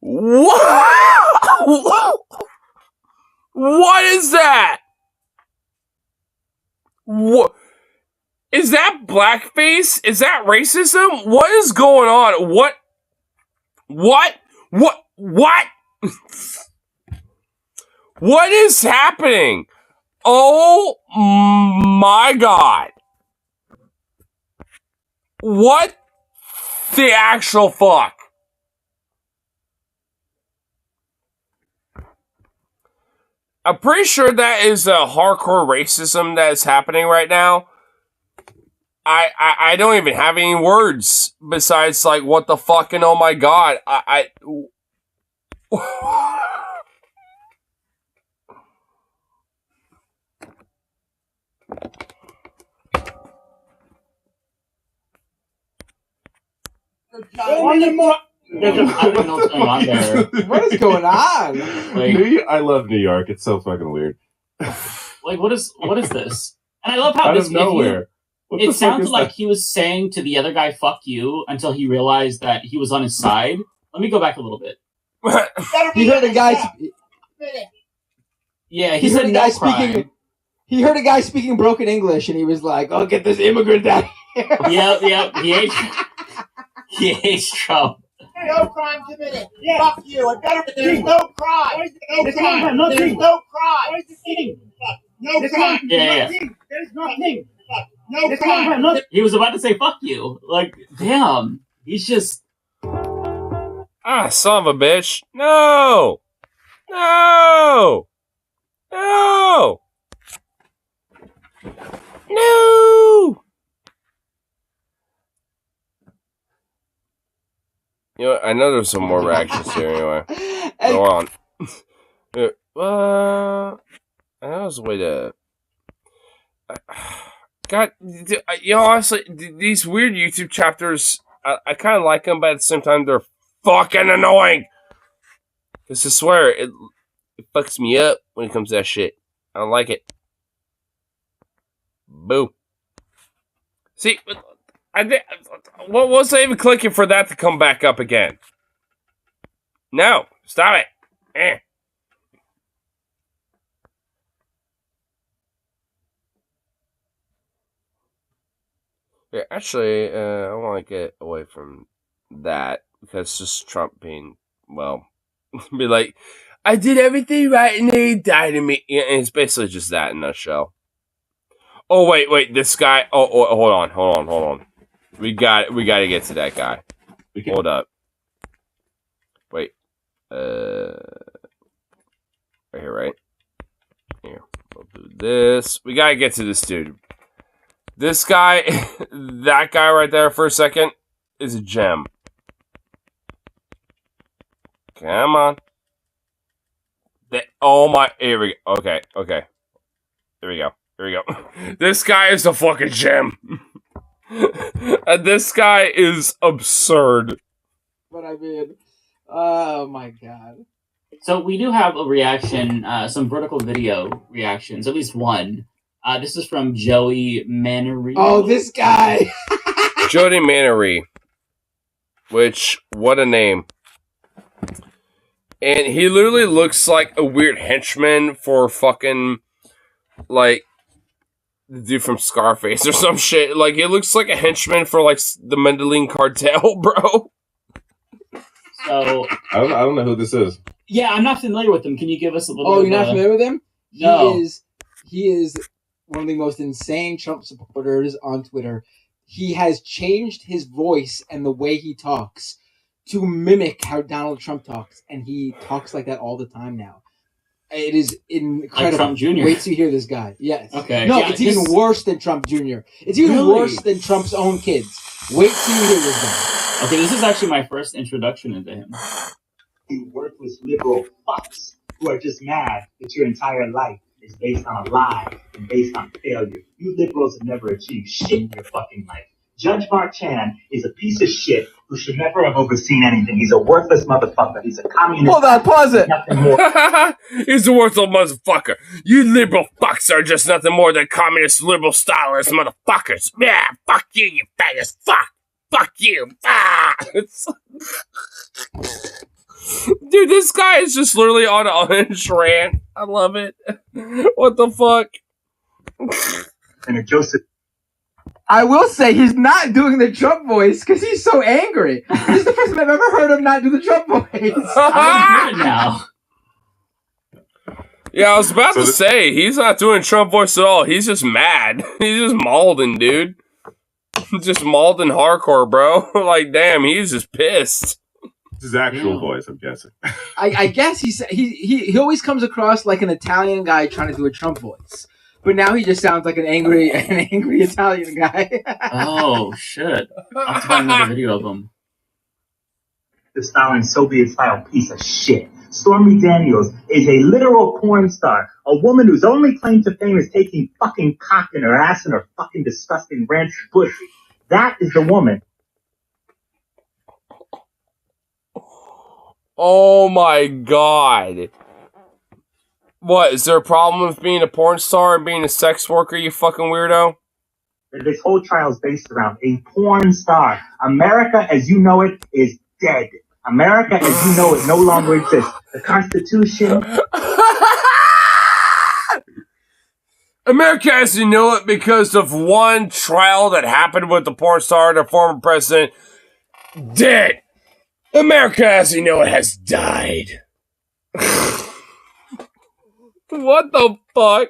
What? What is that? What? Is that blackface? Is that racism? What is going on? What? What is happening? Oh my god. What the actual fuck? I'm pretty sure that is a hardcore racism that is happening right now. I don't even have any words besides like what the fuck and oh my god. Only more. I don't know what's going on there. What is going on? Like, I love New York. It's so fucking weird. like what is this? And I love how Out this of nowhere. What the It fuck sounds is like that? he was saying to the other guy, fuck you, until he realized that he was on his side. Let me go back a little bit. Better be He heard a guy. Yeah, He he heard said a no guy crime. speaking. He heard a guy speaking broken English, and he was like, "I'll get this immigrant out of here." Yep, he hates Trump. No crime committed. Yeah. Fuck you. It better be. There's no crime. Where's No the crime. crime? Nothing. There's no crime. Where's the thing? No There's crime. nothing. Yeah. Nothing. There is nothing. No There's crime. nothing. He was about to say fuck you. Like, damn. He's just... Ah, son of a bitch. No! No! No! No! You know what? I know there's some more reactions here anyway. And Go on. I know there's a way to... God, you know, honestly, these weird YouTube chapters, I kind of like them, but at the same time, they're fucking annoying. Because I swear, it fucks me up when it comes to that shit. I don't like it. Boo. See, what was I even clicking for that to come back up again? No, stop it. Yeah, actually, I want to get away from that because it's just Trump being, well, be like, I did everything right and they died to me. Yeah, and it's basically just that in a nutshell. Oh wait, this guy. Oh, hold on. We got to get to that guy. Hold up. Wait. Right here, right? Here. We'll do this. We gotta get to this dude. This guy, that guy right there for a second, is a gem. Come on. Oh my, here we go. Okay. Here we go. This guy is a fucking gem. And this guy is absurd. But I mean, oh my god. So we do have a reaction, some vertical video reactions, at least one. This is from Joey Mannery. Oh, this guy. Jody Mannery. Which, what a name. And he literally looks like a weird henchman for fucking, like, the dude from Scarface or some shit. Like, he looks like a henchman for, like, the Medellin cartel, bro. So I don't know who this is. yeah, I'm not familiar with him. Can you give us a little? Oh, you're not familiar with him? No. He is one of the most insane Trump supporters on Twitter. He has changed his voice and the way he talks to mimic how Donald Trump talks, and he talks like that all the time now. It is incredible. Like Trump Jr. Wait till you hear this guy. Yes. Okay. No, Yeah, it's even worse than Trump Jr. It's even Really? worse than Trump's own kids. Wait till you hear this guy. Okay, this is actually my first introduction into him. You worthless liberal fucks who are just mad that your entire life is based on a lie and based on failure. You liberals have never achieved shit in your fucking life. Judge Mark Chan is a piece of shit who should never have overseen anything. He's a worthless motherfucker. He's a communist. Hold on, pause it. Nothing more. He's a worthless motherfucker. You liberal fucks are just nothing more than communist liberal stylist motherfuckers. Yeah, fuck you faggots. Fuck you. Ah! Dude, this guy is just literally on an orange rant. I love it. What the fuck? And a Joseph. I will say he's not doing the Trump voice because he's so angry. This is the first time I've ever heard him not do the Trump voice. I'm here now. Yeah, I was about to say, he's not doing Trump voice at all. He's just mad. He's just Malden, dude. Just Malden hardcore, bro. Like, damn, he's just pissed. It's his actual voice, I'm guessing. I guess he always comes across like an Italian guy trying to do a Trump voice. But now he just sounds like an angry Italian guy. Oh shit! I have to find another video of him. The Stalin Soviet-style piece of shit. Stormy Daniels is a literal porn star, a woman whose only claim to fame is taking fucking cock in her ass and her fucking disgusting ranch pussy. That is the woman. Oh my god. What, is there a problem with being a porn star and being a sex worker, you fucking weirdo? This whole trial is based around a porn star. America, as you know it, is dead. America, as you know it, no longer exists. The Constitution... America, as you know it, because of one trial that happened with the porn star and the former president, dead. America, as you know it, has died. What the fuck?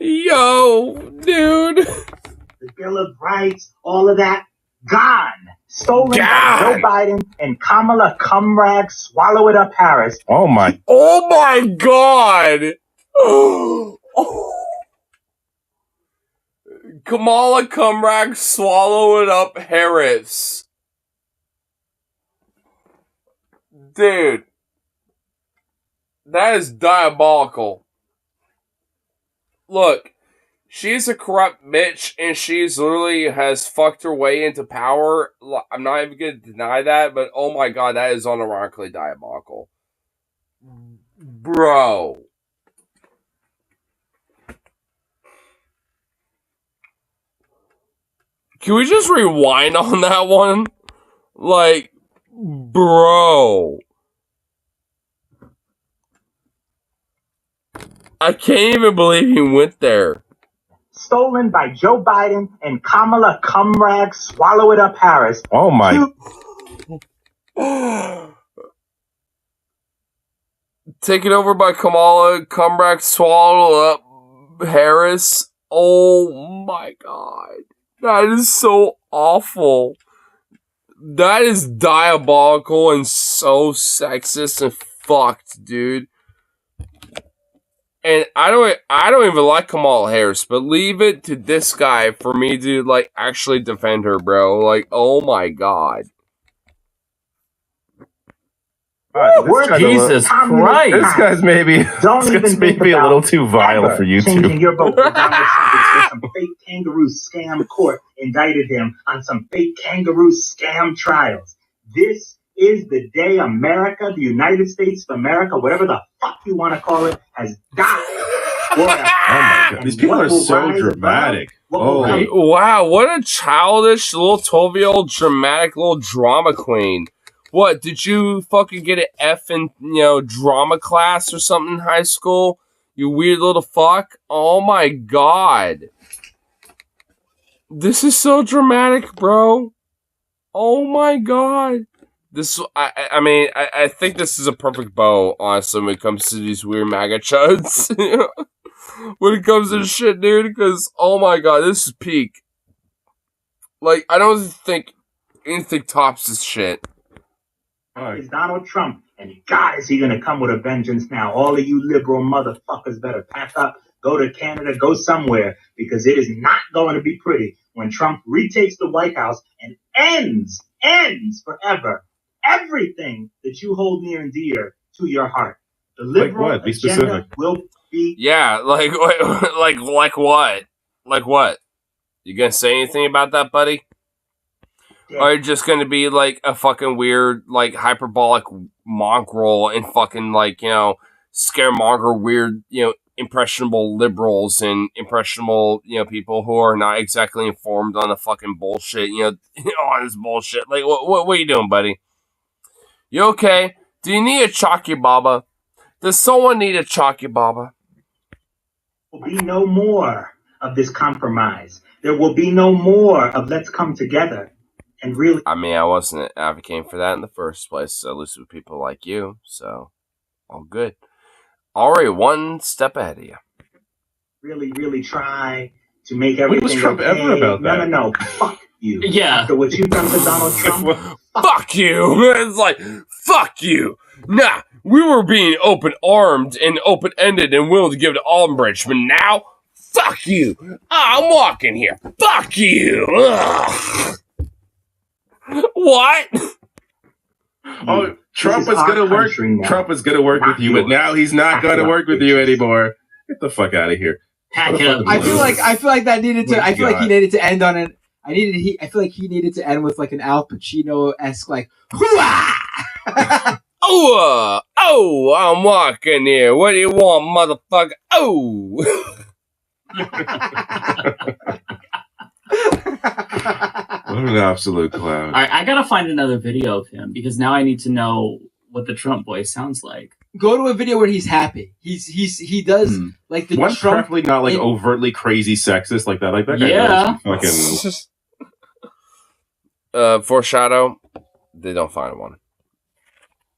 Yo, dude. The Bill of Rights, all of that, gone. Stolen by Joe Biden and Kamala Cumrag, swallow it up Harris. Oh my. Oh my god. Kamala Cumrag, swallow it up Harris. Dude. That is diabolical. Look, she's a corrupt bitch, and she's literally has fucked her way into power. I'm not even going to deny that, but oh my god, that is unironically diabolical. Bro. Can we just rewind on that one? Like, bro. I can't even believe he went there. Stolen by Joe Biden and Kamala Cumrag, swallow it up Harris. Oh my. Taken over by Kamala Cumrag, swallow up Harris. Oh my god. That is so awful. That is diabolical and so sexist and fucked, dude. And I don't even like Kamala Harris, but leave it to this guy for me to like actually defend her, bro. Like, oh my god. Jesus Christ. This guy's maybe Don't even think maybe a about little too vile ever for YouTube. changing your vote for Donald Trump because some fake kangaroo scam court indicted him on some fake kangaroo scam trials. This is the day America, the United States of America, whatever the fuck you want to call it, has died. Oh my god, these people are so dramatic. Holy. Wow, what a childish little 12-year-old dramatic little drama queen. What, did you fucking get an F in, drama class or something in high school? You weird little fuck? Oh my god. This is so dramatic, bro. Oh my god. I think this is a perfect bow, honestly, when it comes to these weird MAGA chuds. When it comes to this shit, dude, because, oh my god, this is peak. Like, I don't think anything tops this shit. Is Donald Trump, and God, is he going to come with a vengeance now? All of you liberal motherfuckers better pack up, go to Canada, go somewhere, because it is not going to be pretty when Trump retakes the White House and ends forever everything that you hold near and dear to your heart. The liberal like what? Be agenda specific. will be... Yeah, like what? Like what? You gonna say anything about that, buddy? Or are you just gonna be like a fucking weird, like hyperbolic mongrel and fucking like, scaremonger weird, impressionable liberals and impressionable, people who are not exactly informed on the fucking bullshit, on this bullshit. Like, what are you doing, buddy? You okay? Do you need a chalky baba? Does someone need a chalky baba? There will be no more of this compromise. There will be no more of let's come together. And really, I mean, I wasn't advocating for that in the first place, at least with people like you, so all good. Already one step ahead of you. Really try to make everything When was Trump okay. ever about that? No, fuck you. Yeah. After what you've done to Donald Trump, Fuck you! It's like, fuck you! Nah, we were being open-armed and open-ended and willing to give to Albridge, but now, fuck you! I'm walking here. Fuck you! Ugh. What? Oh, Trump was gonna work. Trump was gonna work with you, but now he's not gonna work with you anymore. Get the fuck out of here. Pack it up. I feel like that needed to. I feel like he God. needed to end on an. I feel like he needed to end with like an Al Pacino-esque like. Hoo-ah! Oh, I'm walking here. What do you want, motherfucker? Oh. What an absolute clown. All right, I gotta find another video of him because now I need to know what the Trump voice sounds like. Go to a video where he's happy. He does like the One Trump. preferably not like overtly crazy sexist like that. Like that guy. Yeah. does fucking. Foreshadow. They don't find one.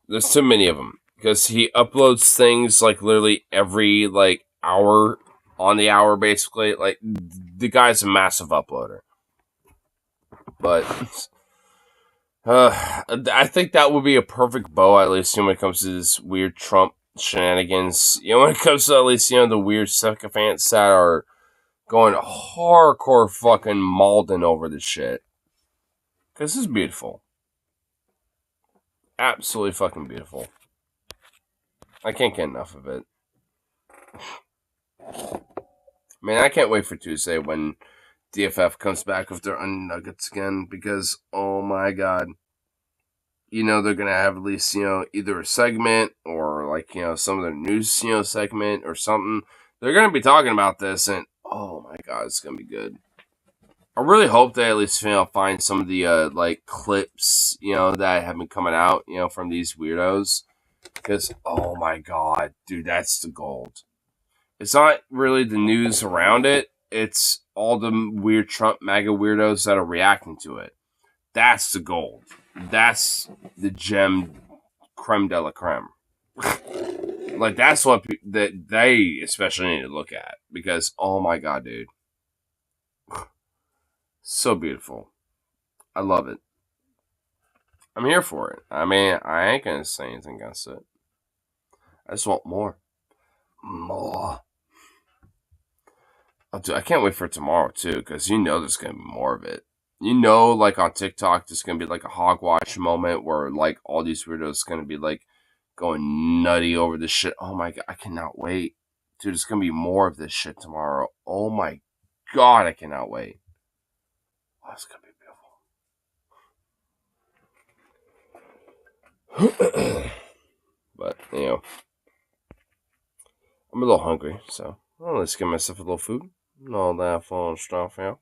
There's too many of them because he uploads things like literally every like hour on the hour, basically. Like the guy's a massive uploader. But I think that would be a perfect bow, at least when it comes to this weird Trump shenanigans. When it comes to at least the weird sycophants that are going hardcore fucking mauling over this shit. Because this is beautiful. Absolutely fucking beautiful. I can't get enough of it. Man, I can't wait for Tuesday when DFF comes back with their onion nuggets again, because oh my god, they're gonna have at least either a segment or like some of their news segment or something. They're gonna be talking about this, and oh my god, it's gonna be good. I really hope they at least find some of the like clips that have been coming out from these weirdos, because oh my god, dude, that's the gold. It's not really the news around it. It's all the weird Trump MAGA weirdos that are reacting to it. That's the gold. That's the gem creme de la creme. Like, that's what that they especially need to look at. Because, oh my god, dude. So beautiful. I love it. I'm here for it. I mean, I ain't gonna say anything against it. I just want more. More. I can't wait for tomorrow, too, because you know there's gonna be more of it. You know, like on TikTok, there's gonna be like a hogwash moment where like all these weirdos gonna be like going nutty over this shit. Oh my god, I cannot wait. Dude, there's gonna be more of this shit tomorrow. Oh my god, I cannot wait. Oh, it's gonna be beautiful. But, you know, I'm a little hungry, so let's get myself a little food and all that fun stuff, yeah.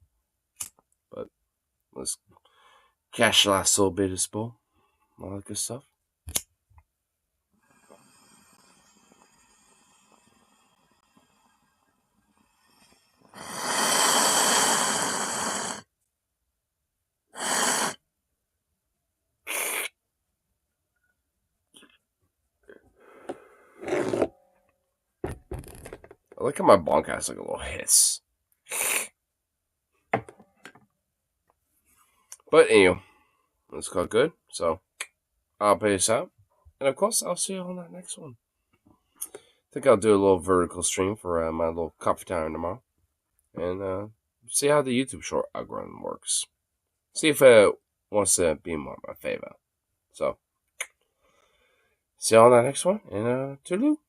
But let's catch the last little bit of this bowl. All that good stuff. I like how my bunk has like a little hiss. But anyway, it's got good. So I'll peace out. And of course, I'll see you on that next one. I think I'll do a little vertical stream for my little coffee time tomorrow. And see how the YouTube short algorithm works. See if it wants to be more my favorite. So, see you on that next one. And toodaloo.